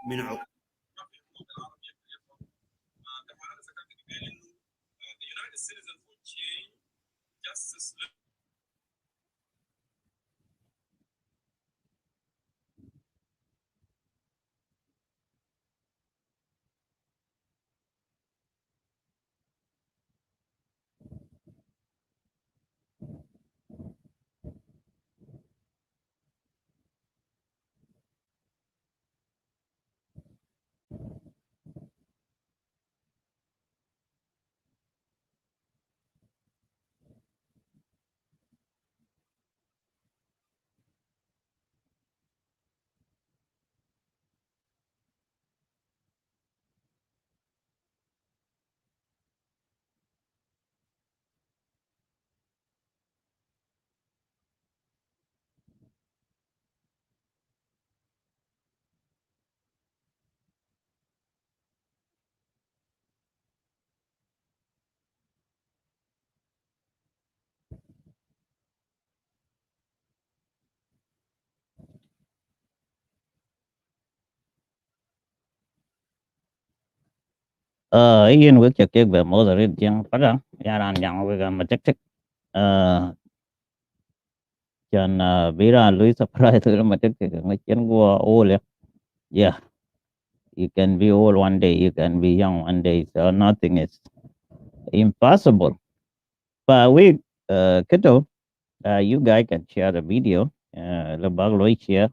من عقب. Ian work your cake by moderate young Padang, Yaran Yang Wigan Majestic. Can Bira Louis surprise to the Majestic, which can go old. Yeah, you can be old one day, you can be young one day, so nothing is impossible. But we, Kito, you guys can share the video. The bug Louis share.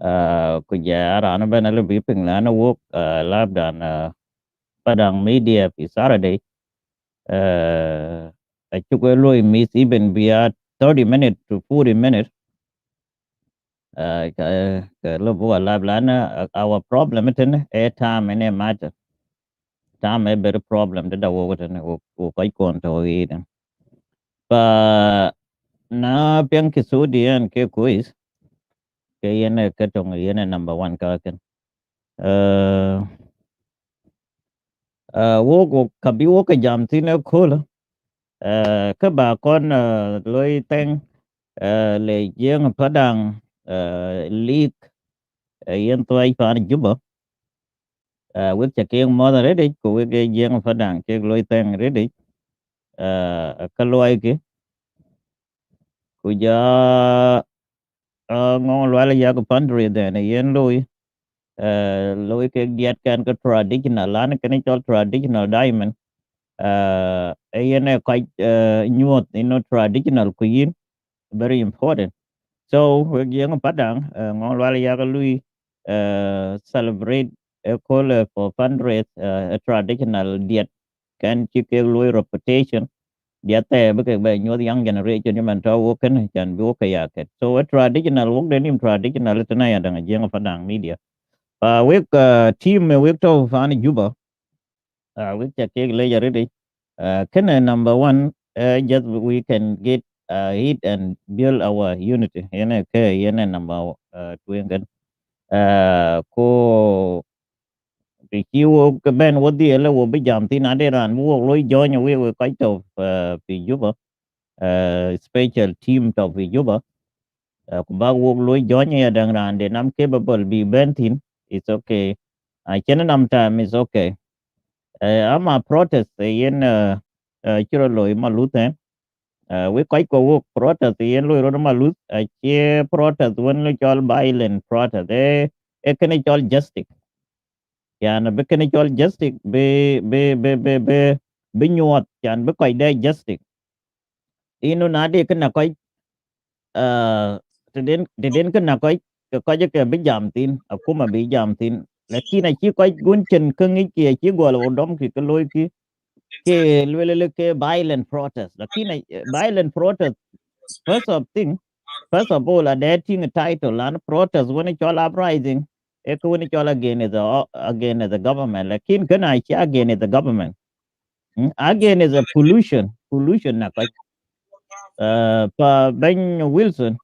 Kuja Rana Benala Beeping Lana Walk, Lab than Padang Media, Saturday. I took a low miss even be at 30 minutes to 40 minutes. Our problem is a time and a matter. Time a better problem that I work and quite going to eat. But na piang kisudi and ke quiz. Kayana katong yana number one kakan. Wo kabi wo ka jam tina cool. Ka ba kon loi teng le jeng padang leak yen toy pan juba wek cha keng mo ready ko wek jeng padang ke loi teng ready ka loi ke ku ja ngong lwa ya ko pandre den yen loi loi ke diat kan ka traditional lan ke ni chol traditional diamond yen ko nyuot traditional ku yin very important. So we young padang ngong wala ya lui celebrate a call for fundraise a traditional diet can keep a lui reputation diet te beke be nyo young generation ni man taw kan can be okay ya ket. So a traditional work denim traditional tana ya dang young padang media. We team we to fan juba we take le ready. Can number one just we can get hit and build our unity yene ke yene number twenty ko ti chiwo ke ben wodi ele wo bi jam tin ade ran wo lo join we kai to fi juba special team to fi juba ku ba wo lo join ya dang ran de nam capable bi ben tin it's okay I can nam time is okay ama protest yen chiro lo malute we quite go work protest yen lo ro malut a che protest when lo chol violent protest can chol justice yan be can chol justice be nyot yan be koy de justice ino na de kana koy teden kana koy ko je ke be jam tin akuma be jam tin lakini chi koy gun chen kengi ki chi gol odom ki ko loy ki ke lwelele ke violent protest lakini violent protest first of all, a dating title and protest when it's all uprising. When it's all again is the government. Like in Ghana, again is the government. Again is a pollution na kai. Pa Ben Wilson.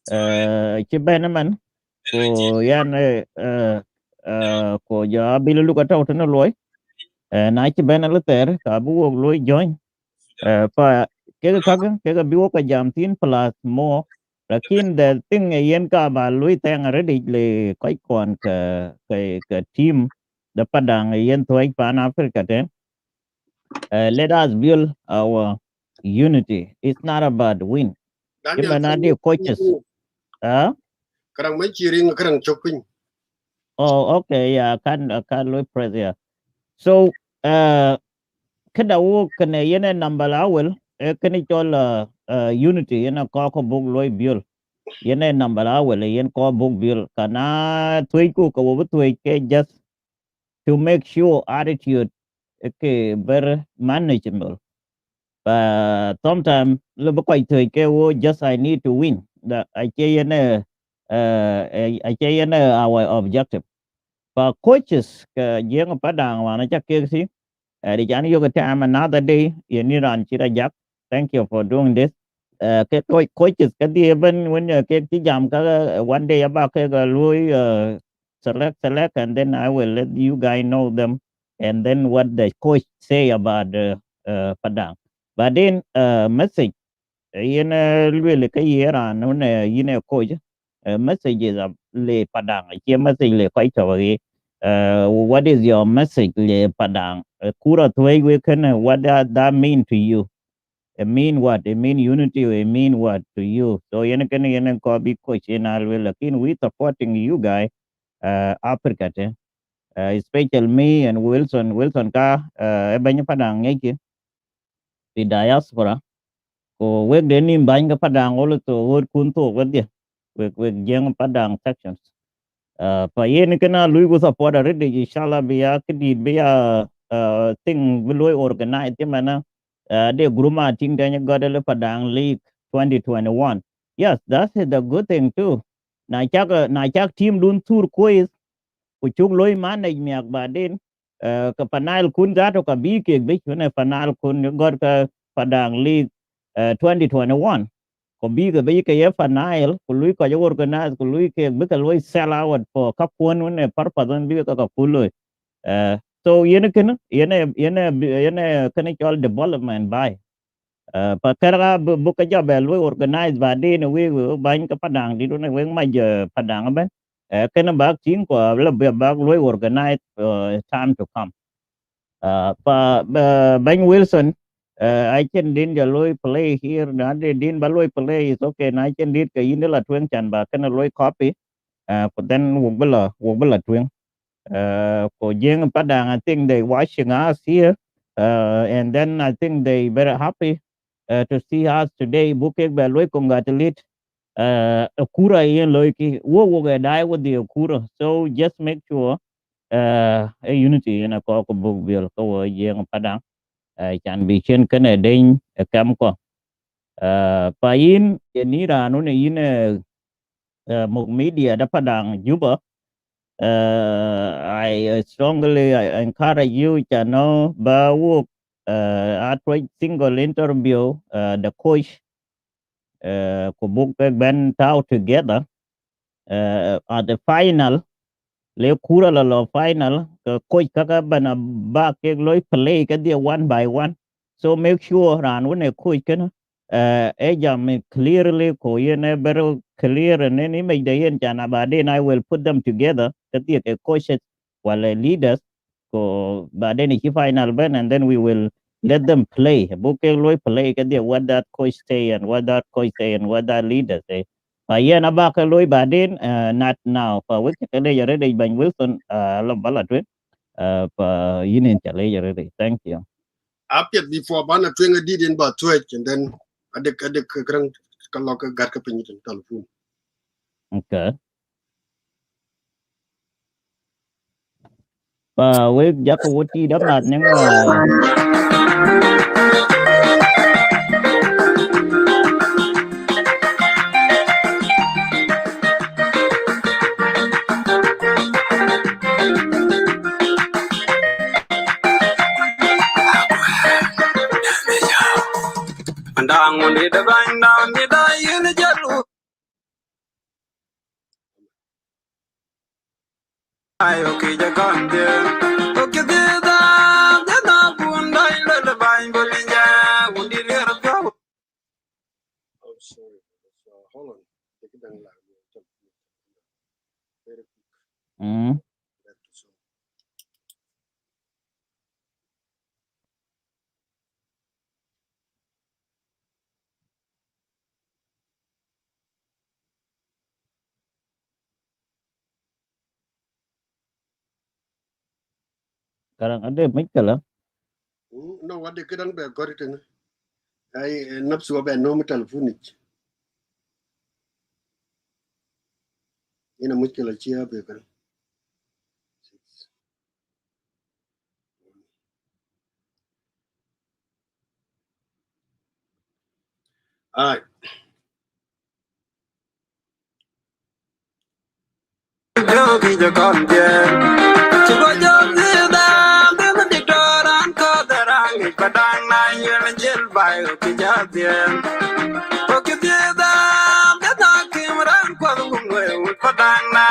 Ci Benaman. Ko yan ko ja bilu lu kata utana loy. Na ci Benal ter ka bu loy join. Pa kega kaga kega biwo ka jam tin plus more lakin the thing yen ka ba lui tang already le koi kon ka team the padang yen thoi pan Africa ten. Let us build our unity. It's not about win. Daniel Even the coaches. Karang mai chiring karang chokpin. Oh, okay, yeah, can look press, yeah. So, kada wo kana yene number awel, kani chol unity yene ko book loy biol. Yene number awel yen ko book biol. Kana tuiku ko wo ke just to make sure attitude ke better manageable. But sometimes lo quite ke wo just I need to win. The I yene our objective. For coaches ka jeng padang wana cha ke si di chan yo ka time another day you need on chira jak. Thank you for doing this. Ke coaches ka di ben when ke ti jam ka one day about ke ga lui select and then I will let you guys know them and then what the coach say about padang. But then message yen lwe ka yera no ne yine coach messages of le padang che message le kai to what is your message le padang kura thwe we can what that mean to you. It mean what? It mean unity. It mean what to you? So yen ko bi coach in alwe lakin we supporting you guys Africa te especially me and Wilson ka e banya padang ngeki di diaspora ko wek de nim bany ga padang olo to wor kun to wadye wek jeng padang sections pa yen kana lui go support already inshallah biya kidi biya thing will organize mana de gruma ting danya godel padang league 2021. Yes, that's the good thing too. Na chak team dun tur quiz kuchuk loy manage miak badin ka panal kun zato ka bi ke bi ne panal kun god ka padang league 2021 ko bi ga bi ke ye panal ku lui ko yo organize ku lui ke bi ka lui sell out for ka kun ne parpadon bi ka kulo so yene kan chol development by pa kara bu ka jobe lu organize ba de ne we ban ka padang di ne we ma je padang ben kana ba tin ko la ba lu organize time to come pa ban Wilson I can din ja lu play here na de din ba lu play is okay na can dit ka yin la twen chan ba kana lu copy ko then wo bala twen ko jeng padang I think they watching us here and then I think they very happy to see us today. Bukek ba loy congratulate Akura yen loy ki wo ga dai with the Akura. So just make sure a unity in a ko book bill ko yen padang can be chen kana den kam ko pa yin yenira no ne yin muk media da padang juba I strongly encourage you to know ba wo at single interview the coach ko book ben tau together at the final le kura lo final coach kaka bana ba ke loy play ka dia one by one so make sure ran when a coach can jam clearly ko yene better clear and any make the yen jana ba then I will put them together ka dia ke coaches while leaders ko ba then ki final ben and then we will let them play book loy play ka dia what that coach say and what that coach say and what that leader say yeah, na ba ka loy ba din not now pa wik ka le yare dai ban Wilson la bala twen pa yinin chale yare dai thank you Apet before bana twenga did in ba twitch and then adek karang kalau ka gar ka pinyi telephone. okay pa wik jak wuti da mat nyang Andang on the bang down the die in the jello. I okay, you gone there. Okay, the dog one die little bang bullion. Would you hear a go? Oh, sorry. Hold on. Mm. Karang ada mikala. No, what they couldn't be got it in. I not so bad no telephone. In a muscular chair, baker. Aye. Jogi jo kon bien. Chigo jogi da, dema diktoran ko darang padang na yel jel bai ki jadien. Oki da, dema kimran ko ngwe padang na,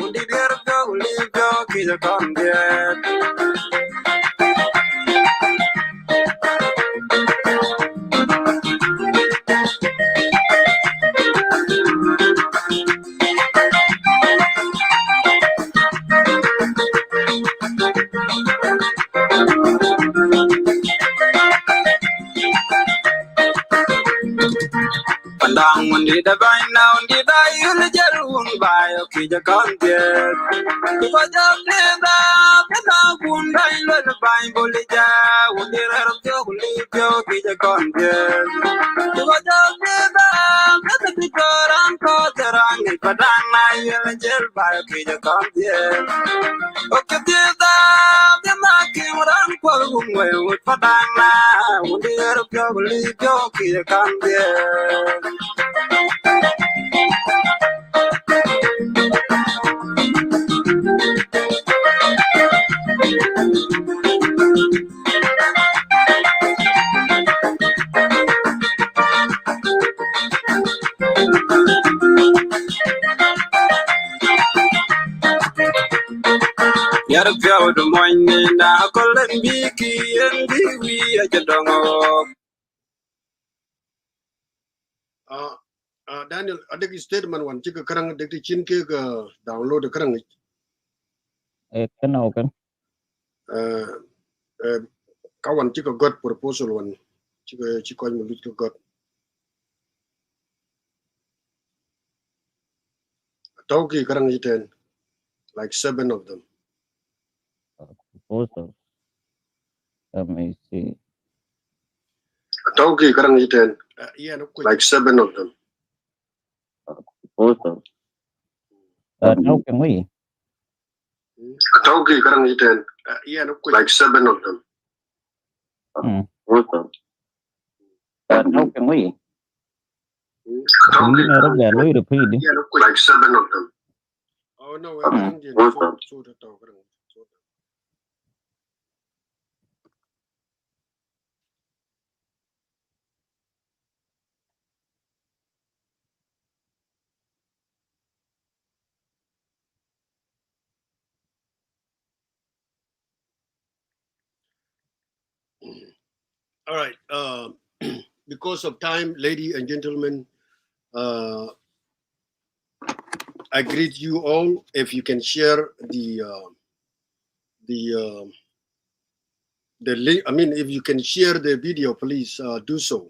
undi der jo li jogi jo kon bien. Pandang undi da bai na undi da yel jel un bai ki jo kon bien. Chigo jogi da, dema kun bai lo bai bolija, undi der jo li jogi jo kon bien. Chigo jogi da, dema diktoran ko darang padang na yel jel bai ki jo kon bien. Oke tiada tiada kimran kwa gumwe utpadana undir pyo beli pyo kire kambie. Yar pyo do moine na kolen biki endi wi ajadongo. Daniel, ada statement one jika kerang dekti chin ke download kerang ni. Kenal kan. Kawan jika got proposal one jika melut ke got. Tahu ke kerang iten like 7 of them. Proposal. Let me see. Tahu ke kerang iten like 7 of them. Proposal. How can we? Tahu ke kerang iten like 7 of them. Proposal. How can we? Tahu ke repeat. like 7 of them. Oh no, kerang dia sudah tahu kerang. All right. Because of time, ladies and gentlemen, I greet you all. If you can share the link, I mean, if you can share the video, please do so.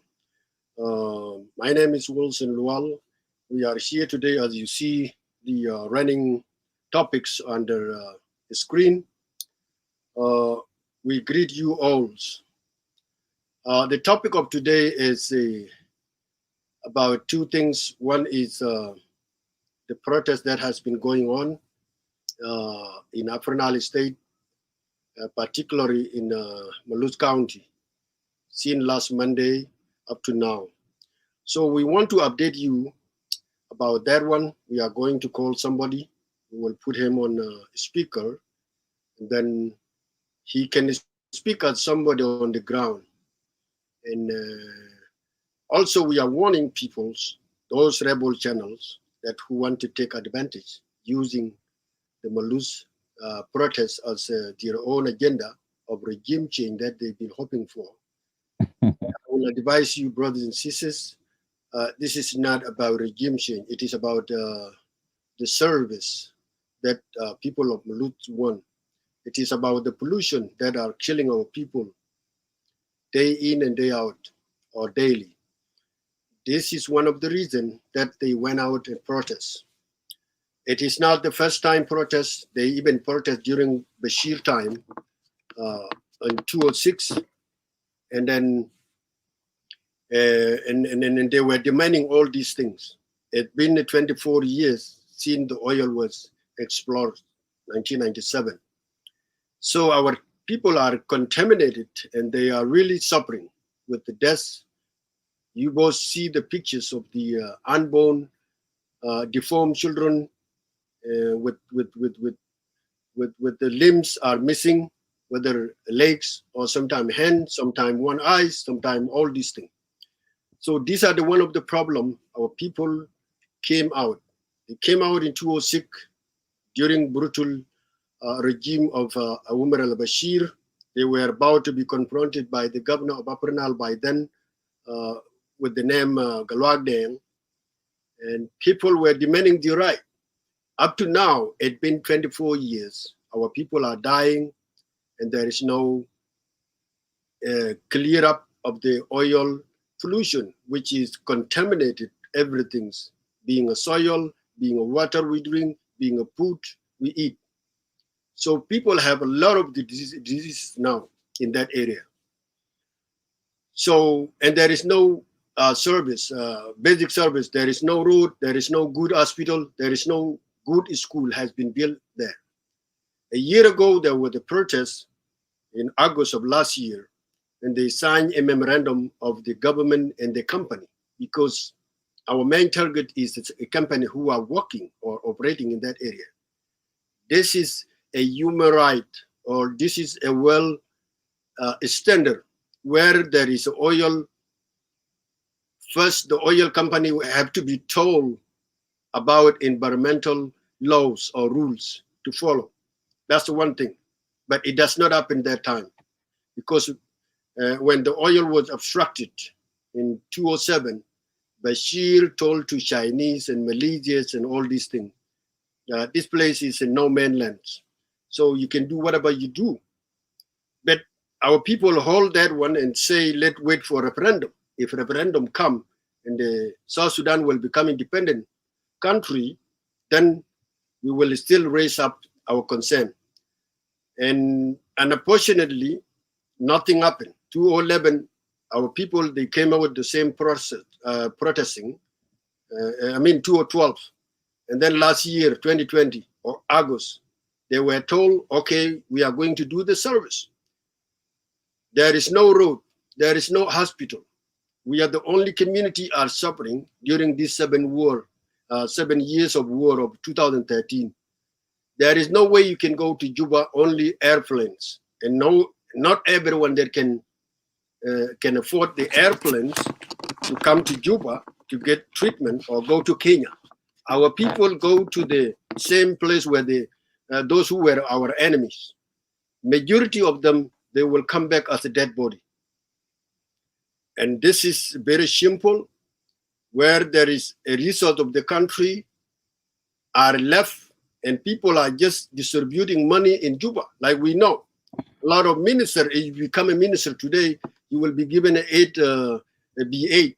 My name is Wilson Lual. We are here today, as you see, the running topics under the screen. We greet you all. The topic of today is about two things. One is the protest that has been going on in Afrinal State, particularly in Meluth County, since last Monday up to now. So we want to update you about that one. We are going to call somebody. We will put him on speaker, and then he can speak as somebody on the ground. And also we are warning people, those rebel channels, that who want to take advantage using the Meluth protests as their own agenda of regime change that they've been hoping for. I will advise you, brothers and sisters, this is not about regime change. It is about the service that people of Meluth want. It is about the pollution that are killing our people day in and day out or daily. This is one of the reasons that they went out and protest. It is not the first time protest. They even protest during Bashir time in 2006, and then and they were demanding all these things. It's been 24 years since the oil was explored, 1997. So our people are contaminated and they are really suffering with the deaths. You both see the pictures of the unborn, deformed children with the limbs are missing, whether legs or sometimes hands, sometimes one eye, sometimes all these things. So these are the one of the problem. Our people came out. They came out in 2006 during brutal regime of Umar al-Bashir. They were about to be confronted by the governor of Upper Nile by then with the name Galwag Deng, and people were demanding the right. Up to now, it's been 24 years. Our people are dying, and there is no clear up of the oil pollution, which is contaminated everything's, being a soil, being a water we drink, being a food we eat. So people have a lot of the diseases now in that area. So, and there is no service, basic service. There is no road, there is no good hospital, there is no good school has been built there. A year ago, there was a protest in August of last year, and they signed a memorandum of the government and the company, because our main target is a company who are working or operating in that area. This is a human right, or this is a well standard where there is oil. First, the oil company will have to be told about environmental laws or rules to follow. That's the one thing. But it does not happen that time, because when the oil was obstructed in 2007, Bashir told to Chinese and Malaysians and all these things, this place is a no man's land, so you can do whatever you do. But our people hold that one and say, let's wait for referendum. If referendum come and the South Sudan will become independent country, then we will still raise up our concern. And unfortunately, nothing happened. 2011, our people, they came out with the same process, protesting. 2012. And then last year, 2020, or August, they were told, okay, we are going to do the service. There is no road, there is no hospital. We are the only community are suffering during this 7 years of war of 2013. There is no way you can go to Juba, only airplanes. And not everyone that can afford the airplanes to come to Juba to get treatment or go to Kenya. Our people go to the same place where those who were our enemies. Majority of them, they will come back as a dead body. And this is very simple, where there is a result of the country are left and people are just distributing money in Juba. Like we know, a lot of ministers, if you become a minister today, you will be given a B8.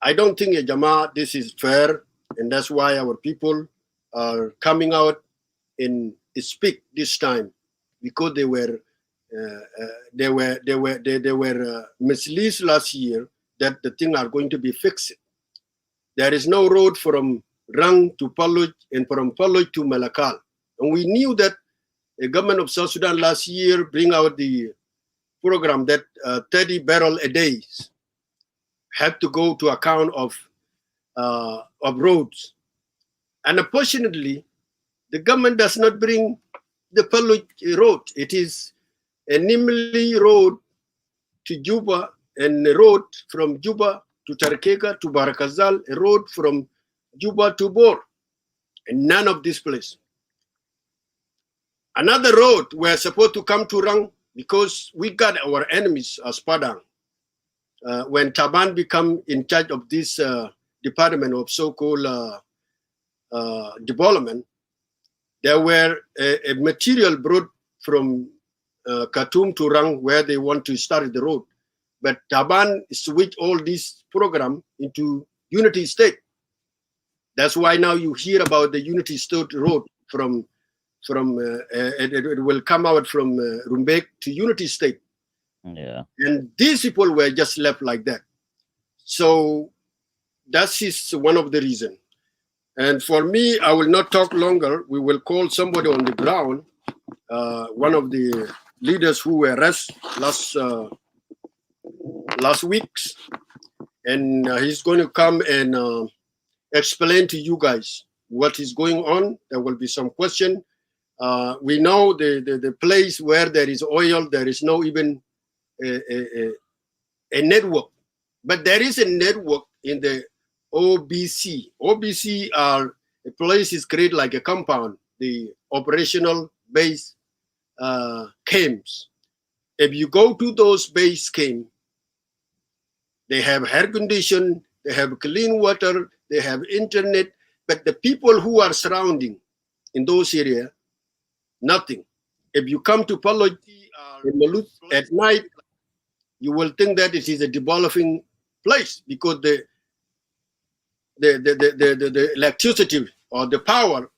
I don't think, Jama, this is fair, and that's why our people are coming out and speak this time, because they were misled last year that the thing are going to be fixed. There is no road from Rang to Paluj and from Paluj to Malakal, and we knew that the government of South Sudan last year bring out the program that 30 barrel a day have to go to account of roads. And unfortunately, the government does not bring the Paluj road. It is a Nimli road to Juba, and a road from Juba to Tarkeka to Barakazal, a road from Juba to Bor, and none of this place. Another road we're supposed to come to Rang, because we got our enemies as Padang. When Taban become in charge of this department of so-called development, There were a material brought from Khartoum to Rang where they want to start the road. But Taban switched all this program into Unity State. That's why now you hear about the Unity State road it will come out from Rumbek to Unity State. Yeah. And these people were just left like that. So that is one of the reasons. And for me, I will not talk longer. We will call somebody on the ground, one of the leaders who were arrested last weeks, and he's going to come and explain to you guys what is going on. There will be some question. We know the place where there is oil, there is no even a network, but there is a network in the OBC. OBC are a place is created like a compound, the operational base camps. If you go to those base camps, they have air condition, they have clean water, they have internet, but the people who are surrounding in those areas, nothing. If you come to Paloti in Meluth at night, you will think that it is a developing place because the electricity or the power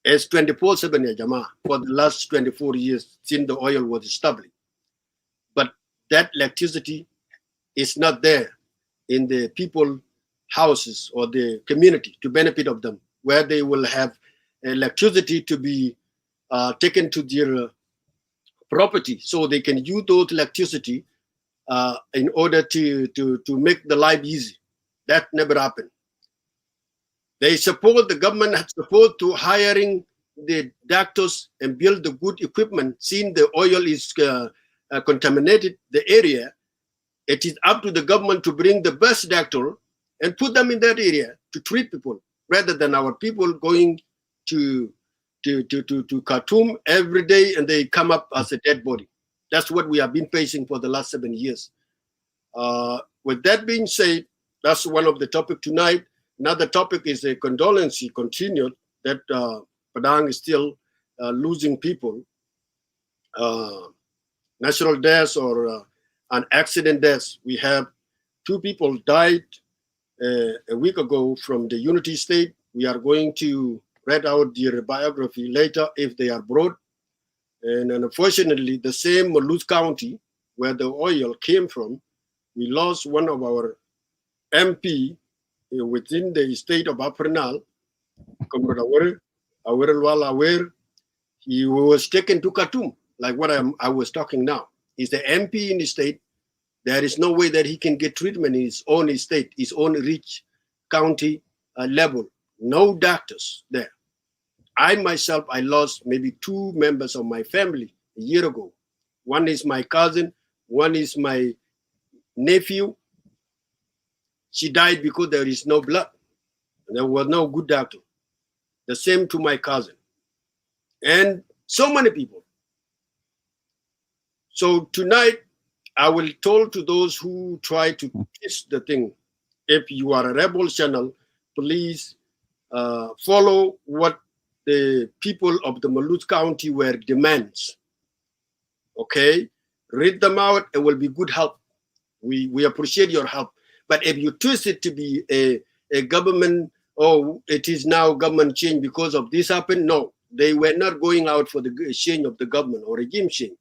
is 24/7 ya Jama, for the last 24 years since the oil was established. But that electricity is not there in the people houses or the community to benefit of them, where they will have electricity to be taken to their property so they can use those electricity in order to make the life easy. That never happened. They support, the government has support to hiring the doctors and build the good equipment. Seeing the oil is contaminated the area, it is up to the government to bring the best doctor and put them in that area to treat people, rather than our people going to Khartoum every day and they come up as a dead body. That's what we have been facing for the last 7 years. With that being said, that's one of the topic tonight. Another topic is a condolence continued that Padang is still losing people, natural deaths or an accident deaths. We have 2 people died a week ago from the Unity State. We are going to read out their biography later if they are brought. And unfortunately, the same Meluth County where the oil came from, we lost one of our MP within the state of Upper Nile, Comrade Aware. He was taken to Khartoum, like what I was talking now. He's the MP in the state. There is no way that he can get treatment in his own state, his own rich county level. No doctors there. I myself, I lost maybe 2 members of my family a year ago. One is my cousin, one is my nephew. She died because there is no blood. There was no good doctor. The same to my cousin. And so many people. So tonight, I will tell to those who try to twist the thing, if you are a rebel channel, please follow what the people of the Meluth County were demands. Okay? Read them out. It will be good help. We appreciate your help. But if you twist it to be a government, oh, it is now government change because of this happened, no. They were not going out for the change of the government or regime change.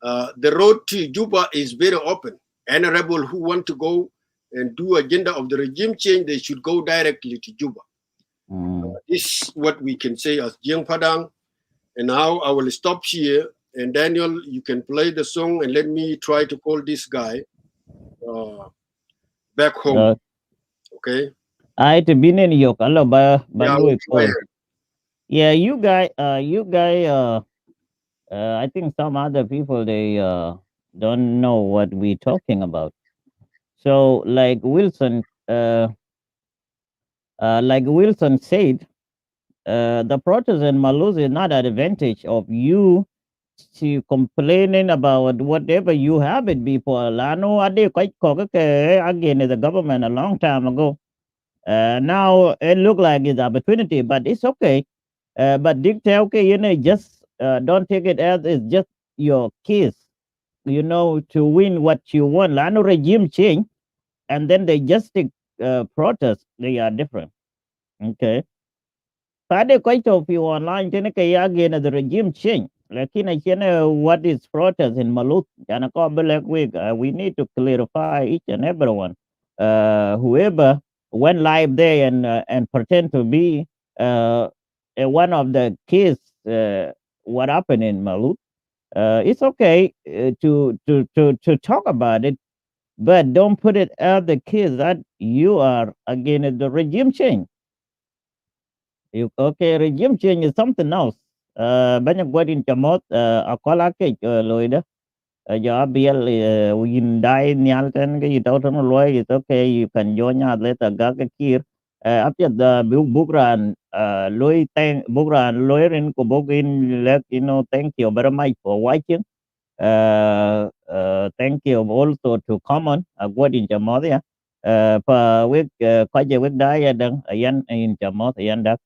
The road to Juba is very open. Any rebel who want to go and do agenda of the regime change, they should go directly to Juba. This is what we can say as Jiang Padang. And now I will stop here. And Daniel, you can play the song and let me try to call this guy back home. Okay. I to be in your color by Yeah, Louis go ahead. Yeah, you guys, I think some other people they don't know what we're talking about. So, like Wilson said, the protest in Maluz is not an advantage of you to complaining about whatever you have it before. I know I did quite again the government a long time ago. Now it look like it's opportunity, but it's okay. But dictate, okay, just don't take it as it's just your case, to win what you want. Lano regime change, and then they just take protest. They are different. Okay. Pade quite of you online, again the regime change. Lakini what is protest in Malut? We need to clarify each and everyone. Whoever went live there and pretend to be one of the case, what happened in Malut. It's okay to talk about it, but don't put it as the case that you are against the regime change. Okay, regime change is something else. Banyak buat in chamot akola ke loida. Ja biel win dai nyal ten ke ito tan loy. It's okay, you can join us later ga ke kir. After the bugran loy thank bugran lawyerin ko bogin let thank you very much for watching. Thank you also to common what in chamot ya. Pa wik kwa je wik dai dan ayan in chamot ayan dak.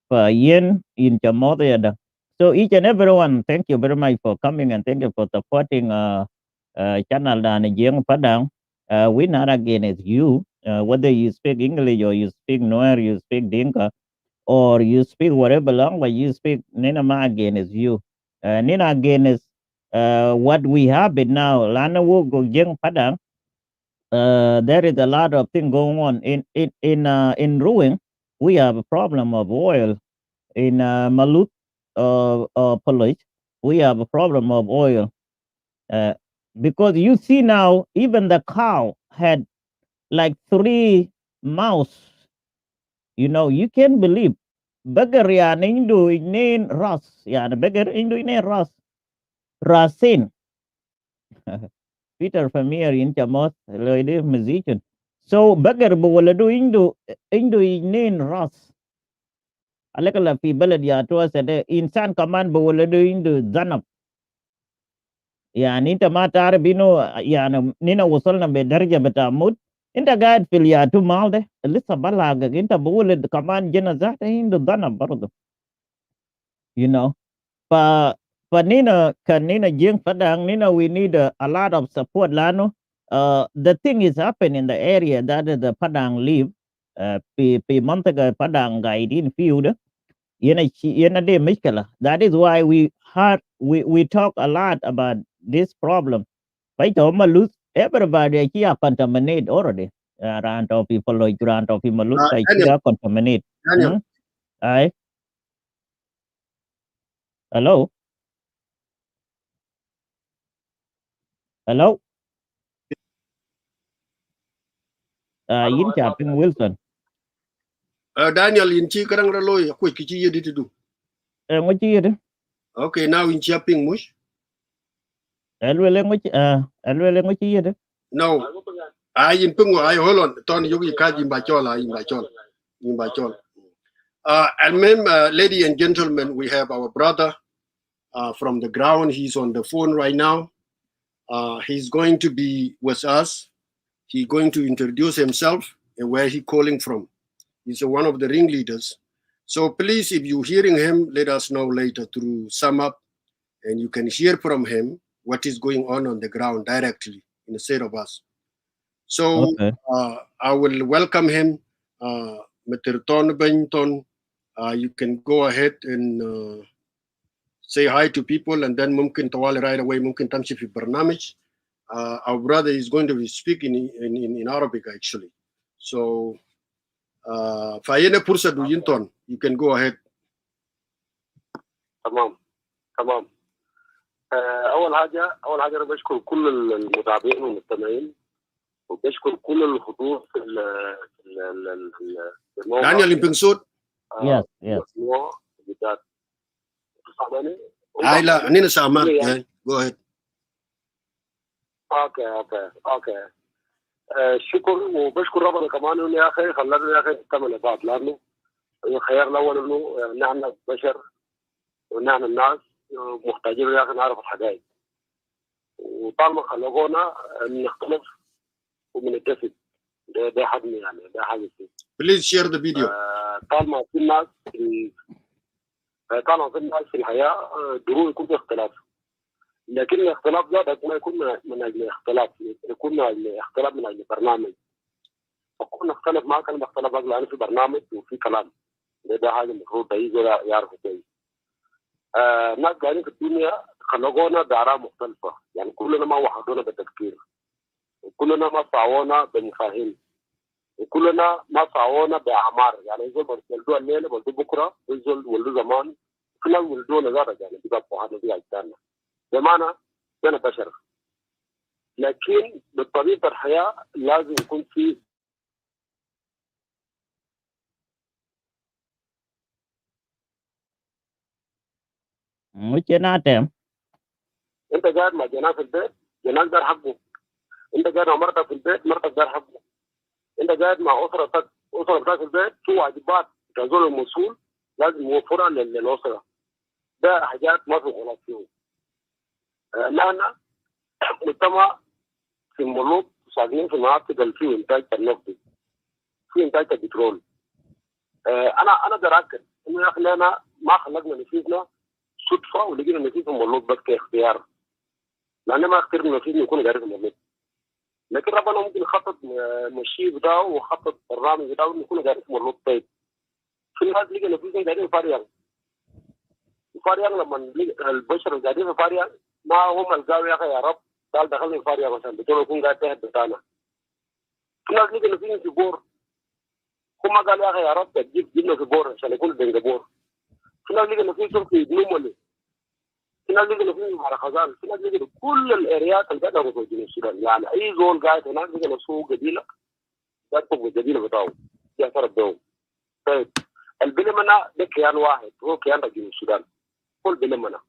Yen in Jamothiada. So each and everyone, thank you very much for coming and thank you for supporting channel Dan Jeng Padang. We not against you, whether you speak English or you speak Nuer, you speak Dinka, or you speak whatever language you speak, Nina ma against you. Nina against what we have it now. Lana wo go Jeng Padang. There is a lot of thing going on in Ruin. We have a problem of oil in Malut Police, we have a problem of oil uh, because you see now even the cow had like 3 mouths. You can believe. Bagar ya indu inin ras ya bagar indu inin rasin. Peter Vermeer in Chamos lady musician. So bagar bawala do indu inin ras. Alekala fi balad ya tuwa sade insan kaman bawala do indu zanab. يعني انت ما تعرف انه يعني نينا وصلنا بدرجه بتاع موت. انت قاعد في الياتو مال ده لسه بلغك انت بقول كمان جنة ذاته عنده ذنب برضه. you know ف فنينا كان نينا جين فدان نينا we need a lot of support لانه the thing is happen in the area that the Padang live في منطقة Padang قاعدين فيه ده ينا دي مشكلة. That is why we talk a lot about this problem. Phải to Malut, everybody here contaminate already. Around of people like around of Malut, I Daniel, here contaminate. Daniel, Aye. Hello. Hello. Yin Chapping Wilson. Daniel in chi karang raloy ko kichi yedi to do. What you hear? Okay, now in chiaping mush. Elwele what you hear? No. I in pungo I hold on ton yogi kaji bachola in bachol. And lady and gentlemen, we have our brother from the ground. He's on the phone right now. He's going to be with us. He's going to introduce himself and where he calling from. He's one of the ringleaders. So please, if you're hearing him, let us know later through sum up, and you can hear from him what is going on the ground directly instead of us. So Okay. I will welcome him, Mr. Ton Benton. You can go ahead and say hi to people, and then mumkin tawali right away, mumkin tamshi fi barnamij. Our brother is going to be speaking in Arabic actually. So فأينا فرصة دوينتون, you can go ahead. تمام. أول حاجة أنا بشكر كل المتابعين والمستمعين وبشكر كل الحضور في الموقع. دانيال يمبنسود. Yes. هاي لا أنينا سامعك. Go ahead. أوكي. شكر وبشكر ربنا كمان إنه يا أخي خلنا يا أخي نكمل بعض لأنه الخيار الأول إنه نحن بشر ونحن الناس محتاجين يا أخي نعرف الحقائق وطالما خلقونا نختلف وبنتفق ده حدني يعني ده حاجة. Please share the video. طالما في الناس كان أظن الناس في الحياة ضروري يكون في اختلاف، لكن الاختلاف ده ما يكون من أجل اختلاف، يكون من أجل اختلاف من أجل برنامج. أكون نختلف ما كان نختلف لأنه في برنامج وفي كلام، ده حاجة المفروض يجوا يعرفوا كويس. ناس قاعدين في الدنيا خلقونا بآراء مختلفة، يعني كلنا ما وحدونا بالتفكير، وكلنا ما ساوونا بمفاهيم، وكلنا ما ساوونا بأعمار. يعني يزول ولدوا الليلة ولدوا بكرة، يزول ولدوا زمان، كلنا ولدونا زاد يعني بيبقى هذا دي أجسامنا، بمعنى أنا بشر. لكن بطبيعة الحياة لازم يكون في ممكن أتم. أنت قاعد مع جناح في البيت، جناح دار حقه. أنت قاعد مع مرتك في البيت، مرتك دار حقه. أنت قاعد مع أسرتك في البيت، في واجبات كزول المسؤول لازم يوفرها للأسرة. ده حاجات ما في غلط فيهم. لأن مجتمع في الملوك ساكنين في مناطق اللي فيه إنتاج النفط، في إنتاج البترول. أنا أقدر إنه يا أخي أنا ما خلقنا نفسنا صدفة ولقينا نفسنا الملوك بس كاختيار، لأن ما اخترنا نفسنا يكون قاعدين في الملوك. لكن ربنا ممكن يخطط مشي بتاعه وخطط برنامج بتاعه إنه يكون قاعدين في الملوك. طيب في ناس لقوا نفسهم قاعدين في فاريان. فاريان لما البشر قاعدين في فاريان ما هم القاوا يا أخي يا رب قال دخلنا في فاريان عشان بتقول يكون قاعد تحت بتاعنا. في ناس لقوا نفسهم في بور، هم قالوا يا أخي يا رب جبنا في بور عشان يكون بنجبور. في ناس لقوا نفسهم في نومولي، في ناس لقوا نفسهم على خزان، في ناس لقوا كل الاريات اللي قاعده في جنوب السودان. يعني اي زول قاعد هناك لقى نفسه قبيله قاعد فوق القبيله بتاعه يعترف بهم. طيب البلمنه ده كيان واحد هو كيان جنوب السودان، كل بلمنه.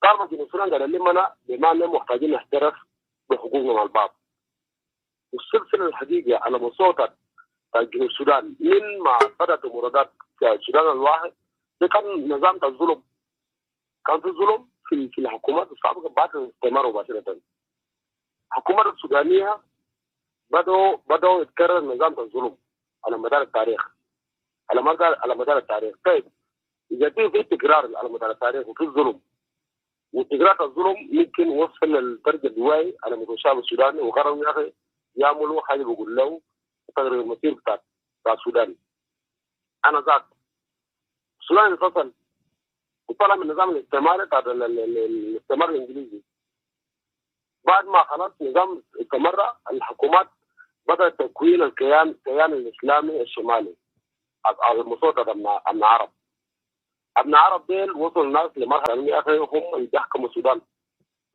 طالما جنوب السودان قال البلمنه بمعنى محتاجين نحترف بحقوقنا مع البعض. والسلسله الحقيقه على مصوتة جنوب السودان من ما بدات مرادات السودان الواحد ده كان نظام الظلم. كان في ظلم في الحكومات السابقه بعد الاستعمار مباشره. الحكومات السودانيه بدأوا يتكرر نظام الظلم على مدار التاريخ، على مدار التاريخ. طيب اذا في تكرار على مدار التاريخ وفي الظلم، وتكرار الظلم يمكن وصل للدرجه الدوائي على مستوى الشعب السوداني، وقرروا يا اخي يعملوا حاجه بيقول له تغيير المسير بتاع السودان. انا ذات السودان انفصل وطلع من النظام الاستعماري بتاع الاستعمار الانجليزي. بعد ما خلاص نظام استمر، الحكومات بدأت تكوين الكيان الإسلامي الشمالي على مصوتة ابن عرب. ابن عرب ديل وصلوا الناس لمرحلة إن يا أخي هم اللي بيحكموا السودان.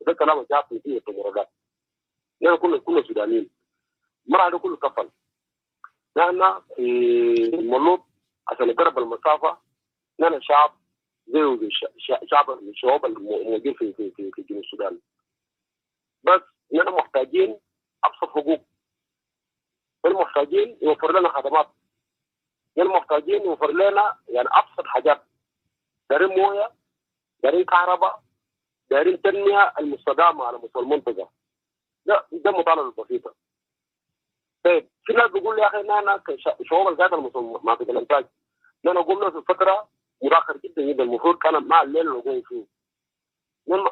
ده كلام جاء في التمردات. نحن كلنا سودانيين. مرحلة كله كفل. نحن في الملوك عشان نقرب المسافة، نحن شعب زي شعب من الشعوب الموجودين في جنوب السودان. بس نحن محتاجين أبسط حقوق. المحتاجين يوفر لنا خدمات، المحتاجين يوفر لنا يعني ابسط حاجات، دارين مويه، دارين كهرباء، دارين تنميه المستدامه على مستوى المنطقه. ده مطالبه بسيطه. طيب في ناس بيقول يا اخي انا شعوب القاعده المنطقه الانتاج، انا قمنا في فتره متاخر جدا المفروض كان مع الليل نقوم فيه.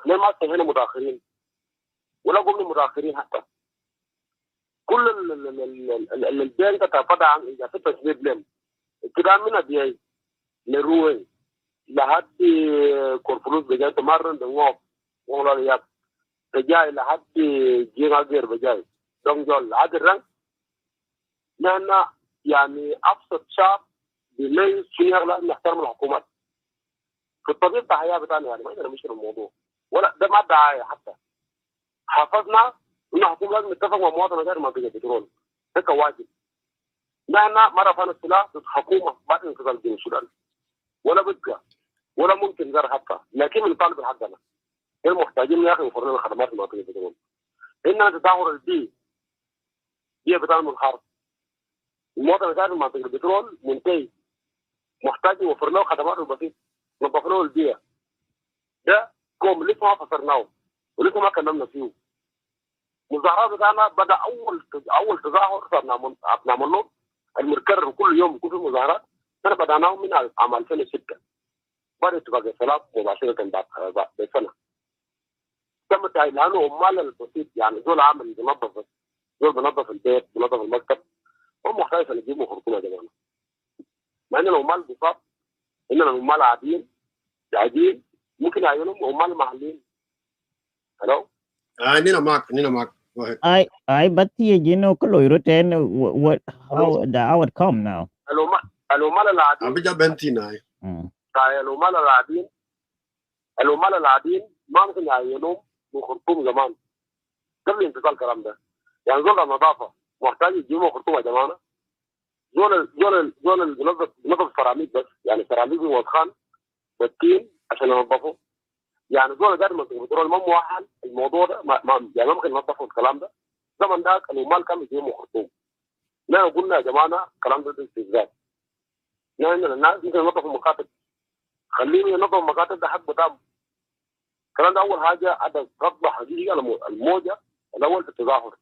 ليه ما استهينا متاخرين ولا قمنا متاخرين حتى. كل البيان ده تفضل عن اذا في تسبيب لهم ابتداء من ابيعي لروي لحد كورفلوس بجاي تمرن دنوب ولا رياض بجاي لحد جينا غير بجاي دونجول لحد الرنج. لأن يعني أبسط شعب بيميز فيها لازم نحترم الحكومات في الطبيعة الحياة بتاعنا. يعني ما عندنا مشكلة الموضوع ولا ده ما دعاية حتى. حافظنا إن الحكومة لازم نتفق مع مواطن غير منطقة البترول، ده كواجب. لأن ما رفعنا السلاح ضد حكومة بعد انفصال جنوب السودان ولا بقى ولا ممكن غير حتى، لكن بنطالب بحقنا. المحتاجين يا اخي يوفر لنا خدمات في منطقه البترول. اننا تدهور البيئه بتاع الحرب، المواطن بتاع منطقه البترول منتهي، محتاج يوفر له خدمات بسيطه، نظف له البيئه. ده قوم لسه ما فسرناه ولسه ما كلمنا فيه. مظاهرات بتاعنا بدا اول تظاهر صرنا ابناء منوط المتكرر كل يوم يكون في مظاهرات. احنا بدأناه من عام 2006 بعد اتفاق السلام مباشره بعد سنه تم تعيين لانه عمال البسيط يعني دول عامل بينظف، دول بينظف البيت بينظف المكتب، هم محتاج يجيبوا خرطوم يا جماعه. مع ان العمال بساط، اننا العمال عاديين قاعدين ممكن يعينهم عمال محليين. الو نينا معك go ahead. I but you كله يروتين what how the outcome now. العمال العاديين أبيجا بنتينا العمال العاديين ما ممكن يعينوهم من خرطوم زمان قبل انتقال الكلام ده. يعني زول النظافه محتاج يجيبوا خرطوم يا جماعه. زول بينظف سيراميك بس، يعني سيراميك وسخان والتين عشان ينظفوا. يعني زول قاعد بترول ما موحل الموضوع ده يعني ممكن ينظفوا الكلام ده. زمن ذاك العمال كانوا يجيبوا خرطوم. نحن قلنا يا جماعه الكلام ده استفزاز. نحن الناس ممكن ينظفوا مكاتب، خليهم ينظفوا المكاتب ده حق بتاعهم. الكلام ده اول حاجه عدم رفض حقيقي الموجه الاول في التظاهر،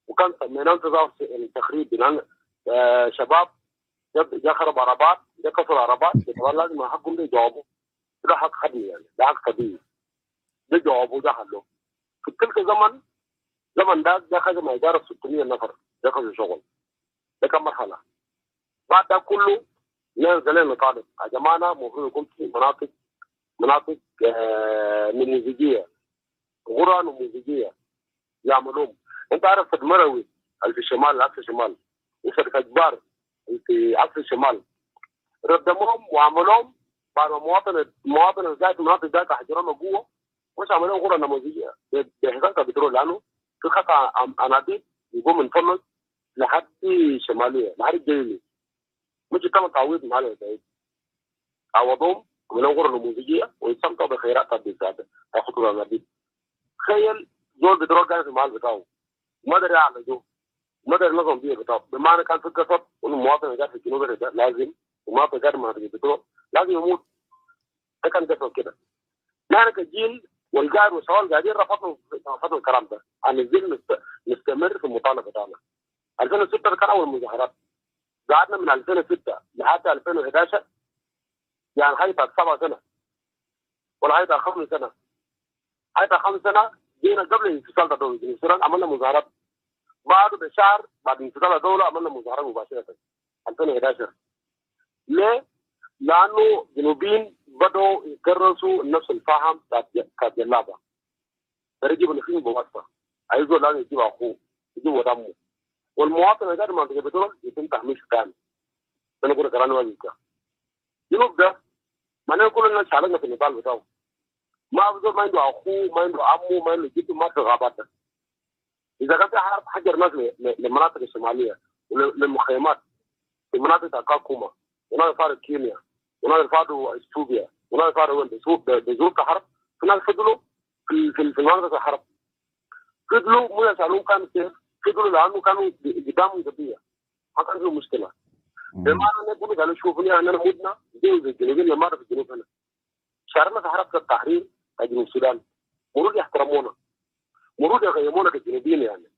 وكان سميناه تظاهر التخريب بناء شباب جا خرب عربات جا كسر عربات، طبعا لازم حقهم ده يجاوبوا. ده حق خدمي يعني، ده حق طبيعي، ده جاوبوا ده حلو. في تلك زمن ده جا خدم ما يقارب 600 نفر جا خدم شغل. ده كان مرحله. بعد ده كله نزل نطالب يا جماعه المفروض يكون في مناطق نموذجيه، غرة نموذجيه يعملوهم. انت عارف في المروي في الشمال عكس الشمال وشركه كبار في عكس الشمال ردموهم وعملوهم بعد مواطن ذات المناطق ذات حجرهم جوه، مش عملوهم غرة نموذجيه بحقيقه بترول، لانه في خط انابيب يقوم من فنس لحد شماليه لحد الجيلي، مش تم تعويض معاه بعيد. عوضوهم عملوهم غرة نموذجيه ويستمتعوا بخيرات البلاد ياخذوا الانابيب. تخيل زول بترول قاعد في المحل بتاعه ما ادري يعالجوه، ما ادري نظم بيه بتاعه، بمعنى كان في قصه انه مواطن قاعد في الجنوب لازم ومواطن قاعد ما بترول لازم يموت. ده كان قصه كده. نحن كجيل والقاعد والشوال قاعدين رفضنا الكلام ده، هنزيد نستمر في المطالبه بتاعنا. 2006 كان اول مظاهرات، قعدنا من 2006 لحد 2011 يعني حيطة 7 سنه ولا حيطة 5 سنه. حيطة 5 سنه جينا قبل انفصال الدوله جنوب السودان عملنا مظاهرات، بعد بشهر بعد انفصال الدوله عملنا مظاهرات مباشره 2011. ليه؟ لانه جنوبيين بدوا يكرسوا نفس الفهم بتاعت جلابه. يجيب الاثنين بواسطه، عايزوا لازم يجيب اخوه يجيب دمه، والمواطن اللي قاعد منطقه بترول يتم تحميش ثاني. انا بقول كلام واجب ده. جنوب ده معناه كل الناس شاركنا في النضال بتاعه. ما بزول ما عنده اخوه ما عنده عمه ما عنده جده ما في الغابات ده. اذا كان في حرب حجر ناس للمناطق الشماليه وللمخيمات في مناطق الكاكوما وناس صارت كينيا وناس صاروا اثيوبيا وناس صاروا بظروف الحرب، في ناس فضلوا في مناطق الحرب. فضلوا مو يسالون كانوا كيف، فضلوا لانه كانوا قدامهم قضيه ما كان فيه مشكله. بمعنى نقول قالوا شوفوا اننا مدنا زي الجنوبيين لما في الجنوب هنا شاركنا في حركه التحرير في جنوب السودان، المفروض يحترمونا، المفروض يقيمونا كجنوبيين. يعني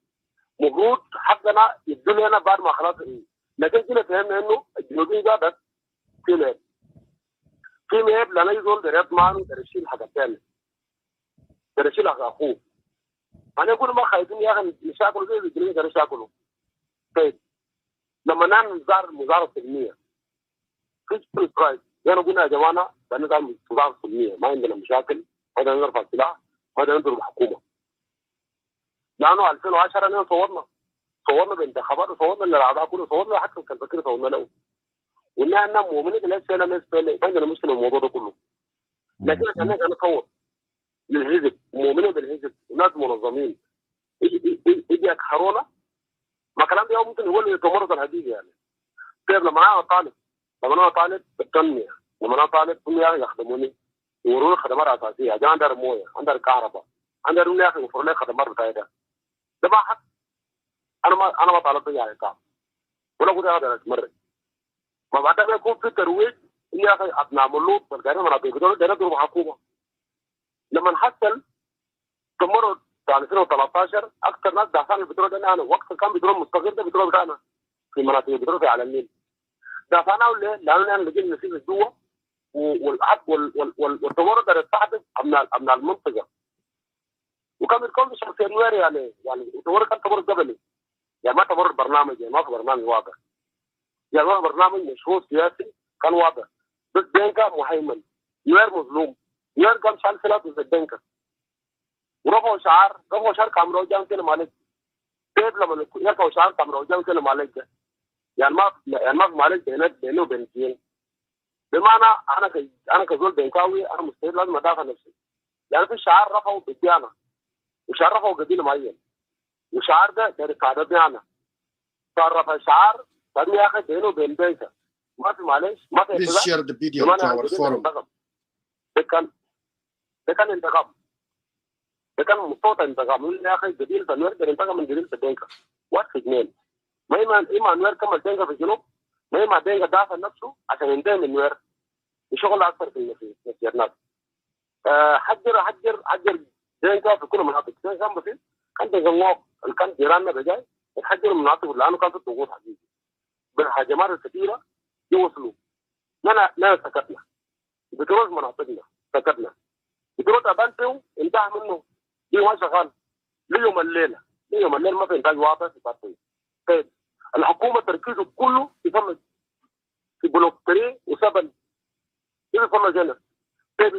المفروض حقنا يدوا لنا بعد ما خلاص. لكن كنا فهمنا انه الجنوبيين قاعدة في ميب لنا يزول دريات معنا درشيل حق الثاني درشيل حق اخوه. انا اقول ما خايفين يا اخي نشاكلوا زي الجنوبيين كانوا يشاكلوا. طيب لما نعمل مظاهره سلميه فيش برايس، يعني قلنا يا جماعه بدنا نعمل مظاهره سلميه ما عندنا مشاكل، ما بدنا نرفع السلاح، ما بدنا نضرب الحكومه. لانه 2010 انا صورنا بانتخابات وصورنا للاعضاء كله، صورنا حتى كان فكره صورنا له وانها انا مؤمنين لا سنه ما عندنا مشكله الموضوع ده كله. لكن انا نصور للحزب مؤمنين بالحزب وناس منظمين يجي يكحرونا. ما كلام ده ممكن هو اللي يتمرد الحقيقه. يعني كيف لما انا طالب بالتنميه، لما انا طالب هم يخدموني يورونا خدمات اساسيه، عندنا مويه عندنا كهرباء عندنا يا اخي يوفروا لي خدمات بتاعي ده ما حق. انا ما طالبت يعني كام ولا قلت هذا استمر. ما بعد ما يكون في ترويج يا اخي ابناء ملوث والقاعدين مناطق بترول ده نضرب حكومه. لما نحصل تمرد في 2013 اكثر ناس دافعين البترول ده انا وقت كان بترول مستقر ده بترول بتاعنا في مناطق بترول في على النيل. دافعناه ليه؟ لانه احنا لقينا نسيب الجوه والتورط اللي تحدث أمن المنطقة. وكان بيتكون شخصية نوير يعني التورط كان تورط قبلي، يعني ما تورط برنامج، يعني ما في برنامج واضح، يعني ما برنامج مشروع سياسي كان واضح. بس دينكا مهيمن، نوير مظلوم، نوير قام شال سلاح ضد دينكا ورفعوا شعار كاميرا وجام كلمة عليك. كيف لما يرفعوا شعار كاميرا وجام كلمة عليك؟ يعني ما في معلش بينه وبين الدين. بمعنى انا كزول دينكاوي انا مستعد لازم ادافع نفسي. يعني في شعار رفعوا بالديانه، وشعار رفعوا قبيله معين، وشعار ده رسالتني انا. فرفع شعار قال يا اخي بينه وبين بيته ما في معلش ما في Please share the video to our forum. ده كان انتقام، ده كان مصوت انتقام. يا اخي قبيله انوير ده انتقام من قبيله الدينكا. واحد اثنين، ما إما انوير كمل دينكا في الجنوب، ما إما دينكا دافع نفسه عشان ينتهي من نوير وشغل اكثر في الناس. حجر دينكا في كل مناطق. كان بسيط، كان دينكا كان جيراننا بجاي يحجروا المناطق لانه كان في ضغوط حقيقي بالهجمات الكثيره يوصلوا. لا سكتنا بتروج مناطقنا، سكتنا بتروج ابانتو انتهى منه دي ما شغال ليوم الليل ما في انتاج واضح في بارتي. طيب الحكومه تركيزه كله يفرج في بلوك 3 و7 يفرج هنا. طيب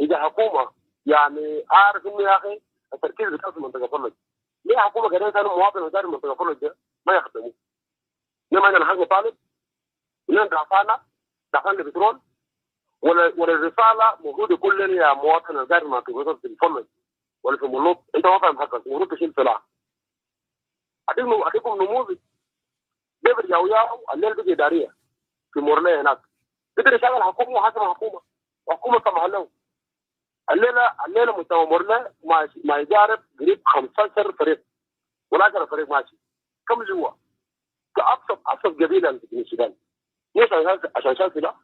اذا حكومه يعني عارف انه يا اخي التركيز بتاعه في منطقه فرج، ليه حكومه قاعدين كانوا مواطن وزاري منطقه فرج ده ما يخدموا؟ ليه ما عندنا حق مطالب؟ ليه دفعنا بترول؟ ولا الرساله المفروض يكون لنا يا مواطن وزاري منطقه في الفرج ولا في ملوط، انت ما فاهم حقك، المفروض تشيل سلاح. اديكم نموذج ديفيد ياو الليل بيجي اداريه في مورليه هناك قدر يشغل حكومه وحاكم حكومه سمح له. الليله مستوى مورليه ما يجارب قريب 15 فريق ولا 10 فريق ماشي. كم اللي هو؟ كأبسط قبيله في السودان. ليش عشان شال سلاح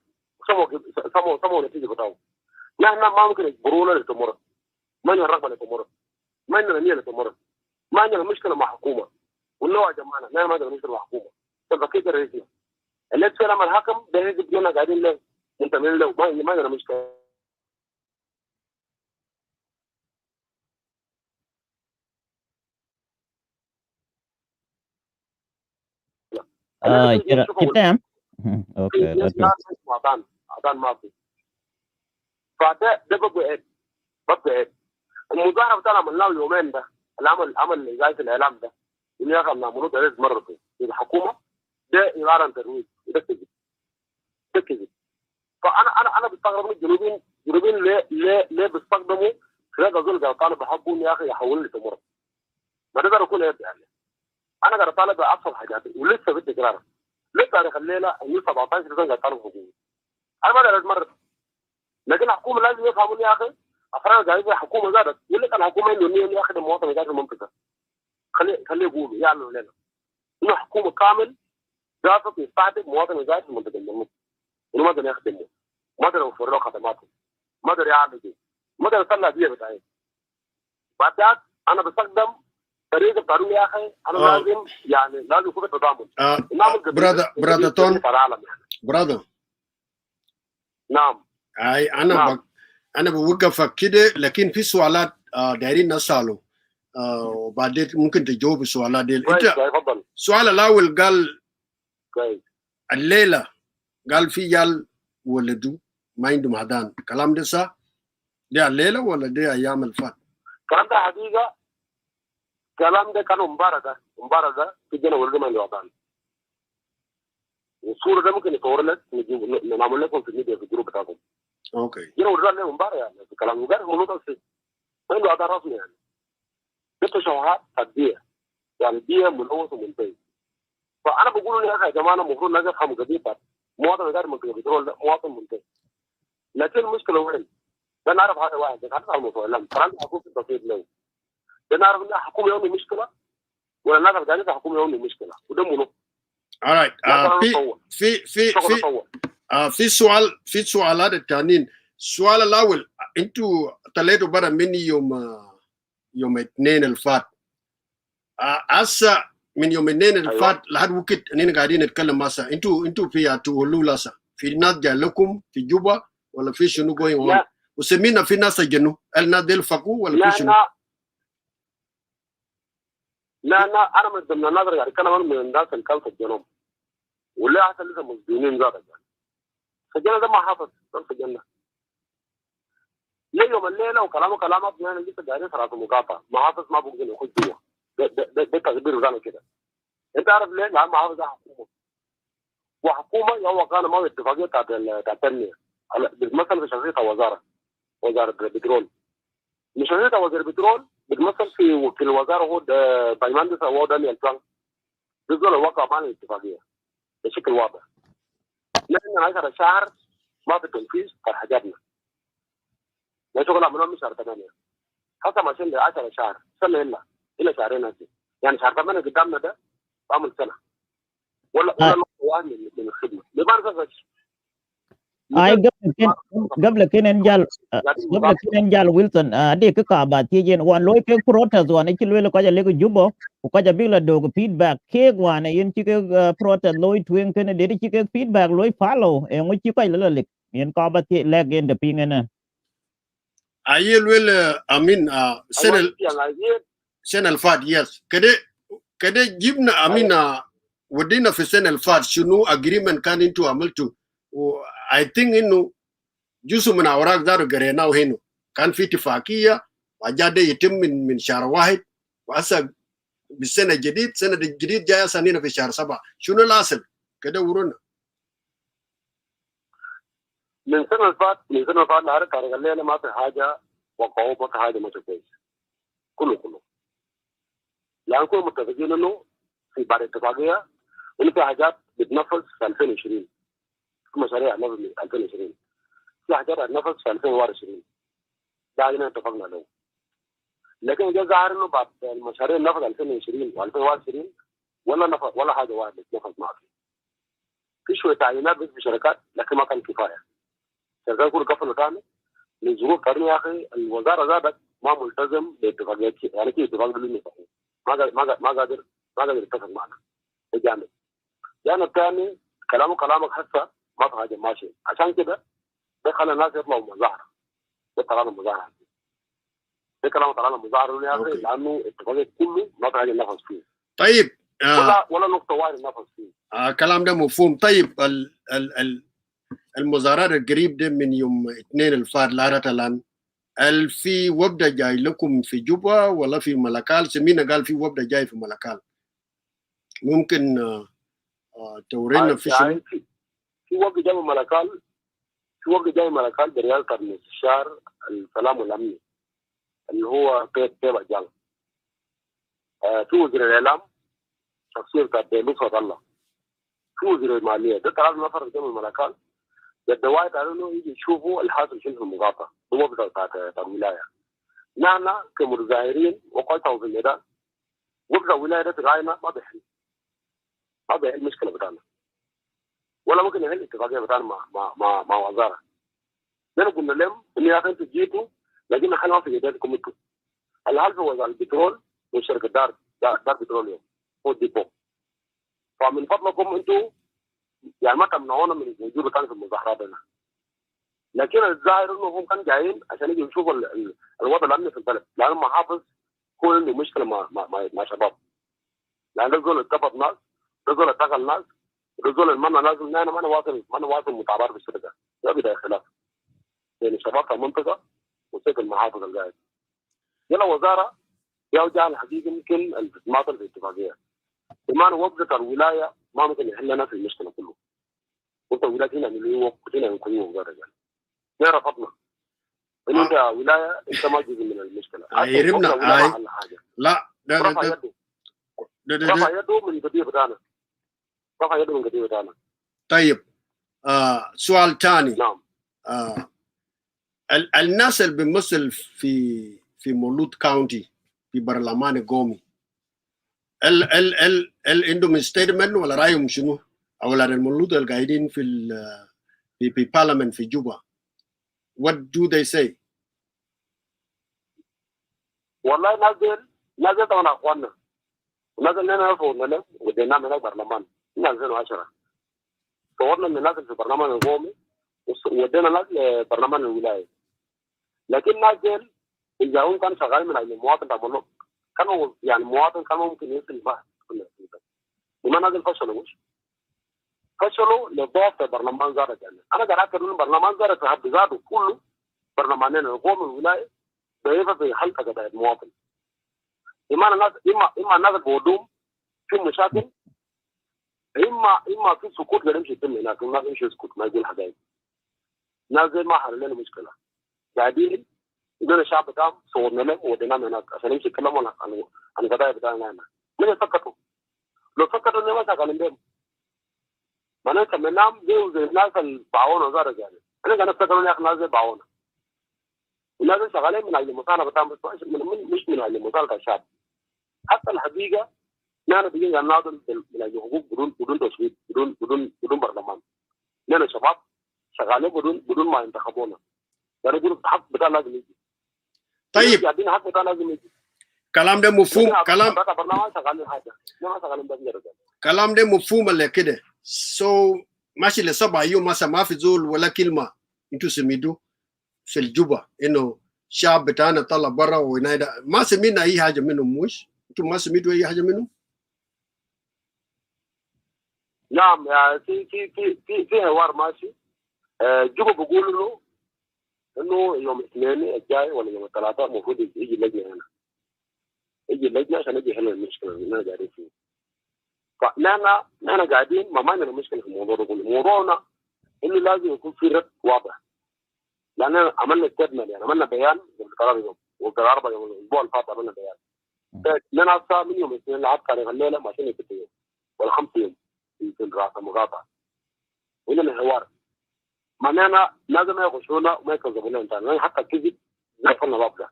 سموا نتيجه بتاعه. نحن ما ممكن يجبرونا للتمرد، ما عندنا رغبه للتمرد، ما عندنا نيه للتمرد، ما عندنا مشكله مع حكومه. والله يا جماعه نحن ما عندنا مشكله مع حكومه. تبقيت الرئيسيه اللي تسلم الحكم ده يجب لنا قاعدين له منتمين له، ما عندنا مشكله. كده اوكي عدان ما في. فده بقى المظاهره بتاعنا عملناه اليومين ده، العمل إزاي في الاعلام ده اللي ياخذ نعملوه ثلاث مرات في الحكومه ده عباره عن ترويج. ده كذب. فانا بستغرب من الجنوبيين ليه بيستخدموا خلال اظن قال طالب بحبهم يا اخي يحولوا لي تمرد. ما تقدر يكون ايه يعني. انا قاعد اطالب بابسط حاجات ولسه في تكرار. ليه تاريخ الليله 17 سنه قاعد اطالب حقوقي. انا ما اقدر اتمرد، لكن الحكومه لازم يفهموا يا اخي افراد قاعدين الحكومه زادت يقول لك الحكومه انه نيه ياخذ المواطن قاعد في المنطقه. خليه يقولوا يعلنوا لنا انه حكومه كامل جالسه يستهدف مواطن قاعد في المنطقه انه ما قدر يخدمه، ما قدر يوفر له خدماته، ما قدر يعمل شيء، ما قدر يطلع بيه بتاعي. بعد ذلك انا بستخدم طريقه بتاعتهم يا اخي. انا لازم لازم يكون في تضامن. برادر تون برادر نعم. انا بوقفك كده، لكن في سؤالات دايرين نساله وبعدين ممكن تجاوب السؤالات دي. انت السؤال الاول قال الليله قال في يال ولدوا ما عندهم هدان، الكلام ده صح؟ ده الليله ولا ده ايام الفات؟ الكلام ده حقيقه، الكلام ده كان مباراه ده في جنة ولد ما عنده هدان. والصوره ده ممكن يصور لك نعمل لكم في الميديا في الجروب بتاعكم. اوكي. جنة ولد له مباراه يعني في الكلام ده ملوط السي ما عنده هدان رسمي يعني. ده تشوهات فرديه يعني دي ملوث ومنتهي. فانا بقول يا جماعه المفروض لازم نفهم قضيه مواطن غير منطقه بترول مواطن منتهي. لكن المشكله وين؟ ده نعرف هذا واحد ده نعرف الموضوع لما فرنسا حكومه التصويت له ده نعرف ان الحكومه يومي مشكله ولا نعرف قاعدين الحكومه يومي مشكله وده منو. alright. في سؤالات الثانيين. السؤال الاول انتوا طلعتوا برا مني يوم اثنين الفات. هسه من يوم اثنين الفات لحد وقت اننا قاعدين نتكلم مسا انتوا فيها تقولوا لسه في ناس جاي لكم في جوبا ولا في شنو going on؟ وسمينا في ناس سجنوا، هل الناس ديل فقوا ولا في شنو؟ لا انا من ضمن الناظر يعني كان من الناس اللي كانوا سجنهم ولا حتى لسه مسجونين ذاتك يعني. سجلنا ده ما حافظ سجلنا ليه يوم الليله وكلامك احنا لسه قاعدين صراحه مقاطعه ما حافظ ما ممكن يخش جوا ده تقدير ذلك كده. انت عارف ليه؟ لان ما حافظ ده حكومه وحكومه هو كان ما اتفاقيه بتاعت التنميه بتمثل في شخصيه وزاره البترول. مش شخصيه وزير البترول بتمثل في الوزاره هو بايماندس هو دانيال ترامب. دول الواقع مع الاتفاقيه بشكل واضح. لان 10 شهر ما في تنفيذ في حاجاتنا. لا شغل عملنا من شهر 8 حتى ماشيين ل 10 شهر سنه الا شهرين هسه يعني شهر 8 قدامنا ده عمل سنه ولا نقطه واحد من الخدمه لماذا قبل كده نجال ويلسون ادي كعبات تيجين وان لوي كيك بروتست وان كي لوي كاجا ليكو جوبو وكاجا بيلا دوغ فيدباك كيك وان ين كي بروتست لوي توين كن دي كي فيدباك لوي فالو ان وي كي كاي لك ين كعبات لاج ان دبينغنا ايل ويل امين سنه الفات يس كده جبنا امين ودينا في السنه الفات شنو اجريمنت كان انتوا عملتوا اي ثينك انه جزء من اوراق دارو قريناه هنا كان في اتفاقيه وجاء يتم من شهر واحد وهسه بالسنه الجديد سنه الجديد جايه سنين في شهر 7 شنو الاصل كده ورونا من سنه الفات لهذا قال لنا ما في حاجه وقعوا ما في حاجه ما كويس كله لان كنا متفقين انه في بعد الاتفاقيه انه في حاجات بتنفذ في 2020 في مشاريع نفذ 2020 في حاجات هتنفذ في 2021 ده علينا اتفقنا له. لكن جاء ظهر انه بعد المشاريع نفذ 2020 و2021 ولا حاجه واحده نفذ ما في شويه تعيينات بس في شركات لكن ما كان كفايه. شركات كل قفلوا ثاني لظروف ثانيه يا اخي الوزاره زادت ما ملتزم باتفاقيات يعني كيف اتفاق بيننا ما قادر يتفق معنا. ده جانب ثاني كلامك هسه ما في حاجه ماشي عشان كده ده خلى الناس يطلعوا مظاهره. ده طلعنا مظاهره ده طلعنا مظاهره يا اخي لانه الاتفاقيه كله ما في حاجه نفذ فيه. طيب ولا نقطه واحده نفذ فيه. كلام ده مفهوم. طيب المظاهرات القريب ده من يوم 2 الفات لغايه الان هل في وفد جاي لكم في جوبا ولا في ملكال؟ سمينا قال في وفد جاي في ملكال ممكن تورينا في شنو؟ في وفد جاي من ملكال برئاسه المستشار السلام والامن اللي هو بيبا جال. في وزير الاعلام شخصيه بتاعت لطفة الله. في وزير الماليه ده 3 نفر جاي من ملكال الدواعي قالوا له يجي يشوفوا الحاصل شنو في المقاطعه هو بتاعت الولايه. نحن كمتظاهرين وقعتوا في الميدان وقفوا الولايه ده في راينا ما بيحل المشكله بتاعنا ولا ممكن يحل الاتفاقيه بتاعنا مع وزاره. نحن قلنا لهم ان يا اخي انتوا جيتوا لكن خلينا في يديكم انتوا. الحل في وزاره البترول وشركه دار بتروليوم هو ديبو. فمن فضلكم انتوا يعني ما تمنعونا من الوجود كان في المظاهرات هنا. لكن الظاهر انه هم كانوا جايين عشان يجوا يشوفوا الوضع الامني في البلد لانه محافظ هو عنده مشكله مع شباب. لان دول اتفق ناس دول اتقل ناس دول المنع لازم انا ما واصل متعبر بالشركه. ده بدا خلاف بين الشباب في المنطقه وسيف المحافظ القاعد. يلا وزاره يا جاء الحقيقه يمكن الماطل في الاتفاقيه. بمعنى وقفت الولايه ما ممكن يحل لنا في المشكله كله. وقت الولايه هنا اللي هو هنا يكون وزاره يعني. ده رفضنا. انت ولايه انت ما جزء من المشكله. يرمنا لا رفع يده من قضيه بتاعنا. طيب سؤال ثاني. نعم. الناس اللي بيمثل في مولود كاونتي في برلمان قومي ال عندهم ستيتمنت ولا رايهم شنو؟ او المولود اللي قاعدين في بارلمان في جوبا what do they say؟ والله نازل طبعا اخواننا نازل لنا فوقنا ودينا من البرلمان من 2010 صورنا من الناس في برنامج القومي ودينا ناس لبرنامج الولايه. لكن ناس ديل اذا هم كانوا شغالين من المواطن تعملوا كانوا يعني مواطن كان ممكن يصل معه لما نازل فشلوا لضعف برلمان زارة يعني. انا قرأت انه برلمان زارة في حد ذاته كله برلمانين القومي والولايه بيبقى في حلقه قضايا المواطن. اما الناس بودوم في مشاكل، اما في سكوت غير يمشي يتم هناك، الناس يمشي يسكت ما يقول حاجه. ناس زي ما حل لنا مشكله قاعدين يقول الشعب بتاعهم صورنا لهم وديناهم هناك عشان يمشي يتكلموا عن القضايا بتاعنا هنا. من يسكتوا؟ لو سكتوا انه ما شغالين بهم معناته منام زي الناس الباعونه زارة يعني. انا قاعد افتكر يا اخي ناس زي باعونه الناس شغالين من اجل المصالحه بتاعهم مش من اجل مصالحه الشعب. حتى الحقيقه نحن بيجي نناضل من اجل حقوق بدون تصويت بدون برلمان. نحن شباب شغالين بدون ما ينتخبونا. يعني يقولوا الحق بتاع لازم يجي. طيب قاعدين الحق بتاع لازم يجي. كلام ده مفهوم. برنامج شغالين حاجه ما شغالين بس كلام ده مفهوم ولا كده؟ ماشي لسبع يوم مثلا ما في زول ولا كلمه انتوا سميتوا في الجوبه انه الشعب بتاعنا طلع برا وينايدا ما سمينا اي حاجه منهم. مش انتوا ما سميتوا اي حاجه منهم؟ نعم يعني في حوار ماشي. جوبا بيقولوا له انه يوم الاثنين الجاي ولا يوم الثلاثاء المفروض يجي لجنه هنا. يجي لجنه عشان يجي يحل المشكله اللي احنا قاعدين فيها. فنحن قاعدين ما عندنا مشكله في الموضوع ده كله. موضوعنا انه لازم يكون في رد واضح. لان عملنا ستيتمنت يعني عملنا بيان قبل 3 يوم وقبل 4 يوم الاسبوع اللي فات عملنا بيان. لنا هسه من يوم الاثنين لحد تاريخ الليله ماشيين 6 يوم ولا 5 يوم في دراسه مقاطعه. وإننا حوار معنانا لازم يخشونا وما يكذبوا لنا ثاني. حتى الكذب نقفلنا باب ده.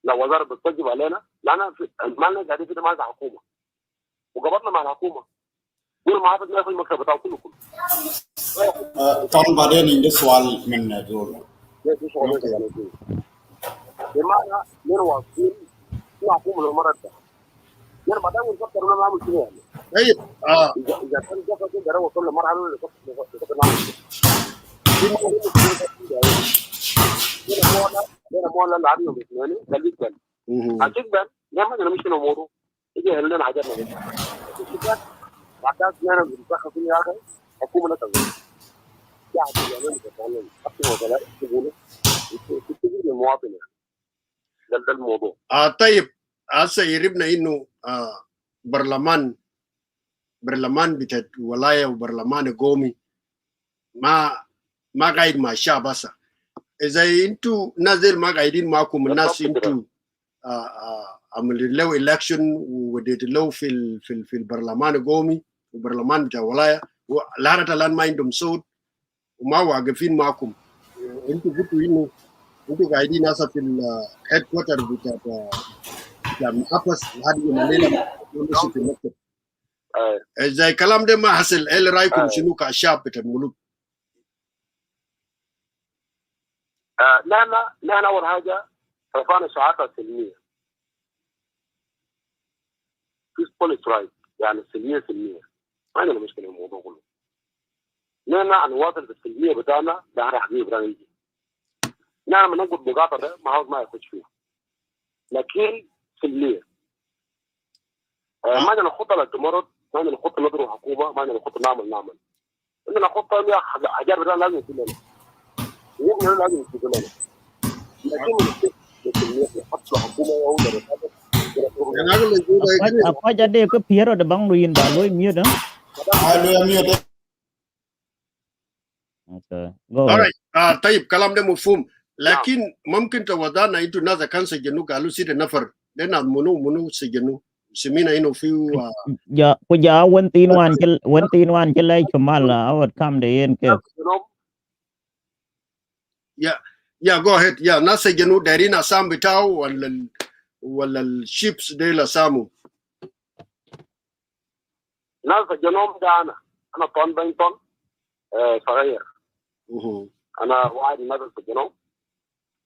لو وزاره بتكذب علينا لان مالنا قاعدين كده مع الحكومه وقبضنا مع الحكومه كل ما عرفت ناخذ المكتب بتاعه كله طبعا بعدين عندي سؤال من دول. بمعنى من واقفين في حكومه المره ده يعني ما دام نفكر اننا نعمل كده يعني. طيب اذا كان جفا كده هو كل مره عملوا نعمل كده مولا اللي عامله يعني خليك بان عشان بان لما انا مش الموضوع يجي لنا حاجات كده بعدها احنا بنتدخل في يا اخي حكومه لا تغير يعني بتعمل اكثر ولا تقول تجي للمواطن ده الموضوع. طيب هسه يربنا انه برلمان بتاع ولايه وبرلمان قومي ما قاعد مع الشعب. هسه اذا انتوا نازل ما قاعدين معكم الناس انتوا عملوا له الكشن وديت له في البرلمان القومي وبرلمان بتاع ولايه لحد الان ما عندهم صوت وما واقفين معكم. انتوا قلتوا انه انتوا قاعدين هسه في الهيد كوارتر بتاع محافظ لحد يوم الليله في المكتب. زي الكلام ده ما حصل. ايه رايكم شنو كشعب بتاع الملوك؟ لا اول حاجه رفعنا شعارات سلميه في بوليس رايت يعني سلميه ما عندنا مشكله في الموضوع كله. لا نواصل بالسلميه بتاعنا ده راح يجي. نحن بنقول مقاطعه ده ما عاوز ما يخش فيها لكن سلميه. ما عندنا خطه للتمرد، ما عندنا خطه نضرب حكومه، ما عندنا خطه نعمل. عندنا خطه حاجات بتاعنا لازم يكون لنا وإحنا لازم يكون لنا لكن السلميه حتى حكومه او apa jadi ke piero de bang luin ba lui mute no? Okay. Go ahead. Alright. طيب كلام ده مفهوم لكن ممكن توضعنا انتوا ناس كان سجنوا قالوا سيد نفر لنا منو سجنوا سمينا انه في ya wentin wan ke lai kemal awat kam de yen ke يا جو هيد يا ناس سجنوا دايرين اسام بتاعه ولا الشيبس دي لا سامو ناس سجنوهم ده انا طون بينتون صغير. انا واحد من الناس سجنوهم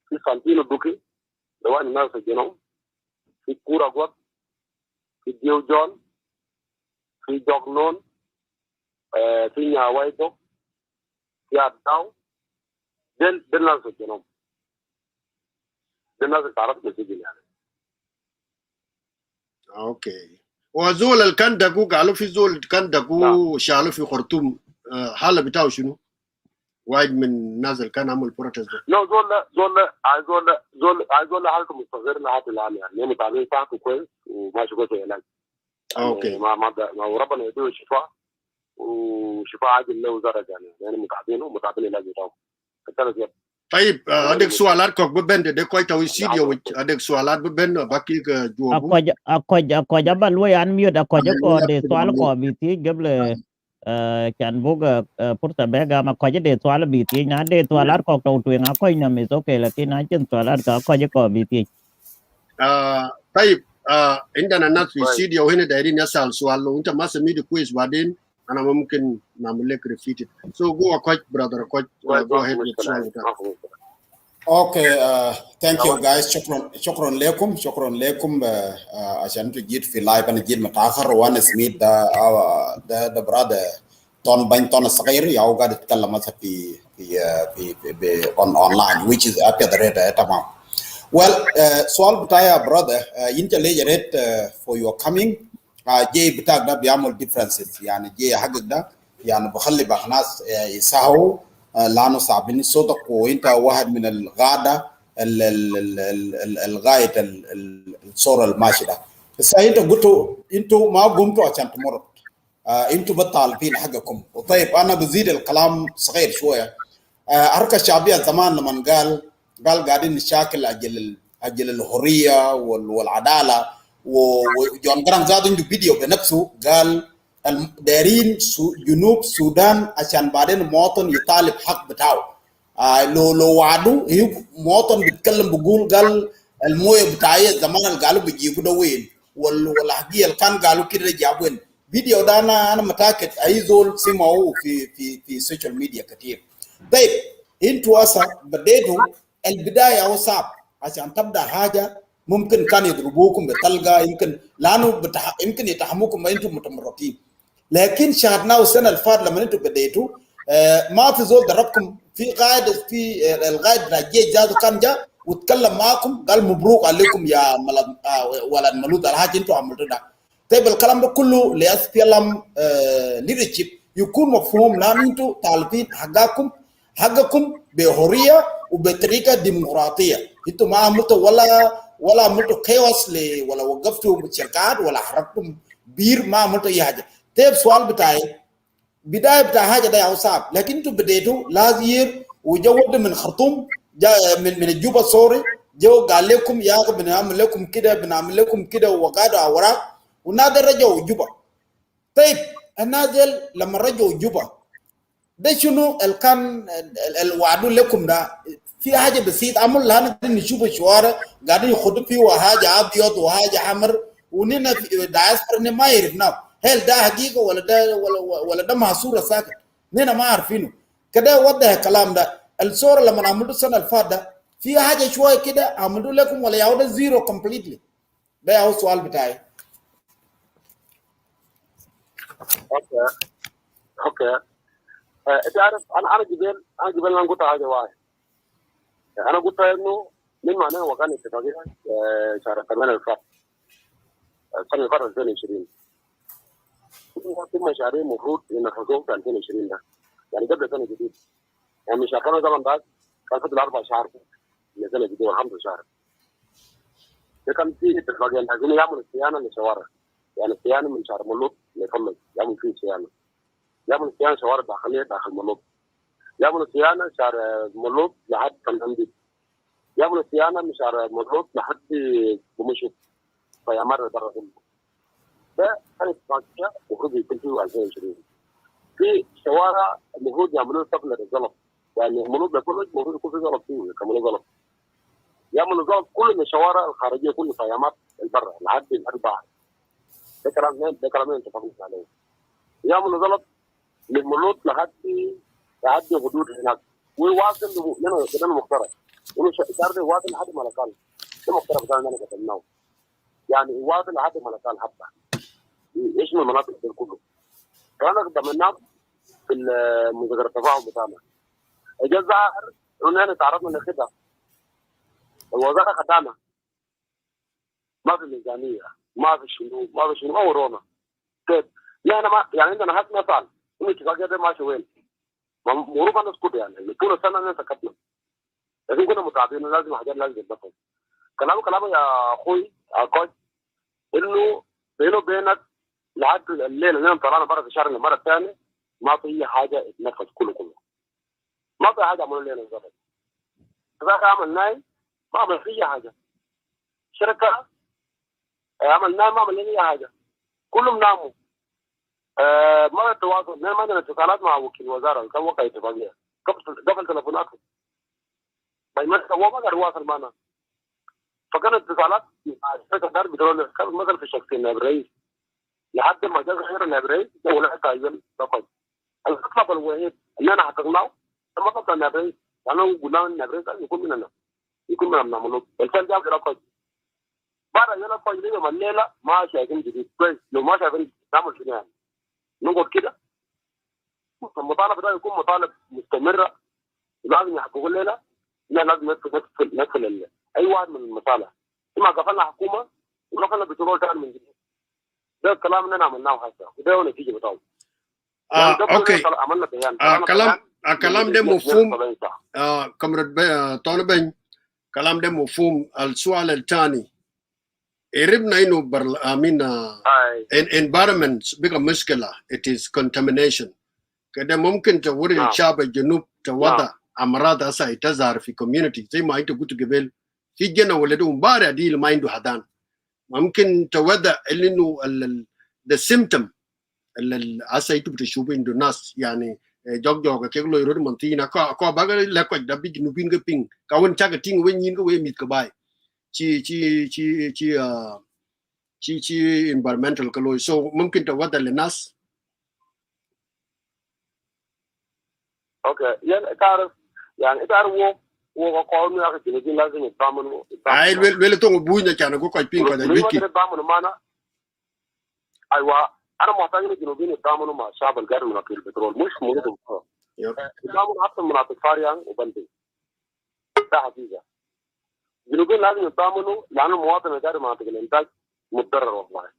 في سانتينو دوكي ده واحد من الناس سجنوهم في كورا غوت في ديو جون في جوغنون في نهايته يا داو دل ناس الجنوب دل ناس تعرف مسجل يعني. اوكي. وزول اللي كان دقو قالوا في زول كان دقو شالوا في خرطوم، حاله بتاعه شنو؟ واحد من الناس اللي كان عمل بروتست ده. لا زول حالته مستقر لحد الان يعني متابعين بتاعته كويس وماشي كويس علاج. اوكي. ما وربنا يديه الشفاء وشفاء عاجل له درجه يعني متابعين العلاج بتاعه. طيب ادك سؤالات كوك ببند ده كويس او استوديو ادك سؤالات ببند باقي جوابو أكو جبل ويان ميود أكو جكو دي سؤال كو بيتي قبل كان بوغا فرصة بيغا ما كو دي سؤال بيتي نا دي سؤالات كو تو توين أكو ينمي سوكي لكن أجن سؤالات أكو جكو بيتي. طيب عندنا ناس في استوديو هنا دايرين يسأل سؤال، لو انت ما سميت كويس بعدين انا ممكن نعمل لك ريبيت. سو جو كويس برادر كويس جو هيد السؤال بتاعك. اوكي ثانك يو جايز. شكرا لكم عشان انتوا جيت في لايف. انا جيت متاخر وانا سميت ده برادر طون الصغير ياو قاعد يتكلم مثلا في اونلاين which is ابيض تمام. well سؤال بتاعي يا برادر انت ليه جريت for your coming جاي بتاعك ده بيعمل differences يعني جاي حقك ده يعني بخلي بقى ناس يساهوا لانه صعبين صوتك وانت واحد من الغاده الغايه الصوره الماشي ده. بس انت قلتوا انتوا ما قمتوا عشان تمروا انتوا بطالبين حقكم. وطيب انا بزيد الكلام صغير شويه. حركه الشعبيه زمان لما قال قاعدين نشاكل اجل الحريه والعداله وجون جرام زاد عنده فيديو بنفسه قال دايرين جنوب السودان عشان بعدين مواطن يطالب حق بتاعه. لو وعدوا هي مواطن بيتكلم بيقول قال المويه بتاعي زمان اللي قالوا بيجيبوا ده وين والحقيقه اللي كان قالوا كده جابوا وين. فيديو ده انا متاكد اي زول سمعوه في السوشيال ميديا كثير. طيب انتوا هسه بديتوا البدايه هو صعب عشان تبدا حاجه ممكن كان يضربوكم بطلقه يمكن لانه يمكن يتحموكم ما انتم متمردين. لكن شاهدناه السنه اللي فاتت لما انتم بديتوا ما في زول ضربكم في قائد في القائد بتاع الجيش جاته كان جاء وتكلم معكم قال مبروك عليكم يا ولد ملوث الحاجه انتم عملتوا ده. طيب الكلام ده كله لاس بي ال ام ليدرشيب يكون مفهوم لان انتم طالبين حقكم بحريه وبطريقه ديمقراطيه. انتم ما عملتوا ولا عملتوا كيوس ولا وقفتوا شركات ولا حركتم بير ما عملتوا اي حاجه. طيب السؤال بتاعي بدايه بتاع حاجه ده يا صعب لكن انتم بديتوا لازير وجود من خرطوم من الجوبه سوري جو قال لكم يا اخي بنعمل لكم كده وقعدوا اوراق ونادر رجعوا جوبا. طيب النازل لما رجعوا جوبا ده شنو كان الوعدوا لكم ده في حاجه بسيط عمل لنا نشوف الشوارع قاعدين يخدوا فيه حاجه ابيض وحاجه حمر وننا دايسبرا ما يعرفنا هل ده حقيقه ولا ده محصوره ساكت ننا ما عارفينه كده. وضح الكلام ده الصوره لما عملوا السنه اللي فاتت ده في حاجه شويه كده عملوا لكم ولا يعود زيرو كومبليتلي. ده هو السؤال بتاعي. اوكي انت عارف انا جبال انا قلت حاجه واحده. انا قلت انه من معناه وكان اتفاقيه شهر 8 اللي فات السنه اللي فاتت 2020 في مشاريع المفروض ينفذوها في 2020 ده يعني قبل سنه جديده يعني مش كانوا زمان ده كان فضل 4 شهور من سنه جديده والحمد لله شهر ده كان في اتفاقيه لازم يعملوا صيانه للشوارع يعني صيانه من شهر ملوك ليكمل يعمل فيه صيانه يعملوا صيانه شوارع داخليه داخل ملوك يعملوا صيانه شهر ملوك لحد كندي يعملوا صيانه من شهر ملوك لحد بمشط فيمر برا ده كانت اتفاقيه المفروض يكون فيه 2020 في شوارع المفروض يعملوا قبل الزلط يعني الملوك ده كله المفروض يكون في زلط فيه يكملوا زلط يعملوا زلط كل الشوارع الخارجيه كل فيامات البر لحد البحر ده كلام اتفقنا عليه يعملوا زلط للملوك لحد حدود هناك ويواصل لنا كده مخترع انه شهر ده واصل لحد ملكان ده مخترع بتاعنا انا قتلناه يعني واصل لحد ملكان حتى ايش من المناطق دي كله فانا ضمننا في مذكره التفاهم بتاعنا. الجزء الظاهر انه احنا تعرضنا لكده. الوزاره خدامه ما في ميزانيه، ما في شنو ما ورونا. طيب يعني ما يعني عندنا حق مثال انه اتفاقيه ده ماشي وين؟ مفروض ما نسكت يعني طول السنه احنا سكتنا. لكن كنا متعبين لازم حاجات لازم تتنفذ. كلامه يا اخوي يا كوتش انه بينه وبينك لحد الليله اللي طلعنا برا في الشهر المره الثانيه ما في اي حاجه تتنفذ كله ما في حاجه عملوا لنا زبط. ذاك عملناه ما عمل اي حاجه. شركه عملناه ما عمل لنا اي حاجه. كلهم ناموا. ما التواصل ما عندنا اتصالات مع وكيل الوزاره كان وقع اتفاقيه قبل تليفوناته. فما هو ما قدر يواصل معنا. فكانت اتصالات مع شركه دار بترول كان مثلا في شخصين نائب رئيس لحد ما جاء غير نائب رئيس ولا تايل فقط. المطلب الوحيد اللي انا حققناه المطلب النائب رئيس لانه قلنا النائب رئيس يكون مننا يكون من المملوك. الفعل جاب كده كويس. بعد يلا كويس اليوم الليله ما شايفين جديد كويس لو ما شايفين نعمل شنو يعني؟ نقعد كده. المطالبه ده يكون مطالب مستمره لازم يحققوا الليله. لا لازم ندخل اي واحد من المصالح. اما قفلنا حكومه وقفلنا بترول ثاني من جديد. ده الكلام اللي انا عملناه هسه وده هو النتيجه بتاعه. اوكي. عملنا بيان. كلام ده مفهوم. كمرد طالب بن كلام ده مفهوم. السؤال الثاني قربنا انه امين environment بقى مشكله. it is contamination. كده ممكن توري الشعب الجنوب توضع امراض هسه تظهر في كوميونتي زي ما انت قلت قبل. في جنة ولدهم بارع دي ما عنده حدان ممكن توضع انه the symptom اللي هسه انتوا بتشوفوا عنده الناس يعني jog ke lo ro mon tina ko ba ga le ko da bi nu bin ga ping ka won cha ga ting wen yin ga we mit ka bai chi environmental ka lo so mumkin ta wada le nas. اوكي يعني تعرف هو قانون يا اخي الجنوبيين لازم يتضامنوا ai le to bu nya kana ko ko ping ko da wiki يتضامنوا معنا. ايوه انا محتاج ان الجنوبيين يتضامنوا مع الشعب القادر من اكل البترول مش موجودهم يتضامنوا حتى مناطق فاريان وبندي. ده حقيقه الجنوبيين لازم يتضامنوا لانه المواطن القادر مناطق الانتاج متضرر والله.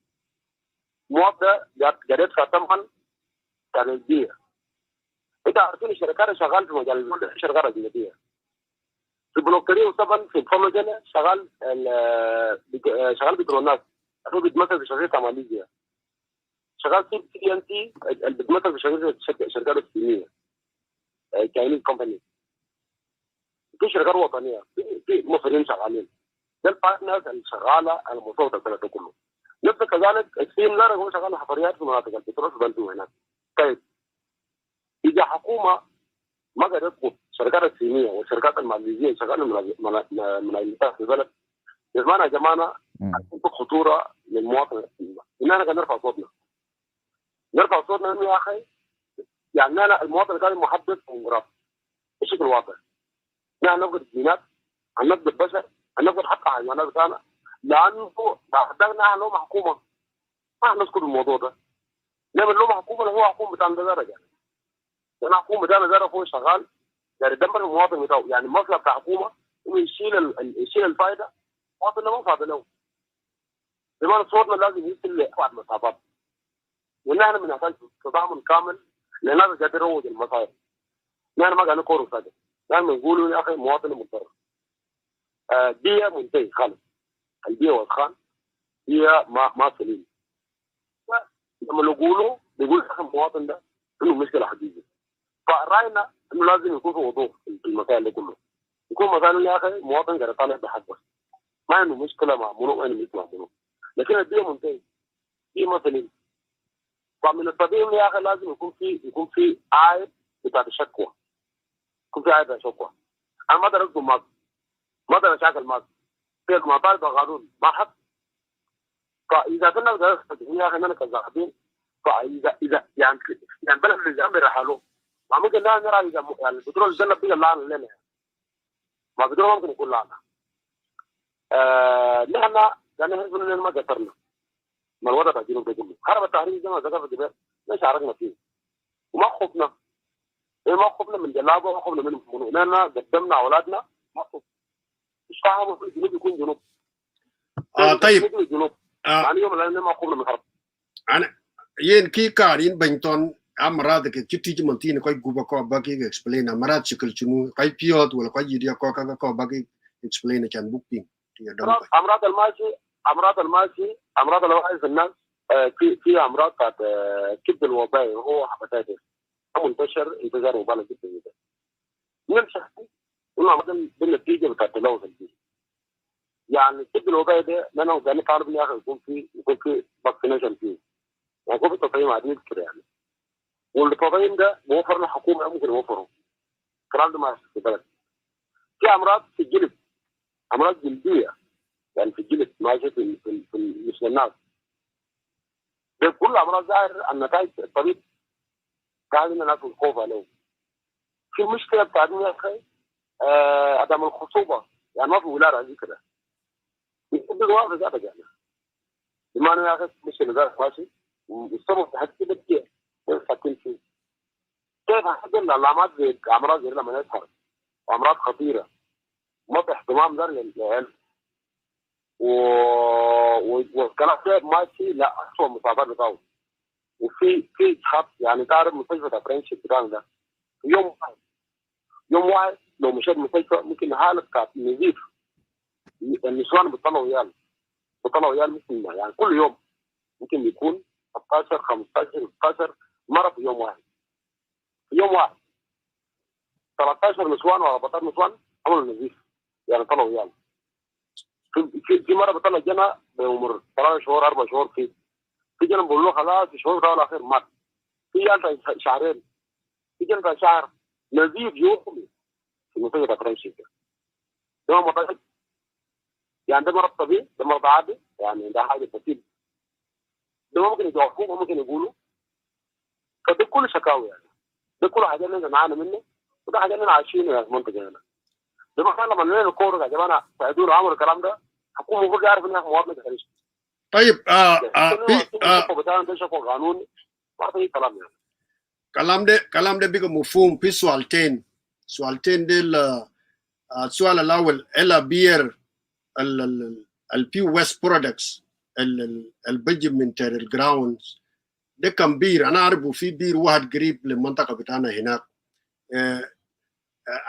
المواطن قاعد يدفع ثمن كان البيئه. انت عارفين الشركات شغال في مجال الشركات الجنوبيه في بلوك 3 في فورمجن شغال بترولات هو بيتمثل في شركه ماليزيا. شغال في سي ان تي اللي بيتمثل في شركات الصينيه تشاينيز كومباني. في شركات وطنيه في مصريين شغالين. ده البارتنرز الشغاله المصوته البلد كله. نفس كذلك السيم لا هو شغال حفريات في مناطق البترول في بلدو هناك. طيب اذا حكومه ما قدرت تقود الشركات الصينيه والشركات الماليزيه شغاله من الانتاج في البلد يا جماعه عندك خطوره للمواطن. اننا قاعدين نرفع صوتنا انه يا اخي يعني انا المواطن كان محدث ومرافق بشكل واضح. نحن نفقد الدينات، نفقد البشر، نفقد حتى حيوانات بتاعنا لانه حددنا نحن لهم حكومه ما نذكر الموضوع ده. لما لهم حكومه هو حكومه بتاعنا درجه يعني حكومه بتاعنا درجه هو شغال يعني دمر المواطن بتاعه يعني المصلحه بتاع حكومه انه يشيل الفائده المواطن ما فاضي له. بمعنى صوتنا لازم يصل لابعد مسافات. ونحن بنحتاج تضامن كامل لان هذا قاعد يروج المصائب. نحن ما قاعد نكوروا ساكت. نحن بنقولوا يا اخي المواطن مضطر. بيئه منتهي خالص. البيئه والخان هي ما سليم. لما نقولوا بيقول يا اخي المواطن ده انه مشكله حقيقيه. فراينا انه لازم يكون في وضوح في المسائل دي كله. يكون مثلا يا اخي مواطن قاعد يطالع بحقه. ما عنده مشكله مع منو انا مش مع منو. لكن البيئه منتهي. بيئه ما سليم. فمن الطبيعي يا اخي لازم يكون في عائد بتاع الشكوى. يكون في عائد بتاع الشكوى. انا ما اقدر اقول ما اقدر اشاكل ماضي. في المطالب القانون ما حد. فاذا كنا يا اخي اننا كذابين فاذا يعني بلد اللي جنبي رحلوه ما ممكن لا نرى اذا يعني البترول الجنه بيجي لنا لنا ما البترول ممكن يكون لنا. نحن يعني نحن ما قصرنا ما الوضع الجنوب ده كله. حرب التحرير زي ما ذكرت قبل ما شاركنا فيه. وما خفنا ما خفنا من جلابه ما خفنا من منوننا قدمنا اولادنا ما خفنا الشعب في الجنوب يكون جنوب طيب الجنوب يعني يوم الان ما خفنا من حرب انا ين كي كارين بنتون امراد ke kiti mantine koy guba ko baki explain amrad sikul chunu koy piot wala koy yidia ko ka ko baki explain kan booking ya dam ko امراض الماشي امراض الوعي في الناس في امراض بتاعت كبد الوبائي هو هباتيتس منتشر انتشار مبالغ جدا جدا نمشي قلنا مثلا بالنتيجه بتاعت التلوث البيئي يعني كبد الوبائي ده انا وزاني طالب يا اخي يكون في فاكسينيشن فيه يعني يكون في تطعيم عديد كده يعني والتطعيم ده موفر الحكومه ممكن يوفره الكلام ده ما في البلد في امراض في الجلد امراض جلديه يعني في الجلد ماشي في مثل الناس ده كل امراض ظاهر النتائج الطبيب قاعد الناس الخوف عليه في مشكله بتاعت يا اخي عدم الخصوبه يعني ما في ولاده زي كده يكون واقف ذاته يعني بمعنى يا اخي مش ذات ماشي والسبب تحكي لك كيف ساكن فيه كيف حصل العلامات زي امراض زي لما يظهر وامراض خطيره ما في اهتمام ده للعلم والكلام ده ماشي لا اسوء مصابات بتاعه وفي خط يعني تعرف مستشفى فرنش بتاعنا ده يوم واحد لو مشيت مستشفى ممكن حالة بتاعت نزيف النسوان بيطلعوا عيال ممكن يعني كل يوم ممكن يكون 16 15 16 مرة في يوم واحد 13 نسوان ولا 14 نسوان عملوا نزيف يعني طلعوا عيال في مرة بطلع جنة بعمر 3 شهور 4 شهور في جنة بقول له خلاص الشهور ده الأخير مات في عيال شهرين في جنة شهر نزيف يومي في منطقة فرنسا ده مرض يعني ده مرض طبيعي ده مرض عادي يعني ده حاجة بسيطة ده ممكن يجاوبوه ممكن يقولوا فده كل شكاوي يعني ده كل حاجة اللي معانا منه وده حاجة اللي عايشينه يعني في المنطقة هنا ده ما لما نلاقي الكورة يا جماعة ساعدونا عملوا الكلام ده حكومة المفروض يعرف انها مواطنة كريشة طيب ده شكوى قانوني ما في كلام يعني كلام ده بيبقى مفهوم في سؤالتين دي السؤال الاول الا بير البيو ويست برودكتس البيجي من تير الجراوندز ده كان بير انا اعرفه في بير واحد قريب للمنطقه بتاعنا هناك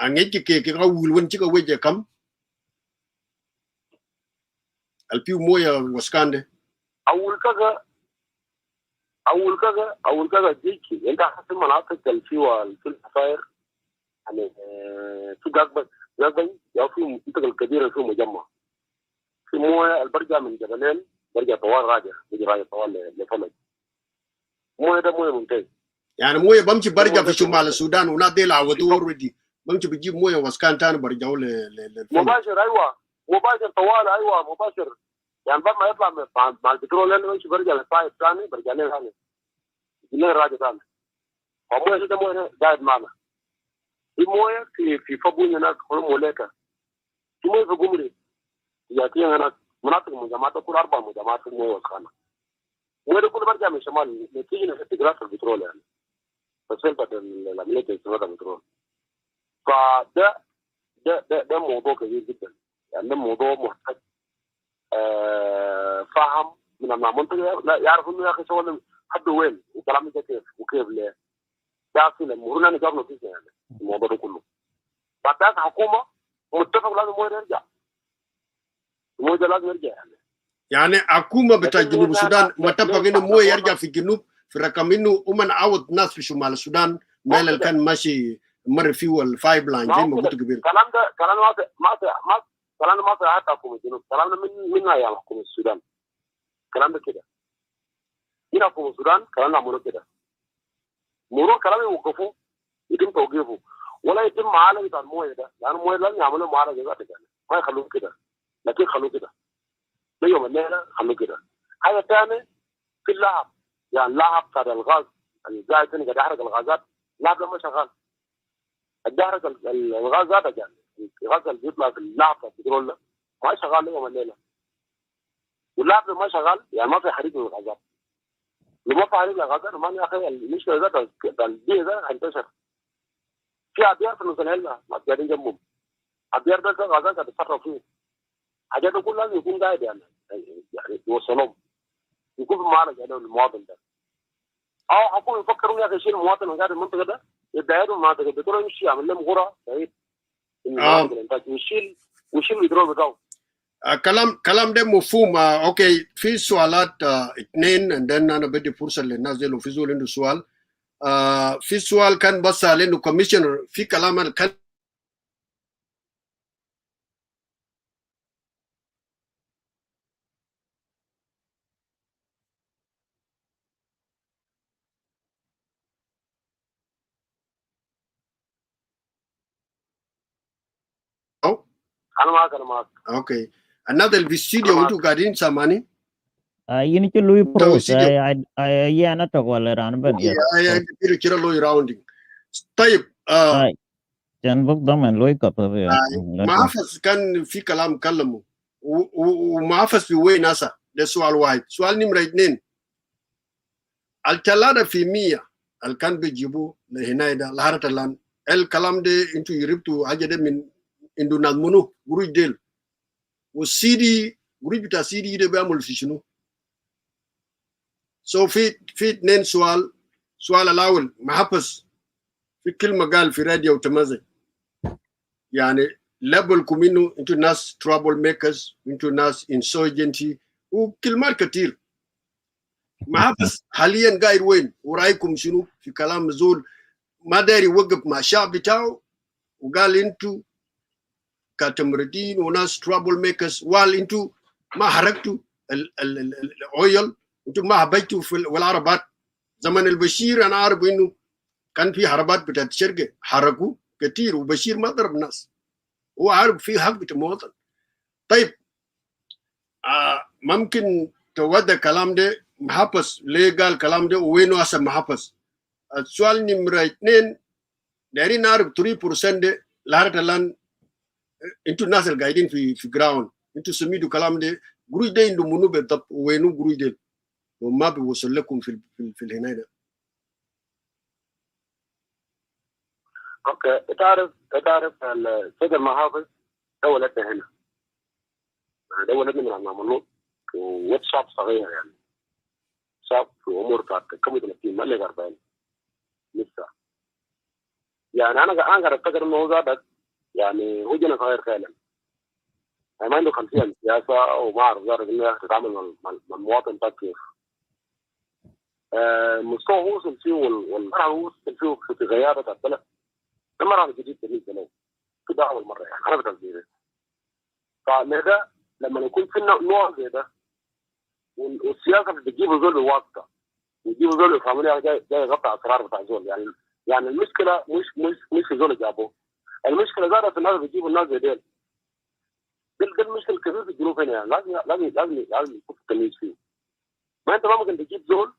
انجي كي اول وين تيجا وجه كم البيو مويه وسكانده اول كذا جيكي انت حاسس المناطق اللي فيها الفاير يعني في جاكبن يا في المنطقه الكبيره في مجمع في مويه البرجع من جبلين برجع طوال راجع بيجي راجع طوال لفلج مويه ده مويه ممتاز يعني مويه بمشي برجع في شمال السودان ونادي العودو اوريدي بمشي بجيب مويه وسكان تاني برجعوا للفلج مباشر ايوه مباشر طوال ايوه مباشر يعني بعد ما يطلع مع البترول اللي يمشي برجع للسايد ثاني برجع ليه ثاني ليه راجع ثاني فمويه ده مويه قاعد معنا في مويه في فبوني هناك هم موليكا في مويه في قمري ياتي هناك مناطق مجمعات كل 4 مجمعات في مويه وسخانه مويه كله برجع من شمال نتيجه استغلاق البترول يعني فسلطه العمليه استغلاق البترول فده ده موضوع كبير جدا يعني ده موضوع محتاج فهم من المنطقه لا يعرف انه يا اخي شغل حد وين وكلام ده كيف وكيف ليه ده اصلا المرونه اللي جابنا فيه يعني الموضوع ده كله بعد ذلك حكومه متفق لازم مويه يرجع المويه ده لازم يرجع يعني حكومه بتاع جنوب السودان متفق انه مويه يرجع في الجنوب في رقم انه ومن عود ناس في شمال السودان مال اللي كان ماشي مر فيه الفايب لاين زي ما قلت قبل الكلام ده كلام ما في حتى حكومه الجنوب كلام ده منا يا حكومه السودان الكلام ده كده هنا حكومه السودان كلام عملوا كده مرور كلام يوقفوه يتم توقيفه ولا يتم معالجه المويه ده لان المويه لازم يعملوا معالجه ذاتها يعني ما يخلوه كده لكن خلوه كده يوم الليله خلوه كده حاجه ثانيه في اللهب يعني اللهب بتاع الغاز القاعد قاعد يحرق الغازات اللهب ده ما شغال الدهرة الغاز ذاته يعني الغاز اللي بيطلع في اللهب بتاع البترول ده ما شغال يوم الليله واللهب ده ما شغال يعني ما في حريق من الغازات لما فعلوا الغدر ما يا اخي المشكله ده البيئه ده انتشر في ابيار في نوزيلندا ما قاعدين جنبهم ابيار ده غازات قاعد تتصرف فيه حاجات كل لازم يكون قاعد يعني يوصلهم يكون في معرض يعني المواطن ده او حكوا يفكروا يا اخي يشيل المواطن من قاعد المنطقه ده يدعوا المنطقه البترول يمشي يعمل لهم غرة بعيد المناطق الانتاج ويشيل البترول بتاعه. كلام ده مفهوم. اوكي في سؤالات اثنين and then انا بدي فرصه للناس دي لو في زول عنده سؤال. في سؤال كان بس على كوميشنر في كلام كان انا معك اوكي الناس اللي في الاستوديو انتوا قاعدين سامعني؟ yini ci lui تو pros استوديو ya na to wala ran ban ya اوكي كده لو راوندينج. طيب ai jan bok daman lui ka pa ya معافس كان في كلام كلمه ومعافس في وين ناسا. ده سؤال واحد. سؤال نمرة اثنين الثلاثة في 100 اللي كان بيجيبوه لهنا ده لهارة اللان الكلام ده انتوا يربطوا حاجة ده من انتوا نضمنوه قروج ديل والسيدي قروج بتاع سيدي ده بيعمل في شنو؟ في اثنين سؤال. السؤال الأول محبس في كلمة قال في راديو تمازي يعني لابلكم انه انتوا ناس ترابل ميكرز انتوا ناس انسورجنتي وكلمات كتير. محبس حاليا قاعد وين ورايكم شنو في كلام زول ما داري يوقف مع الشعب بتاعه وقال انتوا كتمردين وناس ترابل ميكرز وقال انتوا ما حركتوا الاويل انتوا ما حبيتوا في العربات. زمن البشير انا عارف انه كان في حربات بتاعت شرقه حركوا كتير وبشير ما ضرب ناس. هو عارف في حق بتاع المواطن. طيب ممكن تودى كلام ده محبس ليه قال كلام ده وينه هسه محبس. السؤال نمرة اثنين دايرين نعرف 3% ده لهذا الان انتوا الناس اللي قاعدين في جراوند انتوا سميتوا كلام ده قروش ده عنده منو بالضبط وينه قروش ده وما بيوصل لكم في الهنا ده. اوكي تعرف السيد المحافظ ده ولدنا هنا ده ولدنا من عمان وواد شاب صغير يعني شاب في عمر بتاعت كم 30 ما اللي 40 لسه يعني انا قاعد افتكر انه هو زاد يعني هو جنا صغير فعلا يعني ما عنده خلفيه عن السياسه وما اعرف زاد انه يتعامل مع المواطن ده كيف. مستوى هو وصل فيه والمرحله هو وصل فيه في غيابه البلد ده مرحله جديده بالنسبه له كده اول مره يعني انا بتنزيله. فلذا لما يكون في نوع زي ده والسياسه بتجيب زول بواسطه ويجيب زول يفهموني جاي يقطع اسرار بتاع زول يعني المشكله مش في زول جابوه. المشكله زادت في الناس بتجيبوا الناس زي ديل. ده المشكله الكبير في الجنوب هنا يعني لازم يكون في تمييز فيه. ما انت ما ممكن تجيب زول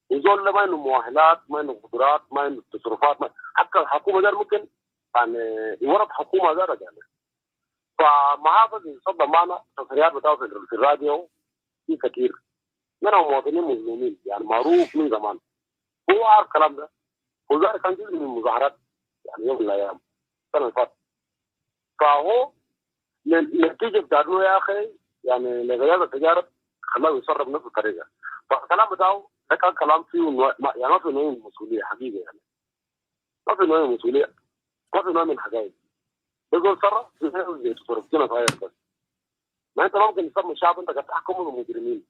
وزول ما عنده مؤهلات ما عنده قدرات ما عنده تصرفات حتى الحكومه ده ممكن يعني يورط حكومه ده يعني. فمحافظ يصدق معنا التصريحات بتاعه في الراديو في كثير منهم مواطنين مظلومين يعني معروف من زمان. هو عارف الكلام ده وذلك كان جزء من المظاهرات يعني يوم من الايام السنه اللي فاتت. فهو النتيجه بتاعته يا اخي يعني لغياب التجارب خلاه يتصرف نفس الطريقه. فالكلام بتاعه ده كان كلام فيه يعني ما في نوع من المسؤوليه حقيقه يعني ما في نوع من المسؤوليه ما في نوع من الحقائق. بيقول تصرف زي تصرف كده صغير بس. ما انت ممكن تسمي الشعب انت قاعد تحكمهم مجرمين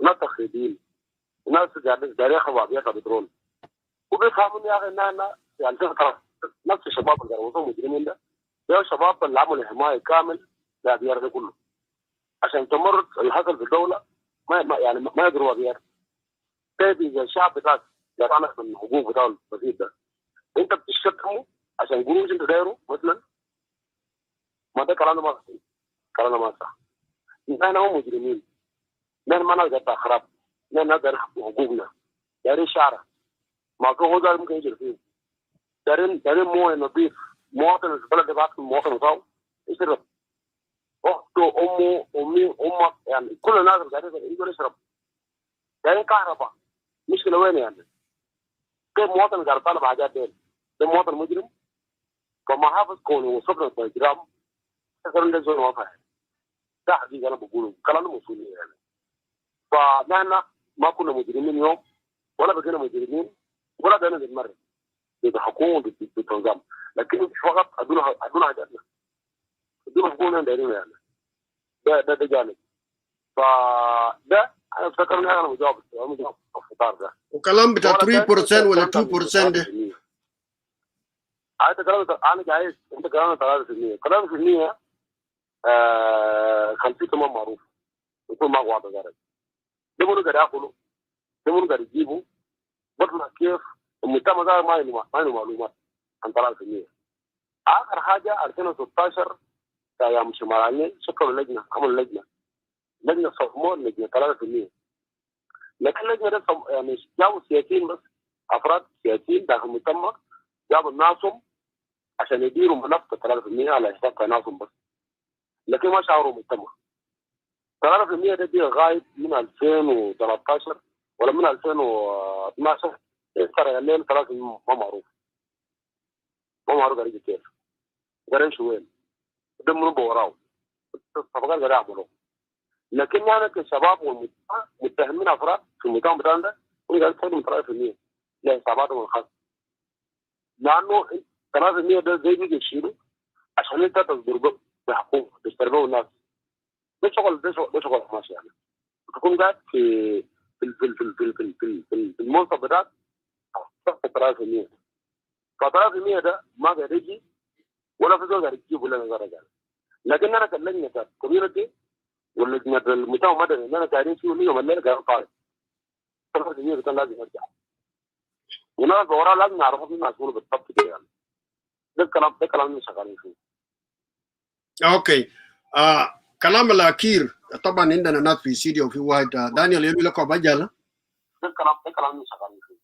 وناس تخريبين وناس دارين خبابيات بترول وبيفهموا يا اخي ان يعني نفس الشباب اللي كانوا مجرمين ده الشباب اللي عملوا حمايه كامل لابيار ده كله عشان تمر اللي حصل في الدوله ما يقدروا ابيار. طيب اذا الشعب بتاعك جرعنا من الحقوق بتاعه البسيط ده انت بتشتمه عشان قروش انت دايره مثلا ما ده كلامنا ما صح. نحن هم مجرمين نحن ما نقدر خراب نحن نقدر حقوقنا دارين شعره ما هو ده ممكن يجري فيه دارين مويه نظيف مواطن البلد ده بعد المواطن بتاعه يشرب اخته امه امي امك يعني كل الناس اللي قاعدين يقدروا يشرب دارين كهرباء مشكله وين يعني؟ كيف مواطن قاعد يطالب حاجات ديل؟ ده مواطن مجرم؟ فما حافظ كونه وصفنا في اجرام تقدر ده زول واضح. ده حقيقه انا بقوله كلام مسؤوليه يعني. فنحن ما كنا مجرمين يوم ولا بقينا مجرمين ولا بقينا نتمرد ضد حكومه ضد نظام، لكن فقط ادونا حاجاتنا، ادونا حقوقنا دايرين يعني. ده جانب. فده انا افتكر ان انا مجاوب الخطار ده. وكلام بتاع 3% ولا 2% ده انت كلامك انا جايز انت كلامك 3%. كلامك 3% خلفيته ما معروف يكون ما واضح غير ده منو قاعد ياكلوا ده منو قاعد يجيبوا برضه كيف المجتمع ده ما عنده معلومات عن 3%. اخر حاجه 2016 يا شمالاني شكلوا لجنه، عملوا لجنه صمموا لجنه 3%. لكن اللجنه ده يعني جابوا سياسيين بس، افراد سياسيين داخل المجتمع جابوا ناسهم عشان يديروا ملف 3% على حساب ناسهم بس، لكن ما شعروا المجتمع. 3% ده دي غايب من 2013 ولا من 2012 ترى الليل 3 ما معروف قاعد كيف قاعد وين ده منو بوراه الصفقات قاعد يعملوا. لكن يعني كشباب والمجتمع متهمين افراد في المجتمع بتاعنا ده وقاعد يستخدموا 3% لحساباتهم الخاصه، لانه 3% ده زي بيجي يشيلوا عشان انت تصدر بحقوق تشتري الناس. ده شغل ماشي يعني. تكون قاعد في المنصب بتاعك تحت 3%. ف 3% ده ما قاعد يجي ولا في زول قاعد يجيب ولا غير قاعد. لكن انا كلجنه كوميونتي ولجنه المجتمع المدني اللي انا قاعدين فيه اليوم الليله قاعد طالب 3% كان لازم يرجع. والناس وراه لازم يعرفوا في الناس يقولوا بالضبط كده يعني. ده الكلام اللي شغالين فيه. اوكي. كلام الاخير طبعا عندنا ناس في سيديا وفي واحد دانيال يقول لك بجاله. ده الكلام اللي شغالين فيه.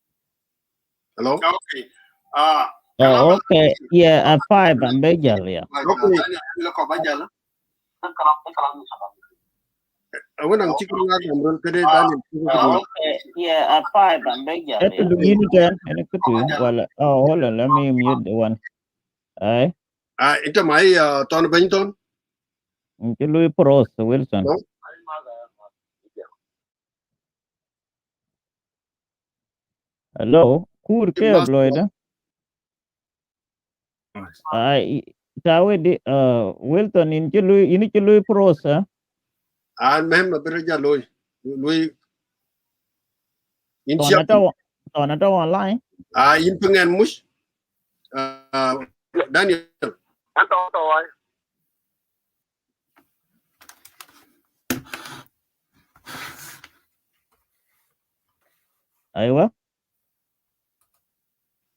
Hello. اوكي. كلام Oh, okay. Yeah, 5 I'm bejal, yeah. اوكي. دانيال يقول لك بجاله. ده الكلام اللي شغالين فيه. وانا مشكلة معك كده دانيال. Okay. Yeah, 5 I'm bejal, yeah. Do you can? And it could do. Well, oh, hold on. Let me mute the one. Aye. انت معي تون بينتون. Into Louis Pros, Wilson. Hello. Kur ke Lloyd? Tawe di Wilton into Louis Pros, huh? المهم برجع لوي انشاء Tonata online. ينبغي مش دانيال. انت واي Aywa.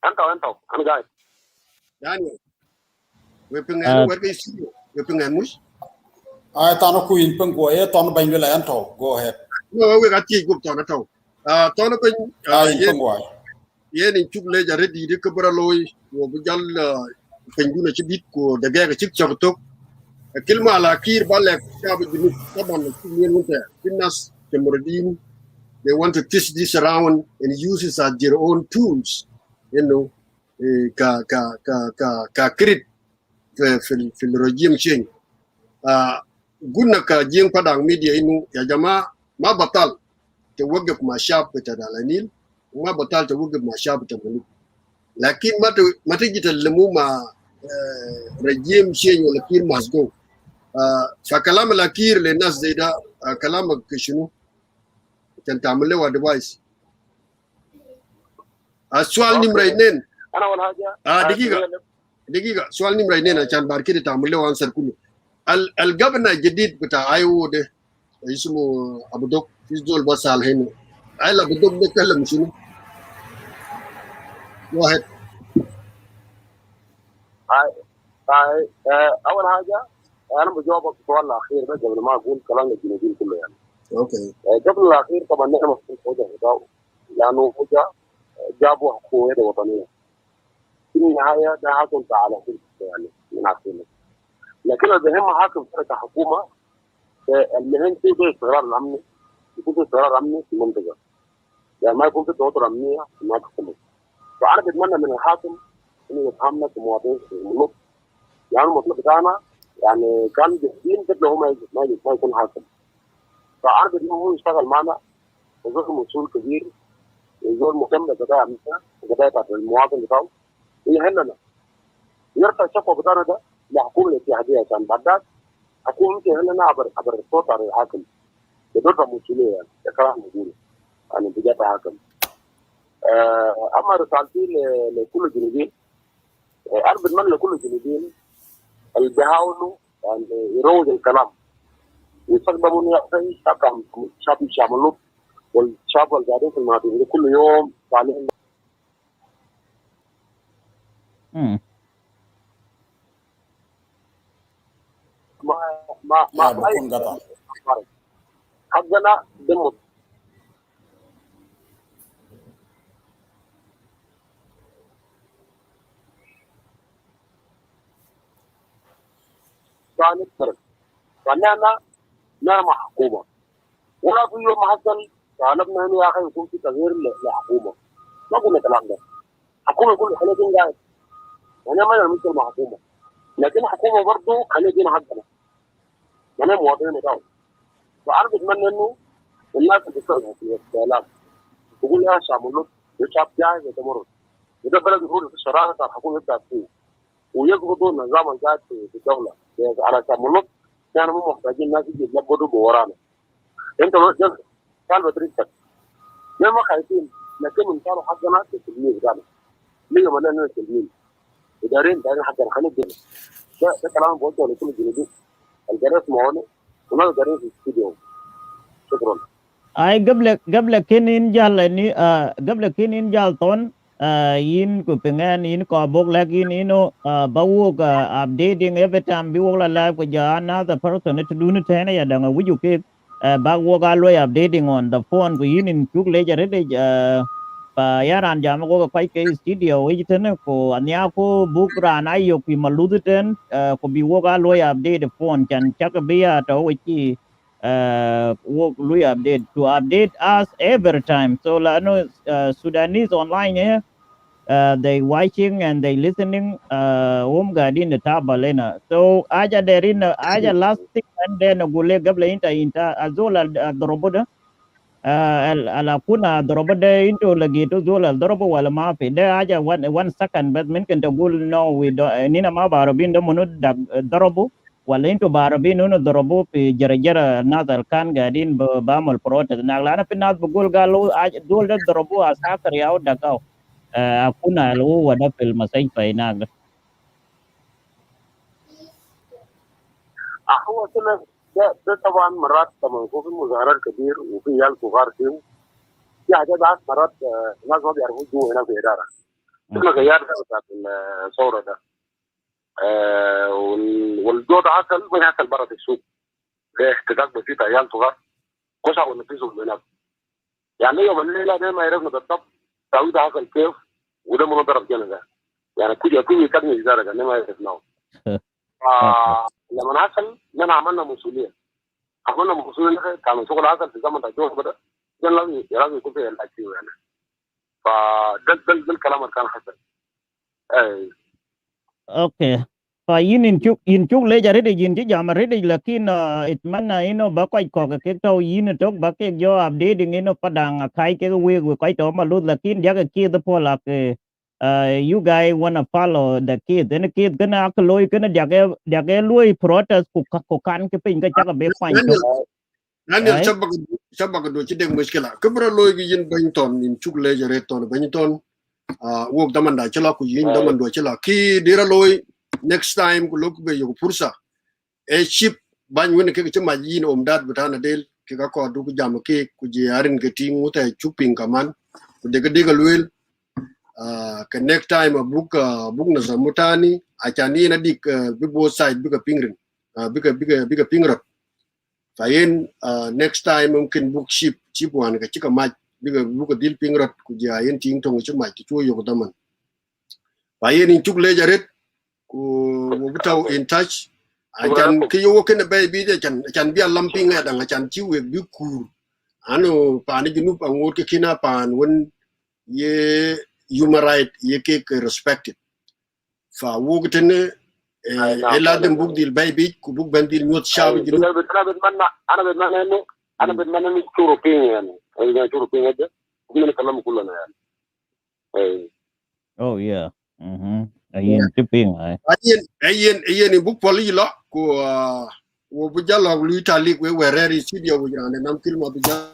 انت انا قاعد دانيال ويبغي ورقة يسوي ويبغي مش tano ku in pung ko tano bain la anto go ahead. no we got tea group tona taw tona ko in pung wa yeni chugle jare di de kabara loy wo bu jall fenguna ci bit ko de gaga ci chorto kilma ala kir balek shabu jinu taban ci yen wonta finnas temordin. They want to twist this around and use it as their own tools, you know, ka crit في الرجيم change. قلنا كجين padang media إنه يا جماعة ما بطل توقف مع الشعب بتاع النيل وما بطل توقف مع الشعب بتاع الملوك، لكن ما تجي تلموا مع رجيم change ولا كير ماسكو. فكلام الأخير للناس زي ده كلامك شنو؟ عشان تعمل له ادفايس. السؤال نمرة 2 انا اول حاجه دقيقة سؤال نمرة 2 عشان بعد كده تعمل له انسر كله. الجبنة الجديد بتاع ايو ده اسمه ابو دوك في زول بسال هنا. هل ابو دوك ده كلم شنو؟ واحد اول حاجه انا بجاوبك السؤال الاخير ده قبل ما اقول كلام الجنوبيين كله يعني. اوكي. قبل الاخير طبعا نحن المفروض وجهه لانه جابوا حقوق وطنيه. في النهايه ده حكم على كل يعني من عقلنا. لكن المهم حاكم كحكومه المهم في استقرار الامن، يكون في استقرار امني في المنطقه. يعني ما يكون في توتر امنيه وما تختلف. فانا بتمنى من الحاكم انه يتحمس المواطنين في النص. يعني المطلوب بتاعنا يعني كان جاهزين قبل هو ما يكون حاكم. فانا بدي هو يشتغل معنا وزور مسؤول كبير وزور مهتم بقضايا امنيه وقضايا بتاعت المواطن بتاعه ويهلنا يرفع الشكوى بتاعنا ده لحكومه الاتحاديه عشان بعد ذاك حكومه ممكن يهلنا عبر الصوت على الحاكم بدرجه مسؤوليه. يعني ده كلام بقوله يعني بجد حاكم. اما رسالتي لكل الجنوبيين انا بتمنى لكل الجنوبيين اللي بيحاولوا يعني يروجوا الكلام ويستخدموا زي شاب ملوث والشاب اللي قاعدين في المناطق كل يوم طالعين ما بكون قطع حقنا دم ثاني فرق. فنحن نعمل حكومه ولا في يوم حصل طالبنا انه يا اخي يكون في تغيير لحكومه. ما قلنا الكلام ده. حكومه يقول خلينا قاعد انا ما نمثل مع حكومه لكن حكومه برضه خلينا دينا حقنا انا مواطنين بتاعه. فانا بتمنى انه الناس اللي بتستخدم في الاعلام تقول يا شعب ملوك الشعب جاهز يتمرد وده بلد يقول في الشرائع بتاع الحكومه يبدا فيه ويقبضوا النظام القاعد في الدوله على شعب ملوك. كانوا مو محتاجين ناس يجي يتلقوا ورانا. انت كان بتريدك ما خايفين لكن من كانوا حقنا في التلميذ قالوا ليه ما لنا التلميذ ودارين دارين حقنا خلينا الدنيا. ده كلام بقوله لكل الجنوبيين الجرس معوني وما دارين في الاستديو. شكرا. ai gable kinin jal ni gable kinin jal ton yin ku pengen yin ko bok lagi ni no bawo updating every time bi wala live ko ja another person to do ni tane ya danga wuju ke ba wo ga lo updating on the phone ko yin in chuk le jare de pa yaran jam ko kai ke studio wi tane ko anya ko book ran ayo ki maludu ten ko bi wo ga lo update the phone chan chak bi ya to wi work we update to update us every time. So Sudanese online here, they watching and they listening gadin the tabalena. So aja derin aja last thing and then gule gable inta azola droboda ala kuna drobada into lagi to zola drobo wala ma pe de aja 1 second but min kan gul no we do nina ma baro bin do munu drobo wala into barabi no dorobo fi jara nazar kan gadin bamal protest naglana fi nas bugul galu dol da dorobo asakar yaw dakaw akuna lo wada fil masay fa inag هو كده ده طبعا مرات طبعا يكون في مظاهرات كتير وفي عيال كبار فيه في حاجات بعد مرات الناس ما بيعرفوا جوا هنا في الاداره. كنا غيرنا بتاعت الثوره ده والجو ده حصل ما يحصل برا في السوق. ده احتجاج بسيط عيال صغار كشعوا ونفذوا من هناك. يعني يوم الليله ده ما عرفنا بالضبط التعويض ده حصل كيف وده منظر الجنة ده. يعني كل يكون لدرجه انما عرفناه. لما حصل لنا عملنا مسؤوليه. عملنا مسؤوليه كان شغل حصل في زمن الجو ده لازم يكون فيه الاكتيف يعني. فده الكلام اللي كان حصل. اي okay fa yin chuk le jare de yin jam re de lakin itmanna ino ba ko ke to yin tok ba ke jo updating ino padang kai ke we ko to ma lut lakin ya ke the pola ke you guys wanna follow the kid then kid kana ak loy kana jage loy protest ko kan ke pin ka chaka be kwan to Daniel sabak do ci deg muskila kubra loy gi yin banton in chuk le jare ton banton wok damanda ci la ku yin damando ci la ki dira loy next time ku lok be yo pursa e chip ban woni ke ci ma yin om dat butana del ke ka ko du ku jam ke ku je arin ke ti muta chupin kaman ku de luel ke next time book na zamutani achani na dik bi bo side bi ka pingrin bi ka pingrot fayen next time mungkin book chip wan ka chika mach bi ka book dil pingrot ku je ayen ting tong ci mach ci yo daman fayen in chuk le jaret ku butaw in touch ajan ke yo ken bay bi de chan bi lamping ya danga chan ci we bi kur anu pani junub angur ke kina pan won ye human right ye ke respected fa wugtene eladem bug dil baby ku bug bandil nyot shawi junub انا بتمنى انه تشوفين يعني اذا تشوفين هذا كلنا نتكلم كلنا يعني Oh yeah. Ayen tipping ay. ayen bug poli lo ku wo bujalo lu talik we wereri studio wujane nam kilma bujalo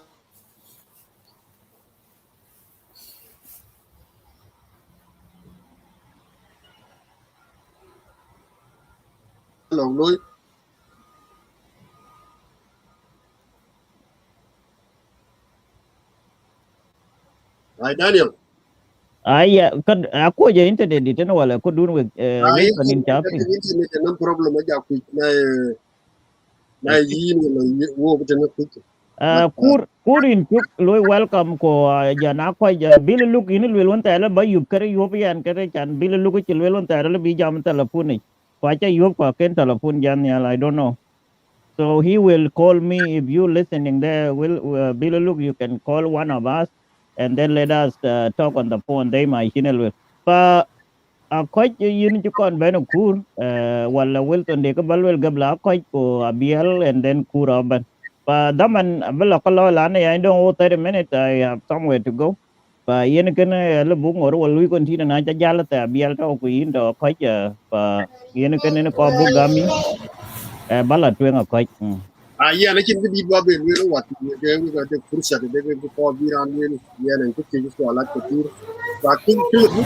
loy ay Daniel Ay kan aku aja internet di tena wala ko dun with Wilson in tapping. internet nam problem aja ku na yin wo butene ku Kur in chuk loy welcome ko jana ko ja bil look in lwelon tala ba yup kare yup yan kare chan bil look ci lwelon tala bi jam telephone ni. Ko cha yup ko ken telephone jan yal I don't know. So he will call me if you listening there. Will Bill look, you can call one of us and then let us talk on the phone. They might will. But quite yin to con ben kur wala Wilton de kabalwel gabla quite ko abiel and then kur aban. But daman abela kalo lana I don't know 30 minutes. I have somewhere to go. But yin can bung or will we continue na jala ta abiel to ko yin do quite pa yin can in a ko bugami bala twenga quite. ya na kin gidi ba be wero wat de ga de fursa de de ko biran ne ya nan ke ji so ala ke tur ba kin ke bu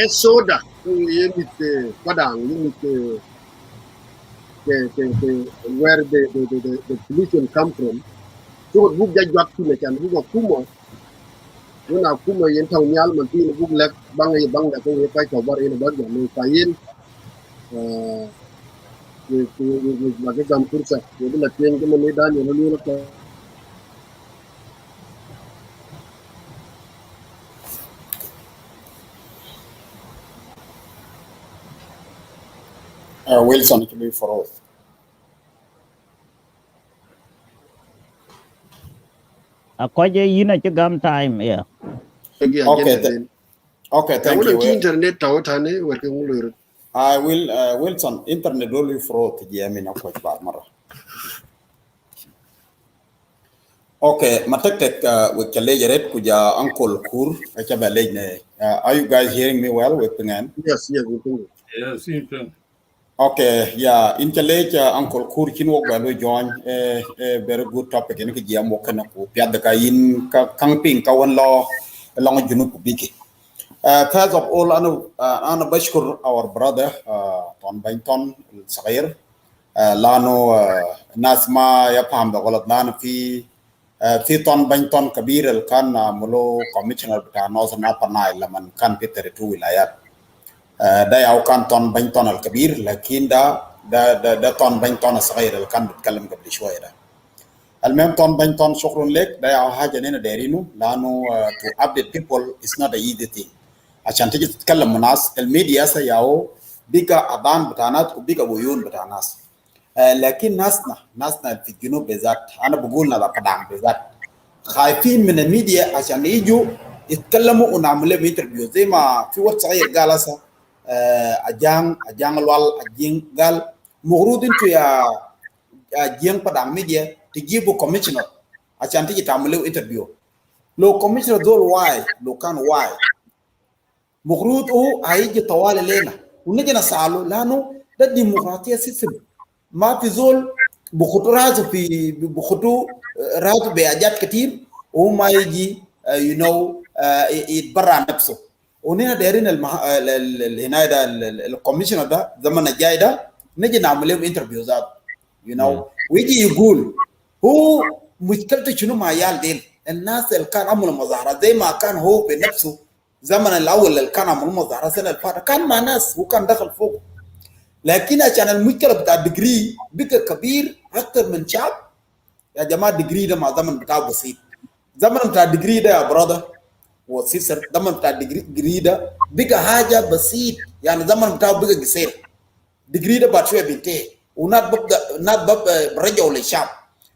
soda ye mit padang ye mit where the pollution come from so bu ga jwak tu ne kan bu ko kumo wona kumo yen taw nyal man tin bu lek bang ye bang da ko ye kay ko bar ene ba ne kayen lagi gam kursa jadi latihan ke medan yang lalu ke Wilson to be for all. Akoje yina ci gam time yeah. Okay, thank you. Internet tahu tane working ngulur. I will Wilson internet only for to jam in akwaj ba mara. Okay, matek with Kalejeret kuja Uncle Kur acha ne. Are you guys hearing me well with pengan? Yes, we can. Yes, you can. Okay, yeah, in Kalej Uncle Kur kin wok ba lo join very good topic in ki jam wok na ko piad ka in kang ping ka wan lo long junu ku biki. First of all, أنا بشكر our brother طن بينتون الصغير لأنه الناس ما يفهم بغلط لأنه في طن بينتون كبير اللي كان ملو كوميشنر بتاع ناصر نابرناي لما كان في تريتو ولايات ده أو كان طن بينتون الكبير لكن ده طن بينتون الصغير اللي كان بيتكلم قبل شوية ده المهم طن بينتون شكرا لك ده أو حاجة نحن دايرينه لأنه to update people is not an easy thing. عشان تيجي تتكلم مع ناس الميديا سياو بيجا أذان بتاعنا وبيجا بيون بتاعنا لكن ناسنا في الجنوب بالذات أنا بقول هذا قدام بالذات خايفين من الميديا عشان يجوا يتكلموا ونعمل لهم انترفيو زي ما في وقت صغير قال هسه أجان الوال أجين قال مفروض انتوا يا أجين قدام ميديا تجيبوا كوميشنر عشان تيجي تعملوا انترفيو لو كوميشنر دول واي لو كان واي مفروض هو هيجي طوال لنا ونجي نسأله لأنه ده الديمقراطية سيستم ما في زول بخطو راسه بخطو راسه بحاجات كتير وما يجي يتبرع نفسه ونحن دايرين هنا ده الكوميشنر ده زمن الجاي ده نجي نعمل لهم انترفيوزات ويجي يقول هو مشكلته شنو مع عيال ديل الناس اللي كان عملوا مظاهرات زي ما كان هو بنفسه زمن الأول اللي كان عملوا مظاهرة السنة اللي فاتت كان مع ناس وكان دخل فوق لكن عشان المشكلة بتاع الديجري بقى كبير أكثر من شعب يا جماعة الديجري ده مع زمن بتاعه بسيط زمن بتاع الديجري ده يا برادر وسيسر زمن بتاع الديجري ده بقى حاجة بسيط يعني زمن بتاعه بقى قصير الديجري ده بعد شوية بينتهي ونات ببدا نات برجعوا للشعب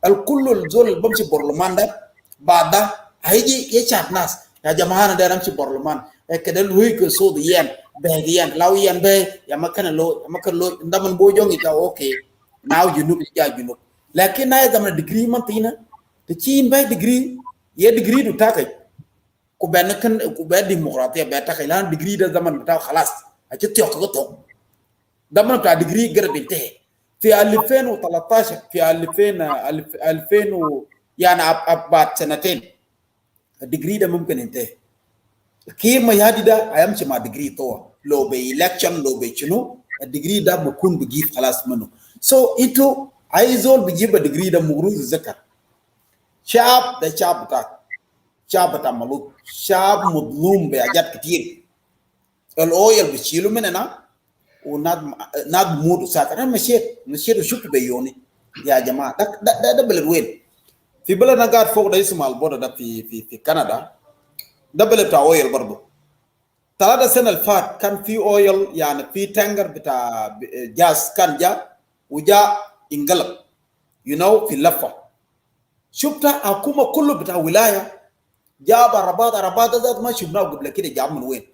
الكل الزول اللي بمشي برلمان ده بعد ده هيجي يشعب ناس يا جماعه انا داير امشي برلمان كده الويك صوت ين بهديان لو ين به يا مكان لو ndam بوجون يتا اوكي ناو جنوب يا جنوب لكن هاي زمان ديجري منتينا تشين باي ديجري يا ديجري دو تاكي ku ben kan ku be demokratiya be ta khailan degree da zaman bitaw khalas a ci tiyo ko to zaman ta degree garbe te fi 2013 في 2000 يعني بعد سنتين الديجري ده ممكن ينتهي كيف ما يهدي ده هيمشي مع ديجري تو لو بي election لو بي شنو الديجري ده بكون بجيب خلاص منه سو انتو عايزول بيجيب الديجري ده مغروز ذكر شعب ده شعب بتاع ملوك شعب مظلوم بحاجات كتير الاويل بتشيله مننا وناد مود ساعه انا مشيت وشفت بيوني يا جماعه ده بلد وين في بلدنا قاعد فوق ده اسمه البودا ده في كندا ده بلد بتاع اويل برضه 3 سنة الفات كان في اويل يعني في تانجر بتاع جاز كان جاء وجاء انقلب في اللفه شفتها حكومه كله بتاع ولايه جاب رباط ذات ما شفناه قبل كده جاب من وين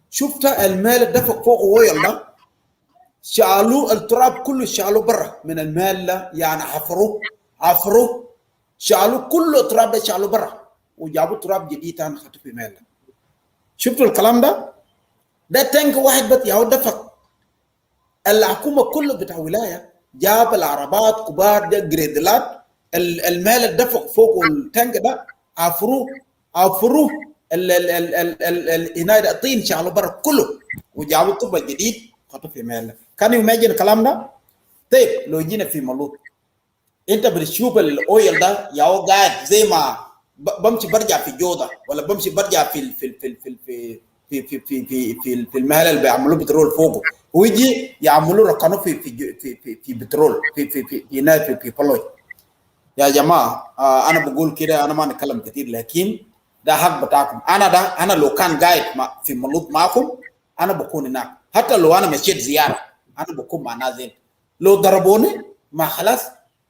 شفتها المال دفق فوق اويل ده شالوا التراب كله شالوا برا من المال ده يعني حفروا شالوا كل التراب ده شالوا برا وجابوا تراب جديد انا خدته في مال. شفتوا الكلام ده تانك واحد بس ياهو دفق الحكومه كله بتاع ولايه جاب العربات كبار ده جريدلات المال الدفق فوق التانك ده عفروه العنايه الطين شالوا برا كله وجابوا طوب جديد خدته في مال. كان يماجن الكلام ده طيب لو جينا في ملوت انت بتشوف الاويل ده ياهو قاعد زي ما بمشي برجع في جوده ولا بمشي برجع في المهل اللي بيعملوا بترول فوقه ويجي يعملوا ركنوا في بترول في بلوي. يا جماعه انا بقول كده انا ما نتكلم كتير لكن ده حق بتاعكم. انا لو كان قاعد في ملوت معكم انا بكون هناك حتى لو انا مشيت زياره انا بكون مع ناس لو ضربوني ما خلاص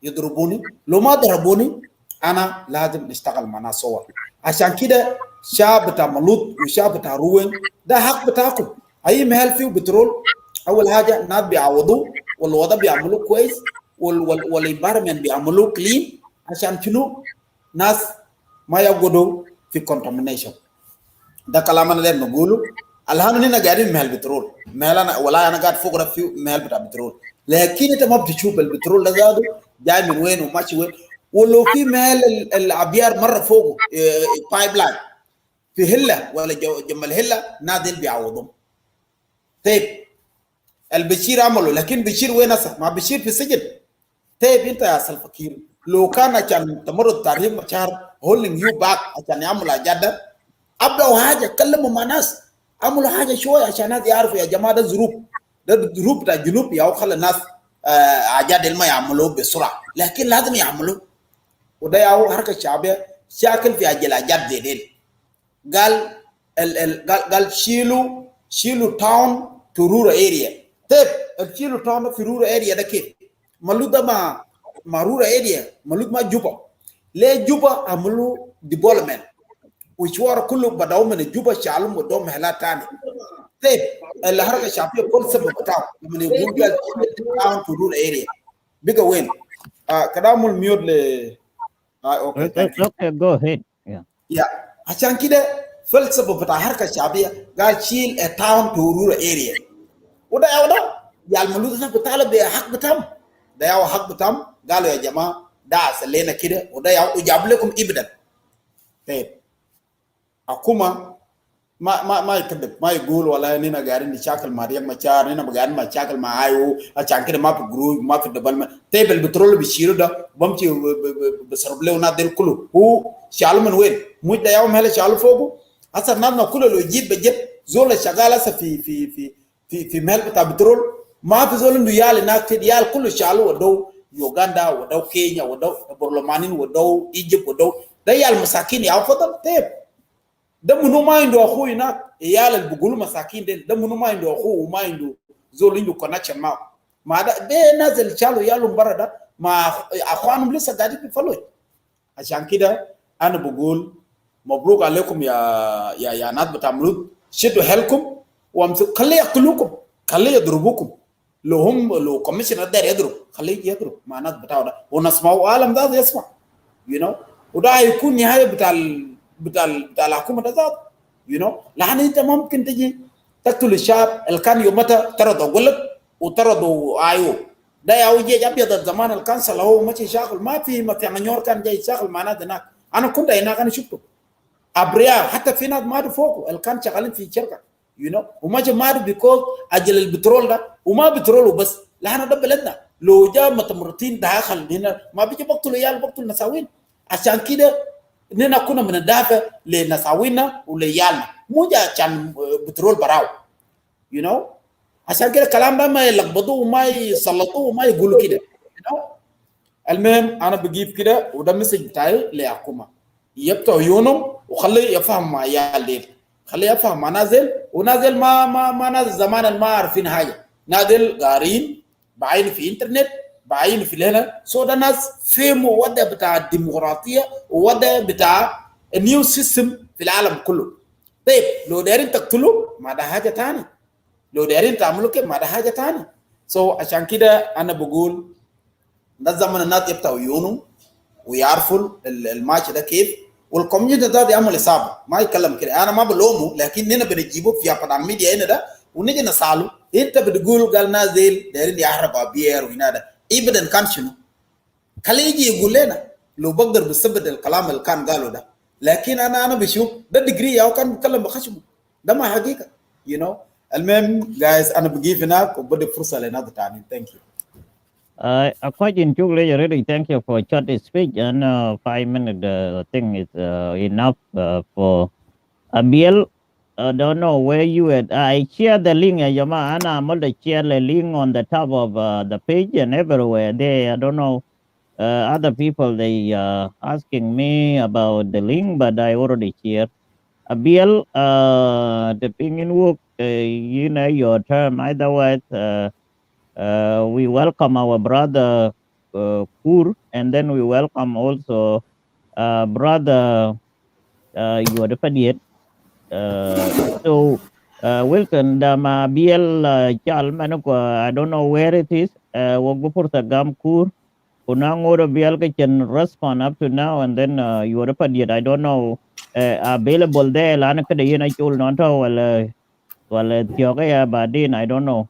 يضربوني لو ما ضربوني انا لازم نشتغل مع ناس سوا. عشان كده شعب بتاع ملوت وشعب بتاع روين ده حق بتاعكم. اي مهل فيه بترول اول حاجه الناس بيعوضوا والوضع بيعملوه كويس والانفايرمنت بيعملوه كلين عشان شنو ناس ما يقعدوا في كونتامينيشن. ده كلام انا داير نقوله. الان هنا قاعدين مهل بترول مهل انا ولا انا قاعد فوق في مهل بتاع بترول لكن انت ما بتشوف البترول ده زاده جاي من وين وماشي وين. ولو في مهل الابيار مره فوقه بايب لاين في هله ولا جمال هله نادل بيعوضهم. طيب البشير عمله لكن بشير وين هسه؟ ما بشير في السجن. طيب انت يا سلفكير لو كان عشان تمر تاريخ مشهر هولينج يو باك عشان يعملوا اجاده ابداوا حاجه كلموا مع ناس عملوا حاجه شويه عشان الناس يعرفوا يا جماعه ده ظروف بتاع الجنوب يا خلى الناس اجاده ما يعملوه بسرعه لكن لازم يعملوه. وده ياهو حركه شعبيه شاكل في اجل اجاد زي ديل قال شيلوا تاون تو رورال اريا. طيب شيلوا تاون في رورال اريا ده كيف؟ ملوت ده ما رورال اريا ملوت ما جوبا. ليه جوبا عملوا ديفلوبمنت وشوار كله بداوا من جوبا شالوا ودوم هلا ثاني. طيب الحركه الشعبيه كل سبب بتاعه من يقول تاون تو رورال اريا بيجا وين كلام الميوت ل Okay, go ahead. Yeah. عشان كده فلسفه بتاع الحركه الشعبيه قال شيل a town to rural area. وده يا الملوك ده بتاعه بحق بتام ده يا حق بتام. قالوا يا جماعه ده سلينا كده وده يا وجاب لكم ابدا. طيب حكومه ما يكذب ما يقول ولا اننا قاعدين نشاكل مع رياض مشار اننا قاعدين نشاكل مع ايو عشان كده ما في جروب ما في دبل. طيب البترول بيشيلوا ده بمشي بسرب له نادل كله هو شالوا من وين؟ مو ده يوم هلا شالوا فوقه. هسه الناس كله لو جيت بجد زول شغال هسه في مهل بتاع بترول ما في زول انه يال هناك يال كله شالوا ودو يوغندا ودو كينيا ودو برلمانين ودو ايجيبت ودو ده يال مساكين يا فضل. طيب ده منو ما عنده اخوه هناك يال اللي بيقولوا مساكين ده منو ما عنده اخوه وما عنده زول عنده كونكشن معه. ما ده ده نازل شالوا يالهم برا ده ما اخوانهم لسه قاعدين بيفلوا. عشان كده انا بقول مبروك عليكم يا ناس بتاع ملوك، شدوا حيلكم وامسكوا، خليه يقتلوكم، خليه يضربوكم. لو كوميشنر داير يضرب خليه يضرب مع الناس بتاعه ده، ونسمعوا عالم ده يسمع وده هيكون نهايه بتاع الحكومه ده ذات لان انت ممكن تجي تقتل الشعب اللي كان يومتها طردوا قلب وطردوا ايو ده يا جيش ابيض الزمان اللي كان هو ماشي شاغل ما في متيانيور كان جاي شاغل معنا هناك. انا كنت هناك انا شفته ابرياء، حتى في ناس ماتوا فوقه اللي كان شغالين في شركه وما ماتوا بيكوز اجل البترول ده، وما بترول وبس، لحنا ده بلدنا لو جاء متمرتين داخل هنا ما بيجي بقتلوا عيال بقتلوا نساوين. عشان كده اننا كنا بندافع لنساوينا وليالنا مو جا عشان بترول براو عشان كده الكلام ده ما يلخبطوه وما يسلطوه وما يقولوا كده المهم انا بجيب كده وده مسج بتاعي للحكومه يفتحوا عيونهم وخليه يفهم مع عيال ديل، خليه يفهم مع نازل ونازل ما نازل زمان ما عارفين حاجه، نازل قارين بعين في انترنت بعين في هنا ده ناس فهموا وضع بتاع الديمقراطيه ووضع بتاع النيو سيستم في العالم كله. طيب لو دايرين تقتلوا ما ده حاجه ثانيه، لو دايرين تعملوا كده ما ده حاجه ثانيه. عشان كده انا بقول ده زمن الناس يفتحوا عيونهم ويعرفوا الماتش ده كيف، والكوميونتي ده يعمل حسابه ما يتكلم كده. انا ما بلومه لكن هنا بنجيبه في قناه ميديا هنا ده ونيجي نساله انت بتقول قال نازل دايرين يحرقوا ابير وهنا ده ابدا كان شنو؟ خليه يجي يقول لنا لو بقدر بثبت الكلام اللي كان قاله ده. لكن انا بشوف ده ديجري او كان بيتكلم بخشمه ده ما حقيقه المهم جايز انا بجيب هناك وبدي فرصه لناس ثانيين. ثانك يو. According to really, thank you for short speech and 5 minute thing is enough for Abiel. I don't know where you at. I share the link, Yama. I'm going to share the link on the top of the page and everywhere there. I don't know. Other people, they asking me about the link, but I already shared. Abiel, the thing in work, your term, otherwise, we welcome our brother Kur, and then we welcome also brother you are the Padiet. Wilton dama Biel Chal Manako, I don't know where it is. Wogupurta Gam Kur, Kunangoro Biel can respond up to now, and then you are the Padiet. I don't know available there. Lanaka the Yenachul Nonto, well, Tioga Badin, I don't know.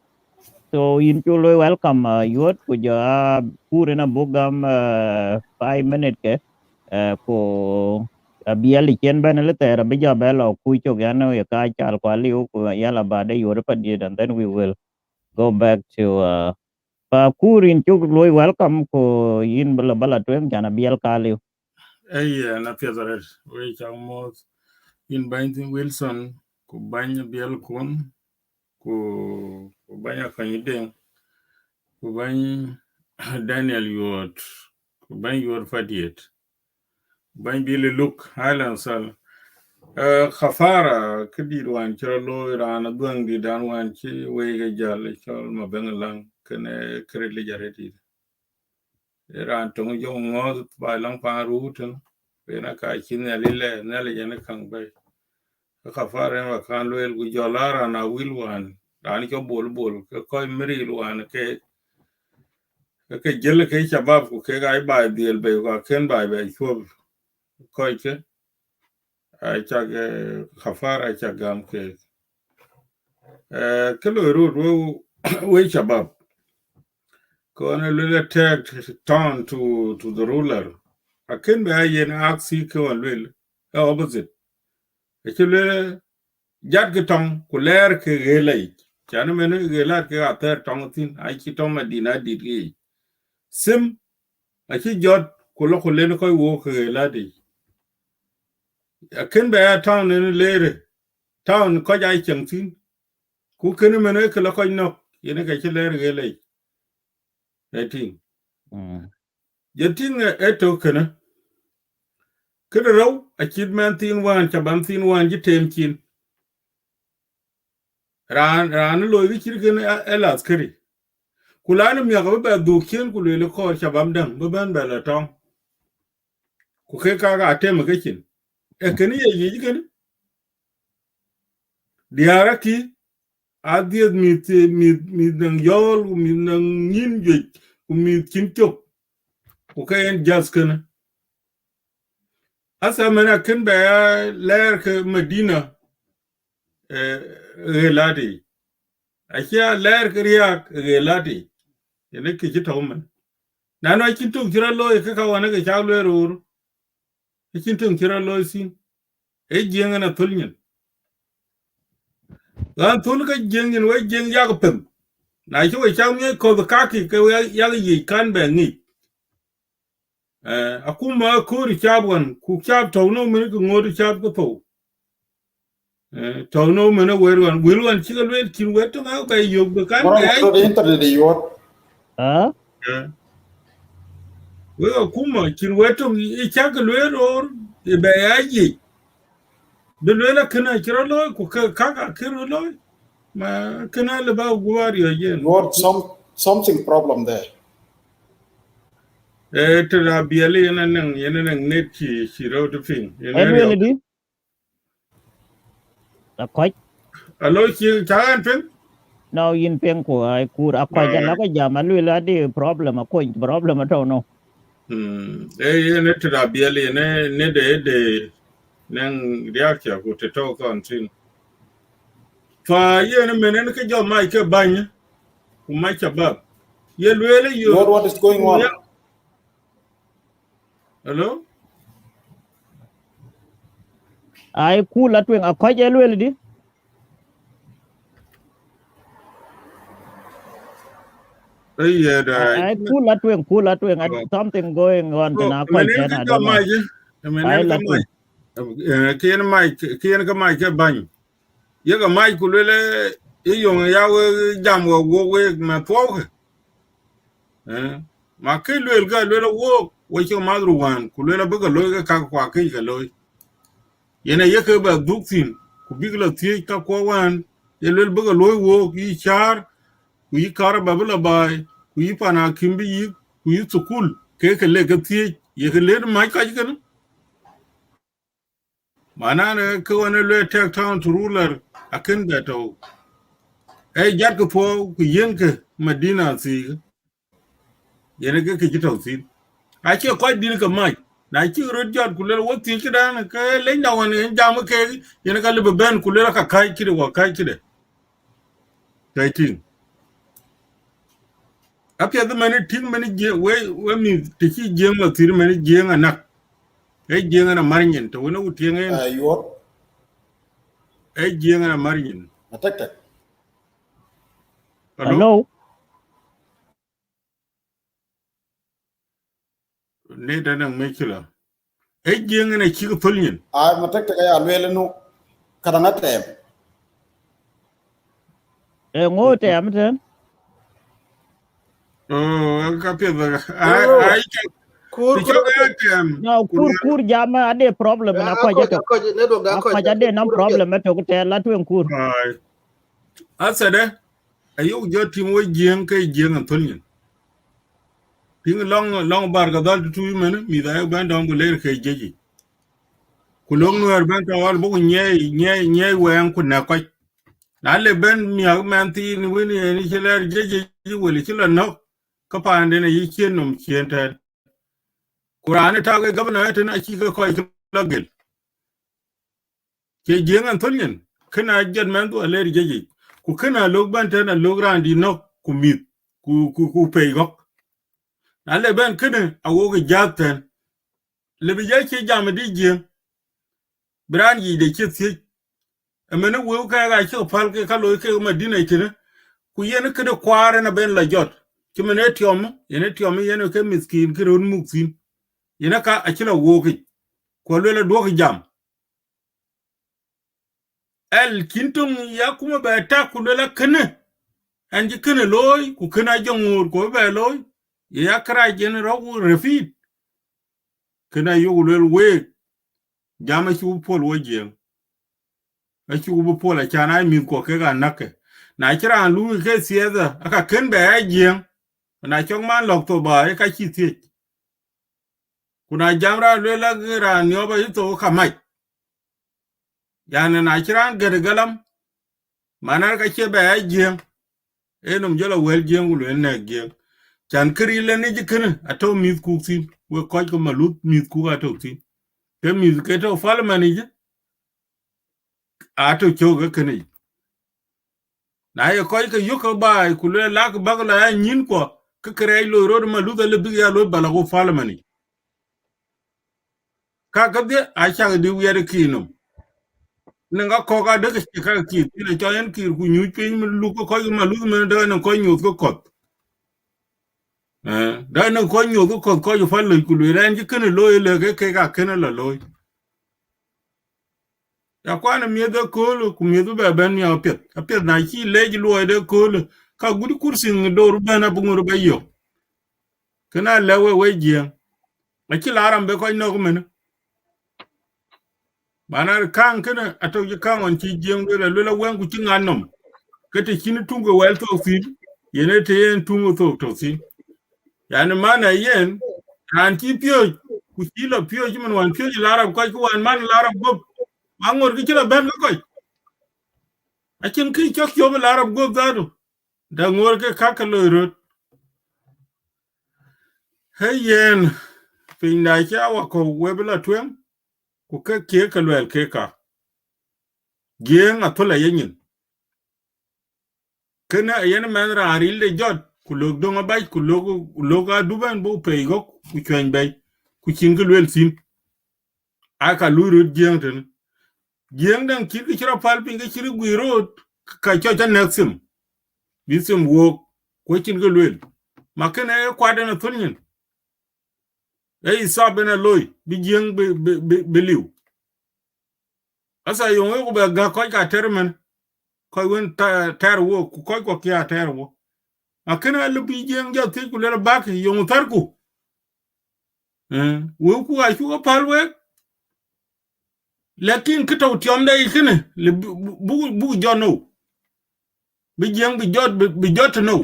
So in Chulo welcome you could put in a bogam 5 minutes ko biali chen ban le ter be ja belo ku cho gano ya ka chal kwa liu ko yala bade yore pa did, and then we will go back to pa kurin chuk loy welcome ko yin bala bala twen jana bial ka liu na piazaret we chamo in binding Wilson ku banya bial kun ku banya kanyiden ku bany Daniel Yot ku bany Yot Fadiet bany Billy Look Highland Sal khafara kidi wan chalo rana duang di dan wan chi we ga jale chol ma bengalang kene kreli jareti ran tong yo ngod ba lang pa ruten pena ka chin ne lile ne le jane kang bay khafara ma kan loel gu jolara na wilwan ran ko bol ko miri wan ke jelle ke shabab ku ke ga ba diel be ga ken ba be ko ke ai cha khafara cha gam ke kelo ro we shabab kona lule take turn to the ruler akin be yen aksi ko lule opposite ekile jat ke tong ku ler ke gelai chan men gelat ke ater tong tin ai ki tong madina dit sim aki jot ku lo ku len ko wo ke geladi akin be town ne lere town ko jai cheng tin ku ken men ke lo ko no yen ke ler gelai eting jetin eto kana kada raw a kidman tin wan chaban tin wan jitem kin ran lo wi kirgen elas kari kulana mi ga ba du kien ku le ko shabam dang ba ban ba la tong ku ke ka ga tem ga kin e ken ye yi ken diara ki adiet mi nang yol mi nang nin je ku mi kin tok ku ka en jas ken asa mena ken ba ler ke medina relati akia ler ke riak relati ene ki jita man nano kin tok jira lo e ka wana ga chawle ro kin tok jira lo sin e jenga na tulnyen lan tul ka jengen we jeng ya ga pem na chi we cham ye ko ka ki ke ya ga yi kan be ni akuma ko ri chabwan ku chab to no me ko ngori chab ko to no me no wan wilwan chi ga le kin we to ga be yo be kan be Orang ai internet di yot. Ah, we akuma kin we to i cha ga le ro e be ai de le kana kira lo ku ka ka kira lo ma kana le ba gwari again Yot something problem there. Tara biale yana nang net ki ro de fin yana elwel ri di a koch alo ki chagan fin now yin pen ko ai kur a koch la ko jam elwel adi problem a koch problem to no yana tara biale yana ne de nang reaction ko te to kon tin fa yana menen ke jo mai ke banya ku mai cha ba ye lwele Yot, yo what is going ya on? alo ai ku la twen a koch elwel di ay da ai ku la twen something going on so na koch menen then ke I jo don't know mai je ai menen ke la mai twen kien ka mai ke bany ye ka mai ku le yong ya we jam wo we ma po ma ke le ga le wo we ke ma ru wan ku le ba ga lo ka kwa ke ga lo ye ne ye ke ba duk tin ku bi la ti ka ko wan ye le ba ga lo wo ki char ku yi kar ba la bai ku yi pana kim bi yi ku yi sukul ke le ga ti ye ke le ma ka ji kan mana ne ke wane le tek town to ruler akin ga to ai jat ko po ku yen ke madina si yene ke ki to si a ke ko din ka mai na ki ro jat ku le wo ti ki dan ke le na wane jam ke yene ka le ben ku le ka kai ki de wa kai ki de kai tin a pe da mani tin mani je we mi ti ki je ma ti mani je na ai je na marnyen to wona wuti ngen Yot, ai je na marnyen attack. alo hello ne da nan me kila ai je na ki ko tulnyen I'm attack kaya alwele no karanga tem. e ngote amten Kapia No, ai kur ti kur choga apel. tem no kur jama ade problem na koch to Ako network da a ako koch da ade nam kur apel. problem to ko te la twen kur ai asade ayu jo timo jeng ke jeng antolin ping long bar ga dal tu men mi da ban dong le ke jeji kulong no ban ta wal bu nye wen ku na ko na le ben mi ha man ti ni wini ni cheler jeji weli chila no ka pa ande ne yi chen num chen ta kurane ta ga gabna ta na ki ko lagel ke jeng antolin kana jad man do le jeji ku kana log ban ta na log randi no ku mit ku pe go na le ben kana awo ga jaten le bi ke jam di jeng bran yi de ke ti amene wo ka ga ke pal ke ka lo ke madina itene ku yene ke de kware na ben la jot ki mene tiom yene ke miskin ke ron muksin yene ka akila wo ke ko le do ke jam el kintum ya kuma ba ta ku le kana anji kana loy ku kana jongur ko ba loy ya kra jen ro refit kana yo le we jama ci pol wo jeng a ci bu pol a kana mi ko ke ga nakke na kira lu ke sieza aka ken ba jeng na chong man lok to ba ka chi ti kuna jamra le la gira nyo ba to kamai yana na kiran galam manar ka che ba jeng enum jola wel jeng lu ne jeng chan kri le ni jikene ato mi ku sin we ko ko malut mi ku ato sin ke mi ke to fal mani je ato choga kene na ye ko ke yuko ba ku le la ba la nyin ko ke kre lo ro malut le bi ya lo bala ko fal mani ka de a cha de wi ya kinum nga ko ga de ke ka ki ne cho en ki ku nyu pe mi lu ko malut me de na ko nyu ko da na ko nyu ko yo fa le ku le ran ji kene lo le ke ka kene la lo ya kwa na mi de ko lu ku mi du ba ben mi apet na chi le ji lo de ko lu ka gudu kursi do ru ba na bu ngur ba yo kana le we ji a chi la ram be ko no ko men bana kan kene ato ji kan on chi jeng de le la wen ku chi nganom ke te chi ni tungo wel to fi yene te yen tungo to fi yani mana yen an ti pio ku chi la pio ji man wan pio ji la ram ko ku wan man la ram go angor ki chila ben ko akin ki chok yo la arab go dadu da ngor ke kakalo rut heyen pinda cha wa ko webla twen ku ke kalwel ke ka gen atola yin kana yen man ra ril de jot ku log do ngabaj ku loga duban bo pe go ku chen bay ku chingelwel sin aka lurut gen ten gen dan ki chira pal pinga chiri guirot ka cha cha nexim bisim wo ko chingelwel makene kwade na tunyin isabena loy bi jeng be liw asa yongo ko be ga ko ka termen ko won ter wo ko kya ter wo akena lu bi jeng ja ti ku le bak yongo tarku wo ku a ku palwe lakin kito tiom dai kine le bu jono bi jeng bi jot no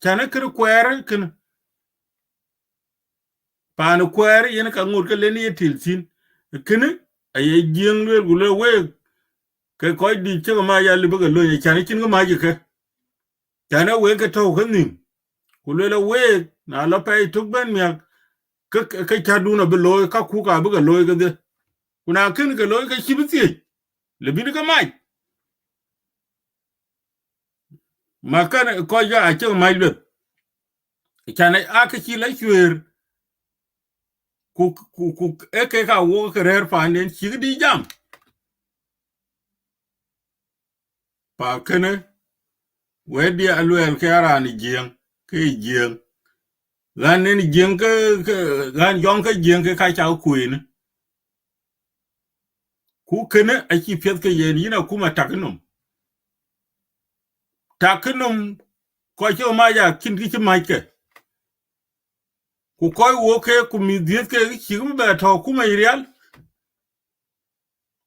chana kir kwere kine pan kwere yen ka ngur ke le ni tilsin kine ay jeng le gu le we ke ko di che ma ya le ba lo ni chan chin ma ji ke chan we ke to ke ni ku le we na lo pe tu ben mi ke cha du na be lo ka ku ka ba lo ke de kuna kin ke lo ke chi bi ti le bi ka mai ma kan ko ya a che ma le chan a ke chi la chwer ku e ke ka wo ke rer pa nen chi di jam pa kene we di aluel ke ara ni jeng ke jeng gan nen jeng ke gan yong ke jeng ke ka cha ku ni ku kene a chi pet ke yen yina kuma takinum ko che ma ya kin ki ma ke ku koy wo ke ku mi diet ke chi ba to kuma irial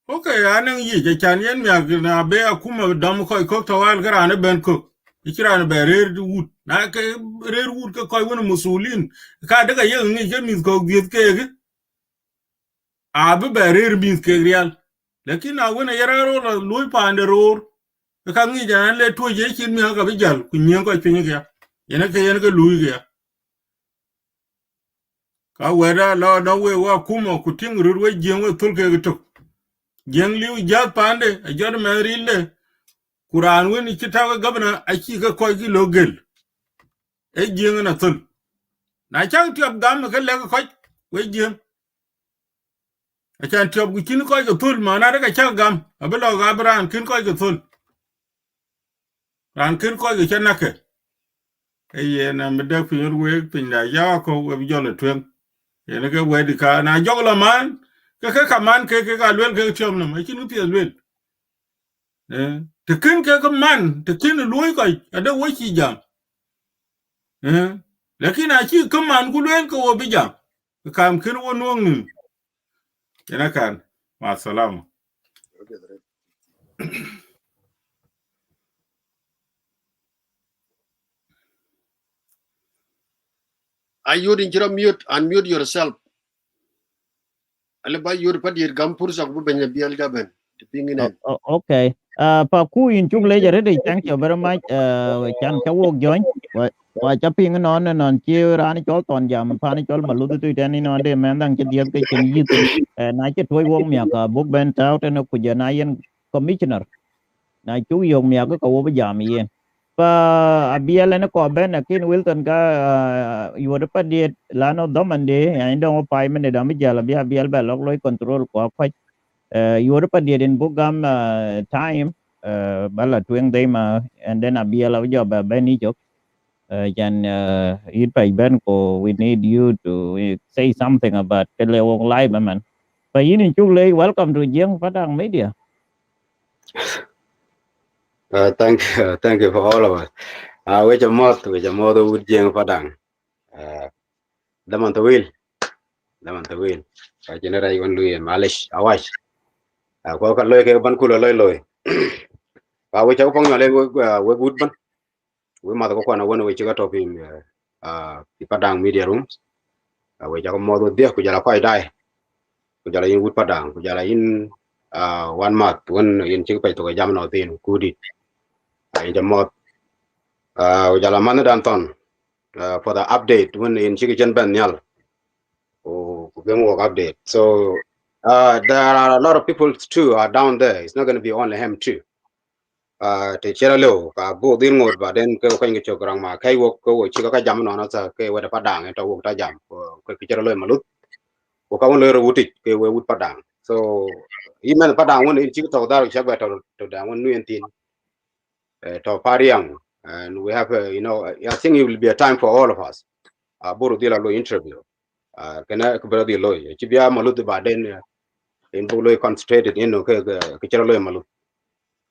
okay anan yi je chan yen mi na be kuma dam ko to wal garane ben ko ikirane be rer wut na ke rer wut ke koy wona musulin ka daga yen ngi je mi ko diet ke a be rer mi ke real lakin a wona yararo la loy pande ror ka ngi jan le to je chin mi ka bijal ku nyen ko pin ke yen ke lui ke ka wera la da we wa kuma ku ting rur we jen we tul ke to jen liu ja pande a jor me rille kuran we ni kita ga gabna a ki ka ko ki logel e jen na tul na chang tiop gam ka le ko we jen a chan tiop ku kin ko ga tul ma na daga chang gam a belo ga bran kin ko ga tul ran kin ko ga chanake e ye na me da pin we pin da ya ko we jol twen ene ke wedi ka na jogla man ke man ke ka lwel ke tiom na ma chin pi lwel te kin ke man te kin lwoy ko ada wo chi jam lakini a chi man ku lwel ko bi jam kam kin wo nuong ni ena kan ma salama Are you in mute? Unmute yourself. Alaba yur padir gampur sak bu benya bial jaban. Pinginen. Okay. Pa ku in chung le jare de thank you very much. Chan cha wok join. Wa cha ping non non chi ran chol ton jam pa ni chol malu tu tan ni non de men dang che diet ke chen yit. Na che toy wong mya ka book ben tao ten ku ja na yen commissioner. Na chu yong mya ko ko ba jam yen. Pa abiel na ko ben akin Wilton ka yu pa diet lano domande ai dong pa men de dam jala bi abiel ba lok loy control ko pa Europe did in Bugam time bala twing day ma and then abiela job beni jok can it by ben ko we need you to say something about kele wong live man pa yin in chule welcome to Jeng Padang Media. Thank you for all of us. Which a mod with Jeng Padang. Daman the wheel. I generate one Louis and Malish, Awash. Ko ka loy ke ban kulo loy. Which a pong we good ban. We mother ko na one which got up in the Padang media rooms. Which a mod with dear Kujala quite die. Kujala in Wood Padang, Kujala in 1 month, one in Chikai to a jam no thing, goody. In the mod. Kujala Manadanton. For the update when in Chicken Ben Nyal or work update. So there are a lot of people too are down there. It's not going to be only him too. Te chera leo ka bo din ngor ba den ko kan ke chokrang ma kai wo ko chi ka jam no na sa ke wa da padang to wo ta jam ko ke chera lo malut ko ka won lo ro wuti ke we wut padang. So imen padang won in chi to da cha ba to da won nu entin to pariang, and we have I think it will be a time for all of us. Boro dila lo interview kana ko brother lo ci biya malut ba den in bo lo concentrated in no ke chero lo malut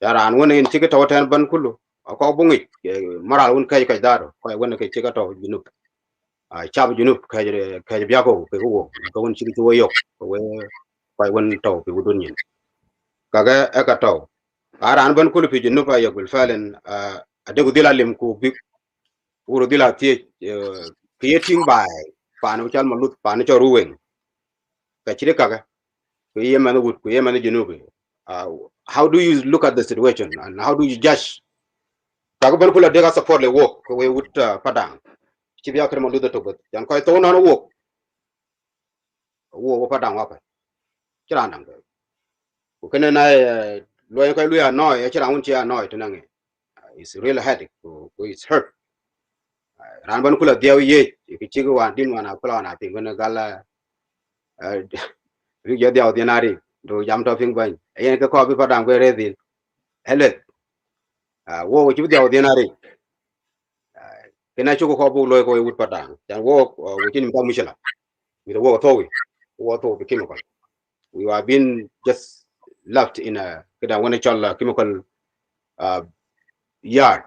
yara an wona in ci to tan ban kullu ko bungi maral won kay daro ko wona ke ci to junub chab junub kay biya ko wo ko won ci to yo ko we ko won to fi wudun yin kaga e ka to ara an ban kullu fi junub ayo bil falen adegu dila lim ko bi wuro dila tie creating by panu chal malut panu cho ruwen ka chire kaga ko yema wood ko yema junubi how do you look at the situation and how do you judge kaga ban kula dega support le work ko we would padang ci biya ko malut to but yan ko to no wo padang wa pa chira nang ko kene na lo ko lu ya no ya chira un ci ya no to nange it's really headache ko it's hurt ran ban kula dia ye ki ci go wan din wana kula na tin gona gala ri ya dia ordinary do jam to ping ban yen ko bi padang ko redin hele wo ci dia ordinary kena chuko ko bu loy ko wut padang dan wo wutin mi mushala mi wo to be chemical we have been just left in a kada wona challa chemical yard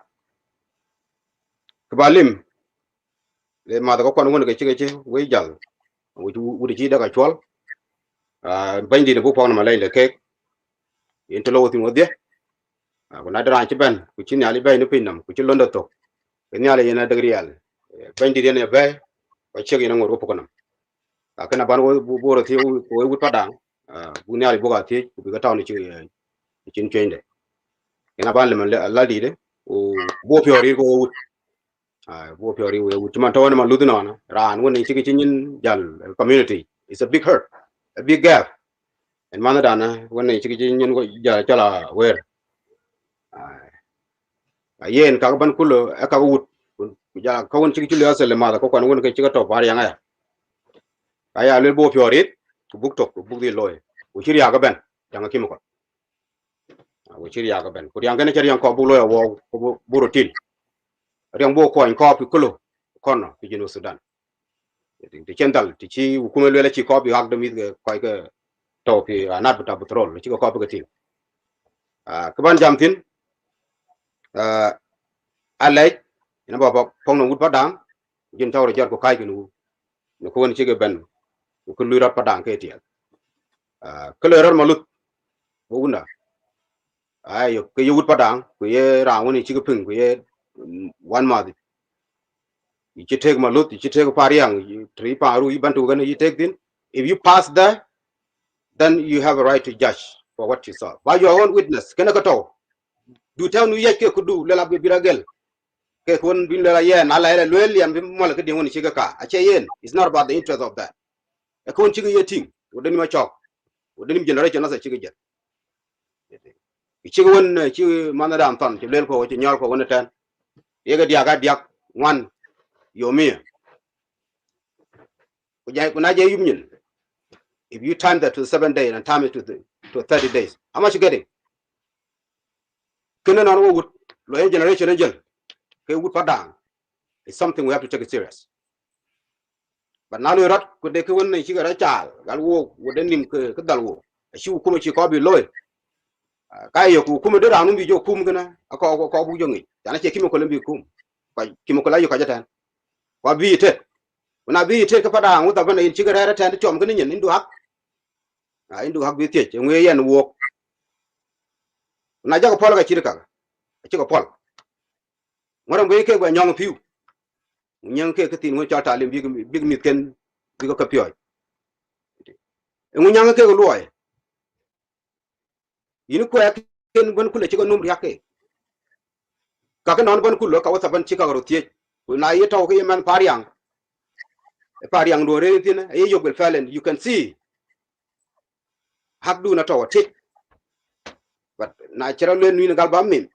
kabalim le ma da ko kon wona ke ci we jall wuti ci daga chol bandi de bu pon ma lay le ke into lo tin wodde ko na dara ci ben ku ci nyali bay no pinam ku ci londo to nyali yena dagrial bandi de ne bay ko ci ngina ngor ko nam kana ban wo boro ti wo wut padang bu nyali boga ti ku ga tawni ci cin cende ina ban le la di de o bo fiori ko wut bo fiori we wut man tawon ma luduna na ran woni ci cin jal community it's a big hurt, a big gap and man dana woni ci cin ko jala wer yen ka ban kulo e ka wut ja ka won ci le asale ma ko kon woni ke ci to bar yanga ya le bo fiori ku buk to ku buk di loy ku ci ya ga ben janga kim ko wo ci ya ga ben ku yang gene ci yang ko bu loy wo ko bu rotil riang bo ko en ko pi kulo kono fi jino Sudan ti kendal ti ci kuma le ci ko bi hak de mi ko ke to fi anat buta petrol ci ko bi ti ke ban jam tin alay ina baba pong no wut padang jin tawre jor ko kay gnu ko won ci ge ben ko lu rat padang ke ti ke le rar malut wo wunda ayo ke wut padang ko ye ra woni ci ge ping ko ye wan ma You take Maluth, you take Pariang, you three Paru, Bantu, you take them. If you pass there, then you have a right to judge for what you saw. By your own witness, Kenakato. Do tell me yet could do Lela Biragel. Kekun bin Lela Yen, Ala Lily and Molaka Dimon Chigaka. A chain. It's not about the interest of that. A con chigga team, wouldn't my chalk, wouldn't generation as a chigga. Chigun, Chi Manadam Ton, Chilco, Chinyalco, 110. Yega Diaga one, your mere. Union. If you time that to 7 days and time it to 30 days, how much you getting? Wood generation angel. Wood padang. It's something we have to take it serious. But now you're not could they come in a child. I'll walk with him Kadalwo. A shoe come at Chicago loy. Kayo come down with your kumgana, a call youngy. Then I take him a Columbia kum. By Kimokola Kajatan. What be it? When I be take a padang with a bunny in cigarette and the chum into hak. I do hak with it and we and walk. When I jack a pola chirica. I took a poll. What I'm going to when young few. Young cake in which I tell him big meat can be a capio. And when young cake loy, you know, quick when could a chicken no yake. Kakan on one could look out upon Chicago theatre. When I talk him and Pariang. A Pariang do anything, a yoke will fall and you can see. Have do not our tick. But naturally, in a galbam.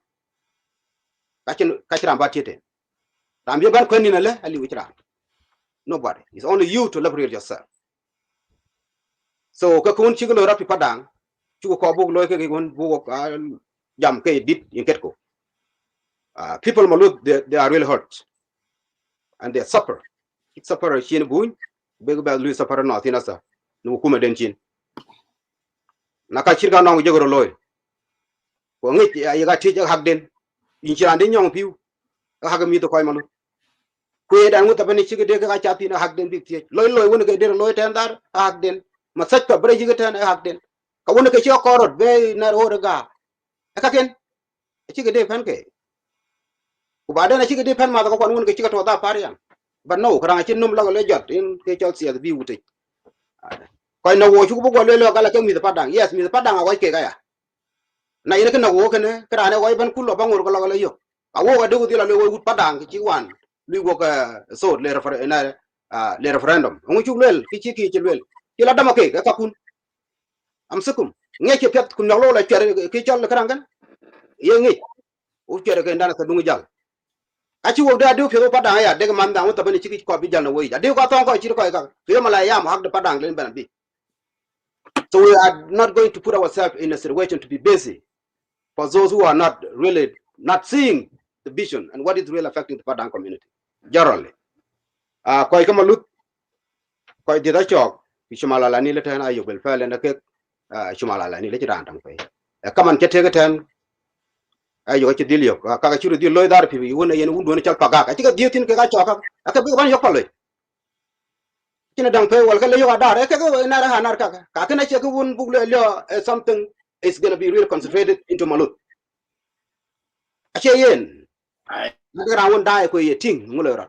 Catching about it. Rambi ban kwendi na le ali witra. Nobody. It's only you to liberate yourself. So kakun chigolo rapi padang. Chuko ko bug loy ke gon bug jam ke dit in ketko. People Maluth they are really hurt. And they suffer. It suffer chin buin. Beg ba lu suffer no tinasa. No kuma den chin. Nakachirga no jogoro loy. Ko ngi ya ga ti hak den. Inchiran den nyong piu. Hak mi to koy Maluth. Kwe dan wuta bani chige de ka chati na hak den big tie loy wona ke de loy ten dar hak den ma sach ka bre jige ten hak den ka wona ke cho korot be na ro ga ka ken chige de fan ke ku ba de na chige de fan ma ka kon wona ke chige to da par yan but no kra chin num la le jot in ke cho sia bi wuti ko na wo chu bu go le lo ka la ke mi da padang yes mi da padang wa ke ga ya na ina ke na wo ke ne kra ne wa ban ku lo ba ngor ko la yo a wo ga de ku ti la le wo padang ki wan lui wo ka so le referendum ngu chu lel ki lel ki la dama ke ka kun am sukum nge ke pet kun lo la chere ki chol kran gan ye ngi u chere ke ndana sa dungu jal a chi wo da du pe padang ya de man da ta bani chi ko bi jal na wo ya de ko ton ko chi ko ka yo mala ya ma hak de padang len ban bi. So we are not going to put ourselves in a situation to be busy for those who are not really not seeing the vision and what is really affecting the Padang community generally. Koi kama lut koi dida chok shumala la ni le tan ayo bel fa le na ke shumala la ni le jiran tang fe kaman ke te ten ayo ke dilio ka ka churu dil loy dar pi wona yen wundu ne chal paga ka ti ka dietin ke ka chok ka bi ban yok paloy kina dang fe wal ka le yo dar ke ko na ra hanar ka kana che ko won bug le something is going to be really concentrated into Maluth ache yen na won dai ko ye ting ngulo ra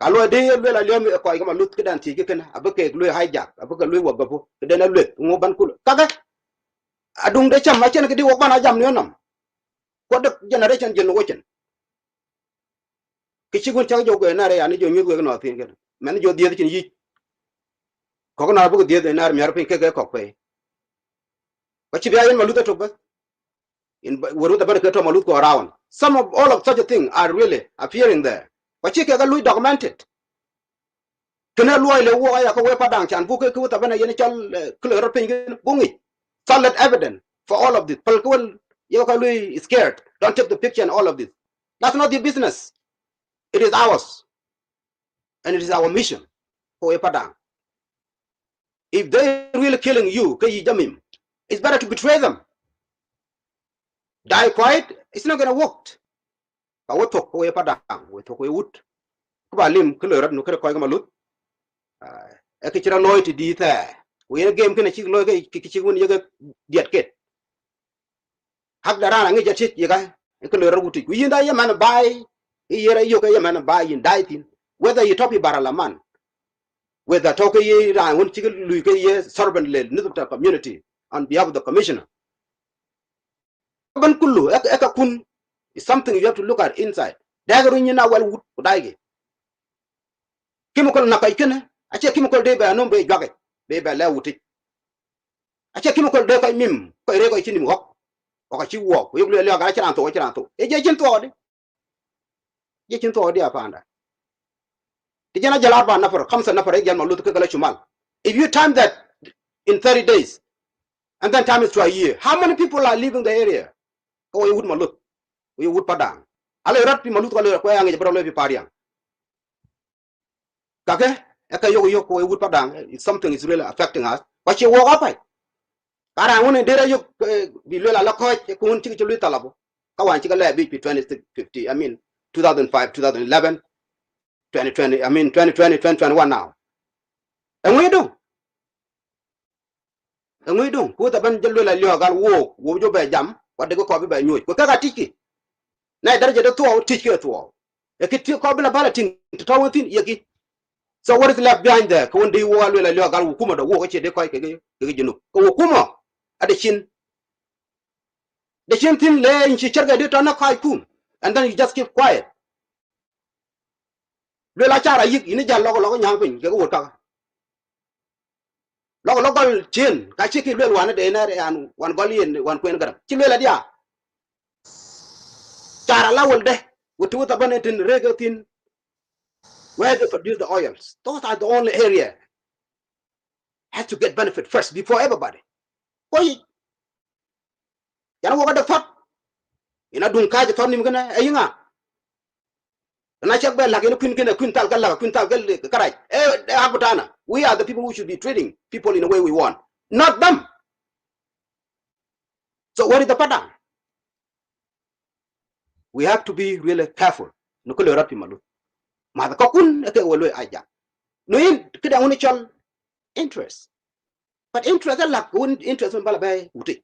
alo de le la lyomi ko ay ma lut kedan ti ke na abake lu hijack abake lu wa gapo de na lu ngo ban kul kaga adung de cham ma chen ke di wok bana jam nonam ko de generation jen wo chen ke chi gun chang jo go na re ani jo nyu go no tin ke men jo die chin yi ko na bu die de na mer pe ke ko pe ko chi bia yen ma lut to ba in waru da ba ke to ma lut go around some of all of such a thing are really appearing there. But you can look documented. Can I look at what I can padang chan book a kuta bana yen chal clear ping bungi. Solid evidence for all of this. Palkun you can scared. Don't take the picture and all of this. That's not your business. It is ours. And it is our mission for a padang. If they're really killing you, it's better to betray them. Die quiet, it's not gonna work. But what talk for a padang, we talk we wood. Kubalim clear up no malut. A kitchen loy to di there. We in a game can a chick loy kitchen when you get get. Hak the ran and get it, you guy, and clear up. We in that man buy yere yo ke man ba yin daitin whether you topi baralaman whether talk ye ran won chigal lu ke ye servant le nizam community on behalf of the commissioner ban kullu eka kun is something you have to look at inside dagaru nyina wal wut daige kimokol na kay kene ache kimokol de ba non be jage be ba la wuti ache kimokol de kay mim ko re ko chinim hok o ka chi wo ko yugle le ga chiran to e je chin to de je chin to de apanda de jana jala ba nafar khamsa nafar e jalma lutu kala chumal if you time that in 30 days and then time it to a year how many people are leaving the area ko you would malut you would padang ale rat pi malut ko le ko yangi bro le pi pariang kake eka yo ko would padang it's something is really affecting us what you walk up kara ngone dere yo bi le la ko ko won ci lu talabo ka wan ci ga le bi 2050 I mean 2005 2011 2020 I mean 2020 2021 now and we do ko ta ban jël la lio gal wo jo be jam wa de ko bi be ñoy ko ka tiki na daraja de to tiki to e ki ti ko bi la bala tin to won yeki so what is left behind there ko ndi wo la lio gal kuma do wo ko ce de ko ke jinu ko kuma ade chin the same thing le in chicherga de tana kai kum and then you just keep quiet le la chara yik ini jal logo nyang pin ke ko ka logo chin ka chiki le wan de na an wan golien wan kwen garam chi le la dia chara lawol de wutu ta banetin regatin where they produce the oils those are the only area has to get benefit first before everybody koi yana wo ga fat ina dun ka je fam ni ngana ayinga na check be like quintal gal karai abutana we are the people who should be treating people in the way we want not them so what is the pattern we have to be really careful no ko rapi malu ma ko kun ke wolo aja no in kida woni chol interest but interest la kun interest bala bay wuti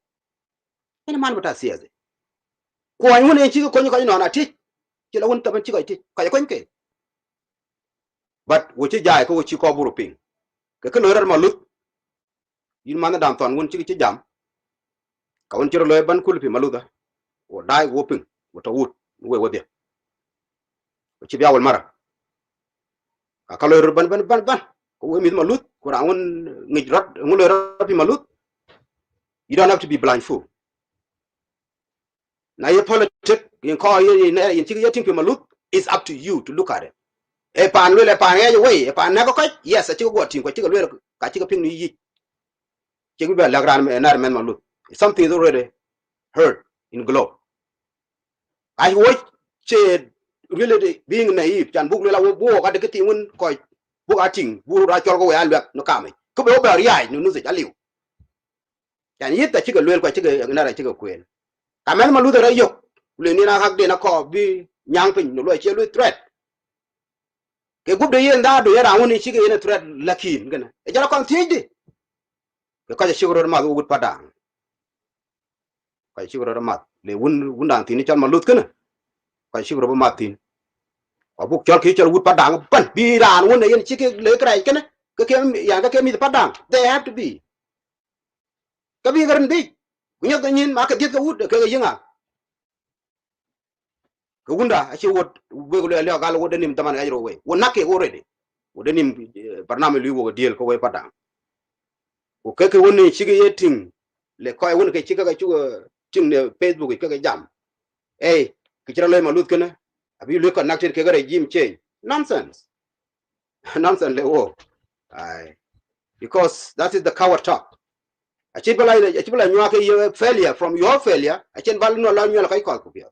ina man bata siyaze ko ay woni ci ko no na ti ci la won taban ci ko ti ko ke but wo ci jaay ko ci ko buru ping ke lo rar malu yin man dam ton won ci jam ka won ci lo ban kulpi malu da wo dai wo ping wo to wut we wo de ci biya wal mara ka lo ban ko we mi malut ko ra won ngi rot ngulo rapi malut you don't have to be blindfold na ye politic in ko ye na in ci ye tin malut it's up to you to look at it e pan le pan ye we e pan na ko yes ci go tin ko ci go le ka ci go ping ni yi ci go la gran na men malut something is already heard in globe I watch really being naive chan buk la wo ka de ti won ko buk ating bu ra chol ko ya lek no kame ko be ba ri ai nu se aliu chan yit ta chi ga lel ko chi ga na ra chi ga kwen kamen ma lu de ra yok le ni na hak de na ko bi nyang pin no lo che lu threat ke gub de yen da do ya ra woni chi ga yen threat lakin gana e jara kon ti de ko ja chi ro ma bu gut padang ko chi ro ma le wun dan ti ni chan ma lut kana ko chi ro ma tin buk chol ki chol wut padang ban bi ran won yen chi ke le krai kene ke ya ke mi padang they have to be ka bi garan bi nyo ga nyin ma ka dit ka wut ke yinga ko gunda a chi wot we ko le ga lo denim taman ga ro we won nakke already wo denim barnam lu wo deal ko we padang ko ke won ni chi ke yeting le ko won ke chi ka chu ting ne facebook ke jam ke chira le ma lut kene abi lu connected ke ga regime change nonsense nonsense le wo ai because that is the coward talk achibala nyua ke failure from your failure achen bal no la nyua kai ko pia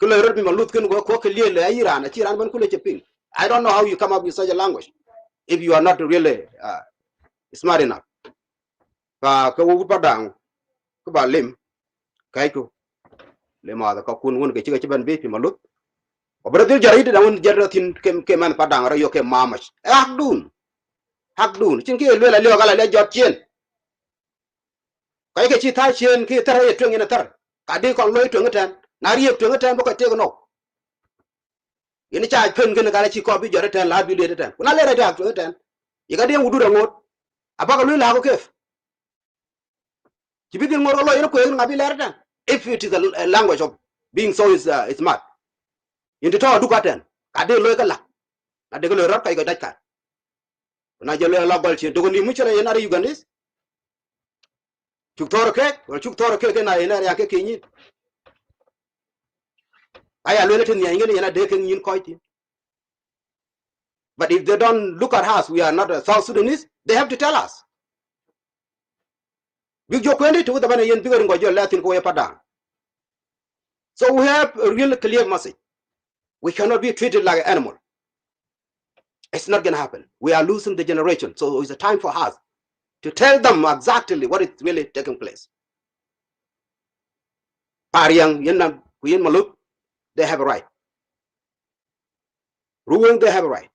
kulo rod mi malut kun ko ke le iran achiran ban kulo chepin I don't know how you come up with such a language if you are not really smart enough ka ko wu padang ko ba lim kai ko le ma da ka kun won ke chiga chiban be pi malut o bradil jari da won jarratin ke man padang ra yo ke mamash hakdun chin ke le la le gala le jot chen kai ke chi ta chen ki tar ye twen ina tar ka di kon loy twen tan na riep twen tan bo ka te no ini cha pen gene kala chi ko bi jore ten la bi le ten kuna le ra to ten yiga den wudu ngot abaga lu la ko kef ci bi ngor lo ina ko ngabi le ten if it is a language of being so is smart into to du ka ten ka de lo ka la na de ko rat kay ko daj ka na jël la gol ci dogo ni mu ci re na Ugandese chuk toro ke na ina ya ke kinyi aya lo le ten ya ngene yana de ke nyin ko ti. But if they don't look at us, we are not a South Sudanese, they have to tell us. So we have a really clear message. We cannot be treated like an animal. It's not going to happen. We are losing the generation. So it's a time for us to tell them exactly what is really taking place. Pariang, Yenam, Kuyin Meluth, they have a right. Ruang, they have a right.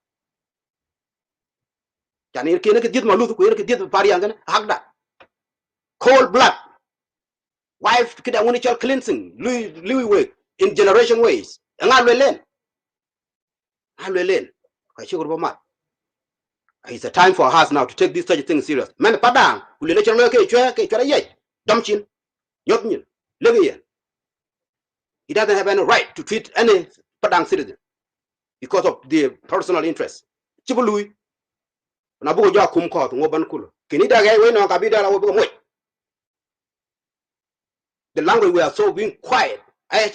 Cold blood. Wife cleansing, Louis way, in generation ways. It's a time for us now to take this such a thing serious. Man, padang, it doesn't have any right to treat any padang citizen because of their personal interest. The language we are so being quiet. He's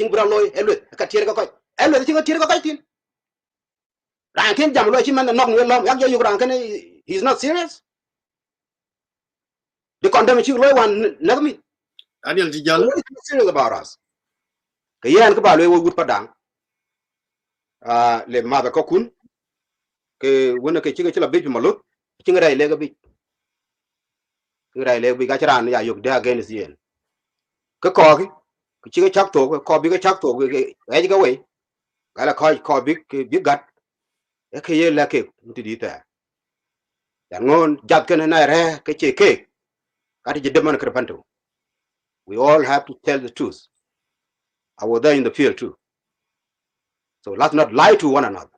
not serious. The condemnation one never me. Daniel Tijala. What is serious about us? Kayan ka balwe wo padang. Le mother kokun. Ke wona ke chiga chila bit Meluth. Chinga rai lega bit. Ngai lega bit ga charan ya yok da against yen. Ka ko ki chiga chak to ko bi ga chak to ke ai ga we. Gala ko big gat. E ke ye la ke nti di ta. Ngon jat ken na re ke che ke. Ka ti de man krepanto. We all have to tell the truth. I was there in the field too. So let's not lie to one another.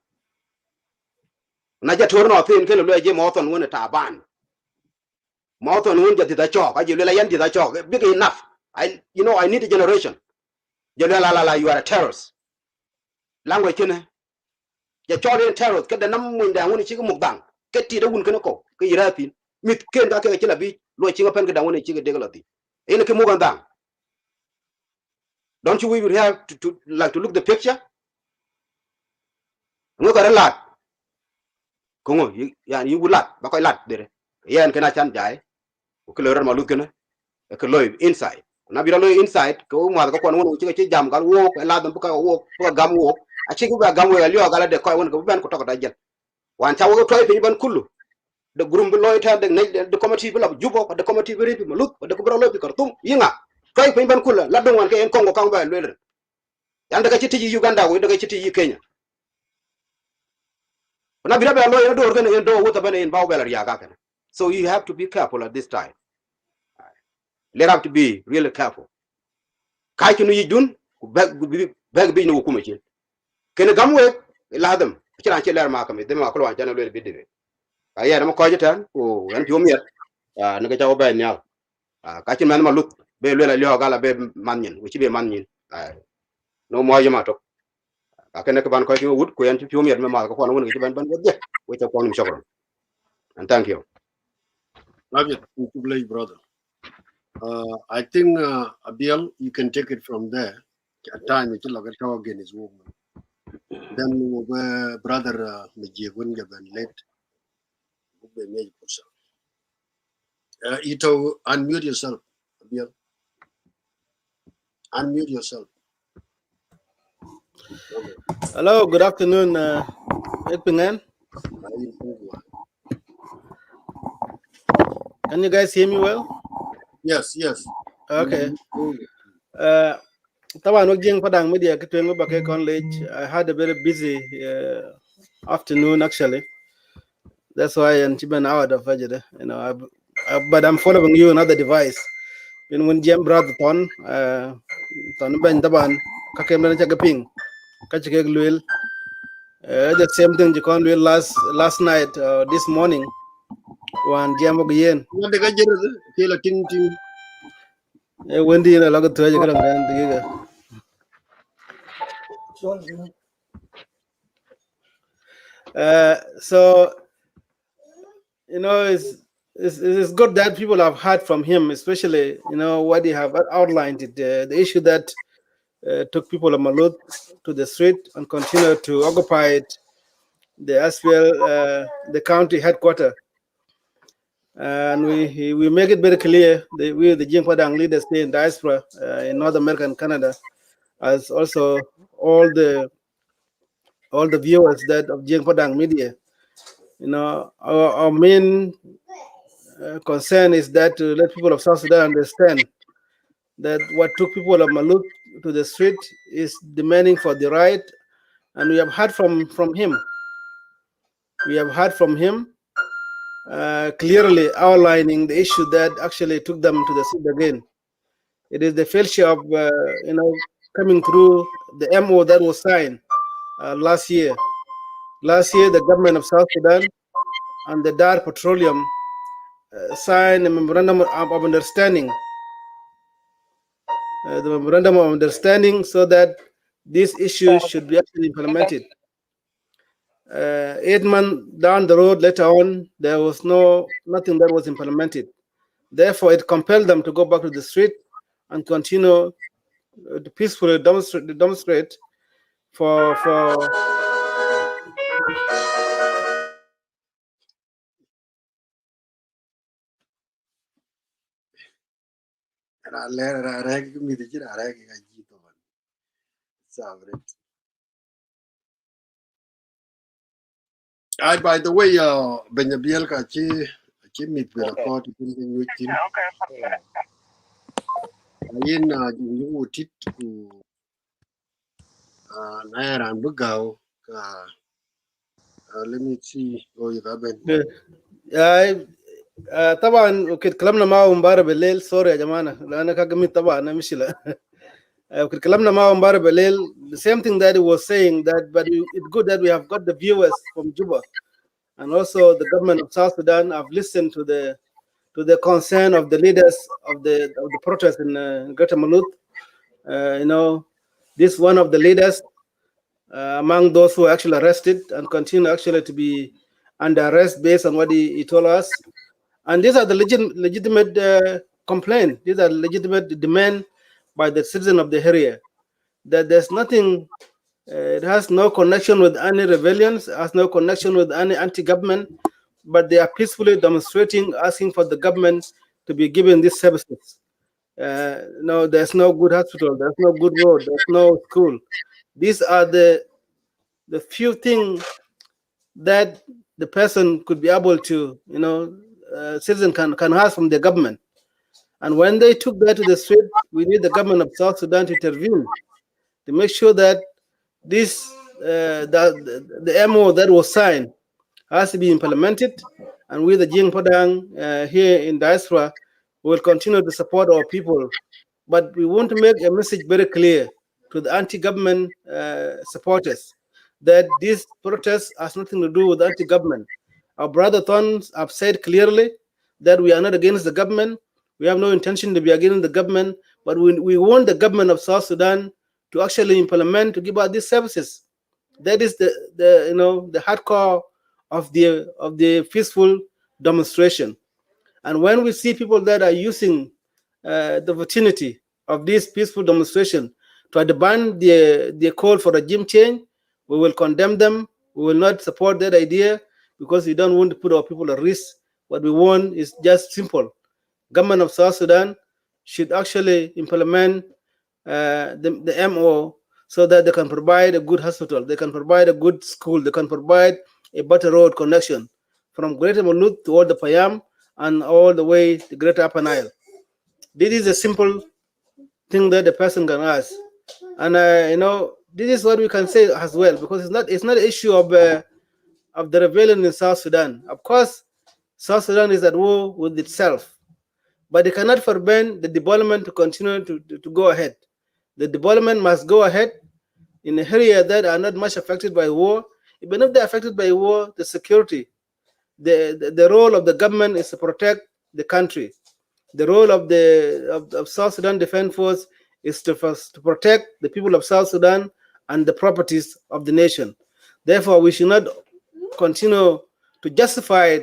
Naja turn off in kelo je mothon wona taban. Mothon won jati da chok, aji lela yan da chok. Big enough. I need a generation. La you are a terrorist. Language kene. Ya chole terrorist ke da nam mun da woni chiga mugdang. Ke ti da won kene ko. Ke irapi. Mit ken da ke chila bi lo chiga pen ke da woni chiga degalati. Ene ke mugandang. Don't you we would have to like to look the picture? Ngo ka lat. Kongo you would lat ba koy lat dere. Yen kana chan jay. Ko le ran Meluth kana. Ko loy inside. Na bira loy inside ko ma ko kon won ci jam gal wo la dum ko wo ko gam wo. A ci ko gam wo liyo gala de koy won ko ben ko to ko dajel. Wan taw ko toy fi ban kullu. The group loy ta de the committee bi la jubo ko the committee bi repi Meluth ko de ko bro loy bi kartum yinga. Toy fi ban kullu la dum wan ke en Congo kan ba loy. Yan daga ci tiji Uganda wo daga ci tiji Kenya. Na bira ba loy do organ en do wuta ban en baw belar ya ga kana. So you have to be careful at this time. Let have to be really careful. Kai kinu yidun bag bi no kuma ci. Kene gamwe la dem ci ran ci leer ma kam dem ma ko wan tan lo bi de. Ay dama ko jitan ko yan fi omiet na ga jaw ba nyaaw. Ka ci man Meluth be lo la liyo gala be man ñin ci be man ñin. No mo yama to. Ka kene ko ban ko ci wut ko yan ci fi omiet ma ko won ci ban je. Wo ci ko ni shokron. And thank you. Love you, brother. I think Abiel, you can take it from there. At time it's like a talk again is woman. Then brother Mijigun given late. Ito unmute yourself, Abiel. Unmute yourself. Hello, good afternoon, Edpingen. Can you guys hear me well? Yes. Okay. Taban wagjing padang media kitwengo bake college. I had a very busy afternoon actually. That's why I'm been out of it. But I'm following you another device. When Jam brought the ton ben taban kakemna chagaping kachike gluel The same thing you can't do last night, this morning, one Jamogien. What the gajer feel a ting ting. Wendy in a lot of treasure. So it's good that people have heard from him, especially what he have outlined it, the issue that took people of Malut to the street and continue to occupy it, the SPL, the county headquarters. And we make it very clear that we, the Jingpadang leaders stay in diaspora in North America and Canada, as also all the viewers that of Jingpadang media. Our main concern is that to let people of South Sudan understand that what took people of Malut to the street is demanding for the right, and we have heard from him. We have heard from him clearly outlining the issue that actually took them to the street again. It is the failure of coming through the MO that was signed last year. Last year, the government of South Sudan and the Dar Petroleum signed a memorandum of understanding. The memorandum of understanding so that these issues should be actually implemented. 8 months down the road, later on, there was nothing that was implemented. Therefore, it compelled them to go back to the street and continue to peacefully demonstrate for By the way, Benyabiel Kachi meet with a court in which in you tit to Nair and Bugao. Let me see. Oh, you have been. طبعا وكنت كلامنا معه امبارح بالليل. سوري يا جماعه لان كاجميت طبعا انا مشكله. وكنت كلامنا معه امبارح بالليل. The same thing that he was saying that, but it's good that we have got the viewers from Juba and also the government of South Sudan have listened to the concern of the leaders of the protest in Greater Malut. This one of the leaders among those who were actually arrested and continue actually to be under arrest based on what he told us. And these are the legitimate complaint. These are legitimate demand by the citizen of the area. That there's nothing, it has no connection with any rebellions, has no connection with any anti-government, but they are peacefully demonstrating, asking for the government to be given these services. No, there's no good hospital, there's no good road, there's no school. These are the few things that the person could be able to, citizen can ask from the government. And when they took that to the street, we need the government of South Sudan to intervene to make sure that this the MO that was signed has to be implemented. And we, the Jing Padang here in diaspora, will continue to support our people. But we want to make a message very clear to the anti-government supporters that this protest has nothing to do with anti-government. Our brother Thorns have said clearly that we are not against the government. We have no intention to be against the government, but we want the government of South Sudan to actually implement, to give out these services. That is the hardcore of the peaceful demonstration. And when we see people that are using the opportunity of this peaceful demonstration to advance the call for regime change, we will condemn them. We will not support that idea because we don't want to put our people at risk. What we want is just simple. Government of South Sudan should actually implement the MO so that they can provide a good hospital, they can provide a good school, they can provide a better road connection from Greater Malut toward the Payam and all the way to Greater Upper Nile. This is a simple thing that the person can ask. And this is what we can say as well, because it's not an issue of the rebellion in South Sudan. Of course, South Sudan is at war with itself, but it cannot forbid the development to continue to go ahead. The development must go ahead in the area that are not much affected by war, Even if they're affected by war, the security, the role of the government is to protect the country. The role of the South Sudan Defense Force is to protect the people of South Sudan and the properties of the nation. Therefore, we should not continue to justify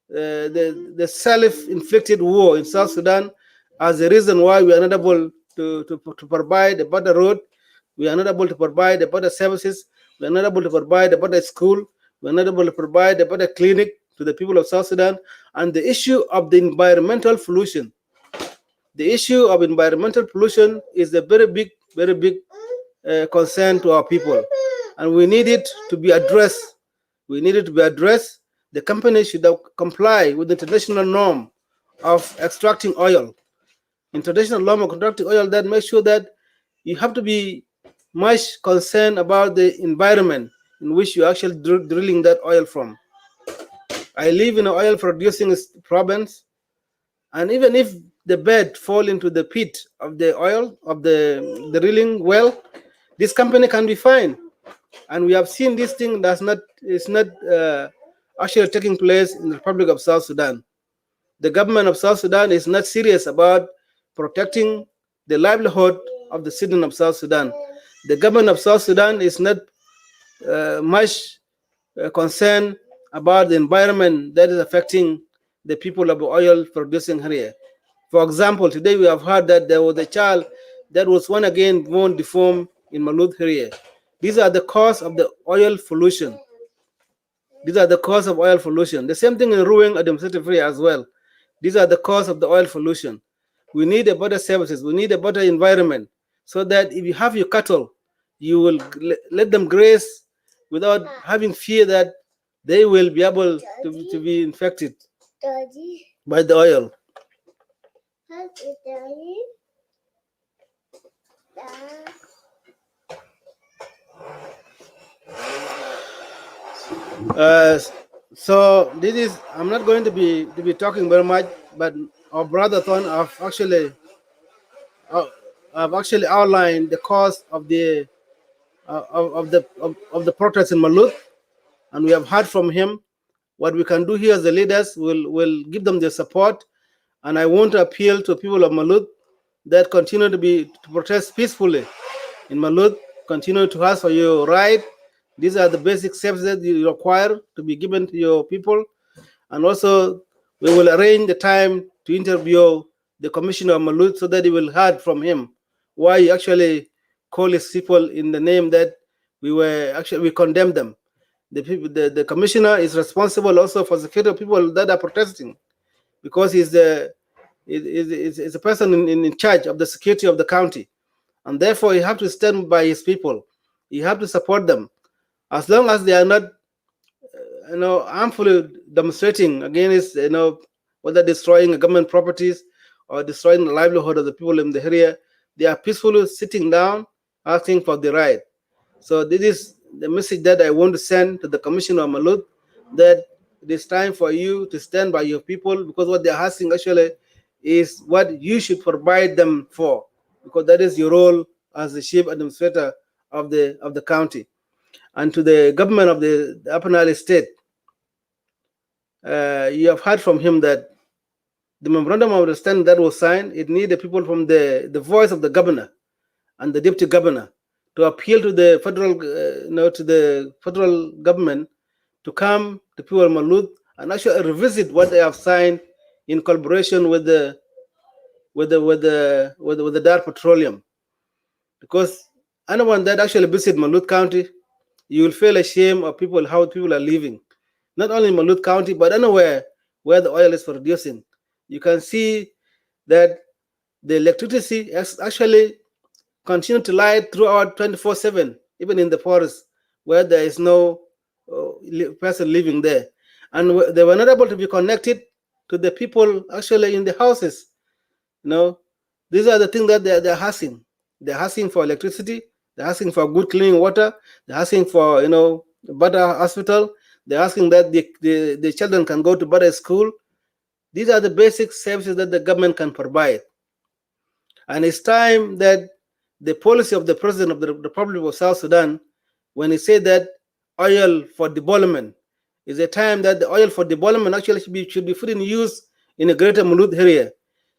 the self-inflicted war in South Sudan as the reason why we are not able to provide a better road, we are not able to provide a better services, we are not able to provide a better school, we are not able to provide a better clinic to the people of South Sudan. And the issue of the environmental pollution, the issue of environmental pollution is a very big concern to our people, and we need it to be addressed. We need it to be addressed. The company should comply with the international norm of extracting oil. International norm of extracting oil that makes sure that you have to be much concerned about the environment in which you actually drilling that oil from. I live in an oil producing province, and even if the bed fall into the pit of the oil of the drilling well, this company can be fined. And we have seen this thing is not actually taking place in the Republic of South Sudan. The government of South Sudan is not serious about protecting the livelihood of the citizens of South Sudan. The government of South Sudan is not much concerned about the environment that is affecting the people of the oil producing area. For example, today we have heard that there was a child that was once again born deformed in Meluth area. These are the cause of the oil pollution. These are the cause of oil pollution. The same thing in Ruang administrative area as well. These are the cause of the oil pollution. We need a better services. We need a better environment so that if you have your cattle, you will let them graze without having fear that they will be able to be infected by the oil. So this is, I'm not going to be talking very much, but our brother Thon have actually outlined the cause of the protests in Meluth, and we have heard from him. What we can do here as the leaders will give them their support, and I want to appeal to people of Meluth that continue to protest peacefully in Meluth, continue to ask for your right. These are the basic steps that you require to be given to your people. And also, we will arrange the time to interview the commissioner of Meluth so that he will hear from him why he actually called his people in the name that we condemned them. The commissioner is responsible also for security of people that are protesting, because he's the person in charge of the security of the county, and therefore he have to stand by his people. He have to support them, as long as they are not, harmfully demonstrating against, whether destroying government properties or destroying the livelihood of the people in the area. They are peacefully sitting down, asking for the right. So this is the message that I want to send to the Commissioner of Meluth, that it is time for you to stand by your people, because what they're asking actually is what you should provide them for, because that is your role as the chief administrator of the county. And to the government of the Upper Nile State, you have heard from him that the memorandum of understanding that was signed, it needs the people from the voice of the governor and the deputy governor to appeal to the federal government to come to people of Meluth and actually revisit what they have signed in collaboration with the Dar Petroleum. Because anyone that actually visit Meluth County, you will feel ashamed of how people are living, not only in Meluth County but anywhere where the oil is producing. You can see that the electricity has actually continue to light throughout 24/7, even in the forest where there is no person living there. And they were not able to be connected to the people actually in the houses. These are the things that they're asking. They're asking for electricity, they're asking for good clean water, they're asking for better hospital, they're asking that the children can go to better school. These are the basic services that the government can provide. And it's time that the policy of the president of the Republic of South Sudan, when he said that oil for development. It's a time that the oil for development actually should be put in use in a greater Meluth area,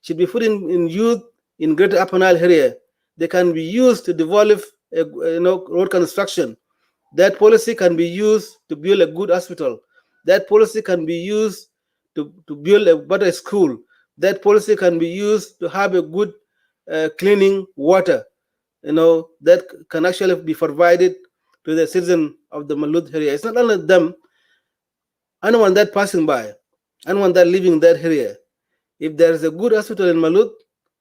should be put in use in greater Upper Nile area. They can be used to develop road construction. That policy can be used to build a good hospital. That policy can be used to build a better school. That policy can be used to have a good cleaning water, that can actually be provided to the citizen of the Meluth area. It's not only them, anyone that passing by, anyone that living in that area. If there is a good hospital in Meluth,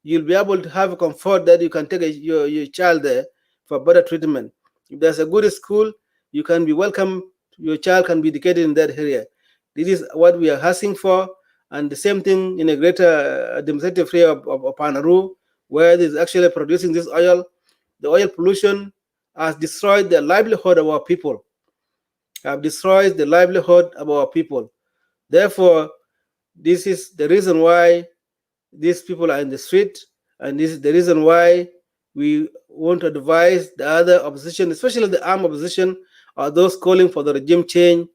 you'll be able to have a comfort that you can take your child there for better treatment. If there's a good school, you can be welcome, your child can be educated in that area. This is what we are asking for, and the same thing in a greater administrative area of Panaru, where it is actually producing this oil. The oil pollution has destroyed the livelihood of our people, have destroyed the livelihood of our people. Therefore, this is the reason why these people are in the street, and this is the reason why we want to advise the other opposition, especially the armed opposition, or those calling for the regime change,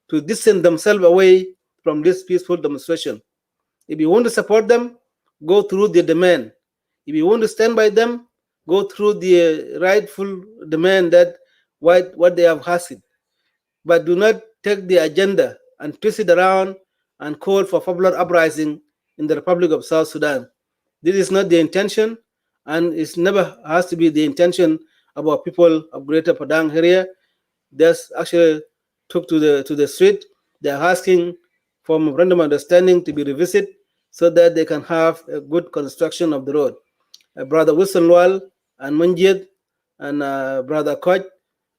to distance themselves away from this peaceful demonstration. If you want to support them, go through the demand. If you want to stand by them, go through the rightful demand that what they have asked. But do not take the agenda and twist it around and call for popular uprising in the Republic of South Sudan. This is not the intention, and it never has to be the intention of our people of Greater Padang area. They actually took to the street. They're asking for memorandum understanding to be revisited so that they can have a good construction of the road. Brother Wilson Wall and Munjid and Brother Koch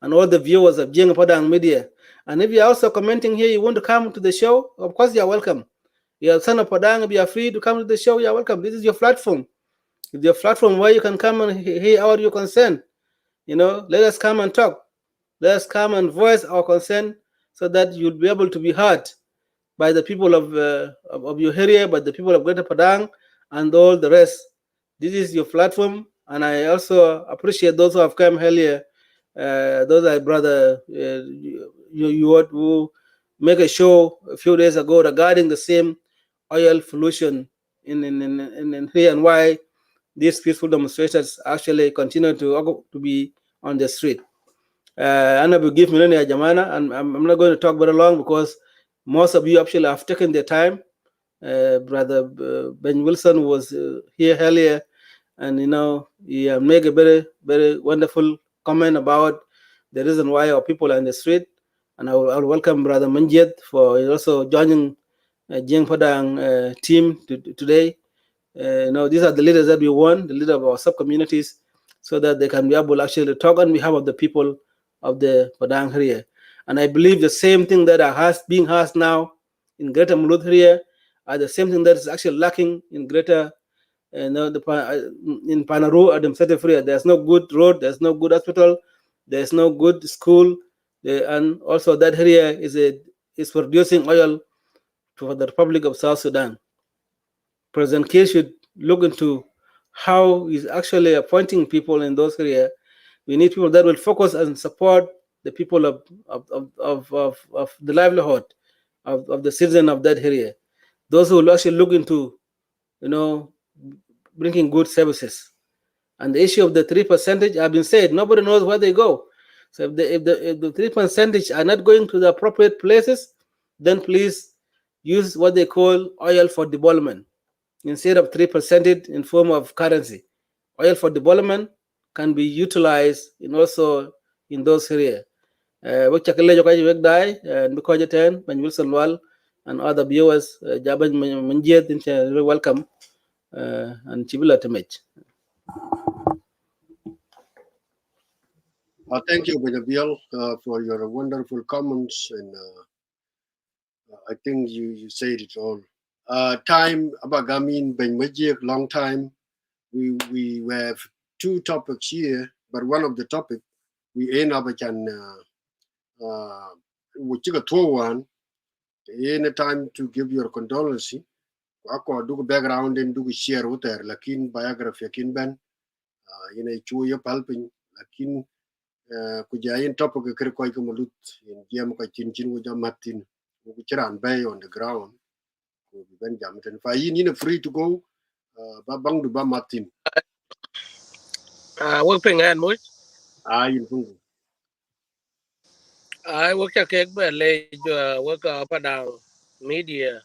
and all the viewers of Jing Padang Media. And if you're also commenting here, you want to come to the show, of course you're welcome. You're son of Padang, if you're free to come to the show, you're welcome. This is your platform. It's your platform where you can come and hear out your concern. Let us come and talk. Let us come and voice our concern so that you'll be able to be heard by the people of your area, by the people of Greater Padang, and all the rest. This is your platform, and I also appreciate those who have come earlier. Those are brother you who make a show a few days ago regarding the same oil pollution in here, and why these peaceful demonstrators actually continue to be on the street. And I will give Millennia Jamana, and I'm not going to talk very long because most of you actually have taken their time. Brother Ben Wilson was here earlier, and he made a very, very wonderful comment about the reason why our people are in the street. And I will welcome Brother Manjit for also joining Jing Padang team today. These are the leaders that we want, the leader of our sub-communities, so that they can be able actually to talk on behalf of the people of the Padang area. And I believe the same thing that are being asked now in Greater Meluth area are the same thing that is actually lacking in Greater in Panaru administrative area. There's no good road, there's no good hospital, there's no good school, and also that area is producing oil for the Republic of South Sudan. President Kiir should look into how he's actually appointing people in those areas. We need people that will focus and support the people of the livelihood of the citizen of that area. Those who will actually look into, bringing good services. And the issue of the 3% have been said. Nobody knows where they go. So if the 3% are not going to the appropriate places, then please use what they call oil for development instead of 3% in form of currency. Oil for development can be utilized also in those areas. And Wilson Wall and other viewers, Jaban Manjit, welcome, and Chibula Temech. Thank you, Benabiel, for your wonderful comments, and I think you said it all. Time Abagamin Ben Majik, long time. We have two topics here, but one of the topic we end up we took a tour one. Any time to give your condolence. Ako do background and do share with her. Lakin biography kin ben. Chu palping. Lakin kujayin topic kir koy ko Meluth in jam ko chin wo jamatin ko chiran bay on the ground ko ben jam ten fa yin free to go ba bang du ba martin Work ping and much. yin fungu I work a cake by late work up and down media.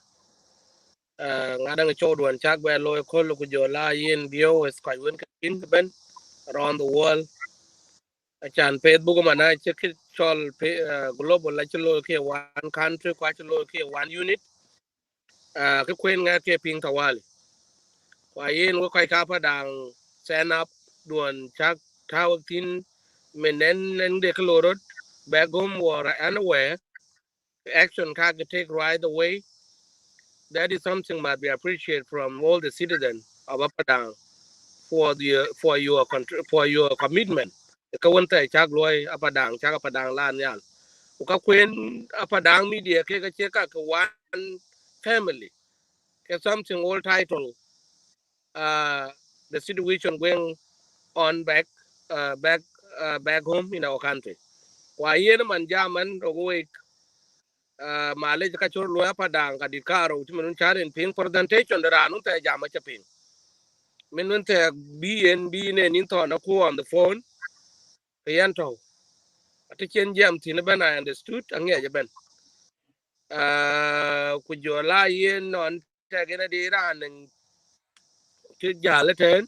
Ngadang chod one chak by loy kolo kujola yin bio is quite win in the ben around the world. A chan Facebook man I check it all global like ke one country quite ke one unit. Cái queen nghe ke ping tawali. Kwa yin wo kai kapa dang stand up duan chak tawak tin menen and de kalorot back home or anywhere action can take right away. That is something might be appreciated from all the citizens of Upper Down for your commitment. Ka wanta chak loy Upper Down chak Upper Down lan yan. Ka kwen Upper Down media ke ka cheka ka one family. Ke something all title uh the situation going on back home in our country. Wa yen man jaman rogo male ka chor lo pa dang ka di karo ti mun charen ping presentation da anu ta jama cha ping min nun ta bnb ne nin to na ko on the phone yan to ati chen jam ti ne bana understood an ya ben ku jo la yen non ta gena di ran ti ja le ten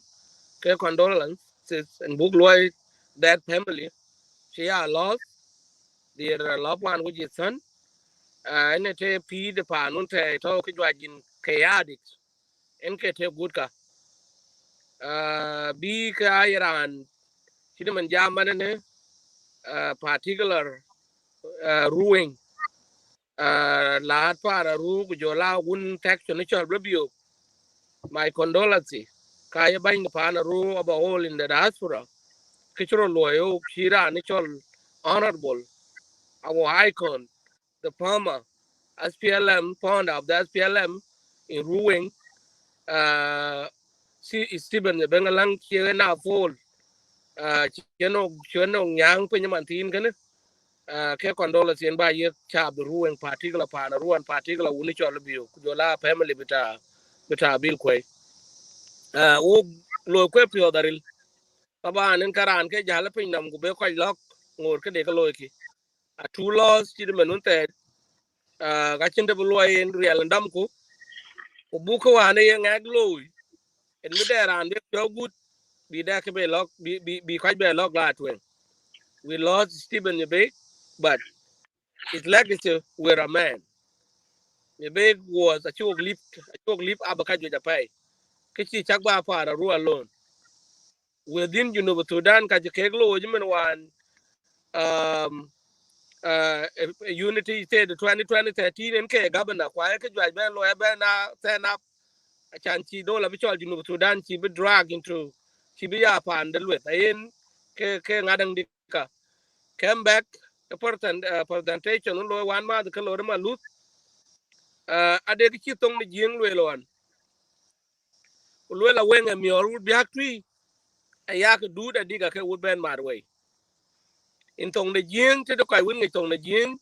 ke condolences and book loy that family she are lost their loved one which is son ene te pi de pa nun ta to ki jwajin chaotic en ke te good ka bi ka Iran shida man jamana ne particular ruling la para ru ku jola un section ni chol review my condolences ka ya bain pa na ru about all in the diaspora kichro loyo shira ni chol honorable our icon the farmer SPLM founder of the SPLM in ruling si Stephen Bengalang na fall cheno nyang pe nyaman tin kan ke condola sien ba ye chab ruwen particular pa na ruwan particular uni chol biu jola family bita bil kwe o lo kwe pio daril taba nen karan ke jala pe nam go be ko lok ngor ke de ko lo ki a two laws ti men te ga chinde bu lo en real ndam ko bu ko wa ne ye ngak lo en mi de ran de yo gut bi da ke be lok bi ko be lok la twen we lost Stephen Yebe, but his legacy were a man. Yebe was a chok lip abakaju japai. Kichi chakba para ru alone. Within Sudan kajikeglo jimen wan um unity state 2013 and ke governor kwa ke jwa ben lo ebe na stand up a chanchi dola bichol Sudan chi be drag into chi be ya pa andalwe ayen ke ngadang dika came back a presentation lo wan ma the color Meluth ade ki tong ni jing lwe lon lwe la wenga mi oru bi hakri aya ka du da diga ke would ben mad way in tong de jing te ko wenga tong de jing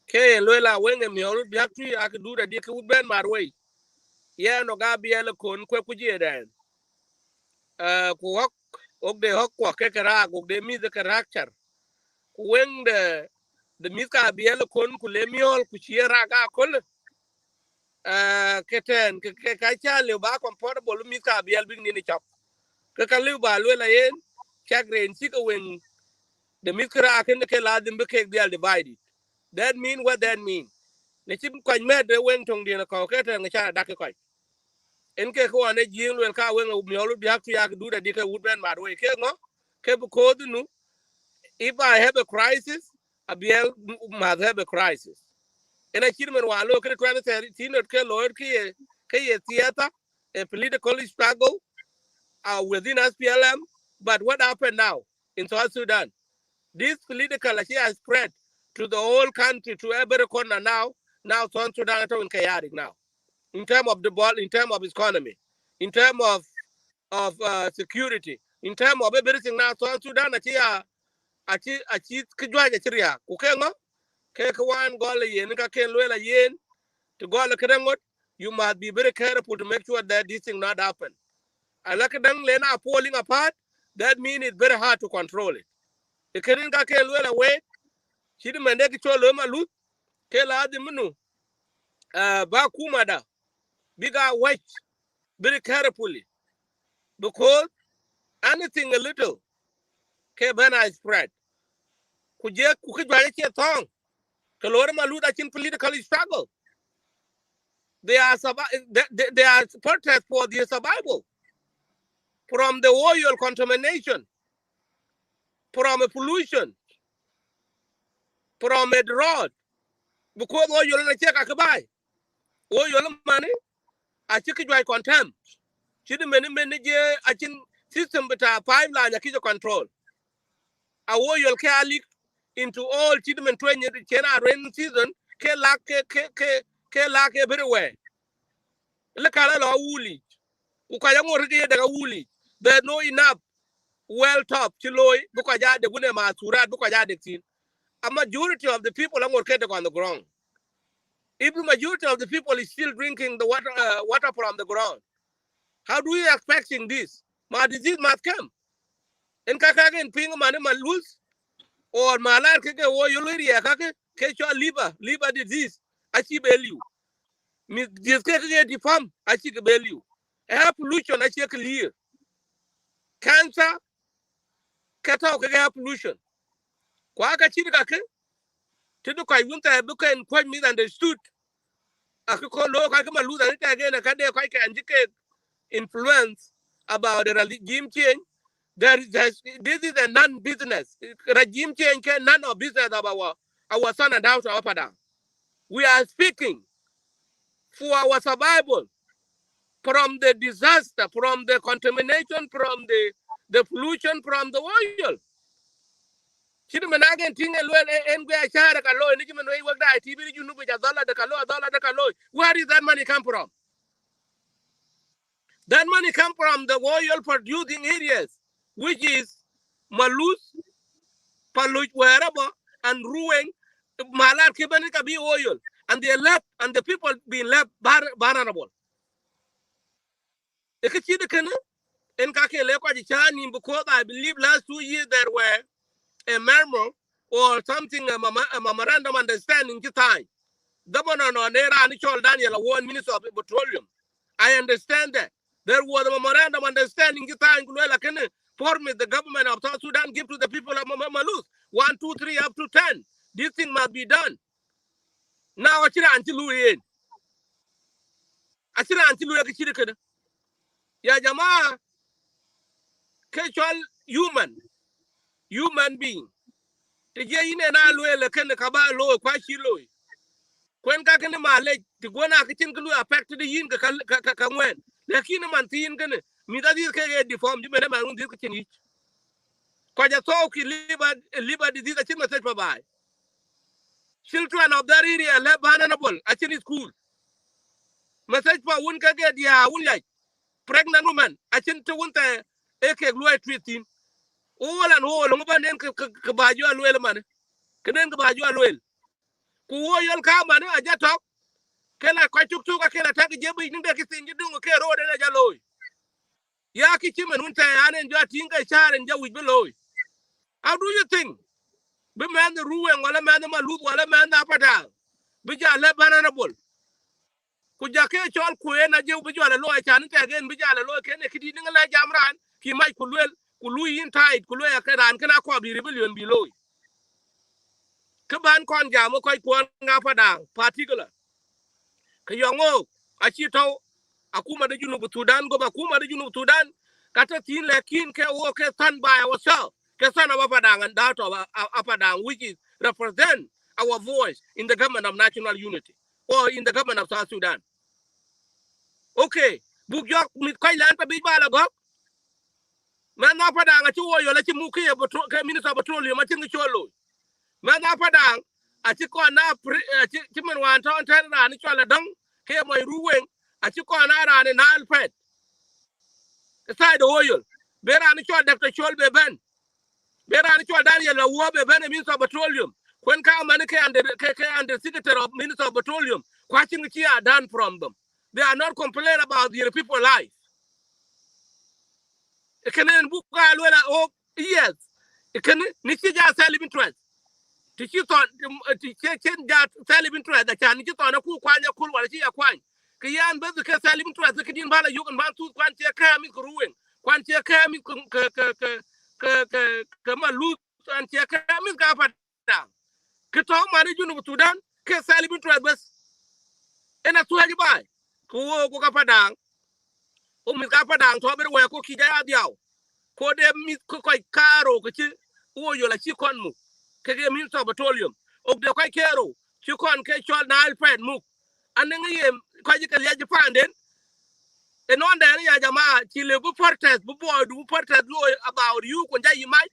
ke lwe la wenga mi oru bi hakri aka du da diga ke would ben mad way ya no ga bi ele kon ku je den ku hok ok de hok ko ke kara ok de mi de karakter ku weng de mi ka bi ele kon ku le mi ol ku chiera ga kol keten ke ka cha le ba comfortable mi ka bi el bi ni chap ke ka liu ba lwe la yen chagren chi ka wen the mikra ken ke la din be ke dial divided that mean what that mean ne chi ko me de wen tong dina ko ke ta nga da ke ko en ke ko ane jing lwen ka wen mi olu bi hak ya du da di ke would ben mad way ke ngo ke bu ko du nu if I have a crisis abiel must have a crisis and I chirmen wa lo ke 2013 ke lo ke ye theater a political struggle within SPLM. But what happened now in South Sudan? This political has spread to the whole country, to every corner now. Now South Sudan is in chaotic now. In terms of the ball, in terms of economy, in terms of security, in terms of everything now, South Sudan achi kujwa ja chiria ku ke ngo ke kwan gol yen ka ken lela yen to gol krengot you must be very careful to make sure that this thing not happen alaka dang lena falling apart that means it's very hard to control it e kenin ka ken lela we chidi mende ki cholo Meluth ke la di munu ba kuma da biga watch very carefully because anything a little ke bana spread kuje ku kujwa che thong ke lor Meluth achin political struggle they are they are protest for their survival from the oil contamination from a pollution from a drought because oil na che ka buy oil money a chiki dry contempt chidi many je achin system beta pipeline ya kijo control a oil ke leak into all chidi men twenye chena rain season ke lack ke lack everywhere le kala la wuli ukaya ngor ke daga wuli there no enough well top chiloi because ja de gune ma surat because ja de tin a majority of the people are working on the ground. If the majority of the people is still drinking the water from the ground, how do you expecting this? My disease must come. In kaka in ping man Meluth or malar keke wo yuluria kake kecho liver disease achieve value. Mis diskeke di farm achieve value. Air pollution achieve clear. Cancer kata keke air pollution. Kwa kachiri kake tidu kwa yunta buka in kwa misunderstood. Akiko lo kake Meluth and again kade kwa ke influence about the regime change. This is a non-business. Regime change can none of business of our son and daughter up and down. We are speaking for our survival from the disaster, from the contamination, from the pollution, from the oil. Where did that money come from? That money come from the oil producing areas, which is Meluth, Paluch, wherever, and Ruang, Malar Kibanika be oil. And they left, and the people being left vulnerable. Because I believe last 2 years there were a memo or something, a memorandum understanding time. Governor Nera and Daniel, one minister of petroleum. I understand that. There was a memorandum understanding time form the government of South Sudan give to the people of Meluth. 1, 2, 3 up to 10. This thing must be done. Now Ya Jama casual human being. The Jane na luela can the Kaba low, quite low. When Kakani Malay, to go na kitchen affect the yin Kakamwen. The Kinaman Tin can me that is deformed, you may never own this kitchen. Kwaja talk liver disease a chima set for by. Children of that area left vulnerable at any school. Message for one can get ya one like pregnant woman. I think to one time eke glue treating. All and all, Luban Kabaju and Wellman. Kaden Kabaju and Well. Kuo yon Kamana, I just talk. Can I quite took a can attack a jabby in the thing you do a care road and a jalloy. Yaki Chiman one time and your tinker char and Joey below. How do you think? Be man the ruin while a man the Meluth while a man the Apadal. Bija left vulnerable. Kujake chol kuena je ubijwa lo chanite again bija lo kene kidi ngala jamran ki mai kulwel kului in tight kulwe akaran kana ko bi rebellion below ke ban kon jamo koy kon nga padang particular ke yongo achi to akuma de junu Sudan go akuma de junu Sudan kata tin lekin ke wo ke stand by ourselves ke sana wa padang and that of apadang which is represent our voice in the government of national unity or in the government of South Sudan. Okay, book yok mit koy lan pa bi bala go. Man na padang a chuo yo la chi muki e ke minister petroleum ma tingi cholo. Man na padang a chi ko na chi men wan ton tan na ni chola dong ke moy ruwen a chi ko na ra ne na alfet. Side oil. Be ra ni chol Dr. Chol be ben. Beran chol Daniel Awobe ben Minister of Petroleum. When ka man and the Secretary of Minister of Petroleum, watching the are done from them. They are not complaining about the people's life. It can book oh yes. It can Nichija selling interest. To keep on to change that selling interest that can get on a cool quanya cool while she acquire. Kayan Bezaka selling interest the Kidin Bala you can want to quantia kami ruin. Quantia kami Meluth and Tiakami Gapa. Kitong management to done, can selling interest. And that's why you buy. Ko Kapadang, Kapadang, to be where cookie diao. Ko de mit ko karo ko o yo la chi kon mu ke Minister of Petroleum of the kai kero chi kon ke chol na alfred mu anen ye ko ji ke ya japan den e non der ya jama chi le bu protest bu boy du protest lo about you ko jay mai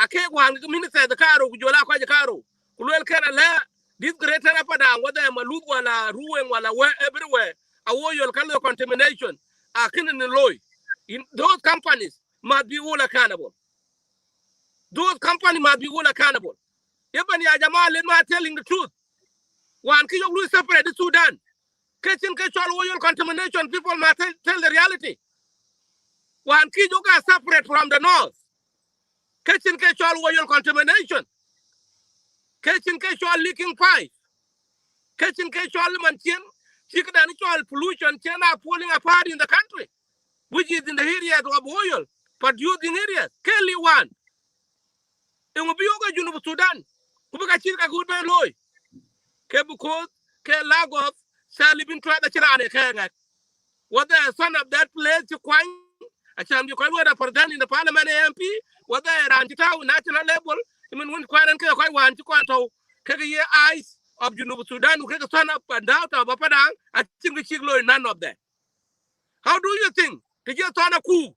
ake wan Minister the karo ku jola ko karo ku le kana la this greater pada whether Meluth wala ruwen wala where everywhere a wo yo kan contamination a kin in loy in those companies must be all accountable. Those companies must be all accountable. Even Yajama let me telling the truth. One key you separate the Sudan. Catching oil contamination, people must tell the reality. One key you got separate from the north. Catching oil contamination. Catching leaking pipe. Catching mantin. Chicken pollution are falling apart in the country, which is in the areas of oil, producing areas. Kelly one. It will be over Junub Sudan. Kubuka chika good man loy. Kebuko, ke Lagos, shall even try the Chirane Kanga. What the son of that place to Quang, a shall be quite represent in the Parliament MP, what they are anti-town national level, even when Quan and quite want to Quanto, Kegi eyes of Junub Sudan, who get the son up and out of Apadang, I think the Chiglo none of that. How do you think? To get on a coup?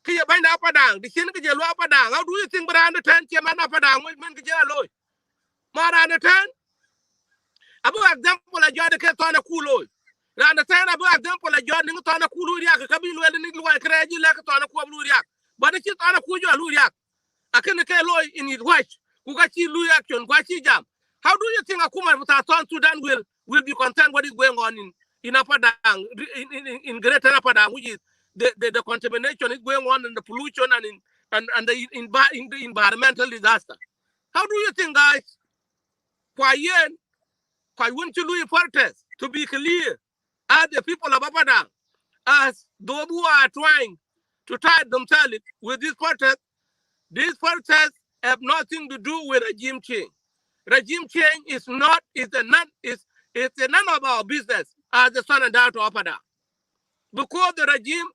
Kia bind up a down, the Chin Kajalo up a down. How do you think Brand 10 Chairman up a down with Menkajalo? Mara 10? Abu example a jada ke tona kulo na understand abu example a jada ngi tona kulu riak kabilu ele ngi wa kreji la tona ku lu riak but the tona ku jo lu riak akene ke loy in his watch ku ga chi lu action kwa chi jam. How do you think Akuma South Sudan will be concerned what is going on in Apadang in Greater Apadang, which is the contamination is going on and the pollution and the environmental disaster? How do you think, guys? Quiet. I want to do protest to be clear as the people of Apadang, as those who are trying to tie themselves with this protest. These protests have nothing to do with regime change. Regime change is none of our business as the son and daughter of Apadang. Because the regime,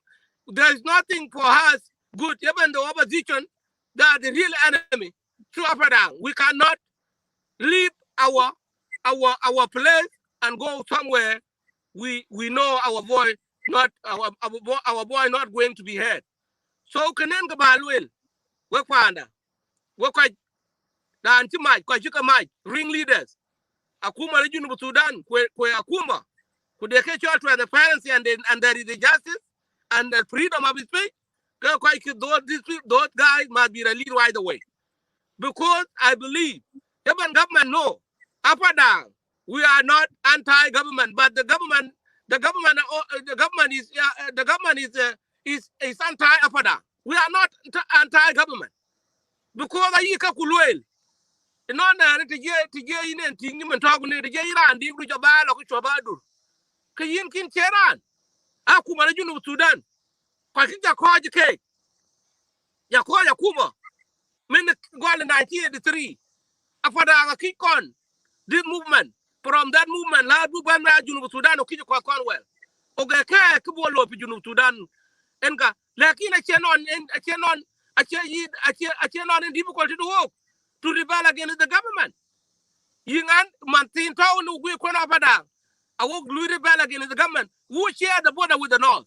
there is nothing for us good. Even the opposition, they are the real enemy to Apadang. We cannot leave our place and go somewhere we know our boy not our boy not going to be heard. So kanen ka balwel we kwanda we kwa dan ti mai kwa chika mai ring leaders akuma region of Sudan kwe akuma could they catch out transparency and there is the justice and the freedom of speech. Those guys must be released right away because I believe even government know up and down. We are not anti-government, but the government is anti-Apada. We are not anti-government because I yika kulwel. No na to get in and think him and talk to the Iran, the Jabal or Chabadu. Kayin kin Cheran. Aku manajun of Sudan. Pakita called the cake. Yakoya Yakuma. Men go in 1983. Apada kick on this movement. From that movement, la du ban na Junub Sudan o kiji kwa Conwell. Oge ka kubo lo pi Junub Sudan enga lakini achenon in difficulty to work to rebel against the government. Yingan mantin town we kona pada. I work to rebel against the government. Who share the border with the north?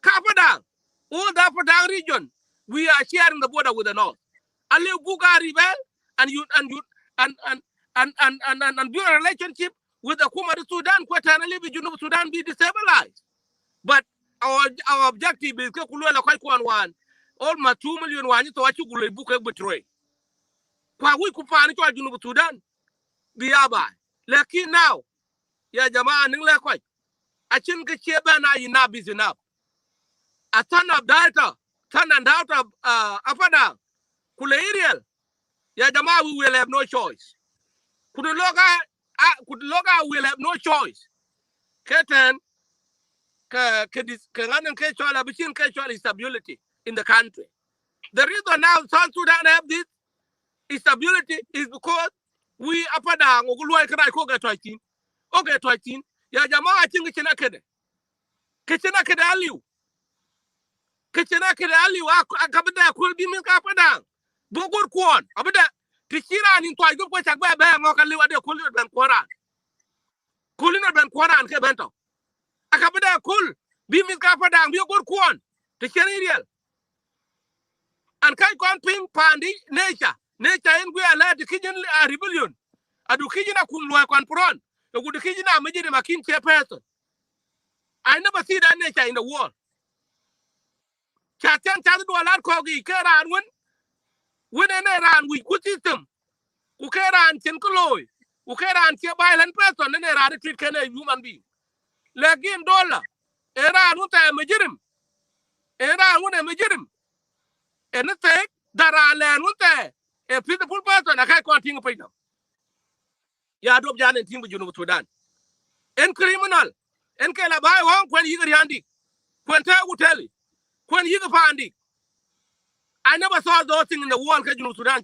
Kapada. All the Apadang region, we are sharing the border with the north. Ali Buga rebel and build a relationship with the Kuma Sudan, Quatanali, Junub Sudan be destabilized. But our objective is one. almost 2 million wani to wachi gule buke betray kwa wi ku pani to Junub Sudan biya ba lakin now ya jamaa ning le ko achin ke cheba na ina bizina a ton of data ton and out of apada kule iriel ya jamaa we will have no choice could loga will have no choice keten ka nganen ke chola bichin ke chola stability in the country. The reason now South Sudan have this stability is because we apada ngulwa kra ko ga twaitin o ga twaitin ya jamaa chingi china kede aliu akabada ko bi min ka pada bogor kwon abada tikira ni twai go ko chagba be ngo ka liwa de ko liwa ben koran kulina ben koran ke bento akabada kul bi min ka pada bi gor kwon tikira real an kai kon ping pandi nature en gwe ala de kijin a rebellion adu kijina kun lo kon pron e gudu kijina majide makin che person. I never see that nature in the world. Chatan do a lot kogi keran when an ran with good system. Ukeran chenkoloi. Ukeran che violent person and a radically can a human being. Legin dollar. Era won't a majirim. Era won't a majirim. And the thing that I learn won't a peaceful person. I can't continue to pay them. Yadop Jan and Tim with Junub Sudan. And criminal. And can I buy one when you get handy? When I will tell you. When you find it. I never saw those things in the world. Junub Sudan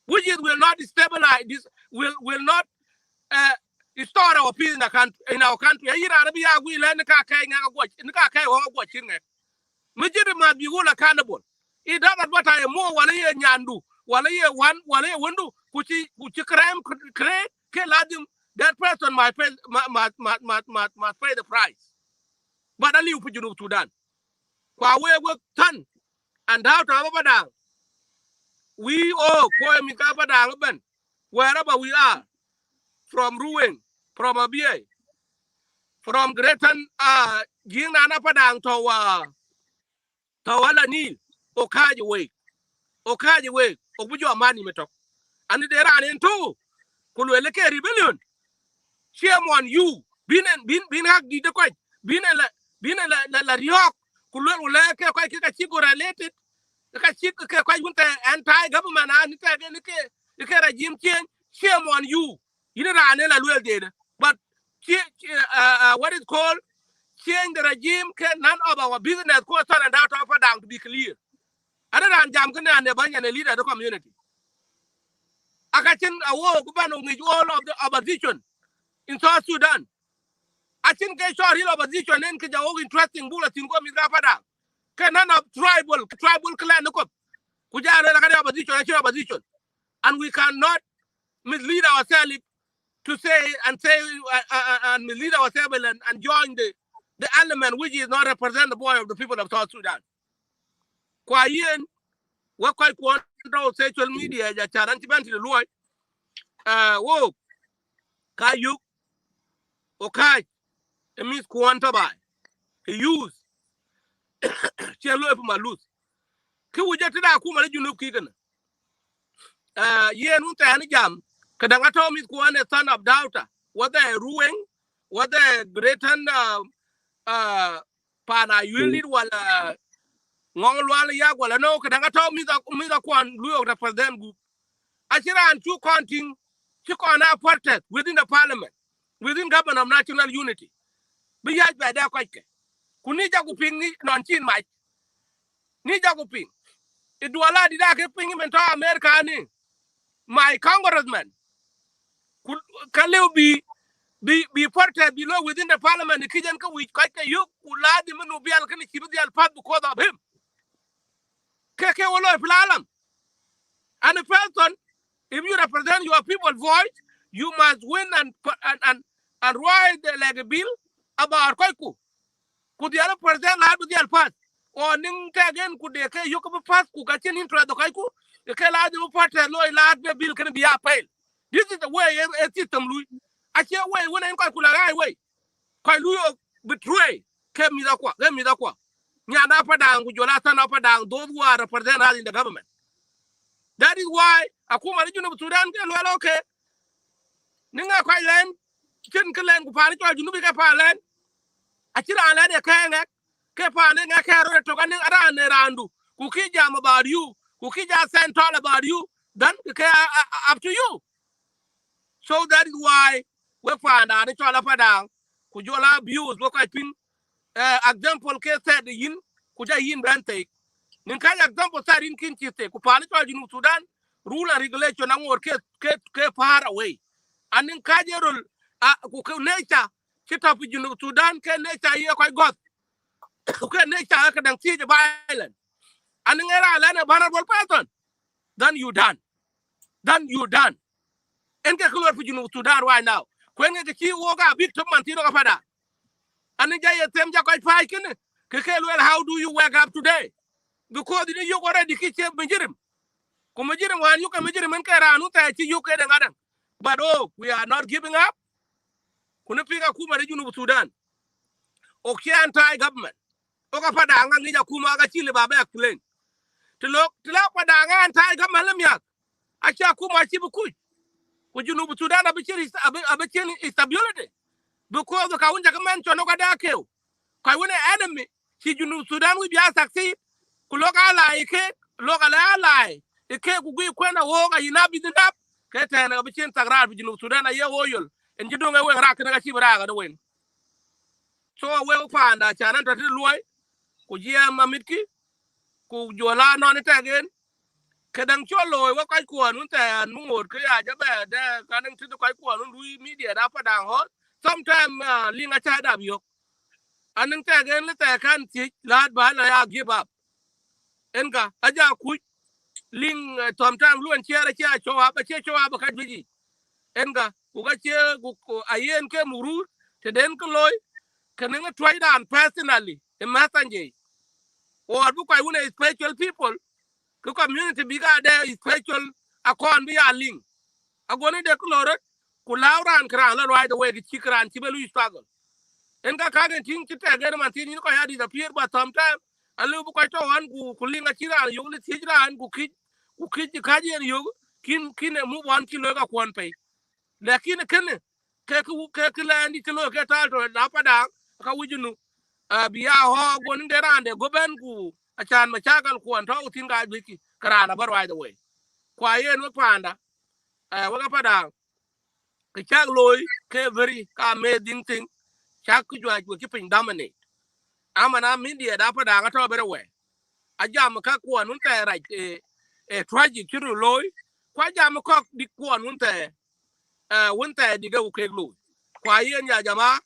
which is will not stabilize this, will not restore our peace in the country. In our country, we learn the car carrying a watch in the car carrying a watch in it. Majority must be all accountable. It doesn't what I am more one year nyandu, 1 year one year window, which crime create, can let them that person might pay the price. But I live for Junub Sudan. Kwa we work ton and how to have down. We all wherever we are, from Ruin, from Abia, from Greaton, Ginana Padang to Wala Nil, Okaji way, Obujo Mani Metok. And there are in two, Kulweleke rebellion. Shame on you, bin hag di the quite, bin la Riok, Kulweleke quite a chico related, the Kachika quite anti-government, and the regime change. Shame on you. You know, but what is called change the regime. None of our business goes on and out of down to be clear. Other than Jamkana and the Banyan leader of the community. I can walk with all of the opposition in South Sudan. I think they saw real opposition and all interesting bulletin go with Rapada. Can none of tribal clan look up? Opposition. And we cannot mislead ourselves to say and mislead ourselves and join the element which is not representative of the people of South Sudan. Kwa yen, what quite control social media, ya charanti banti the Lord, wo, kayuk, okay, it means Kuantabai. He use, Chelo Meluth. Kiwujatida Kuma Junub Kigan. Yen unta and jam, Kadangato means Kuan a son of Daughter, whether a ruling, whether a Greaton pana yulid wala ngol wala ya wala no kadanga to mi da kwan luo represent group achira and two counting chikona ported within the parliament within government of national unity bi ya ba da kwake kunija kuping ni non chin mai ni ja kuping idwala di da ke ping men to America ni my congressman kaleu be ported below within the parliament the kijan ka we kwake you uladi menu bial kan chibial pat because of him keke wolo plalam. And a person, if you represent your people's voice, you must win and write like a bill about Koiku. Could the other president have the pass? Or Ning again could they you come pass who got into the Koiku? The Kaladu party law lad the bill can be appealed. This is the way a system, Louis. I can't wait when I'm Koikula way. Koilu betray came me the qua. Nyana padang kujola sana padang those who are represent us in the government. That is why akuma region of Sudan ke well okay. Ninga kwai len chen kelen ku pani to junubi ke pa len. Achira len e ke pa ne nga ke ro to kan ara ne randu. Ku ki jam about you. Ku ki ja send all about you. Then up to you. So that is why we find out it's all up and down. Could you allow abuse? Look, I think example case said the yin, could I yin bante? Ninka example said in Kinchite, Kupali in Sudan, rule and regulation and work far away. And in Kajerul, nature, sit up in Sudan, can nature here quite got. Okay, nature, I can see the violence. And in era land a vulnerable person. Then you done. Then you done. And get clear for Sudan right now. When the key walk out, big to Mantino Pada. And then you them quite fighting. Well, how do you wake up today? Because you already kitchen Majirim. Kumajirim, when you can Majirim and Karanuta, you can another. But oh, we are not giving up. Kunapika Kuma region of Sudan. Okay, anti government. Okapada Anga Kumaga Chile Baba Plain. To look Padanga anti government Lamia. Acha Kuma Chibuku. Would you know Sudan a stability? Because the Kawunja command to Nogadakeo. Kawuna enemy. See you know Sudan will be a succeed. Kuloka ally, local ally. The cake will be when a walk, you not be the up. Katan of a chin Sagrad, you know, Sudan, a year oil, and you don't know where I can achieve a win. So I will find that China to Loy, Kujia Mamiki, Kujola non it again. Kadang Cholo, what I call and more, Kaya Jabba, there, coming to the Kaikua, Louis media up and down hot. Sometime Linga Chad up you. And then again, let I can't teach, lad, but I give up. Enga, Aja Quick. Ling sometimes lu and share show up a show up a kadwiji enga uga che ayen ke muru te den ko loy kenenga try down personally a messenger or book I want special people the community biga there is special akon bi a ling agoni de klore ku lauran kran la right away the chikran chibelu struggle enga kagen ting chite again man tin ko ya disappear but sometimes alu bu ko to han ku linga chira yo le chira an ku kiji kaji en yo kin mu wan kilo ga kon pe lakini ken ke landi kilo ke tal to na pada ka wujunu biya ho gon de rande go ben ku achan ma chagal ku an to tin ga biki karana bar right away kwa yen wa panda wa ga pada ke chag loy ke very ka me ding ting chak ku jwa ku kipin dominate amana media da pada ga to bere we ajam ka ku an te ra tragic churu loy kwa jam ko dik ku an te wonta diga ku ke loy kwa yen ya jama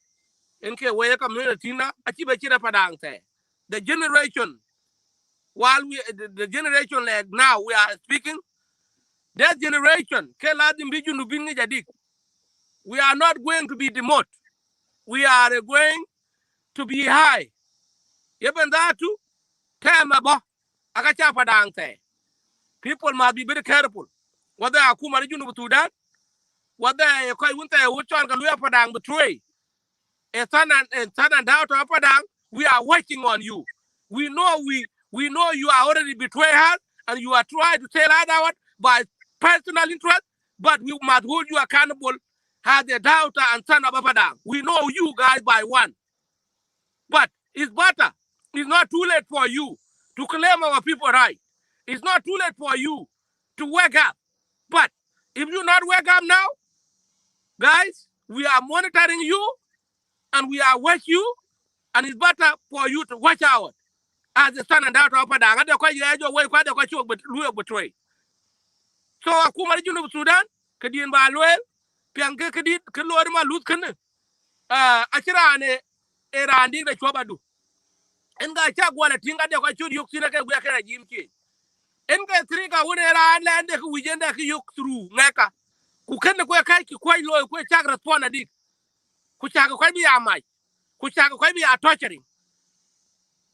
en ke we community na achi be chira padang te the generation while the generation like now we are speaking that generation ke la dim biju nu bingi jadik we are not going to be demoted we are going to be high even that too tema bo aka cha padang te people must be very careful whether akuma ni junu Sudan whether ko wonta wuchon ka luya padang betray and son and daughter of Padang, we are working on you. We know you are already betrayed us and you are trying to tell us out by personal interest, but we must hold you accountable as a daughter and son of Padang. We know you guys by one. But it's better. It's not too late for you to claim our people right. It's not too late for you to wake up. But if you not wake up now, guys, we are monitoring you and we are with you. And it's better for you to watch out as the son and daughter of Padang. And the way quite the betray. So Akuma region of Sudan, Kadian Balwell, Pianka Kadit, Kalorima Lutkan, Achirane, Erandi, the Chobadu. And I check what I think I should you see like a worker at Jim K. And the three I would land we end you through Naka. Who can the quite low, quite chag respond a dick. Kuchaka quite be a mic. Kuchaka quite be a torturing.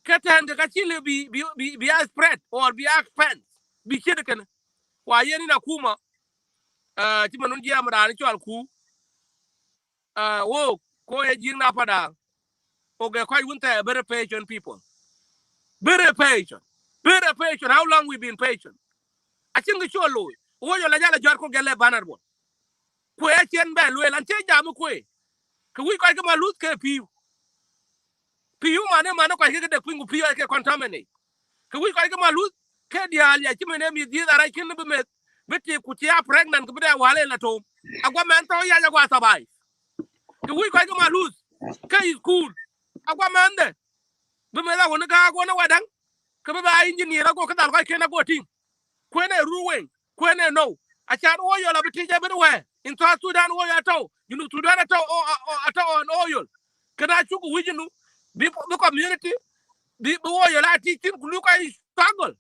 Katan the Kachili be a spread or be a fence. Be chicken. Why yen in a kuma, Timanunji Amara, ku, wo, ko a jing napada, or get quite winter, better patient people. Very patient. Very patient. How long we been patient? I think it's your low. Oh, you're like a jarko gale banner one. Kwe chen ben well and change jam kwe. Can we quite come a loot ke piu? Piu man quite get the queen of piu contaminate. Can we quite come a loot? Ke dia ya chimene name is this I can be met. But you could ya pregnant to be a wale at home. I got man to ya go survive. Can we quite come a loot? Ke is cool. I got man there. But me that one go no wadang. Come by engineer go kadal quite can go team. Kwene ruwing. Kwene no. I can't oil a bit everywhere. In South Sudan, oil at all. You know, Sudan at all on oil. Can I choose with you? The community, the oil I teach him, look at his struggle.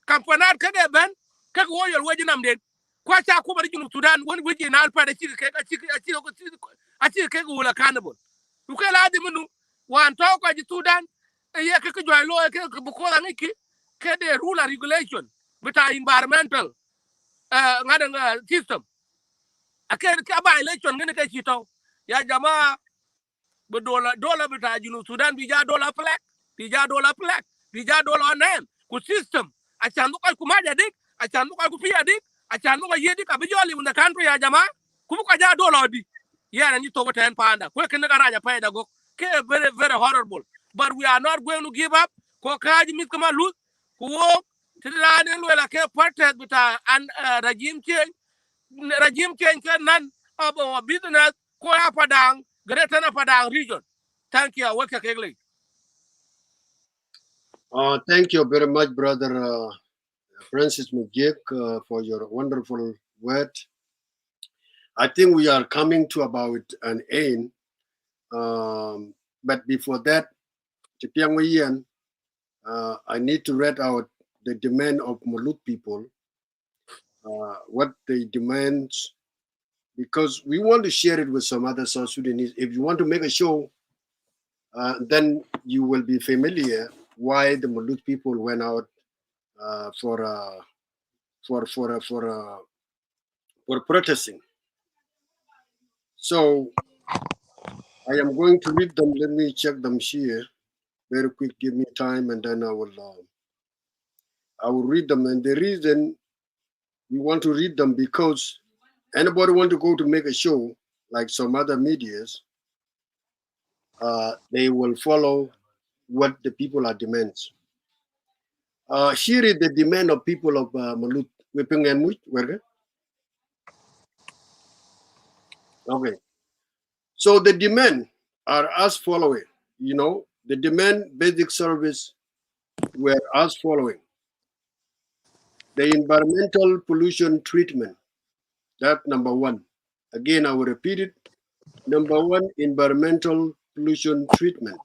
Campanat can ben, can oil wedging them then. Quite a cover in Sudan, when we in Alpa, a chicken will a cannibal. You can add him one talk at the Sudan, a year can join lawyer, because can they rule a regulation, but are environmental system. Akan ka ba election ngene ka chito ya jamaa be dola bita junu Sudan bija dola plek bija dola nem ku system achan ko ku maja dik achan ko ku pia dik achan ko yedi ka bijoli in the country ya jamaa ku ko ja dola di ya ni to ten panda ko ken ga raja payda go ke very very horrible, but we are not going to give up ko kaji mit kama lose ku wo tidane lwela ke parted bita an regime change nan of our business ko ya padang greater na padang region. Thank you. Welcome, Kegley. Thank you very much, brother Francis Mujik, for your wonderful word. I think we are coming to about an end. But before that, I need to read out the demand of Meluth people, what they demand, because we want to share it with some other South Sudanese. If you want to make a show, then you will be familiar why the Meluth people went out for protesting. So I am going to read them. Let me check them here very quick. Give me time, and then I will read them. And the reason we want to read them, because anybody want to go to make a show like some other medias, they will follow what the people are demands. Here is the demand of people of Meluth. Okay. So the demand are as following. The demand basic service were as following. The environmental pollution treatment, that number one. Again, I will repeat it. Number one, environmental pollution treatment.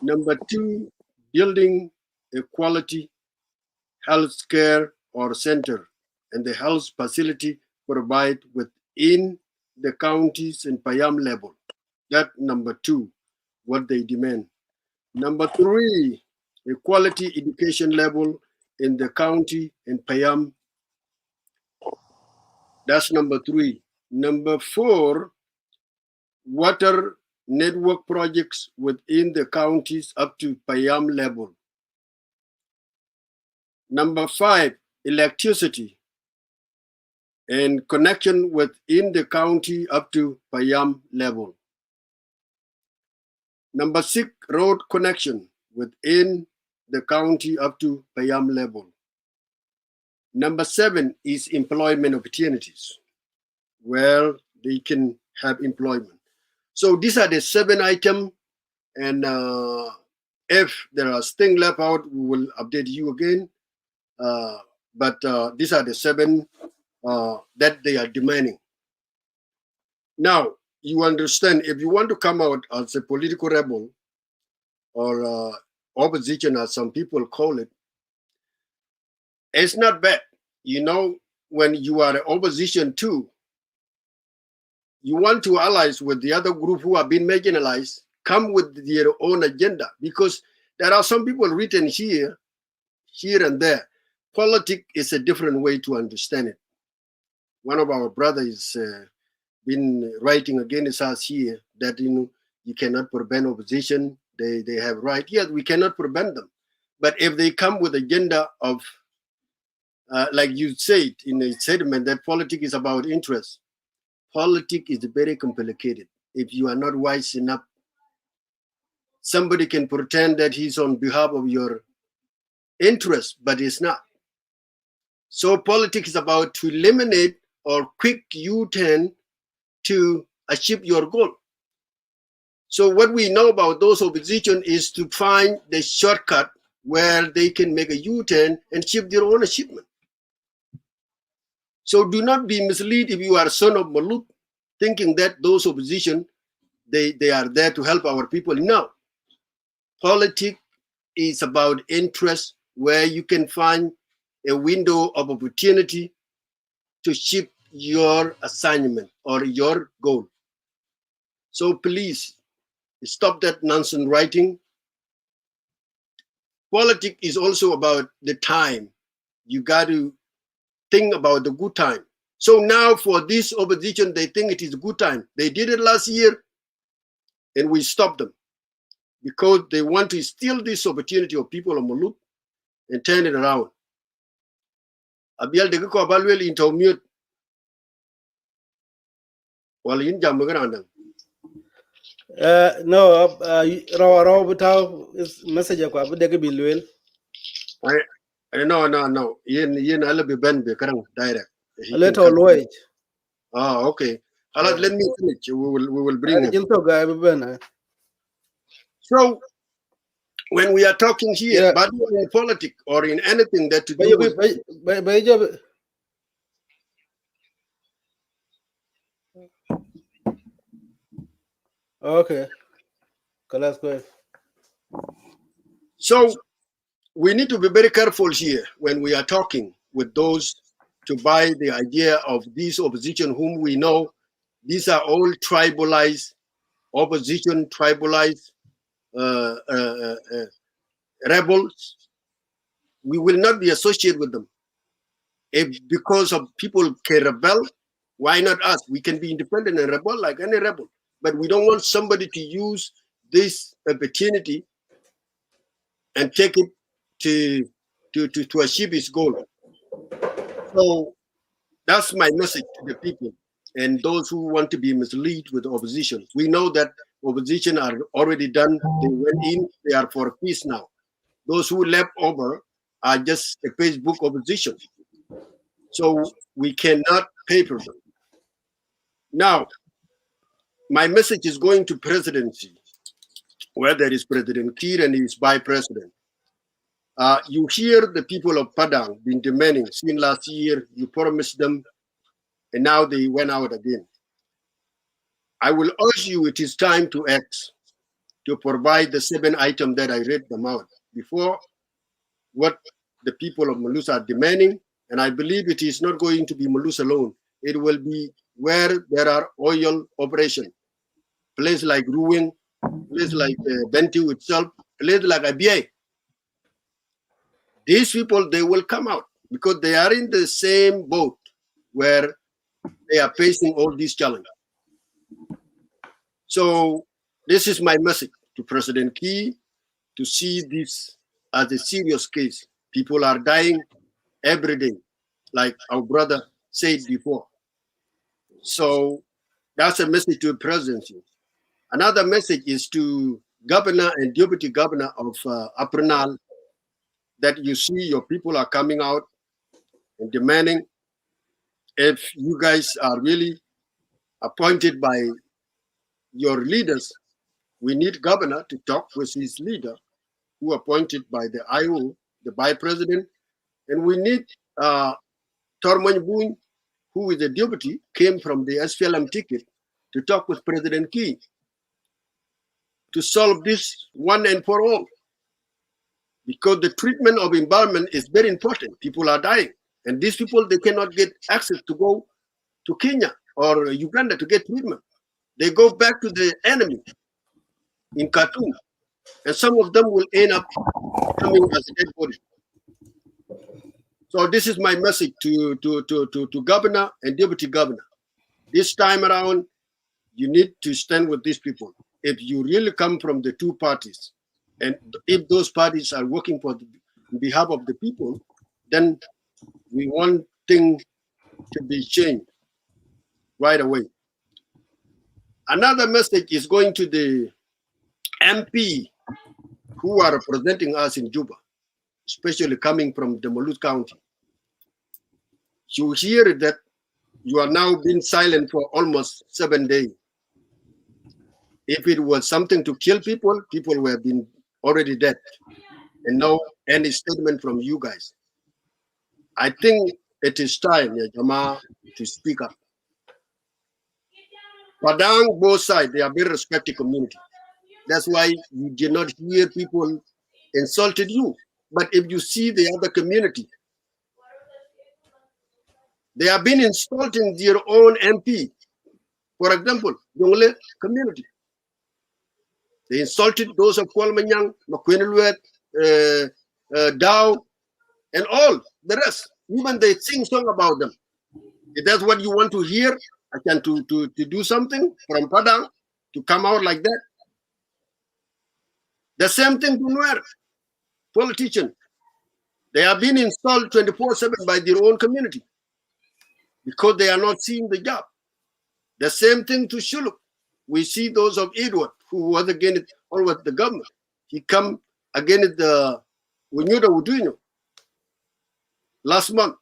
Number two, building a quality health care or center and the health facility provide within the counties and Payam level. That number two, what they demand. Number three, a quality education level in the county and Payam. That's number three. Number four, water network projects within the counties up to Payam level. Number five, electricity and connection within the county up to Payam level. Number six, road connection within the county up to Payam level. Number seven is employment opportunities, where they can have employment. So these are the 7 items, and if there are things left out, we will update you again. But these are the 7 that they are demanding. Now, you understand, if you want to come out as a political rebel or opposition, as some people call it, it's not bad. When you are an opposition too, you want to allies with the other group who have been marginalized, come with their own agenda, because there are some people written here and there. Politics is a different way to understand it. One of our brothers been writing against us here that you cannot prevent opposition. They have right. Yes, we cannot prevent them, But if they come with agenda of, like you said in a statement, that politics is about interest. Politics is very complicated. If you are not wise enough, somebody can pretend that he's on behalf of your interest, but it's not. So politics is about to eliminate or quick U-turn to achieve your goal. So what we know about those opposition is to find the shortcut where they can make a U-turn and achieve their own achievement. So do not be misled if you are son of Meluth, thinking that those opposition, they are there to help our people. No. Politics is about interest, where you can find a window of opportunity to achieve your assignment or your goal. So please stop that nonsense writing. Politics is also about the time. You got to think about the good time. So now for this opposition, they think it is a good time. They did it last year, and we stopped them because they want to steal this opportunity of people of Meluth and turn it around. Abiel de ko balwel into mute. Well, in Jamagana. No, raw without is message ko abu de bilwel. No. Yen I'll be ben be direct. Later Lloyd. Oh, okay. Let me finish. We will bring him. So when we are talking here about in politics or in anything that to do with okay. Let's go. So we need to be very careful here when we are talking with those to buy the idea of this opposition whom we know these are all tribalized opposition, tribalized rebels. We will not be associated with them. If because of people can rebel, why not us? We can be independent and rebel like any rebel. But we don't want somebody to use this opportunity and take it to achieve its goal. So that's my message to the people and those who want to be misled with opposition. We know that opposition are already done. They went in, they are for peace now. Those who left over are just a Facebook opposition. So we cannot paper them. Now, my message is going to presidency, where there is President Kiir and his vice president. You hear the people of Padang been demanding since last year, you promised them, and now they went out again. I will urge you, it is time to act, to provide the 7 items that I read them out before, what the people of Meluth are demanding, and I believe it is not going to be Meluth alone. It will be where there are oil operations, places like Ruwing, places like Bentiu itself, places like Abia. These people, they will come out because they are in the same boat where they are facing all these challenges. So this is my message to President Key, to see this as a serious case. People are dying every day, like our brother said before. So that's a message to the presidency. Another message is to governor and deputy governor of Aprenal, that you see your people are coming out and demanding, if you guys are really appointed by your leaders, we need governor to talk with his leader, who appointed by the IO, the vice president, and we need Tormon Boone, who is a deputy, came from the SPLM ticket, to talk with President Key to solve this one and for all. Because the treatment of environment is very important. People are dying. And these people, they cannot get access to go to Kenya or Uganda to get treatment. They go back to the enemy in Khartoum. And some of them will end up coming as a dead body. So this is my message to governor and deputy governor. This time around, you need to stand with these people. If you really come from the two parties And if those parties are working for on behalf of the people, then we want things to be changed right away. Another message is going to the MP who are representing us in Juba, especially coming from the Meluth County. You hear that you are now being silent for almost 7 days. If it was something to kill people, people would have been already dead. And no any statement from you guys. I think it is time, Ya Jama, to speak up. Padang, both sides, they are very respected community. That's why you did not hear people insulted you. But if you see the other community, they have been insulting their own MP. For example, Jongle community. They insulted those of Kwalmanyang, Makwinilwet, Dow, and all the rest. Even they sing song about them. If that's what you want to hear, I can to do something from Padang to come out like that. The same thing to Nuer, politician. They have been installed 24/7 by their own community because they are not seeing the job. The same thing to Shuluk. We see those of Edward, who was against always the government. He come against the Winyuda Uduino last month.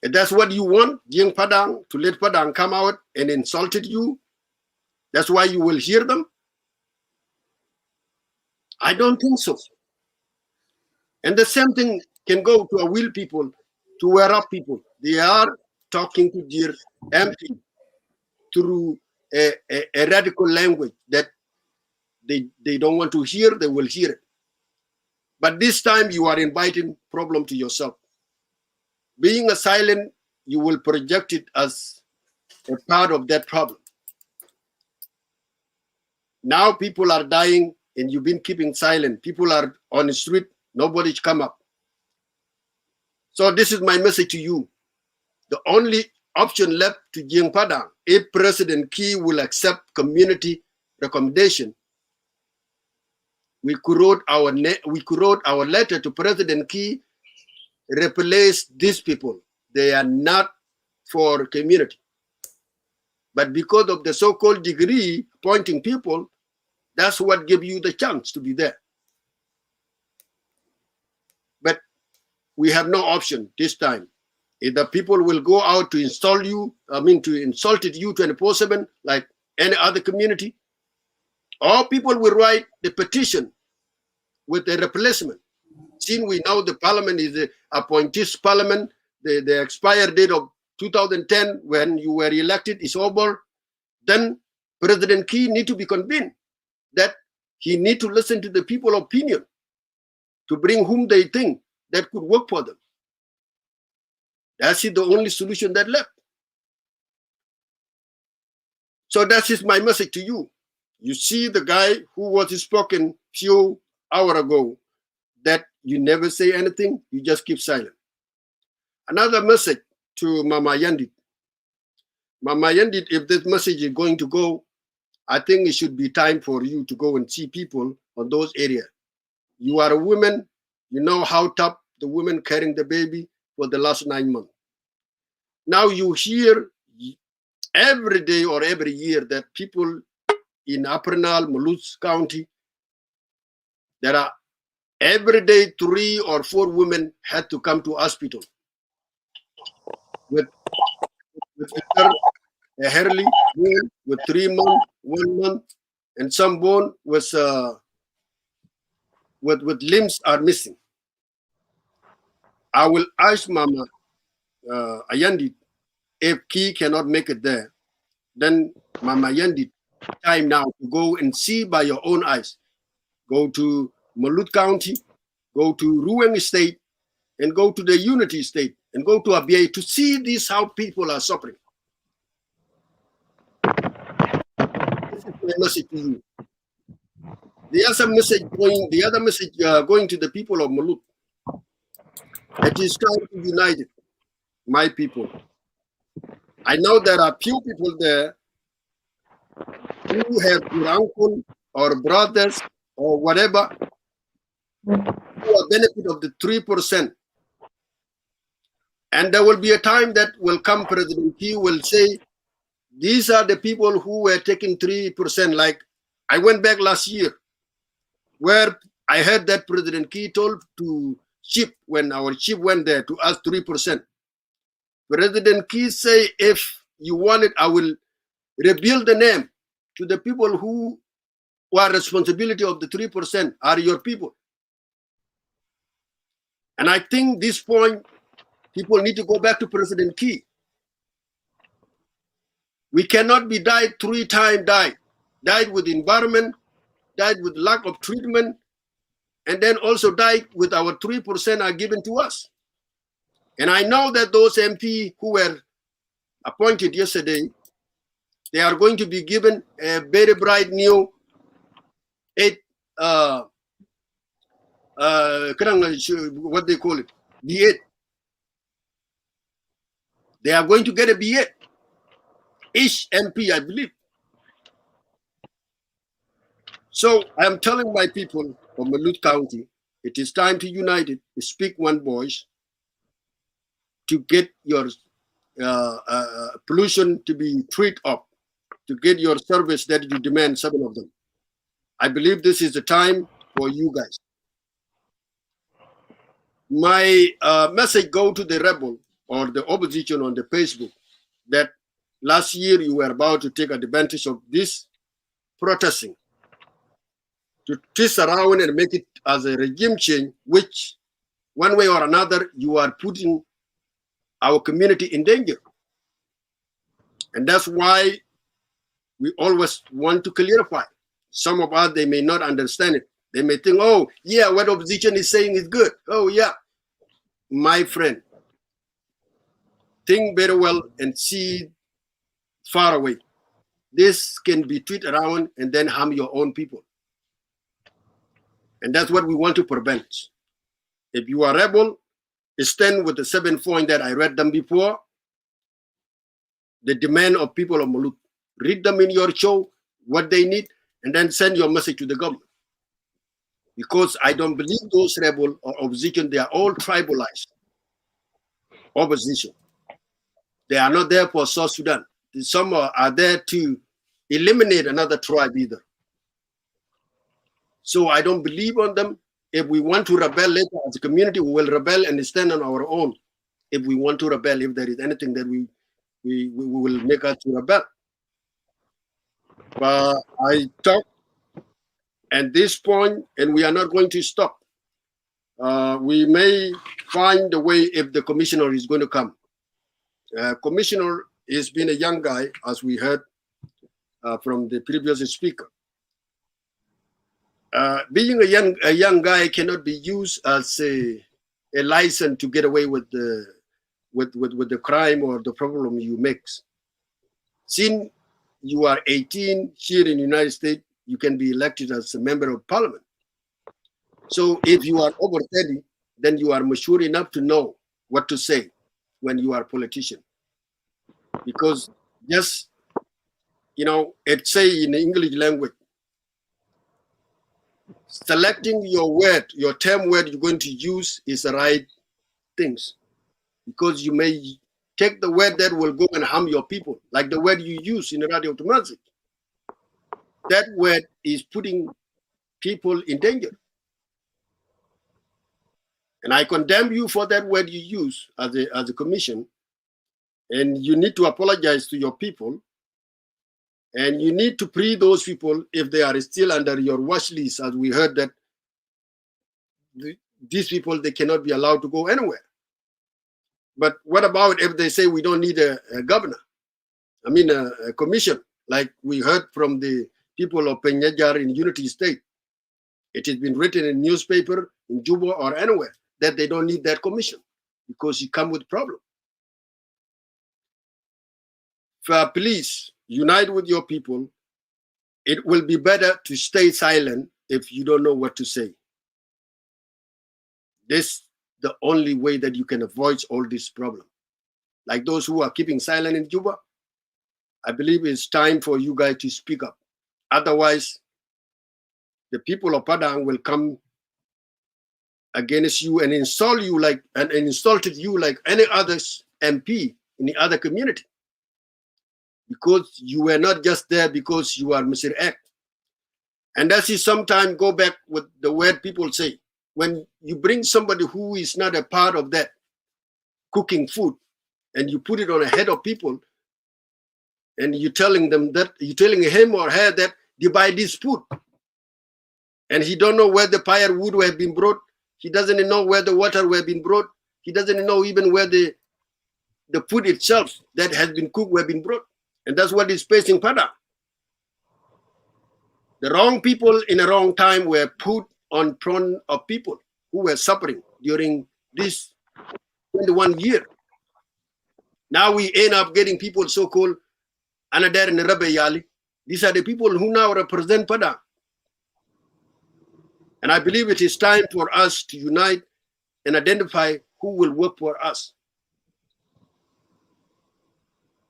And that's what you want, Jing Padang, to let Padang come out and insulted you. That's why you will hear them. I don't think so. And the same thing can go to Awil people, to Werap people. They are talking to their MP through a radical language that they don't want to hear, they will hear it. But this time you are inviting problem to yourself. Being a silent, you will project it as a part of that problem. Now people are dying and you've been keeping silent. People are on the street, nobody's come up. So this is my message to you. The only option left to Jing Padang, if President Key will accept community recommendation, we could write our letter to President Key, replace these people. They are not for community. But because of the so-called degree pointing people, that's what gives you the chance to be there. But we have no option this time. Either people will go out to insult you, to insult you 24/7 like any other community, or people will write the petition with a replacement. Since we know the parliament is the appointees parliament, the expired date of 2010 when you were elected is over, then President Key need to be convinced that he need to listen to the people's opinion to bring whom they think that could work for them. That's the only solution that left. So that is my message to you. You see the guy who was spoken few hours ago, that you never say anything, you just keep silent. Another message to Mama Yandit. Mama Yandit, if this message is going to go, I think it should be time for you to go and see people on those areas. You are a woman, you know how tough the women carrying the baby for the last 9 months. Now you hear every day or every year that people in Upper Nile, Meluth County, there are every day 3 or 4 women had to come to hospital with either a hairly bone with 3 months, 1 month, and some bone with limbs are missing. I will ask Mama Ayandi, if Key cannot make it there, then Mama Ayandi, time now to go and see by your own eyes. Go to Meluth County, go to Ruang State, and go to the Unity State, and go to Abyei to see this how people are suffering. This is my message to you. The other message going to the people of Meluth. It is time to unite it, my people. I know there are few people there who have your uncle or brothers or whatever who are benefit of the 3%. And there will be a time that will come, President Key will say, these are the people who were taking 3%. Like I went back last year where I heard that President Key told to chief, when our chief went there, to ask 3%. President Key say, if you want it, I will reveal the name to the people who are responsibility of the 3% are your people. And I think this point, people need to go back to President Key. We cannot be died 3 times, died with environment, died with lack of treatment, and then also died with our 3% are given to us. And I know that those MP who were appointed yesterday, they are going to be given a very bright new 8, what they call it, B8. They are going to get a B8. Each MP, I believe. So I am telling my people of Meluth County, it is time to unite it, to speak one voice, to get your pollution to be treated up, to get your service that you demand, 7 of them. I believe this is the time for you guys. My message go to the rebel or the opposition on the Facebook that last year you were about to take advantage of this protesting to twist around and make it as a regime change, which one way or another you are putting our community in danger. And that's why we always want to clarify. Some of us, they may not understand it. They may think, oh, yeah, what opposition is saying is good. Oh, yeah. My friend, think very well and see far away. This can be tweeted around and then harm your own people. And that's what we want to prevent. If you are rebel, stand with the 7 points that I read them before. The demand of people of Meluth. Read them in your show, what they need, and then send your message to the government. Because I don't believe those rebel or opposition, they are all tribalized. Opposition. They are not there for South Sudan. Some are there to eliminate another tribe either. So I don't believe on them. If we want to rebel later as a community, we will rebel and stand on our own. If we want to rebel, if there is anything that we will make us to rebel. But I talk at this point, and we are not going to stop. We may find a way if the commissioner is going to come. Commissioner has been a young guy, as we heard from the previous speaker. Being a young guy cannot be used as a license to get away with the crime or the problem you make. Since you are 18 here in the United States, you can be elected as a member of parliament. So if you are over 30, then you are mature enough to know what to say when you are a politician. Because just, it say in the English language, selecting your word, your term word you're going to use is the right things. Because you may take the word that will go and harm your people, like the word you use in the radio automatic. That word is putting people in danger. And I condemn you for that word you use as a commission. And you need to apologize to your people. And you need to free those people if they are still under your watch list, as we heard that these people, they cannot be allowed to go anywhere. But what about if they say we don't need a governor? I mean, a commission, like we heard from the people of Penyajar in Unity State. It has been written in newspaper, in Juba or anywhere, that they don't need that commission because you come with problem. Please unite with your people. It will be better to stay silent if you don't know what to say. This is the only way that you can avoid all this problem. Like those who are keeping silent in Juba, I believe it's time for you guys to speak up. Otherwise, the people of Padang will come against you and insult you like and insulted you like any other MP in the other community, because you were not just there because you are Mr. X. And that is sometimes go back with the word people say. When you bring somebody who is not a part of that cooking food and you put it on the head of people, and you're telling them that, you're telling him or her that you buy this food, and he don't know where the firewood have been brought, he doesn't know where the water have been brought, he doesn't know even where the food itself that has been cooked have been brought. And that's what is facing Pada. The wrong people in the wrong time were put on front of people who were suffering during this 21 year. Now we end up getting people so-called Anadar and Rabbe Yali. These are the people who now represent Pada. And I believe it is time for us to unite and identify who will work for us.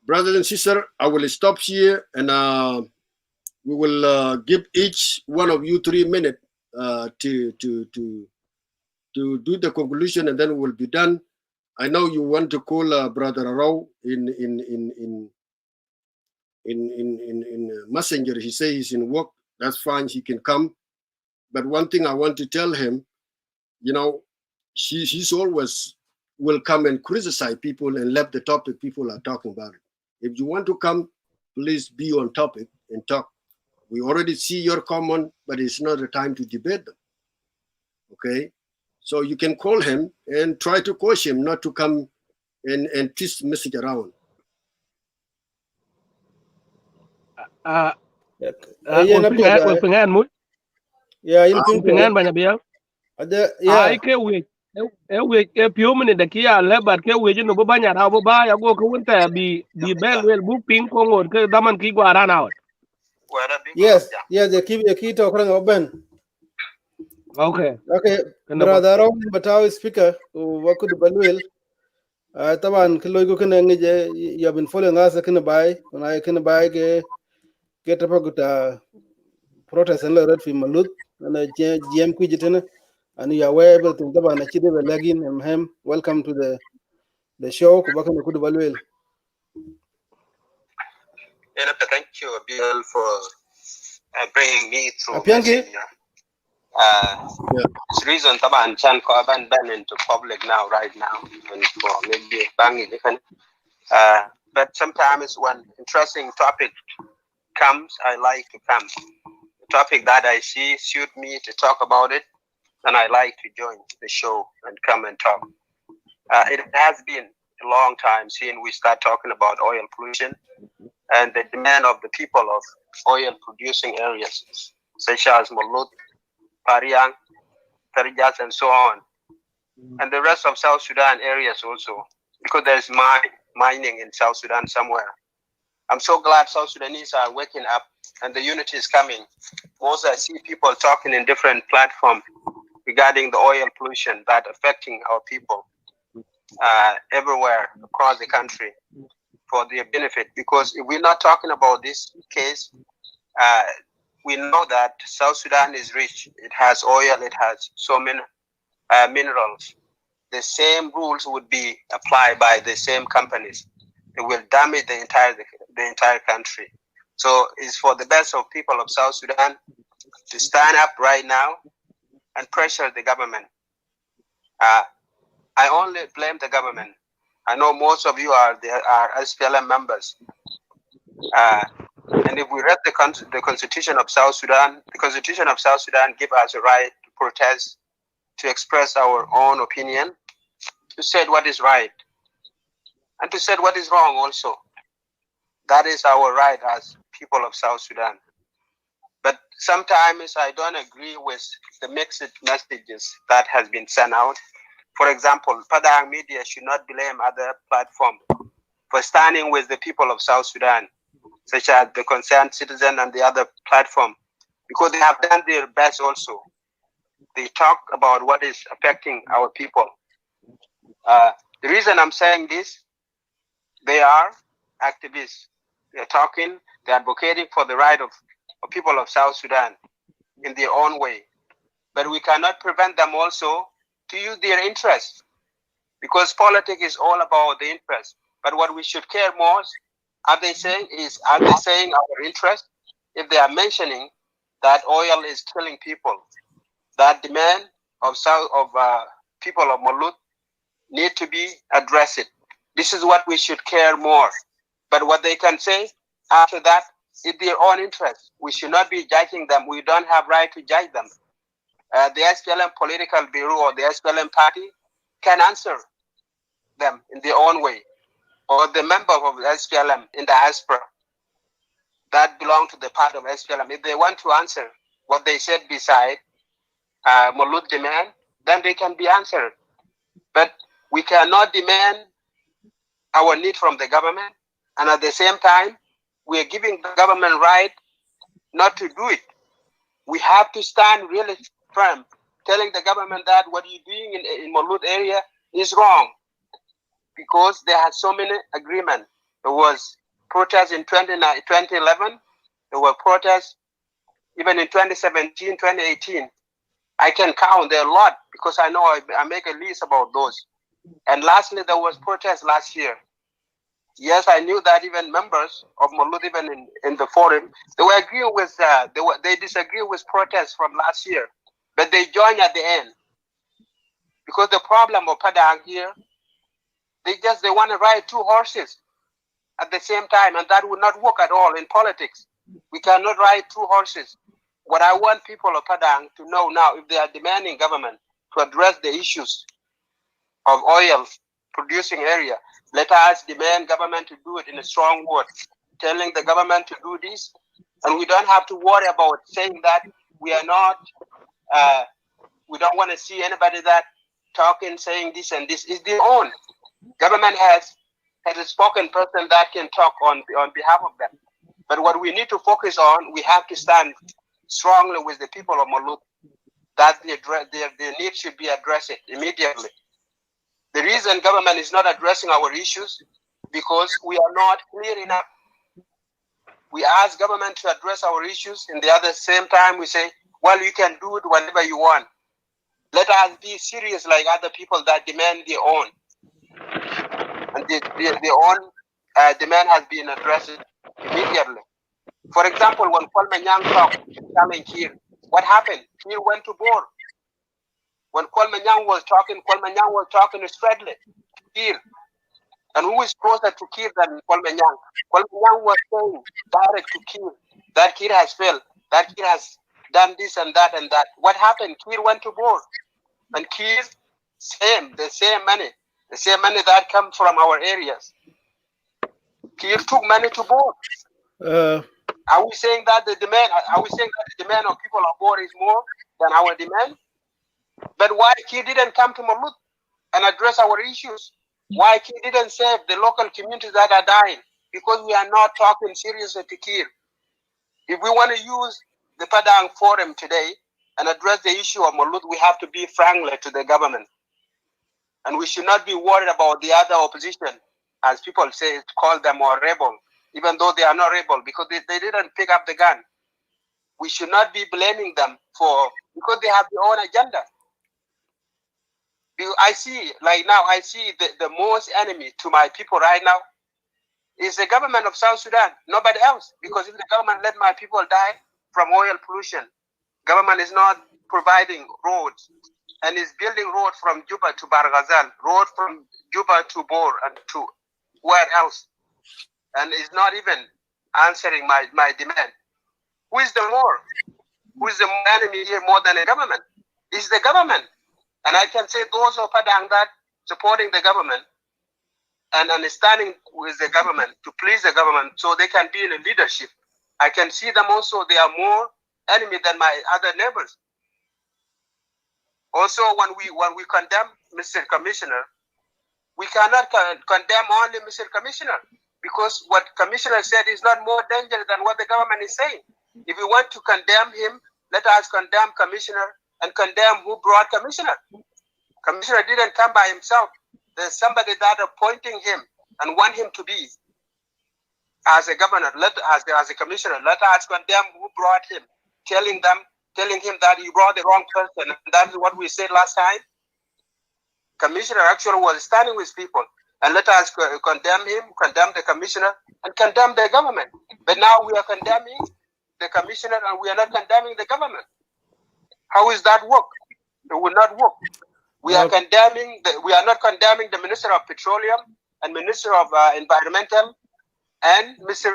Brothers and sisters, I will stop here, and we will give each one of you 3 minutes to do the conclusion, and then we will be done. I know you want to call Brother Arau in Messenger. He says he's in work. That's fine. He can come. But one thing I want to tell him, you know, he's always will come and criticize people and left the topic people are talking about it. If you want to come, please be on topic and talk. We already see your comment, but it's not the time to debate them. Okay? So you can call him and try to coach him not to come and twist message around. Pengan mut. Yeah, in ping Pengan banyak biar. yeah. Ai ke we e pio mene da kia lebat ke we no banya ra ba ya go ko wonta bi bel wel bu ping ko ngor ke daman ki gwa ran out. Yes, the key talk Ben. Okay. Okay, brother Rom Batawi speaker what could Balwil. Taban Kilogo can you have been following us can buy when I can buy get up a protest and let from Meluth and a GM Quijitin, and you are aware able to Taban Achide Lagin and him. Welcome to the show. Kubakan Kudu Balwil. Thank you, Bill, for bringing me through. It's reason Taban Chan Koban ban into public now, right now, and for maybe banging different. But sometimes when interesting topic comes, I like to come. The topic that I see suit me to talk about it, and I like to join the show and come and talk. It has been a long time since we start talking about oil pollution and the demand of the people of oil producing areas, such as Meluth, Pariang, Tarijas, and so on, and the rest of South Sudan areas also, because there's mining in South Sudan somewhere. I'm so glad South Sudanese are waking up and the unity is coming. Also, I see people talking in different platforms regarding the oil pollution that affecting our people everywhere across the country for their benefit. Because if we're not talking about this case, we know that South Sudan is rich. It has oil. It has so many minerals. The same rules would be applied by the same companies. It will damage the entire country. So it's for the best of people of South Sudan to stand up right now and pressure the government. I only blame the government. I know most of you are SPLM members. And if we read the Constitution of South Sudan, the Constitution of South Sudan gives us a right to protest, to express our own opinion, to say what is right, and to say what is wrong also. That is our right as people of South Sudan. But sometimes I don't agree with the mixed messages that has been sent out. For example, Padang media should not blame other platforms for standing with the people of South Sudan, such as the Concerned Citizen and the other platform, because they have done their best also. They talk about what is affecting our people. The reason I'm saying this, they are activists. They're talking, they're advocating for the right of people of South Sudan. in their own way. But we cannot prevent them also to use their interest, because politics is all about the interest. But what we should care most, are they saying our interest? If they are mentioning that oil is killing people, that demand of people of Meluth need to be addressed. This is what we should care more. But what they can say after that is their own interest. We should not be judging them. We don't have right to judge them. The SPLM political bureau or the SPLM party can answer them in their own way, or the member of the SPLM in diaspora that belong to the part of SPLM. If they want to answer what they said beside Meluth demand, then they can be answered. But we cannot demand our need from the government, and at the same time, we are giving the government right not to do it. We have to stand really firm, telling the government that what you're doing in Meluth area is wrong, because there are so many agreements. There was protests in 2011. There were protests even in 2017, 2018. I can count there a lot, because I know I make a list about those. And lastly, there was protests last year. Yes, I knew that even members of Meluth, even in the forum, they were agreeing with they disagree with protests from last year, but they joined at the end, because the problem of Padang here, they want to ride two horses at the same time, and that would not work at all in politics. We cannot ride two horses. What I want people of Padang to know now, if they are demanding government to address the issues of oil producing area, let us demand government to do it in a strong word, telling the government to do this. And we don't have to worry about saying that we are not, we don't want to see anybody that talking, saying this and this. Is their own. Government has a spoken person that can talk on behalf of them. But what we need to focus on, we have to stand strongly with the people of Meluth, that their needs should be addressed immediately. The reason government is not addressing our issues, because we are not clear enough. We ask government to address our issues, and the other same time we say, well, you can do it whenever you want. Let us be serious like other people that demand their own. And their own demand has been addressed immediately. For example, when Kwalmanyang talked, challenge Kir, what happened? Kir went to Bor. When Kwalmanyang was talking straightly to Kir. And who is closer to Kir than Kwalmanyang? Kwalmanyang was saying direct to Kir that Kir has failed, that Kir has done this and that and that. What happened? Kir went to Bor. And Kir, the same money that comes from our areas. Kir took money to Bor. Are we saying that the demand? Are we saying that the demand of people of Bor is more than our demand? But why Kir didn't come to Meluth and address our issues? Why Kir didn't save the local communities that are dying? Because we are not talking seriously to Kir. If we want to use the Padang Forum today and address the issue of Meluth, we have to be friendly to the government. And we should not be worried about the other opposition, as people say, call them a rebel, even though they are not rebel, because they didn't pick up the gun. We should not be blaming them because they have their own agenda. I see the most enemy to my people right now is the government of South Sudan, nobody else. Because if the government let my people die from oil pollution, government is not providing roads and is building road from Juba to Barghazal, road from Juba to Bor and to where else, and is not even answering my demand. Who is the enemy here more than the government? It's the government. And I can say those of Padang that supporting the government and understanding with the government to please the government so they can be in a leadership. I can see them also, they are more enemy than my other neighbors. Also, when we condemn Mr. Commissioner, we cannot condemn only Mr. Commissioner, because what Commissioner said is not more dangerous than what the government is saying. If we want to condemn him, let us condemn Commissioner and condemn who brought Commissioner. Commissioner didn't come by himself. There's somebody that appointing him and want him to be as a governor, as a commissioner. Let us condemn who brought him, telling them telling him that you brought the wrong person. And that is what we said last time. Commissioner actually was standing with people. And let us condemn him, condemn the commissioner, and condemn the government. But now we are condemning the commissioner and we are not condemning the government. How is that work? It will not work. We are condemning. We are not condemning the Minister of Petroleum and Minister of Environmental and Mr.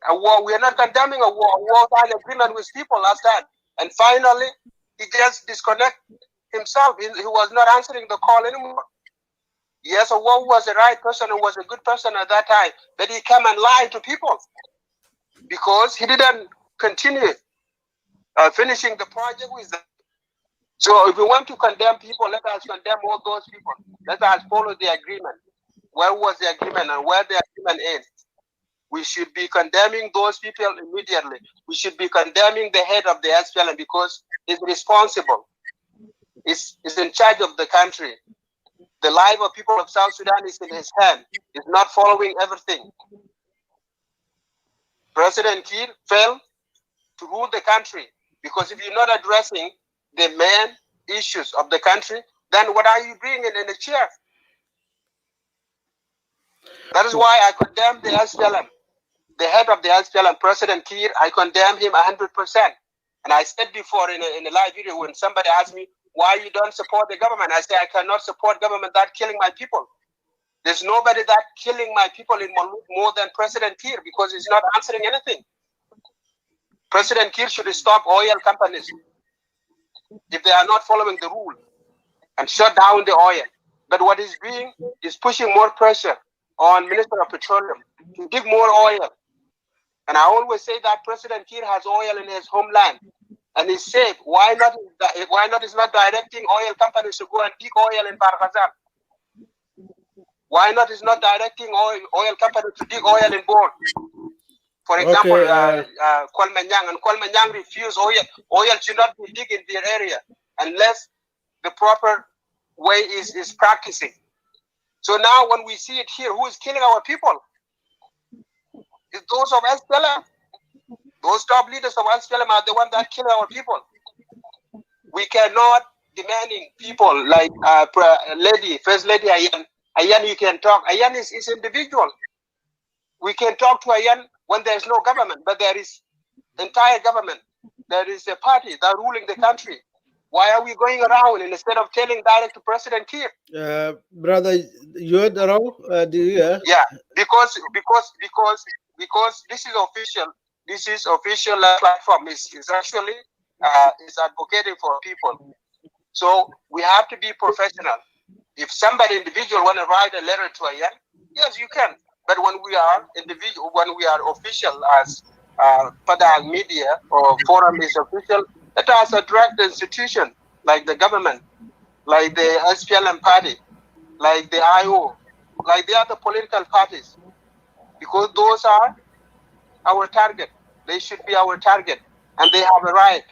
War. We are not condemning a war-time agreement with people last time. And finally, he just disconnected himself. He was not answering the call anymore. Yes, War was the right person and was a good person at that time, but he came and lied to people because he didn't continue finishing the project with them. So if we want to condemn people, let us condemn all those people. Let us follow the agreement. Where was the agreement and where the agreement ends? We should be condemning those people immediately. We should be condemning the head of the SPLM because he's responsible. He's in charge of the country. The life of people of South Sudan is in his hand. He's not following everything. President Kiir failed to rule the country because if you're not addressing the main issues of the country, then what are you bringing in the chair? That is why I condemn the SPLM. The head of the SPLM, President Kiir, I condemn him 100%. And I said before in a live video when somebody asked me, why you don't support the government? I say I cannot support government that killing my people. There's nobody that killing my people in Maluku more than President Kiir because he's not answering anything. President Kiir should stop oil companies if they are not following the rule and shut down the oil. But what he's doing is pushing more pressure on Minister of Petroleum to dig more oil. And I always say that President Kiir has oil in his homeland. And he's safe. Why not is not directing oil companies to go and dig oil in Barghazal? Why not is not directing oil companies to dig oil in Bor? For example, Kwalmanyang, and Kwalmanyang refused oil. Oil should not be dig in their area unless the proper way is practicing. So now when we see it here, who is killing our people? It's those of SPLM. Those top leaders of SPLM are the ones that kill our people. We cannot demanding people like First Lady Ayan. Ayan, you can talk. Ayan is individual. We can talk to Ayan when there is no government, but there is entire government. There is a party that ruling the country. Why are we going around instead of telling direct to President Kiir? Brother, you heard around? Do you hear? Yeah, because this is official. This is official platform. Is actually is advocating for people. So we have to be professional. If somebody individual want to write a letter to Ayan, yes, you can. But when we are individual, when we are official as Padang media or forum is official, let us address the institution like the government, like the SPLM party, like the IO, like the other political parties, because those are our target. They should be our target, and they have a right.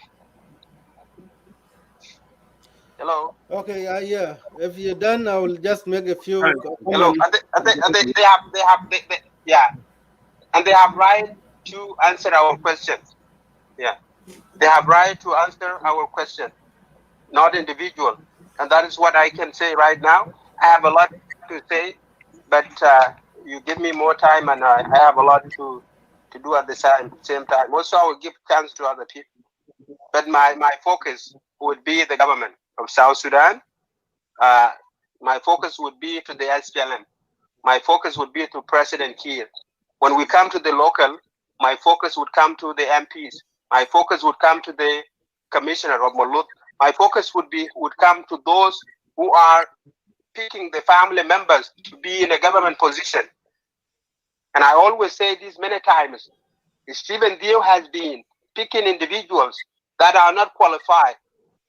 Hello. Okay. Yeah. If you're done, I will just make a few. Hello. And they have right to answer our questions. Yeah. They have right to answer our question, not individual. And that is what I can say right now. I have a lot to say, but you give me more time, and I have a lot to do at the same time. Also, I will give chance to other people. But my focus would be the government of South Sudan. My focus would be to the SPLM. My focus would be to President Kiir. When we come to the local, my focus would come to the MPs. My focus would come to the Commissioner of Meluth. My focus would come to those who are picking the family members to be in a government position. And I always say this many times, Stephen Dio has been picking individuals that are not qualified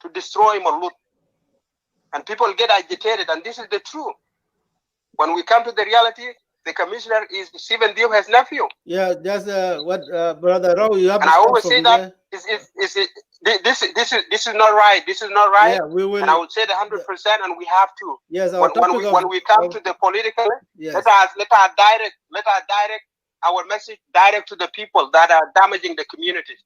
to destroy Meluth. And people get agitated, and this is the truth. When we come to the reality, the commissioner is Stephen Dio's nephew. Yeah, that's what Brother Rao, you have. And I always say that this is not right. This is not right. Yeah, we will. And I would say 100%, and we have to. Yes, when we come to the political, yes. let us direct our message direct to the people that are damaging the community.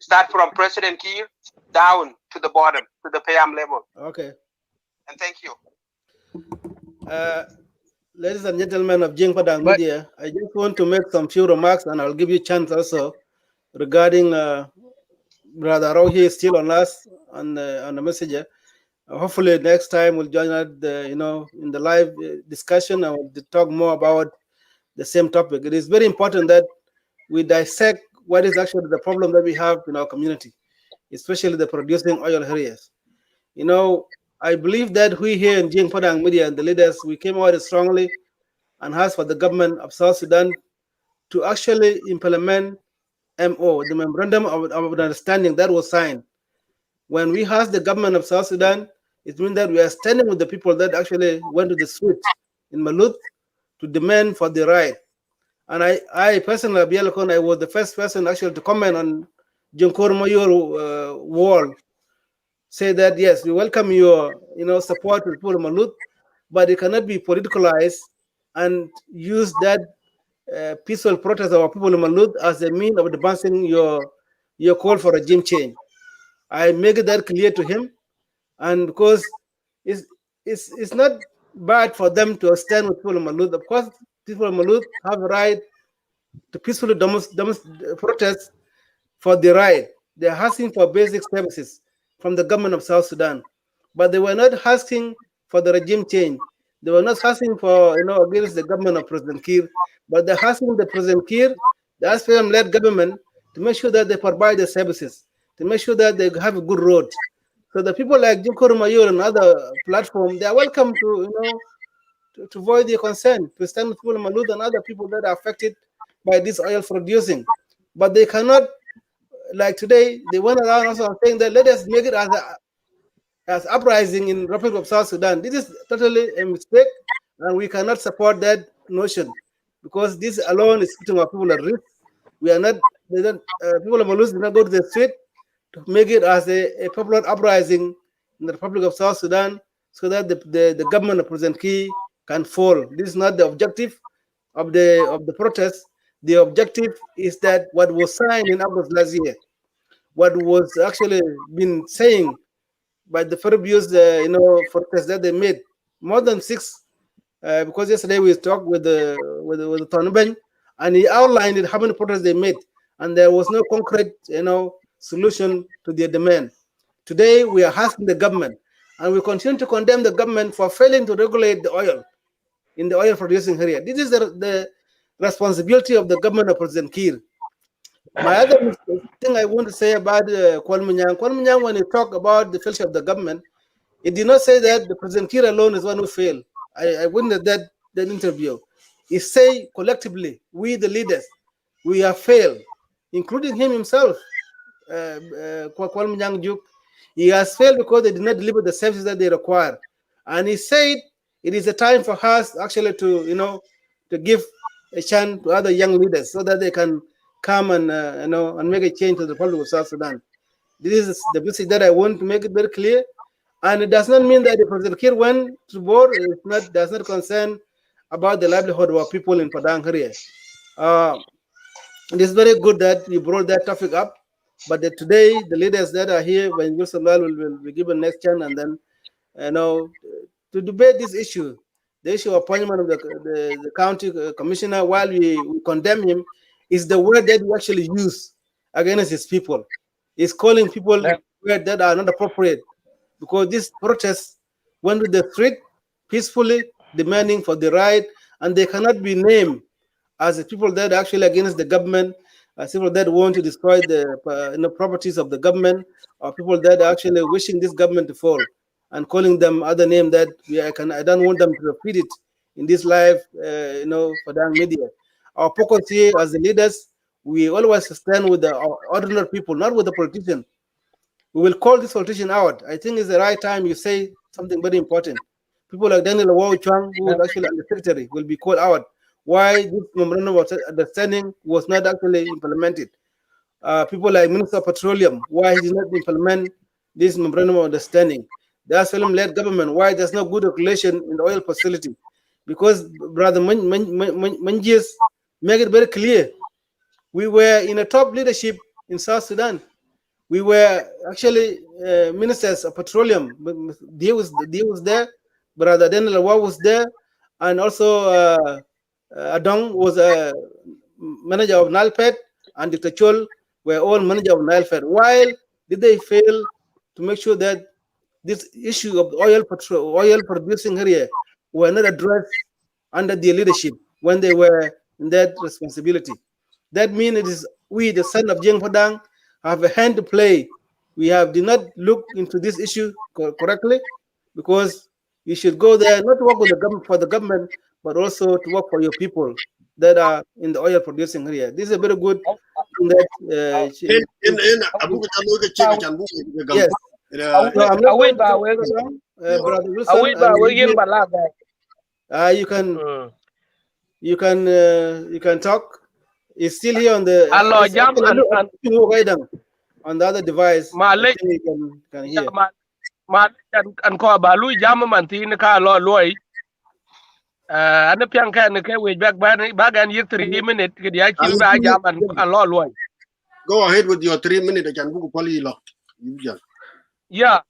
Start from President Kiir down to the bottom, to the PM level. Okay. And thank you. Ladies and gentlemen of Jing Padang But Media, I just want to make some few remarks, and I'll give you a chance also regarding Brother Rao here is still on us on the messenger. Hopefully next time we'll join us, in the live discussion, and we'll talk more about the same topic. It is very important that we dissect what is actually the problem that we have in our community, especially the producing oil areas. I believe that we here in Jing Padang Media and the leaders, we came out strongly and asked for the government of South Sudan to actually implement MO, the Memorandum of Understanding that was signed. When we asked the government of South Sudan, it means that we are standing with the people that actually went to the streets in Maluth to demand for the right. And I personally, Abielakon, I was the first person actually to comment on Junkor Mayor wall, say that yes, we welcome your support to the people of Maluth, but it cannot be politicalized and use that peaceful protest of our people in Maluth as a means of advancing your call for regime change. I make that clear to him, and because it's not bad for them to stand with people of Maluth. Of course, people of Maluth have a right to peacefully protest for the right. They're asking for basic services from the government of South Sudan, but they were not asking for the regime change. They were not asking for against the government of President Kiir, but they're asking the President Kiir, the SPLM-led government, to make sure that they provide the services, to make sure that they have a good road. So the people like Jim Mayor and other platforms, they are welcome to voice their concern, to stand with people in Maluth and other people that are affected by this oil producing. But they cannot, like today, they went around also saying that let us make it as uprising in Republic of South Sudan. This is totally a mistake, and we cannot support that notion, because this alone is putting our people at risk. We are not, people of Maluth did not go to the street to make it as a popular uprising in the Republic of South Sudan, so that the government of President Kiir can fall. This is not the objective of the protest. The objective is that what was signed in August last year, what was actually been saying by the previous protests that they made, more than 6, because yesterday we talked with the Tonben, and he outlined it, how many protests they made, and there was no concrete solution to their demand. Today we are asking the government, and we continue to condemn the government for failing to regulate the oil in the oil producing area. This is the responsibility of the government of President Kiir. My other thing I want to say about Kwal Munyang, when he talked about the failure of the government, he did not say that the President Kiir alone is one who failed. I witnessed that interview. He say collectively, we the leaders, we have failed, including him himself, Kwal Munyang Juk. He has failed because they did not deliver the services that they require. And he said it is a time for us actually to give a chance to other young leaders so that they can come and make a change to the Republic of South Sudan. This is the message that I want to make it very clear. And it does not mean that the President Kiir went to board. It does not concern about the livelihood of our people in Padang area. It is very good that you brought that topic up. But today, the leaders that are here, when Yusuf will be given next chance, and then to debate this issue, the issue of appointment of the county commissioner, while we condemn him, is the word that we actually use against his people. He's calling people words that are not appropriate, because this protest went to the street peacefully, demanding for the right, and they cannot be named as the people that are actually against the government, as people that want to destroy the properties of the government, or people that are actually wishing this government to fall, and calling them other name that I don't want them to repeat it in this live, Padang media. Our focus here as the leaders, we always stand with the ordinary people, not with the politician. We will call this politician out. I think it's the right time you say something very important. People like Daniel Awao Chuang, who is actually the secretary, will be called out. Why this memorandum of understanding was not actually implemented. People like Minister of Petroleum, why he did not implement this memorandum of understanding. The Asylum-led government, why there's no good regulation in the oil facility. Because Brother Manjias make it very clear. We were in a top leadership in South Sudan. We were actually ministers of petroleum. He was there. Brother Daniel Awa was there, and also Adong was a manager of Nalpet, and Dr. Chol were all manager of Nalpet. While did they fail to make sure that this issue of oil producing area were not addressed under their leadership when they were in that responsibility? That means it is we, the son of Jeng Padang, have a hand to play. We did not look into this issue correctly, because you should go there not to work with the government for the government, but also to work for your people that are in the oil producing area. This is a very good thing that. Yes. No, I'm not going to Brother Wilson. You can talk. It's still here on the on the other device. I think you can hear. And ko balu jam man tin ka lo loy an pian kan ke we back bagan yik 3 minutes ke dia kin ba jam an lo loy. Go ahead with your 3 minutes. I can book poli lo. Yeah,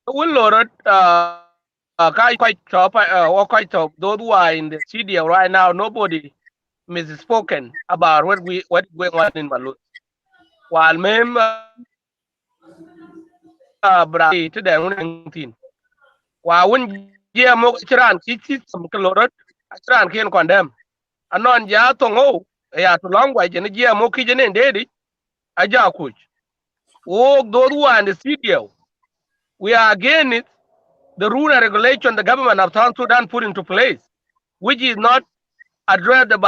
we lorot kai quite top or quite top those who are in the studio right now. Nobody misspoken about what going on in Malut. While mem bra to the thing. While when yeah mo chiran chi some kalorot chiran ken condemn. Anon ja tongo ya to long way je yeah mo ki jene dedi aja kuch. Oh, those who are in the studio, we are against it. The rule and regulation the government of South Sudan put into place, which is not address the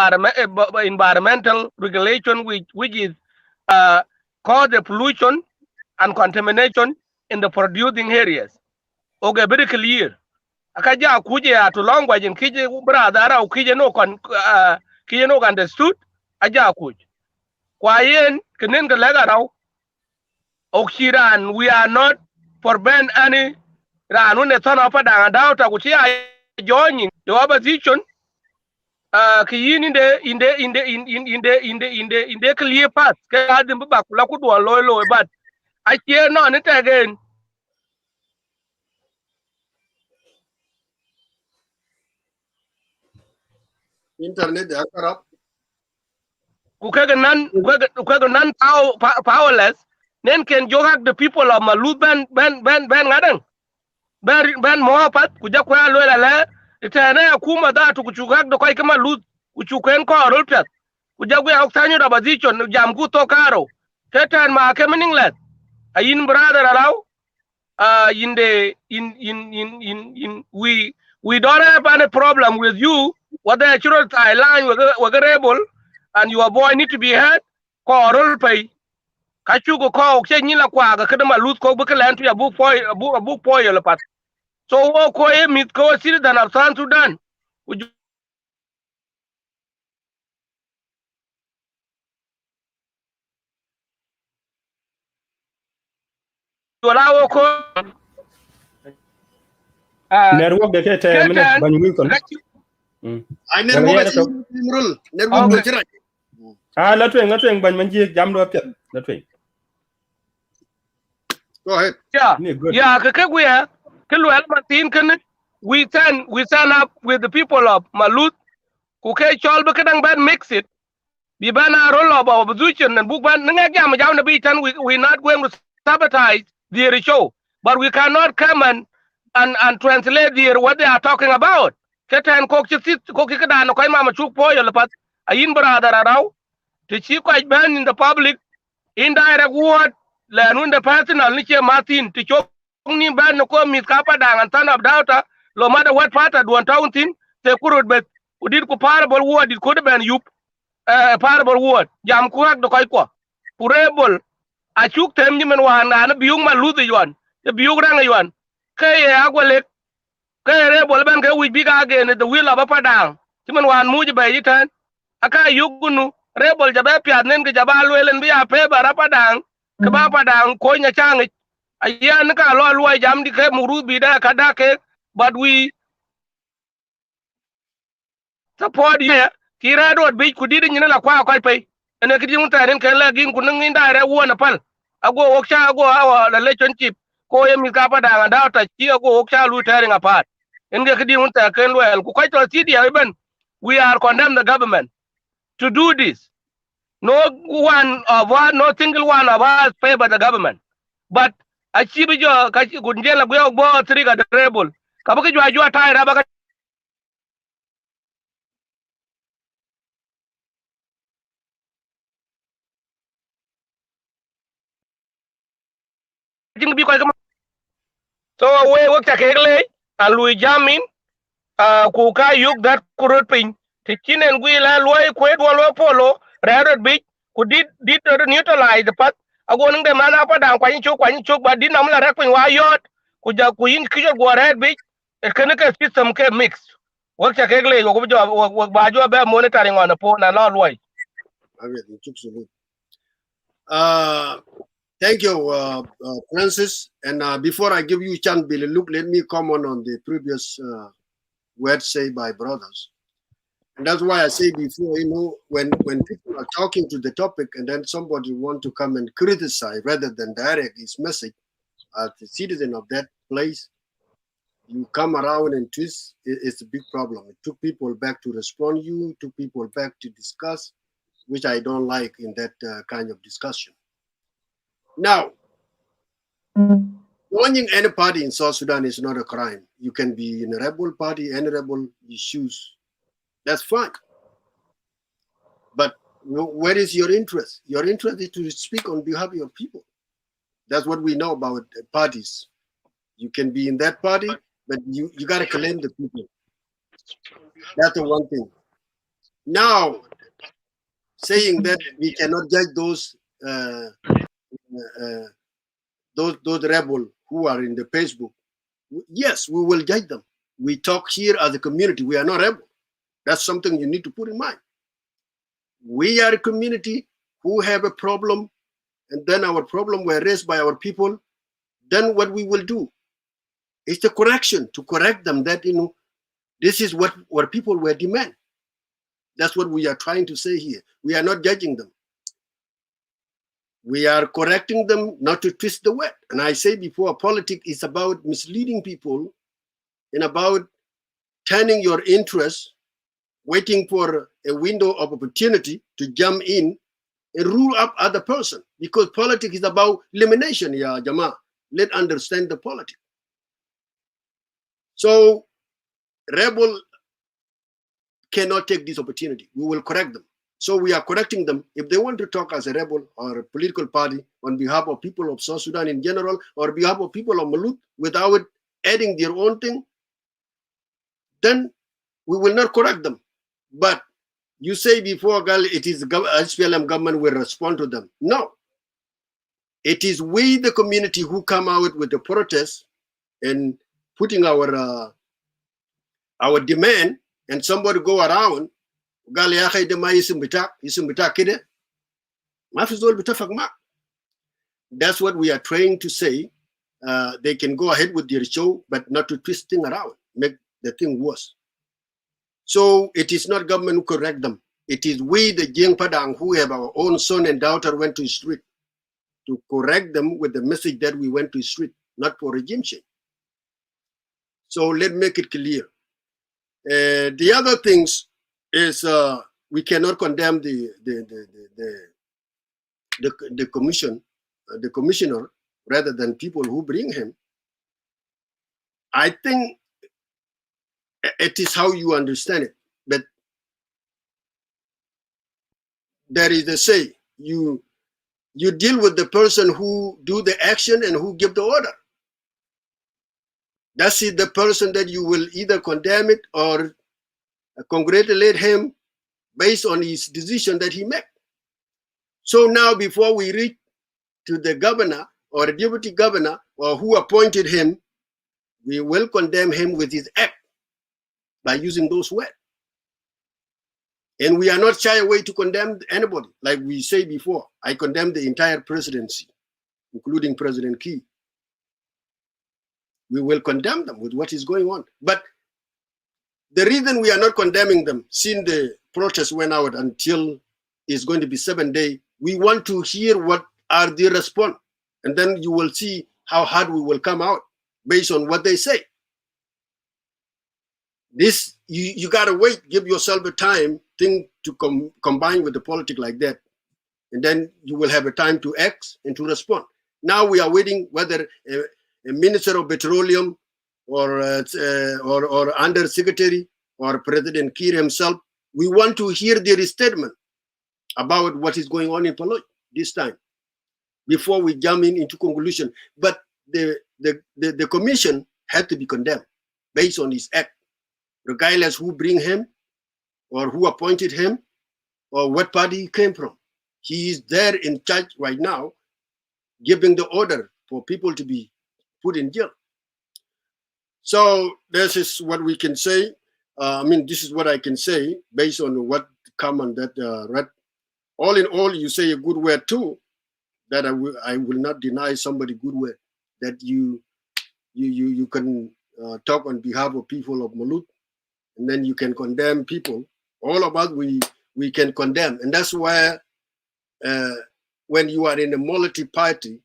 environmental regulation, which is cause the pollution and contamination in the producing areas. Okay, very clear. Akaja kuje to language in kije brother au kije no understood aja kuj. Kwa yen kenen galega raw Okshiran, we are not forbidden any Ranu ne son of a dowta which I joining the opposition in the clear path. But I hear none it again. Internet they are up. None powerless. Then can johak the people of Malut ben ngadang. Ben mohapat kujakwa lola la itana kuma da to kuchugak do kai kama lut kuchukwen ko rolpet kujakwa oktanyo da opposition jamku to karo tetan ma kemening let ayin brother allow in we don't have any problem with you whether actual Thailand were rebel and your boy need to be heard ko rolpay kachugo ko chenyila kwa ga kadama lut ko bukalan to abu boy pat. So ko mit ko citizen of South Sudan. network de tete minute ban Wilson I network la twen ban man ji jam do pet la twen. Go ahead. Yeah, we stand up with the people of Malut who can chol bakadang ban mix it. Bi bana roll of opposition and book ban nga jam na bitan we not going to sabotage their show, but we cannot come and translate what they are talking about. Ketan kok kada no kay mama chuk po yo lapat ayin brother araw to chi ko ban in the public indirect word la nun the personal ni che Martin to chok ni ban no ko mit ka padang and son of daughter lo matter what part duan tauntin te kurut bet udit ko parable word dit ko ben yup parable word jam ku hak do koy ko purebol a chuk tem ni men wan na biung ma lu yon te biung rang yon kay agwale kay rebol ben kay wi biga again the will of a padang ti men wan muji bay yitan aka yugunu rebol jabe piat nen ke jaba lwelen bi a pe bara padang ke ba padang ko nya chang ayan ka lo luai jam di ke muru bi da kada ke but we support you kira do bi ku di ni la kwa pe ene ki jun ta ren ke la gin ku ngi nda re wona pal ago woksha ago our relationship ko ye mi ka pada da ta chi ago woksha lu tearing apart inge kidi un ta ken well ku kai to city even we are condemn the government to do this. No one of us, no single one of us favor the government. But achieve jo kachi gunjela gyo bo three ga rebel. Kabaki jo tai rabaka jing bi ko kam. So we work ta kele and Louis Jamin ku ka yuk that kurut pin. Tikinen gwi la loy kwet walo polo rared big ku did neutralize the path. Ago nung de mana pa dang kwani chok ba din namla rak pin wa yot ku ja ku yin kijo go red big e kan ka system ke mix. Work ta kele go ba jo be monitoring on the phone and all way. Thank you, Francis. And before I give you a chance, Billy, look, let me comment on the previous words said by brothers. And that's why I say before, when people are talking to the topic and then somebody want to come and criticize rather than direct his message as a citizen of that place, you come around and twist, it's a big problem. It took people back to respond you, took people back to discuss, which I don't like in that kind of discussion. Now, joining any party in South Sudan is not a crime. You can be in a rebel party, any rebel you choose. That's fine. But where is your interest? Your interest is to speak on behalf of your people. That's what we know about parties. You can be in that party, but you got to claim the people. That's the one thing. Now, saying that we cannot judge those rebels who are in the Facebook, yes, we will judge them. We talk here as a community. We are not rebels. That's something you need to put in mind. We are a community who have a problem, and then our problem were raised by our people. Then what we will do is the correction, to correct them that, this is what people were demand. That's what we are trying to say here. We are not judging them. We are correcting them not to twist the word. And I say before, politics is about misleading people and about turning your interest, waiting for a window of opportunity to jump in and rule up other person. Because politics is about elimination, ya Jama. Let's understand the politics. So, rebel cannot take this opportunity. We will correct them. So we are correcting them. If they want to talk as a rebel or a political party on behalf of people of South Sudan in general, or behalf of people of Meluth without adding their own thing, then we will not correct them. But you say before, Gal, it is SPLM government will respond to them. No. It is we, the community, who come out with the protest and putting our demand, and somebody go around, Gal ya khay de ma isim bita kide, ma fi zol bitafak ma. That's what we are trying to say. They can go ahead with their show, but not to twist things around, make the thing worse. So it is not government who correct them. It is we, the Jeng Padang, who have our own son and daughter went to the street to correct them with the message that we went to the street, not for regime change. So let's make it clear. The other things is we cannot condemn the commissioner rather than people who bring him. I think it is how you understand it. But there is a say, you deal with the person who do the action and who give the order. That's it, the person that you will either condemn it or congratulate him based on his decision that he made. So now before we reach to the governor or the deputy governor or who appointed him, we will condemn him with his act by using those words. And we are not shy away to condemn anybody. Like we say before, I condemn the entire presidency, including President Key. We will condemn them with what is going on. But the reason we are not condemning them, since the protest went out until it's going to be 7 days, we want to hear what are the response. and then you will see how hard we will come out based on what they say. This, you gotta wait, give yourself a time, thing to combine with the politics like that, and then you will have a time to act and to respond. Now we are waiting whether a minister of petroleum or under secretary or President Kiir himself, we want to hear their statement about what is going on in Paloi this time before we jump into conclusion. But the commission had to be condemned based on his act, regardless who bring him or who appointed him or what party he came from. He is there in charge right now, giving the order for people to be put in jail. So this is what we can say. This is what I can say based on what come on that read. All in all, you say a good word too, that I will not deny somebody good word, that you can talk on behalf of people of Meluth, and then you can condemn people. All of us, we can condemn. And that's where when you are in a multi-party,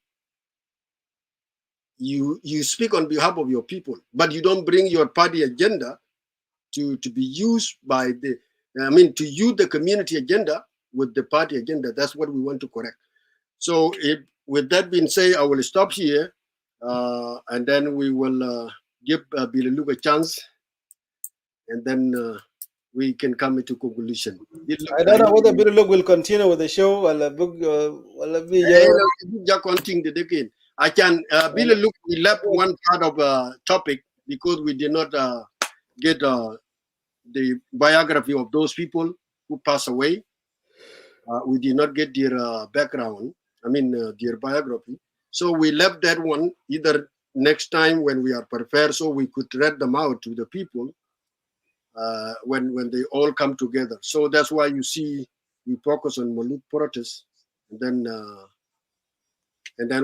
you speak on behalf of your people, but you don't bring your party agenda to be used by to use the community agenda with the party agenda. That's what we want to correct. So with that being said, I will stop here, and then we will give Billy Luke a chance, and then we can come into conclusion. I don't know whether Billy Luke will continue with the show or again. I can Billy Luke, we left one part of topic because we did not get the biography of those people who passed away. We did not get their background, their biography. So we left that one either next time when we are prepared, so we could read them out to the people when they all come together. So that's why you see we focus on Meluth protests, and then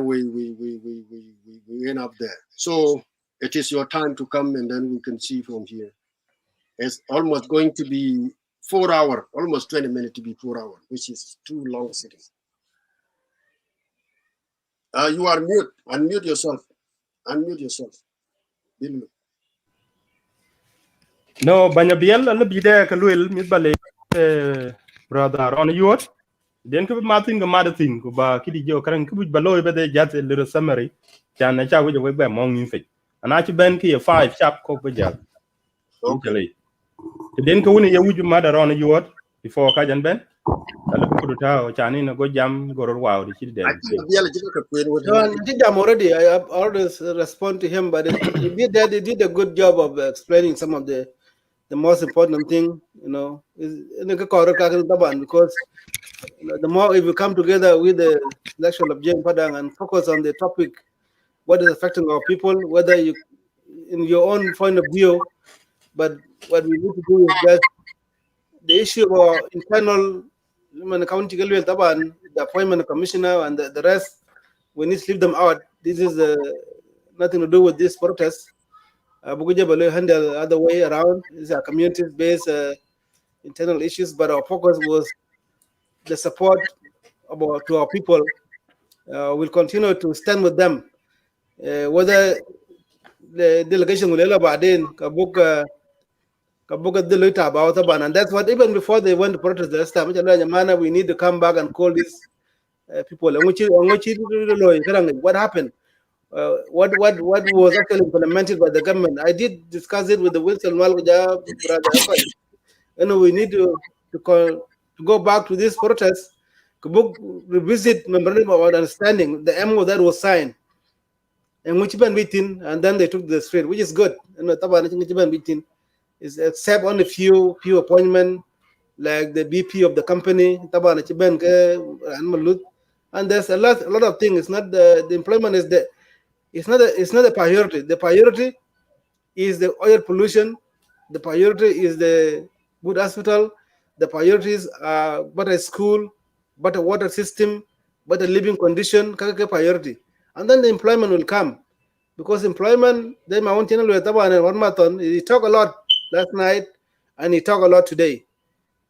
we end up there. So it is your time to come, and then we can see from here. It's almost going to be 4 hours, almost 20 minutes to be 4 hours, which is too long sitting. You are mute. Unmute yourself. Unmute yourself. No, banya biel la bide ka luel mi bale brother on yot. Den ko Martin go Martin ko ba kidi jo karan ko ba loy be de jat a little summary. Chan na cha we be mong yin fe. Ana ci ben ki 5 chap ko be jal. Okay. Den ko woni ye wuju mother on yot before ka jan ben. Ala bu ko ta o chani na go jam go ro wow di ci den. I'm already. I have always respond to him, but he did a good job of explaining some of the most important thing, because the more if we come together with the selection of Jane Padang and focus on the topic, what is affecting our people, whether you in your own point of view, but what we need to do is that the issue of our internal county the appointment of commissioner and the rest, we need to leave them out. This is nothing to do with this protest. Handle other way around. These are community-based internal issues, but our focus was the support to our people. We'll continue to stand with them. Whether the delegation will ever about and that's what, even before they went to protest the last time, we need to come back and call these people. What happened? What was actually implemented by the government? I did discuss it with the Wilson Malgoja brother. We need to go back to this protest, revisit memorandum of understanding, the MO that was signed, and which been meeting, and then they took the street, which is good. Is except on a few appointments, like the BP of the company, and there's a lot of things. It's not the employment is the it's not a priority. The priority is the oil pollution. The priority is the good hospital. The priorities are better school, better water system, better living condition. Priority, and then the employment will come, because employment. They one marathon. He talked a lot last night, and he talked a lot today.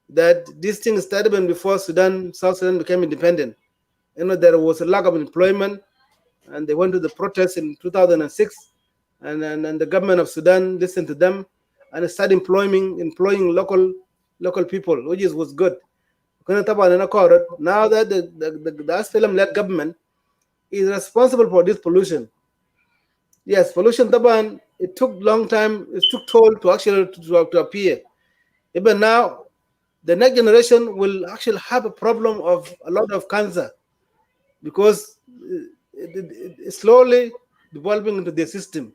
That this thing started when before South Sudan became independent. There was a lack of employment. and they went to the protests in 2006, and the government of Sudan listened to them and started employing local people, which was good. Now that the SPLM-led government is responsible for this pollution. Yes, pollution, Taban, it took long time, it took toll to actually to appear. Even now, the next generation will actually have a problem of a lot of cancer because it's slowly developing into the system.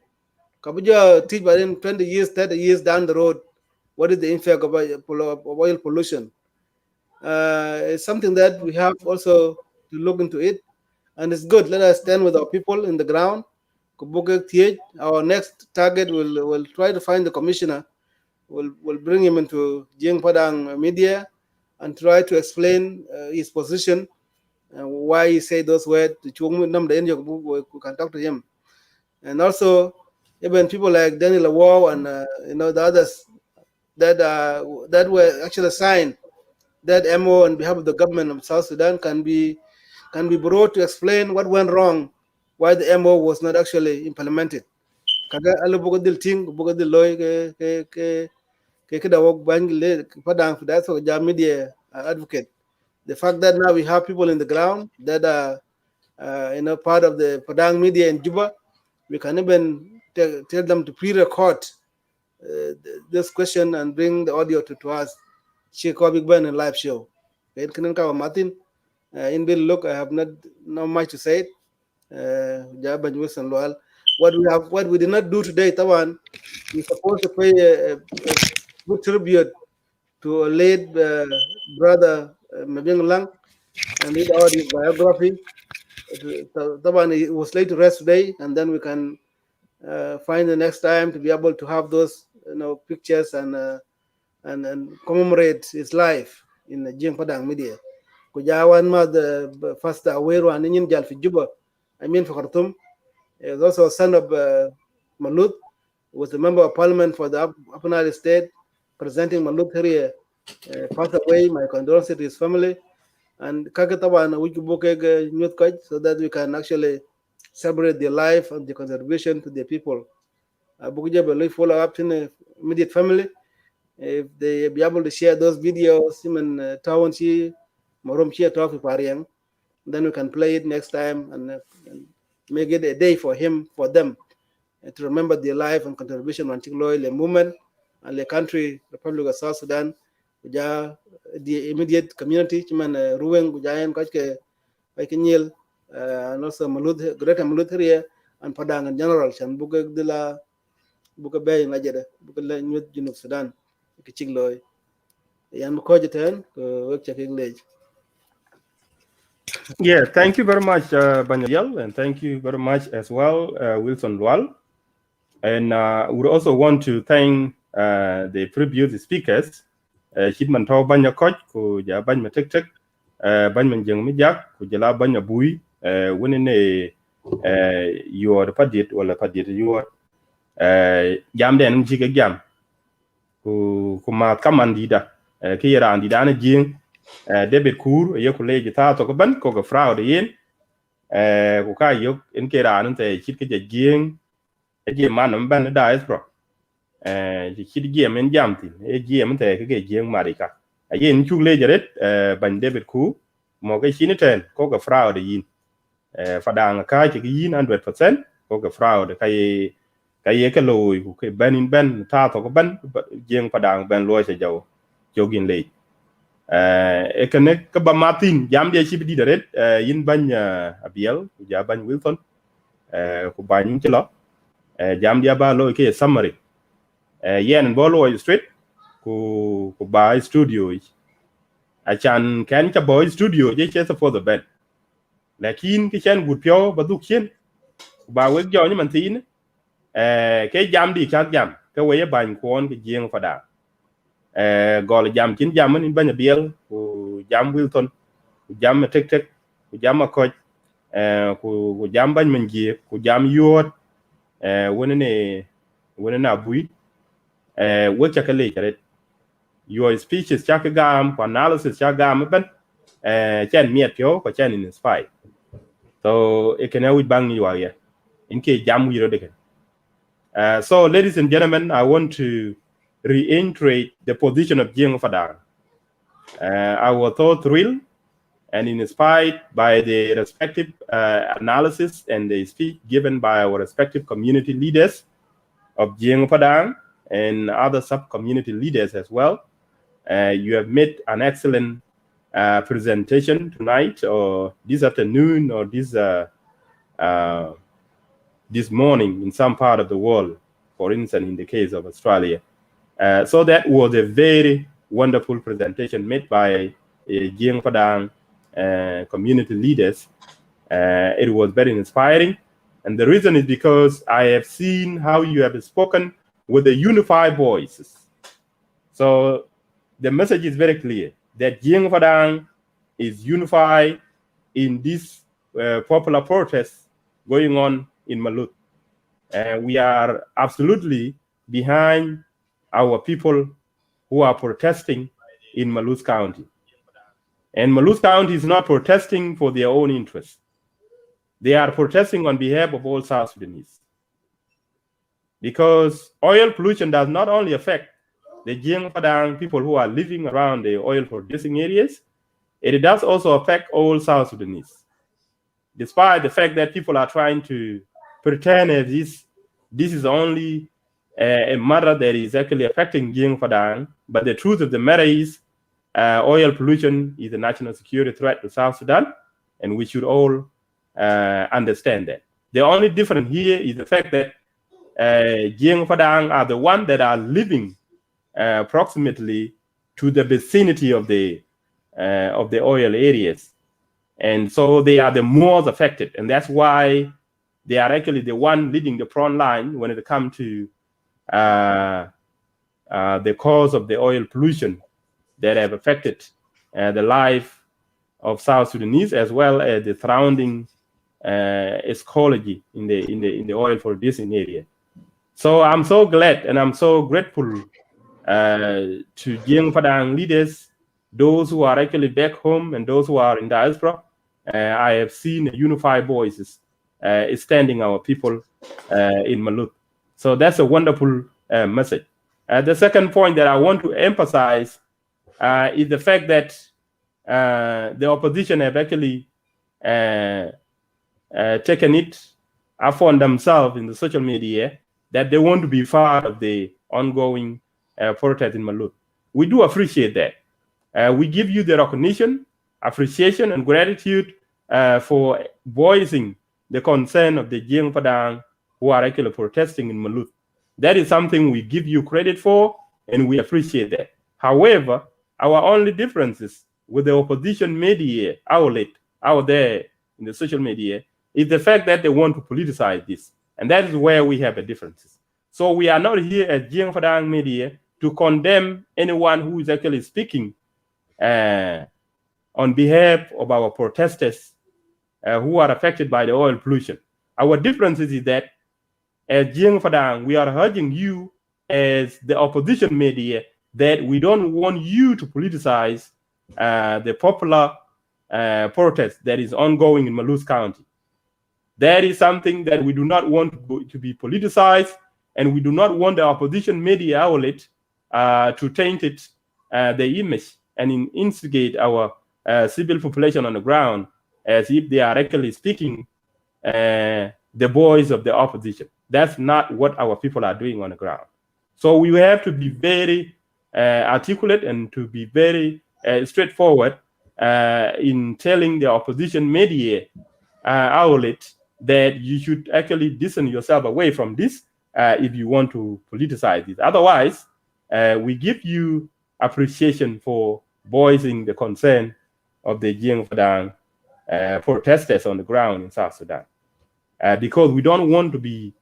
Kabuja teach by 20 years, 30 years down the road, what is the impact of oil pollution? It's something that we have also to look into it, and it's good. Let us stand with our people in the ground. Our next target will try to find the commissioner. Will bring him into Jing Padang media and try to explain his position and why he said those words. We can talk to him, and also even people like Daniel Awao and the others that were actually assigned that MO on behalf of the government of South Sudan can be brought to explain what went wrong, why the MO was not actually implemented. Kaga alu bugadil ting bugadil loy ke wok bangile padang for that so media advocate. The fact that now we have people in the ground that are part of the Padang media in Juba, we can even tell them to pre-record this question and bring the audio to us. She called Big Ben in live show. Martin, in Bill, look, I have not much to say. What we did not do today, Tawan, we're supposed to pay a good tribute to a late brother Mabing Lang and read out his biography. Tawan, it was late to rest today, and then we can find the next time to be able to have those pictures and commemorate his life in the Jing Padang media. Kujawan ma the first Awero and Inin Jal Juba, I mean for Khartoum. He was also a son of Meluth, was a member of parliament for the Upper Nile State, presenting Meluth here, passed away. My condolences to his family. And Kakataban, we book a new coach so that we can actually celebrate their life and their contribution to the people. Bukuja will follow up in the immediate family. If they be able to share those videos, and Town Chi, Morom Chi, Trophy Pariang, then we can play it next time and make it a day for them, to remember their life and contribution to the movement and the country, Republic of South Sudan, the immediate community, Ruang, Gujayan, Kachke, Paikinyil, and also Meluth, Greater Meluth area, and Padang in general, and Buka de la Buka Bay in Najeda, Buka New Junub Sudan, Kiching Loy. Yan Mukojatan, work checking ledge. Yeah, thank you very much, Banyal, and thank you very much as well, Wilson Lual. And we would also want to thank the previous speakers, Chidman Tau Banya Koch, who ja Banya Tek Tek, Banyan Jang Mijak, who jala Banya Bui, winning you are the Padit or the Padit, you are Jam Den Jiga Jam, who ma Kamandida, Kira and Didana Jing, David Kur, your colleague Tatokaban, Coca Frau the Yin, who ka yok in Kira and say Chitka Jing. Again, man, ban diaspora. The kid game and jumping, a game take a game marica. Again, two later, by David Koo, Moga Shinatan, Coca Frau the yin. Fadang a kite yin 100%, Coca Frau the Kayakalo, who could ban in Ben, Tart of a ban, but young Padang Ben Loisa Joe, jogging late. A connect Kaba Martin, Jam the ship did it, yin Banya Abiel, Jaban Wilson, who by Ninkela. Jam dia ba lo ke summary yen bolo street ku buy studio a chan kan cha boy studio je che for the bed lakin ki chen gut pyo ba du chen ba we jo ni man tin ke jam di chat jam ke we ban kon ke jing fa da gol jam kin jam ni ban biel ku jam Wilton ku jam tek tek ku jam ko ku jam ban man ji ku jam yot wone na bui work chakale chare your speeches chakagam analysis chagam ben chen miet pyo ko chen inspire So it can always bang you out here. In case jam you know. So ladies and gentlemen, I want to reiterate the position of Jiang Fadang. I was so thrilled and inspired by the respective analysis and the speech given by our respective community leaders of Jiang Padang and other sub-community leaders as well. You have made an excellent presentation tonight or this afternoon or this morning in some part of the world, for instance, in the case of Australia. So that was a very wonderful presentation made by Jiang Padang community leaders. It was very inspiring. And the reason is because I have seen how you have spoken with a unified voices. So the message is very clear that Jiang Padang is unified in this popular protest going on in Meluth. We are absolutely behind our people who are protesting in Meluth County. And Meluth County is not protesting for their own interests. They are protesting on behalf of all South Sudanese. Because oil pollution does not only affect the Jiang Padang people who are living around the oil producing areas, it does also affect all South Sudanese. Despite the fact that people are trying to pretend as this is only a matter that is actually affecting Jiang Padang, but the truth of the matter is oil pollution is a national security threat to South Sudan, and we should all understand that. The only difference here is the fact that Jiang Padang are the ones that are living approximately to the vicinity of the oil areas, and so they are the most affected, and that's why they are actually the one leading the front line when it comes to the cause of the oil pollution that have affected the life of South Sudanese as well as the surrounding ecology in the oil producing area. So I'm so glad and I'm so grateful to Jiang Padang leaders, those who are actually back home and those who are in diaspora. I have seen unified voices standing our people in Meluth. So that's a wonderful message. The second point that I want to emphasize is the fact that the opposition have actually taken it upon themselves in the social media that they want to be part of the ongoing protest in Meluth. We do appreciate that. We give you the recognition, appreciation, and gratitude for voicing the concern of the Jiang Padang who are actually protesting in Meluth. That is something we give you credit for, and we appreciate that. However, our only differences with the opposition media outlet out there in the social media is the fact that they want to politicize this. And that is where we have a differences. So we are not here as Jiang Padang media to condemn anyone who is actually speaking on behalf of our protesters who are affected by the oil pollution. Our differences is that as Jiang Padang, we are urging you as the opposition media that we don't want you to politicize the popular protest that is ongoing in Meluth County. That is something that we do not want to be politicized, and we do not want the opposition media outlet to taint it, the image and instigate our civil population on the ground as if they are actually speaking the voice of the opposition. That's not what our people are doing on the ground. So we have to be very articulate and to be very straightforward in telling the opposition media outlet that you should actually distance yourself away from this if you want to politicize this. Otherwise, we give you appreciation for voicing the concern of the Jiang Padang protesters on the ground in South Sudan. Because we don't want to be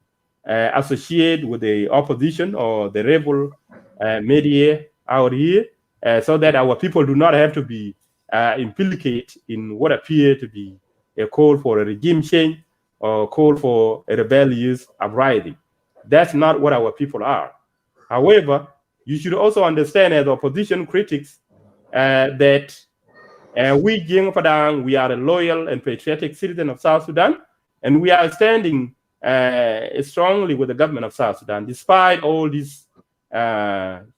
associated with the opposition or the rebel media out here, so that our people do not have to be implicated in what appear to be a call for a regime change or call for a rebellious uprising. That's not what our people are. However, you should also understand as opposition critics that And we, Jing Padang, we are a loyal and patriotic citizen of South Sudan, and we are standing strongly with the government of South Sudan, despite all these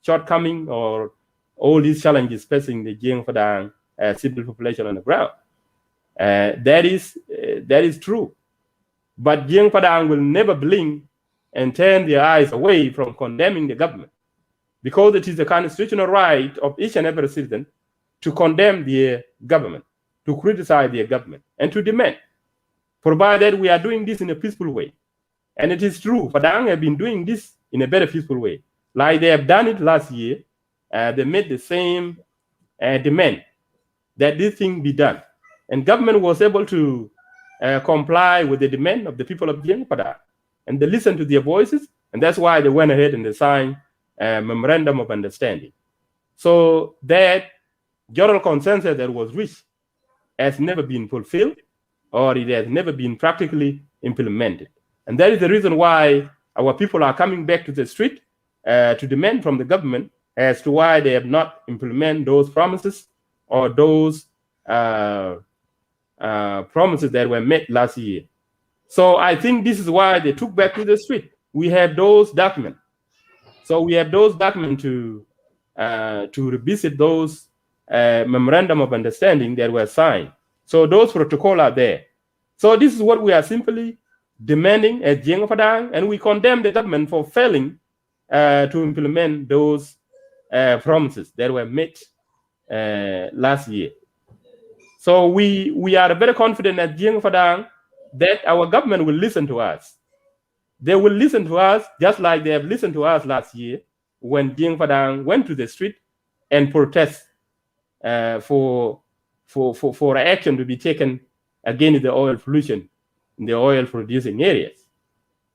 shortcomings or all these challenges facing the Jing Padang civil population on the ground. That is true. But Jing Padang will never blink and turn their eyes away from condemning the government, because it is a constitutional right of each and every citizen to condemn their government, to criticize their government, and to demand, provided we are doing this in a peaceful way. And it is true, Padang have been doing this in a very peaceful way. Like they have done it last year, they made the same demand that this thing be done. And government was able to comply with the demand of the people of Jing Padang. And they listened to their voices, and that's why they went ahead and they signed a memorandum of understanding. So that general consensus that was reached has never been fulfilled, or it has never been practically implemented. And that is the reason why our people are coming back to the street to demand from the government as to why they have not implemented those promises or those promises that were made last year. So I think this is why they took back to the street. We have those documents. So we have those documents to revisit those memorandum of understanding that were signed. So those protocols are there. So this is what we are simply demanding as Jing Padang, and we condemn the government for failing to implement those promises that were made last year. So we are very confident at Jing Padang that our government will listen to us. They will listen to us just like they have listened to us last year when Jing Padang went to the street and protest for action to be taken against the oil pollution in the oil producing areas.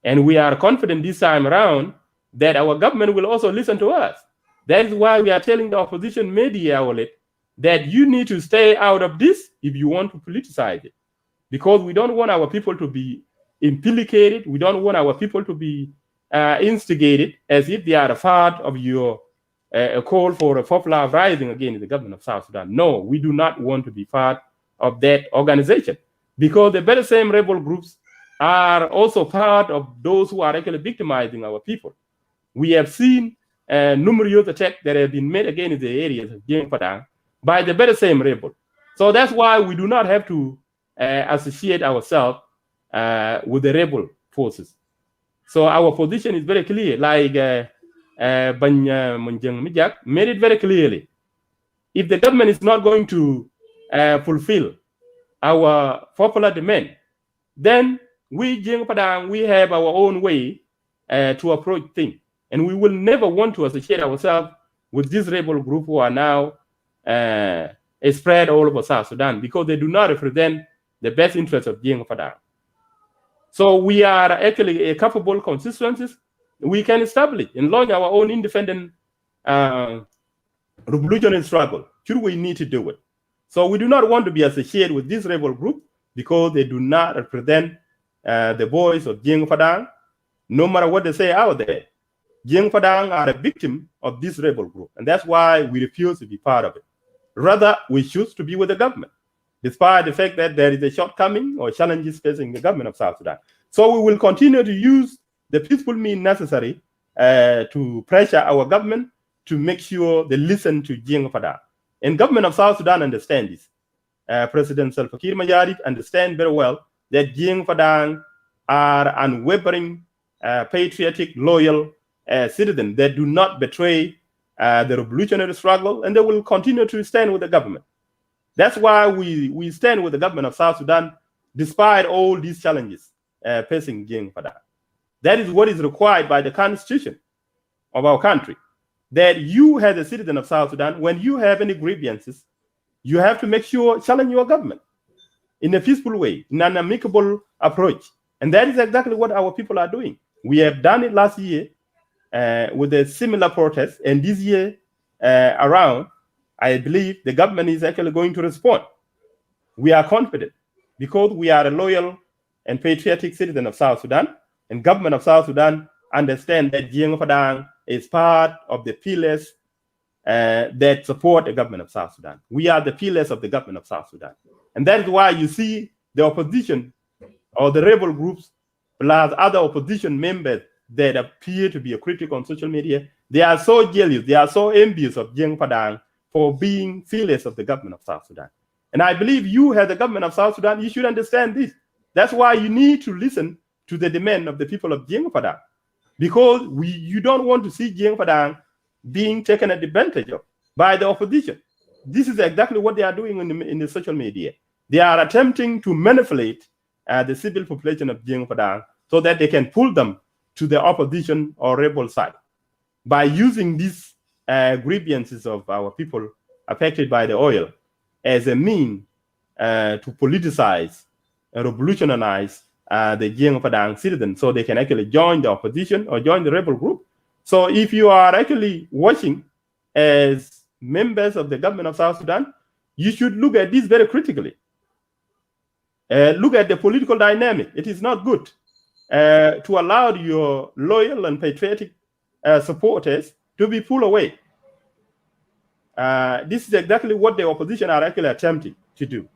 And we are confident this time around that our government will also listen to us. That is why we are telling the opposition media outlet that you need to stay out of this if you want to politicize it, because we don't want our people to be implicated. We don't want our people to be instigated as if they are a part of your call for a popular uprising against the government of South Sudan. No, we do not want to be part of that organization, because the very same rebel groups are also part of those who are actually victimizing our people. We have seen numerous attacks that have been made against the areas of Jing Padang by the very same rebel. So that's why we do not have to associate ourselves with the rebel forces. So our position is very clear, like Banya Munjang Mijak made it very clearly. If the government is not going to fulfill our popular demand, then we, Jing Padang, we have our own way to approach things. And we will never want to associate ourselves with this rebel group who are now spread all over South Sudan, because they do not represent the best interests of Jing Padang. So we are actually a capable constituencies. We can establish and launch our own independent revolutionary struggle should we need to do it. So we do not want to be associated with this rebel group, because they do not represent the voice of Jing Padang. No matter what they say out there, Jing Padang are a victim of this rebel group, and that's why we refuse to be part of it. Rather, we choose to be with the government, despite the fact that there is a shortcoming or challenges facing the government of South Sudan. So we will continue to use the peaceful means necessary to pressure our government to make sure they listen to Jing Padang. And government of South Sudan understands this. President Salva Kiir Mayardit understands very well that Jing Padang are unwavering, patriotic, loyal citizens that do not betray the revolutionary struggle, and they will continue to stand with the government. That's why we stand with the government of South Sudan despite all these challenges facing Jing Padang. That is what is required by the constitution of our country, that you as a citizen of South Sudan, when you have any grievances, you have to make sure challenge your government in a peaceful way, in an amicable approach. And that is exactly what our people are doing. We have done it last year with a similar protest, and this year around, I believe the government is actually going to respond. We are confident because we are a loyal and patriotic citizen of South Sudan, and government of South Sudan understand that Jing Padang is part of the pillars that support the government of South Sudan. We are the pillars of the government of South Sudan. And that is why you see the opposition or the rebel groups plus other opposition members that appear to be a critic on social media. They are so jealous, they are so envious of Jeng Padang for being pillars of the government of South Sudan. And I believe you, as the government of South Sudan, you should understand this. That's why you need to listen to the demand of the people of Jeng Padang. Because you don't want to see Jeng Padang being taken advantage of by the opposition. This is exactly what they are doing in the social media. They are attempting to manipulate the civil population of Jeng Padang so that they can pull them to the opposition or rebel side by using these grievances of our people affected by the oil as a mean to politicize and revolutionize the Jeng Padang citizens so they can actually join the opposition or join the rebel group. So if you are actually watching as members of the government of South Sudan, you should look at this very critically. Look at the political dynamic. It is not good to allow your loyal and patriotic supporters to be pulled away. This is exactly what the opposition are actually attempting to do.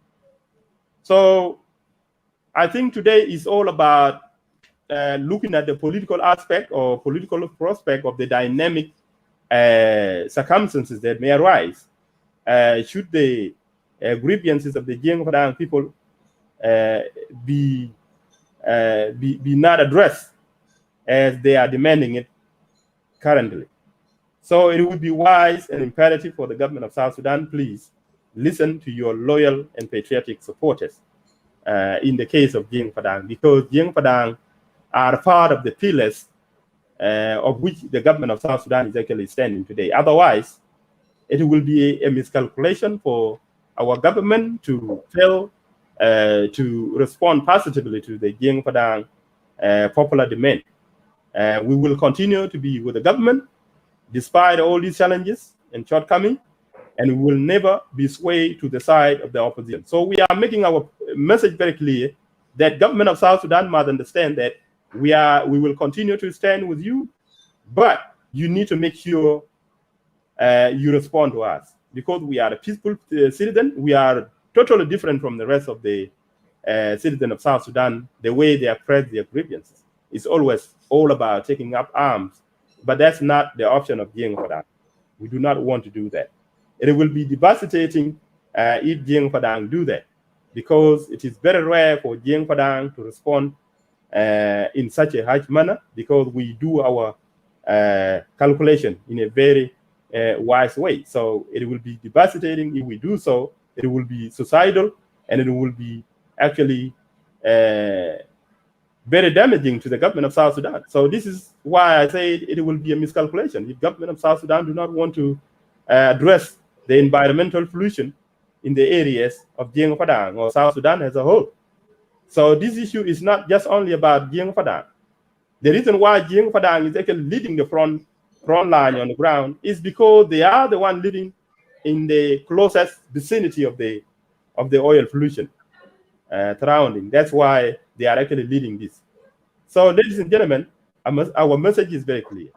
So I think today is all about looking at the political aspect or political prospect of the dynamic circumstances that may arise should the grievances of the Jeng Padang people be not addressed as they are demanding it currently. So it would be wise and imperative for the government of South Sudan, please listen to your loyal and patriotic supporters in the case of Jeng Padang, because Jeng Padang are part of the pillars of which the government of South Sudan is actually standing today. Otherwise, it will be a miscalculation for our government to fail to respond positively to the Jeng Padang popular demand. We will continue to be with the government despite all these challenges and shortcomings, and we will never be swayed to the side of the opposition. So we are making our message very clear that government of South Sudan must understand that we will continue to stand with you, but you need to make sure you respond to us, because we are a peaceful citizen. We are totally different from the rest of the citizens of South Sudan. The way they express their grievances is always all about taking up arms, but that's not the option of Jeng Padang. We do not want to do that. It will be devastating if Jeng Padang do that, because it is very rare for Jeng Padang to respond in such a harsh manner, because we do our calculation in a very wise way. So it will be devastating if we do so. It will be suicidal, and it will be actually very damaging to the government of South Sudan. So this is why I say it will be a miscalculation if government of South Sudan do not want to address the environmental pollution in the areas of Jeng Padang or South Sudan as a whole. So this issue is not just only about Jeng Padang. The reason why Jeng Padang is actually leading the front line on the ground is because they are the one living in the closest vicinity of the oil pollution surrounding. That's why they are actually leading this. So, ladies and gentlemen, our message is very clear.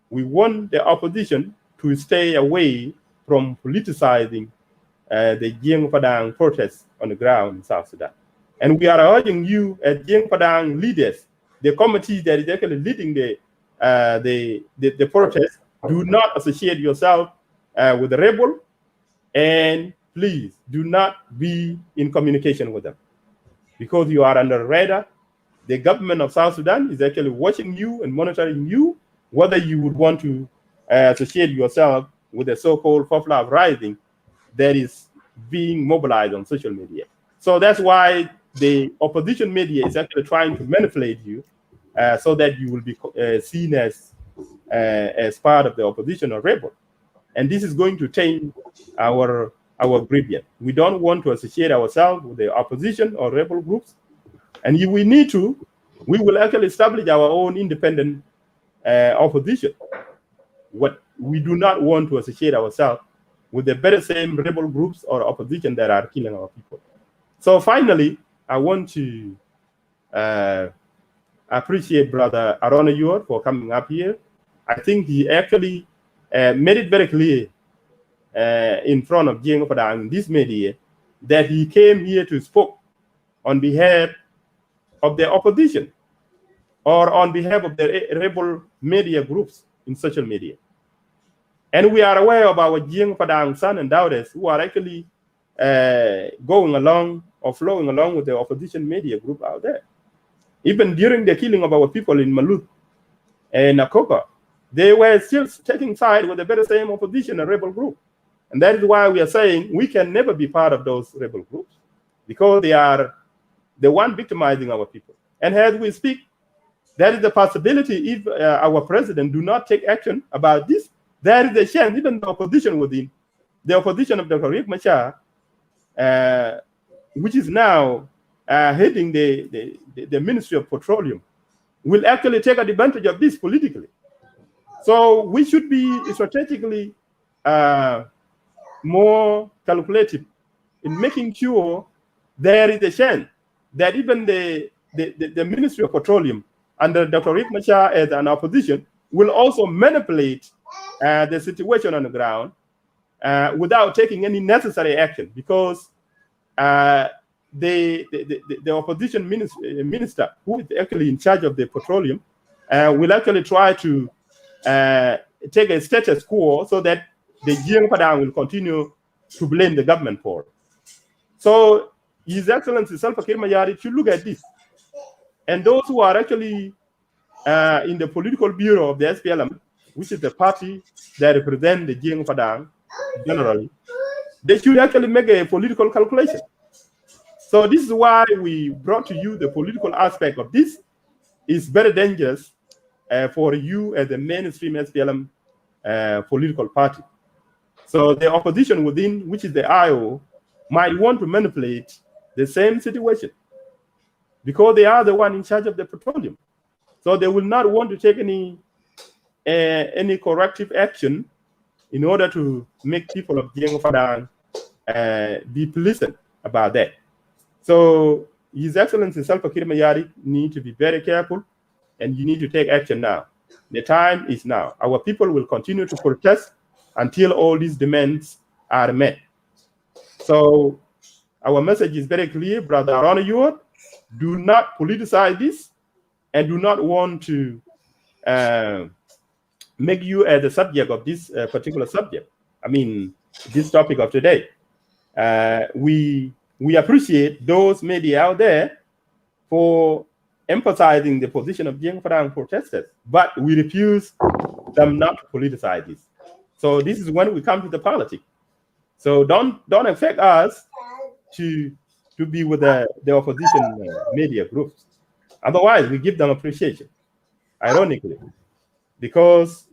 We want the opposition to stay away from politicizing the Jeng Padang protests on the ground in South Sudan. And we are urging you as Jeng Padang leaders, the committee that is actually leading the protest, do not associate yourself with the rebel, and please do not be in communication with them, because you are under radar. The government of South Sudan is actually watching you and monitoring you, whether you would want to associate yourself with the so-called popular uprising that is being mobilized on social media. So that's why the opposition media is actually trying to manipulate you so that you will be seen as part of the opposition or rebel. And this is going to taint our grievance. We don't want to associate ourselves with the opposition or rebel groups. And if we need to, we will actually establish our own independent opposition. What we do not want to associate ourselves with the very same rebel groups or opposition that are killing our people. So finally, I want to appreciate Brother Arona Yor for coming up here. I think he actually made it very clear in front of Jing Padang, this media, that he came here to speak on behalf of the opposition or on behalf of the rebel media groups in social media. And we are aware of our Jing Padang son and daughters who are actually going along or flowing along with the opposition media group out there. Even during the killing of our people in Meluth and Nakoka, they were still taking side with the very same opposition and rebel group. And that is why we are saying we can never be part of those rebel groups, because they are the one victimizing our people. And as we speak, there is the possibility if our president do not take action about this, there is a chance even the opposition within, the opposition of Dr. Riek Machar, which is now heading the Ministry of Petroleum, will actually take advantage of this politically. So we should be strategically more calculative in making sure there is a chance that even the Ministry of Petroleum under Dr. Riek Machar as an opposition will also manipulate the situation on the ground without taking any necessary action, because the opposition minister who is actually in charge of the petroleum will actually try to take a status quo so that the Jiang Padang will continue to blame the government for it. So His Excellency Salva Kiir Mayardit should look at this. And those who are actually in the political bureau of the SPLM, which is the party that represents the Jiang Padang generally, they should actually make a political calculation. So this is why we brought to you the political aspect of this. Is very dangerous for you as a mainstream SPLM political party. So the opposition within, which is the IO, might want to manipulate the same situation because they are the one in charge of the petroleum. So they will not want to take any corrective action in order to make people of Jiang Padang be pleasant about that. So His Excellency Salva Kiir Mayardit need to be very careful, and you need to take action now. The time is now. Our people will continue to protest until all these demands are met. So our message is very clear, Brother Aaron Ewart. Do not politicize this, and do not want to make you as the subject of this particular subject. I mean, this topic of today. We appreciate those media out there for emphasizing the position of Jiang Padang protesters, but we refuse them not to politicize this. So this is when we come to the politics. So don't expect us to be with the opposition media groups. Otherwise, we give them appreciation, ironically, because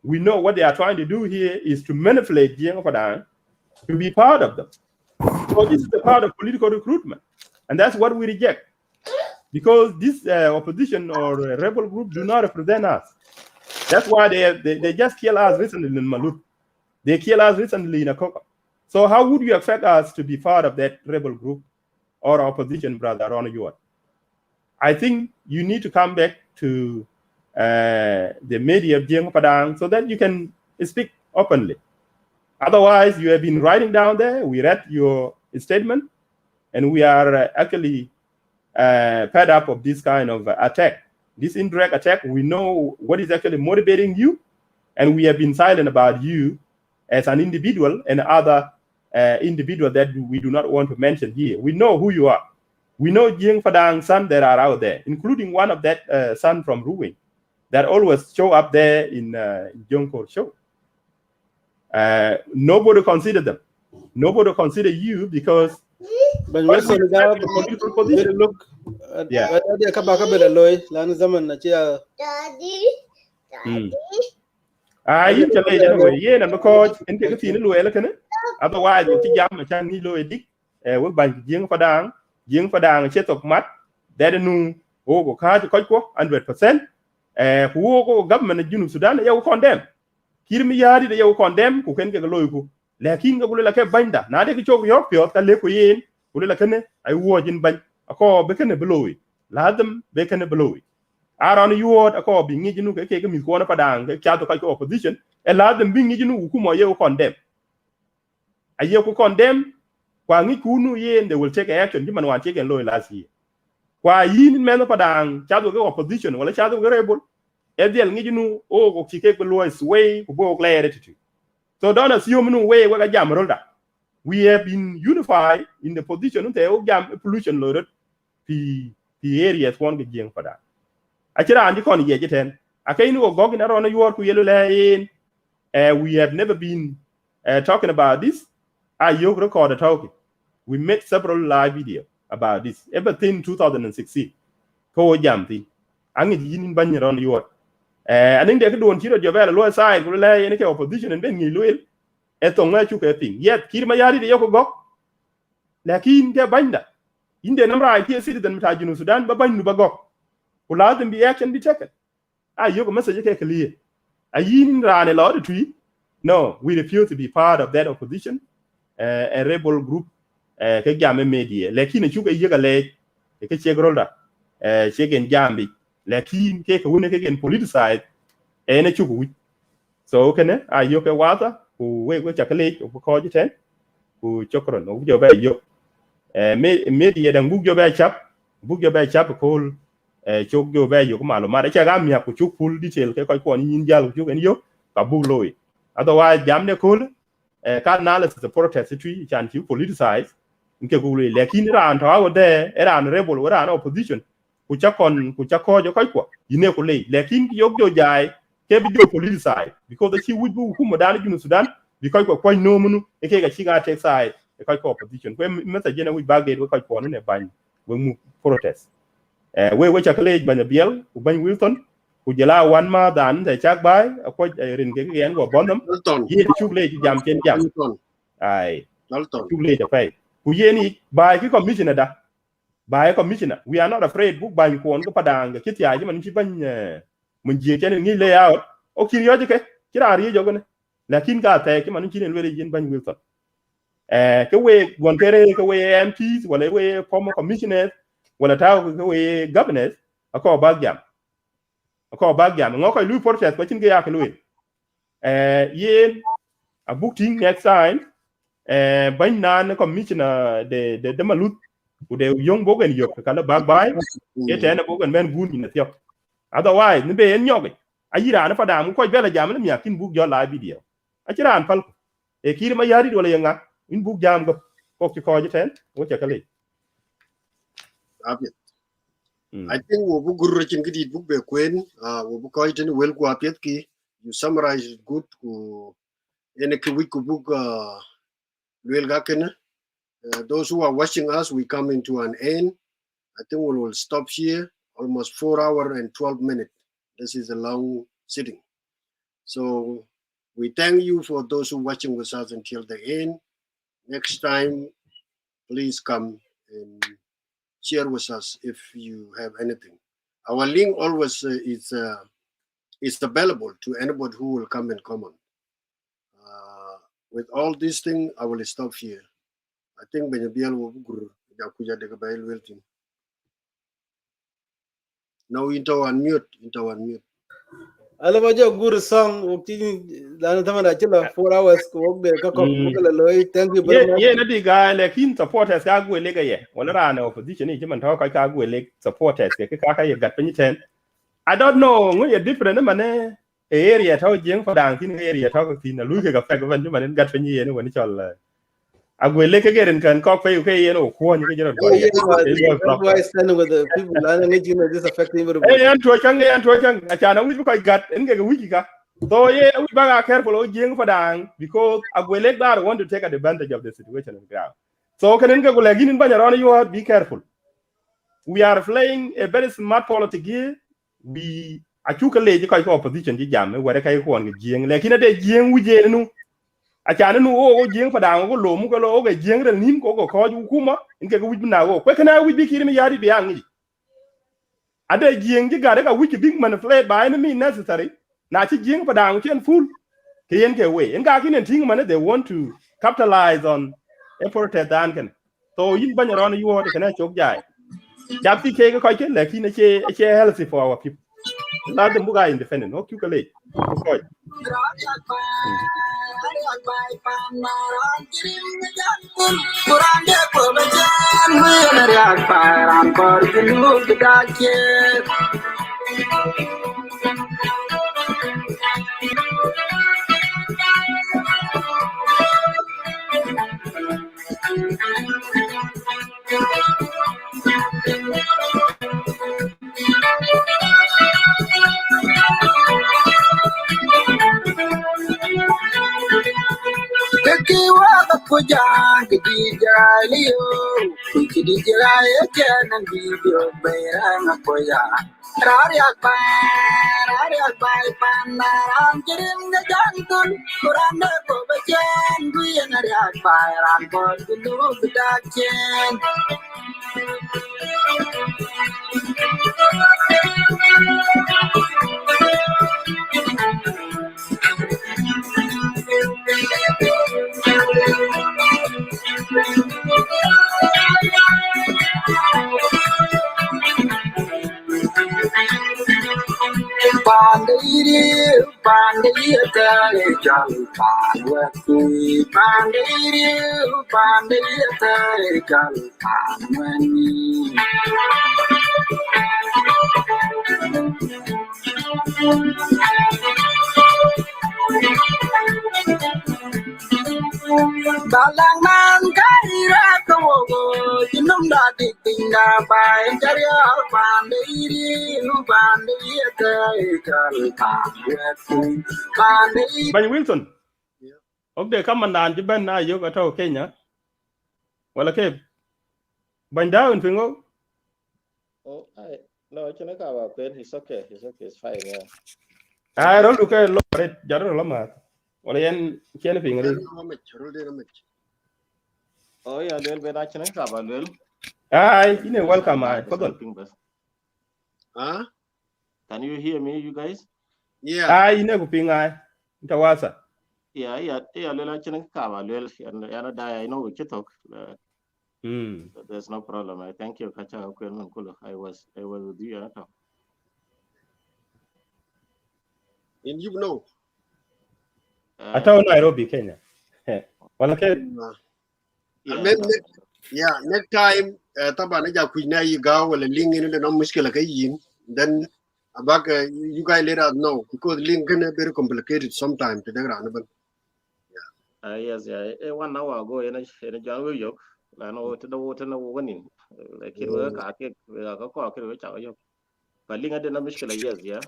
we know what they are trying to do here is to manipulate Jiang Padang to be part of them. So this is the part of political recruitment, and that's what we reject, because this opposition or rebel group do not represent us. That's why they just killed us recently in Meluth. They killed us recently in Akoka. So how would you expect us to be part of that rebel group or opposition, Brother Aaron Ewart? I think you need to come back to the media of Jiang Padang so that you can speak openly. Otherwise, you have been writing down there. We read your statement, and we are actually fed up of this kind of attack. This indirect attack, we know what is actually motivating you, and we have been silent about you as an individual and other individual that we do not want to mention here. We know who you are. We know Jiang Padang son that are out there, including one of that son from Ruwing that always show up there in Jongkor show. Nobody consider them. Nobody consider you because but we also have a political position. Look, yeah. You can lay anyway. Yeah, and because in the case of otherwise, you jam a Chinese low edict. We buy Jiang Padang, set of mat. That no, oh, car to quite 100%. Who government in Sudan, they will condemn. Kiir Mayardit they will condemn. Who can get a loyal? Lakin go like a binder. Now they choke your pure, can live in. Like I watch in bank. A call became a below it. Lad them, became a below it. Aaron Ewart, a call being you know, cake me corner padang, the child of opposition, and lad them being you know, whom I condemn. aye ku condemn kwa ngi kunu yen they will take action jiman wan taken loy last year kwa yin men padang chadu go opposition wala chadu go rebel ediel ngi junu o go chike ko loy sway ku bo clear it. So don't assume no way we jam rolda. We have been unified in the position they jam pollution loaded the areas one get jeng pada. Achira andi kon ye jeten. Akai no go gina ron yor ku yelo lain. We have never been talking about this. I yok record talking. We made several live video about this. Everything 2016. Ko jam thing. Angi yin ban ron yor. I think they could do on Chiro Javel, lower side, will lay any opposition and then you will. Etong na chu ke thing. Yet, Kirmayari de Yoko go. Lakin de binder. In the number I hear citizen Tajunu Sudan, but by Nubago. Will allow them be action be taken. I yoke a message clear. A yin ran a lot of tree. No, we refuse to be part of that opposition. A rebel group, Kagame media. Lakin a chuka yaga leg, a Kachegolda, Shaken Jambi. Lakin take a winner again politicized, and a chuku. So, can I yoke a water, who wait chocolate, or call it 10, who chocolate, or your bay yoke. Media dan book your bay chap, call choke your bay yoke malo. Marachagam ya kuchuk full detail, Kakon in Jal, you and yo, Kabu loy. Otherwise, jam the cool, analysis the protest tree, and you politicize. Nkegule lakini ran tawo there era an rebel wera an opposition kuchako jo kaikwa yine ko lay lakini yo jai ke bi jo politicize because the chi would bu kuma dan junu Sudan because ko no munu e ke ga chi ga take side e ko opposition ko message na we bagate we ko no ne ban we mu protest we chakale ban biel ku ban Wilson ku jela wan ma dan te chak bai ko rin ke gen go bonam ye chu le jam chen jam ai chu le ja fai Kuyeni by commissioner da by commissioner we are not afraid book by ko ko padang ke tia ji man ci ban mun je ken ni layout o ki yo ke kira ri jo ne lakin ka te ki man ci ne wele yin ban Wilson ke we gon kere ke we MPs wala we former commissioners wala ta ke we governors ako bagyam ngo lu process ko cin ge ya ke lu yen a booking next time bain nan commissioner de Meluth ku de young bogen yok kala bag bay etena bogen men gun ni tiyo otherwise ni be en nyoge ayira na fada mu ko bela jam ni yakin bug jo la video akira an pal e kiri ma yari wala yanga in bug jam go ko ki ko jiten wo ce kale I think we bu gurro cin gidi bug be kwen we bu ko jiten wel ko apet ki you summarize it good ku ene ki we ku bug those who are watching us, we come into an end. I think we will stop here. Almost 4 hours and 12 minutes. This is a long sitting. So we thank you for those who are watching with us until the end. Next time, please come and share with us if you have anything. Our link always is available to anybody who will come and comment. With all these things, I will stop here. I think Benyabiel will guru Jakuja de Gabail Wilton. Now into unmute. I love your good song. Working than the 4 hours work the thank you very much. Yeah, na diga lekin supporters ka gwe lega ye. Wala rana opposition ni man taw ka gwe leg supporters ke ka ye gat pinten. I don't know ngoy different man area taw jeng fadang tin area taw tin na lu ke ga fa ga ban man gat pinyi ye no woni chol. Agwele ke geren kan ko fe ke ye no ko ni ke jero ko that's why standing with the people and you know this affecting everybody an to chang achana wi ko gat en ke wi ka so ye we ba careful o jeng fadang because agwele that want to take advantage of the situation on the ground so kan en ke go lagi nin banya ron you be careful we are playing a very smart politics here we achuka leji ko opposition ji jam we re kai ko on jeng lekin de jeng wi je nu achana nu o jeng fadang go lo mu ko lo ge jeng rel nim ko ju kuma inke ko wibna go ko kana wibi kiri mi yari bi angi ade jeng ji gare ka wiki big manipulate by any means necessary na chi jeng fadang chen full ke yen ke we en ga kin ting man they want to capitalize on effort dan kan so yin ban ron you what kana chok jai japti ke ko ke lekin che healthy for our people la de buga independent o ku kale ko Kurang dia perbezaan, meneriak parang korjulu gedakir. Kekiwa kepujang kedijalio, kedijalio jangan video berang apa ya. Rariak bay panaran kirim ke jantung, kurang deko bejan, gue nariak bay rangkot dulu bedakin. Pandai kali jalan waktu pandai kali jalan mani. Balang man kaira kawogo jinum dadi tinga bai karya pandai kali pandai Ban Wilson okay kamandan ji ben na yo ka to Kenya wala ke ban dawn fingo Oh, no, it's not about pain. It's okay. It's fine. Yeah. ai ro lu ke lo re jaro lo ma wala yen chen fingo Oh, yeah, well, but I can't cover well. ai ine welcome ai fadal Huh? Can you hear me, you guys? Yeah. ai ine ku pingai tawasa Yeah, well, I can't cover well. And I know we can talk. There's no problem. I thank you, Kacha. I was with you. And you know. Atawa Nairobi, Kenya. Wala ke next time طبعا اجا كوينا يغا ولا لين انه no مشكله كاين then about you guys let us know because link is very complicated sometimes to the Yes, 1 hour ago in John Will Yok. I know to the water no winning. Like it work, I get a clock, which I yok. But Linga didn't miskela, yes, yeah.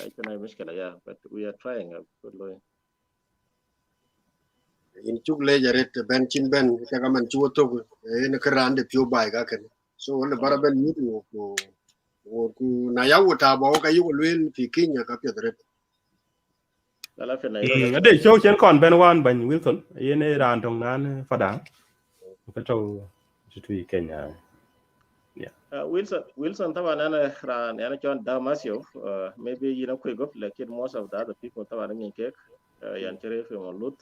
It's a miskela, yeah. But we are trying a good way. in chuk leja ret ben chin ben ka man chu to en kran de pio bai ka ken so le bara ben ni ku na ya wuta ba ka yu luen fi Kenya ka pio ret ade show chen kon ben wan ban Wilson yene ran tong nan fadang ka to tu Kenya. Wilson taban ana John Damasio, maybe you know quick up like most of the other people taban ngi kek yan tere fi Meluth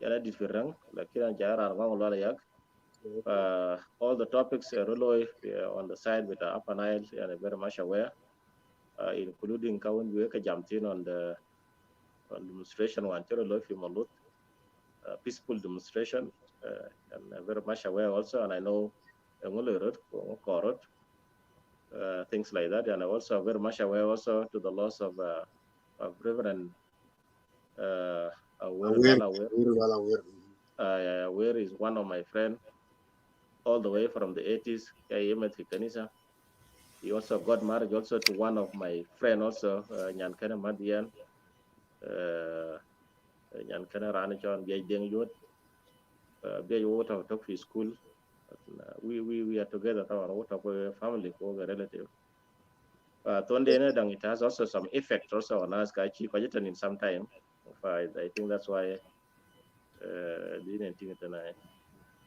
yana different like yan jara ngong la yak all the topics really on the side with the Upper Nile and very much aware including kawun we ka jamtin on the demonstration one tere lo fi Meluth peaceful demonstration and very much aware also, and I know things like that, and I also very much aware also to the loss of Reverend Where is one of my friends all the way from the 80s. He also got married also to one of my friend also Nyankana Madian Nyankana Ranichon Biadeng Yot Biayota of his school. We are together our family relative. It has also some effect also on us in some time. I think that's why didn't think tonight.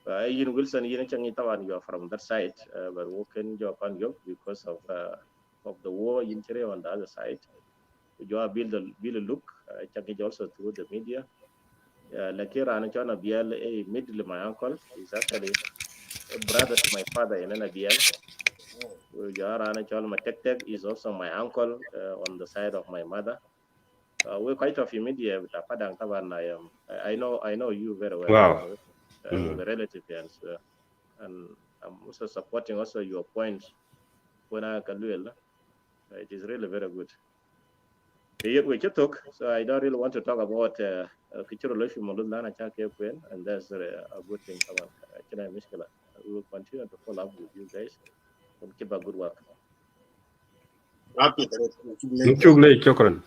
In Wilson, you are from that side, but working job on you because of the war in Chile on the other side. You are build a look, I think also through the media. Like here, Anachana Biel, a middle my uncle is actually a brother to my father in Nabiel. Jarana Cholma Tek is also my uncle on the side of my mother. We're quite of immediate with Padang Taban. I know you very well. Wow. With the relative and I'm also supporting also your points when I can do it is really very good. We took, so I don't really want to talk about and that's a good thing. We will continue to follow up with you guys and keep a good work. Happy Shukran.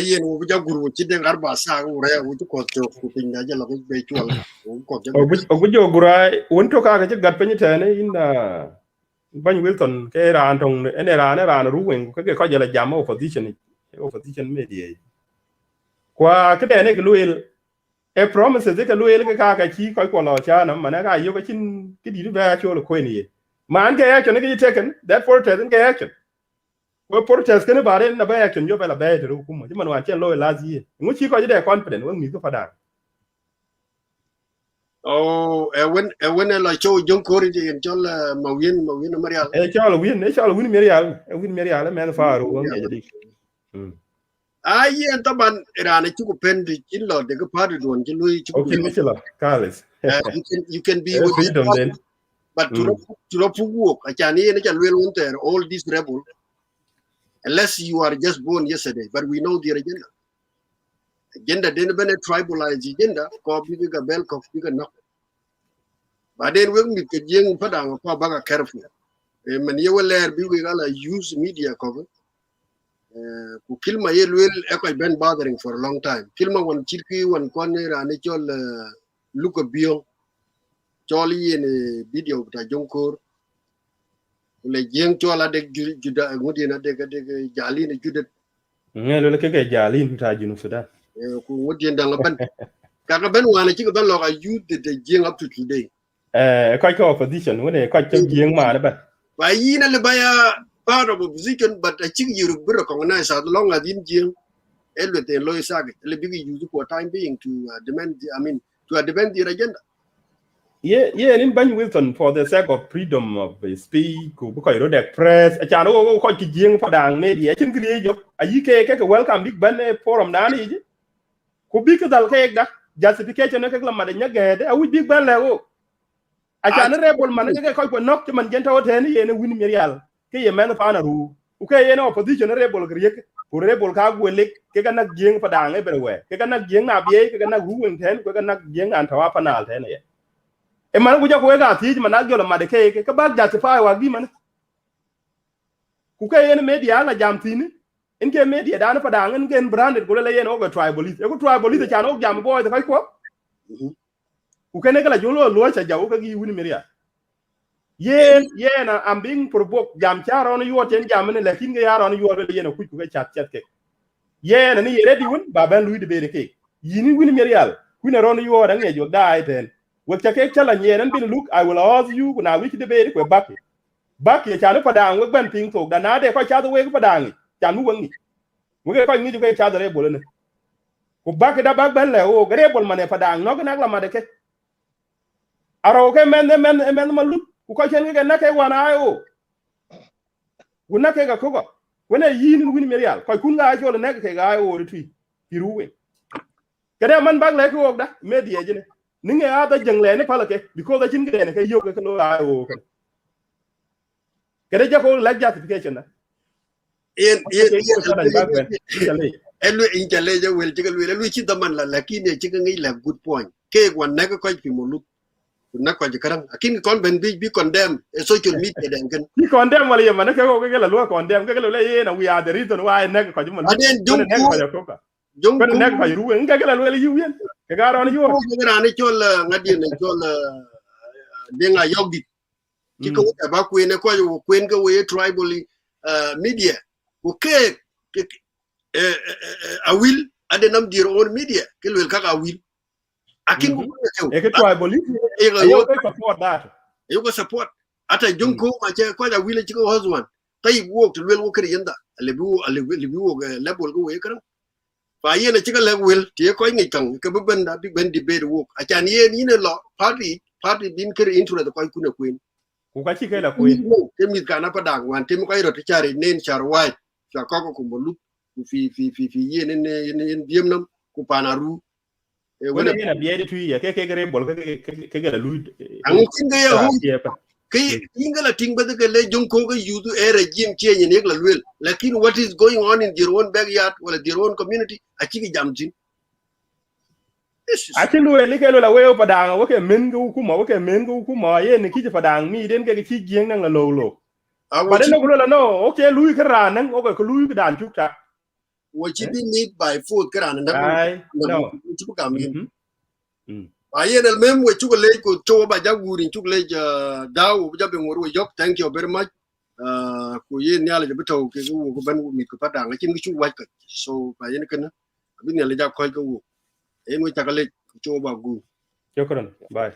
yen wo ja guru ci den arba sa re wo ko to ku pin da jalo be chual ko je Ogujo Gurai, won't talk a gat penitene in Ban Wilton, Kera Anton, and Ran ruling, Kajala Jam opposition media. Qua Kadenek Luil, a promises that a Luil Kaka Chi, Koikola Chana, Managa, Yokachin, Kidi Virtual Queenie. Man, get action, get taken, that protest and get action. Well, protest can about it in the back and you're better bad to Rukuma. You want to tell Loy last year. In which you got their confident when we go for that. oh when la cho jong ko ri en chol mawin marial win Merial, man far wrong. yen taban irane ci ko pendi ci lo de ko padu don ci lui ci Okay, Michela, Carlos. you can be with freedom then. but to lo fugu a chani ne cha lwel wonter all these rebel unless you are just born yesterday, but we know the agenda didn't been a tribalized agenda ko biga bel ko biga no but then when we get young padang ko baga careful man ye weler bi we gala use media cover ku kilma ye lwel e ko been bothering for a long time kilma won chirki won kon rane chol luko bio choli in video ta jonkor le jeng chola de juda ngudi na de jali ne judet Ngelo ke jali ta junu sudan ku ngudi ndanga ban kaka ben wana ci ko ben lo ga youth de jeng up to today quite opposition when a quite young man ba yina le baya part of opposition but I think you will recognize as long as in jeng elwete lo isag le big use for time being to demand to advance the agenda. Yeah, in Ban Wilson for the sake of freedom of speech, because you the press, a channel quite young for the media, I think a UK welcome big ban forum nani. Could be that justification of Madanya, I would big ban level. I can't rebel man, I quite knock him and get out any win Mirial. Kay a man of honor who, okay, opposition rebel Greek, who rebel cab will lick, Kaganak Jing for down everywhere. Kaganak Jing Abie, Kaganak ruin 10, Kaganak Jing and Tawapanal 10. A man would have got teach Managula Madake, Kabak justify our demon. Kuka any media la jamtini, in came media down for down and get branded Gulayan over tribalist. You could tribalist the channel jam boy the Kaiko. Who can make a Jolo Locha Jawaka win Miria. Yeah, I'm being provoked. Jam char on you attend Jamman like in the yard on you already in a quick chat cake. Yeah, and he ready win, Baban Louis the Baby cake. You win Mirial, win around you and you die then. With your cake tell and yeah, and be look, I will ask you when I wish the baby were back. Back your channel for down with one thing so that now they quite other for down. Jamu we quite need to get each other able. Who back it up back bell, oh, grable money for down, not an aglamadeke. Are okay, men, Malu, who quite can get nake one eye. Would not take a cover. When a yin win Mirial, quite couldn't I show the neck guy or the tree. You win. Get a man back like that, made the agent. Ninga other young lady palake because I didn't get a yoke. Get a job like justification. In will chicken the man like in a chicken have good point. Cake one never quite people look. Not quite a king convent be condemned a social media then can be condemned while you're a condemn and we are the reason why I never quite don't never ruin you win. You got on you. Then I yogi. Chico about when a queen go away tribally media. Okay, I will. I didn't dear own media. Kill will kaka will. I can tribally. Support that. You go support. At a junko, I quite a village go husband. They walk to real work in the level go away. By a chicken level, dear coin it can big debate walk. I can hear in a law party being carried into the Koikuna Queen. ku ka chi ke la kuin ke mi kana pa dang wan tim ko iro ti chari nen char wai cha ko ko mbolu ku fi yen en diem nam ku panaru e wala wona ina biye de tuya ke gre bol ke la lu ang tinga ya hu ke tinga la ting bada ke le jong ko ga yudu e regime change ne la lwel lakin what is going on in their own backyard wala their own community a chi jam tin a ti lu le ke lo la we pa dang wo ke men gu ku ma wo ke men gu ku ma ye ne ki pa dang mi den ke chi gieng nang la lo ba den ko la no okay lu ke ran nang o ko lu ke dan chuk ta wo chi bi need by food kran nda no chu ka min ayen el mem we chu le ko to ba ja guri chu le dawo ja be ngoro yok thank you very much ku yen nyala je beto ke ku ban mi ko pa dang chin chu wa ka so ba yen kana bi ne le ja ko ko en we ta ka le chu ba gu shukran bye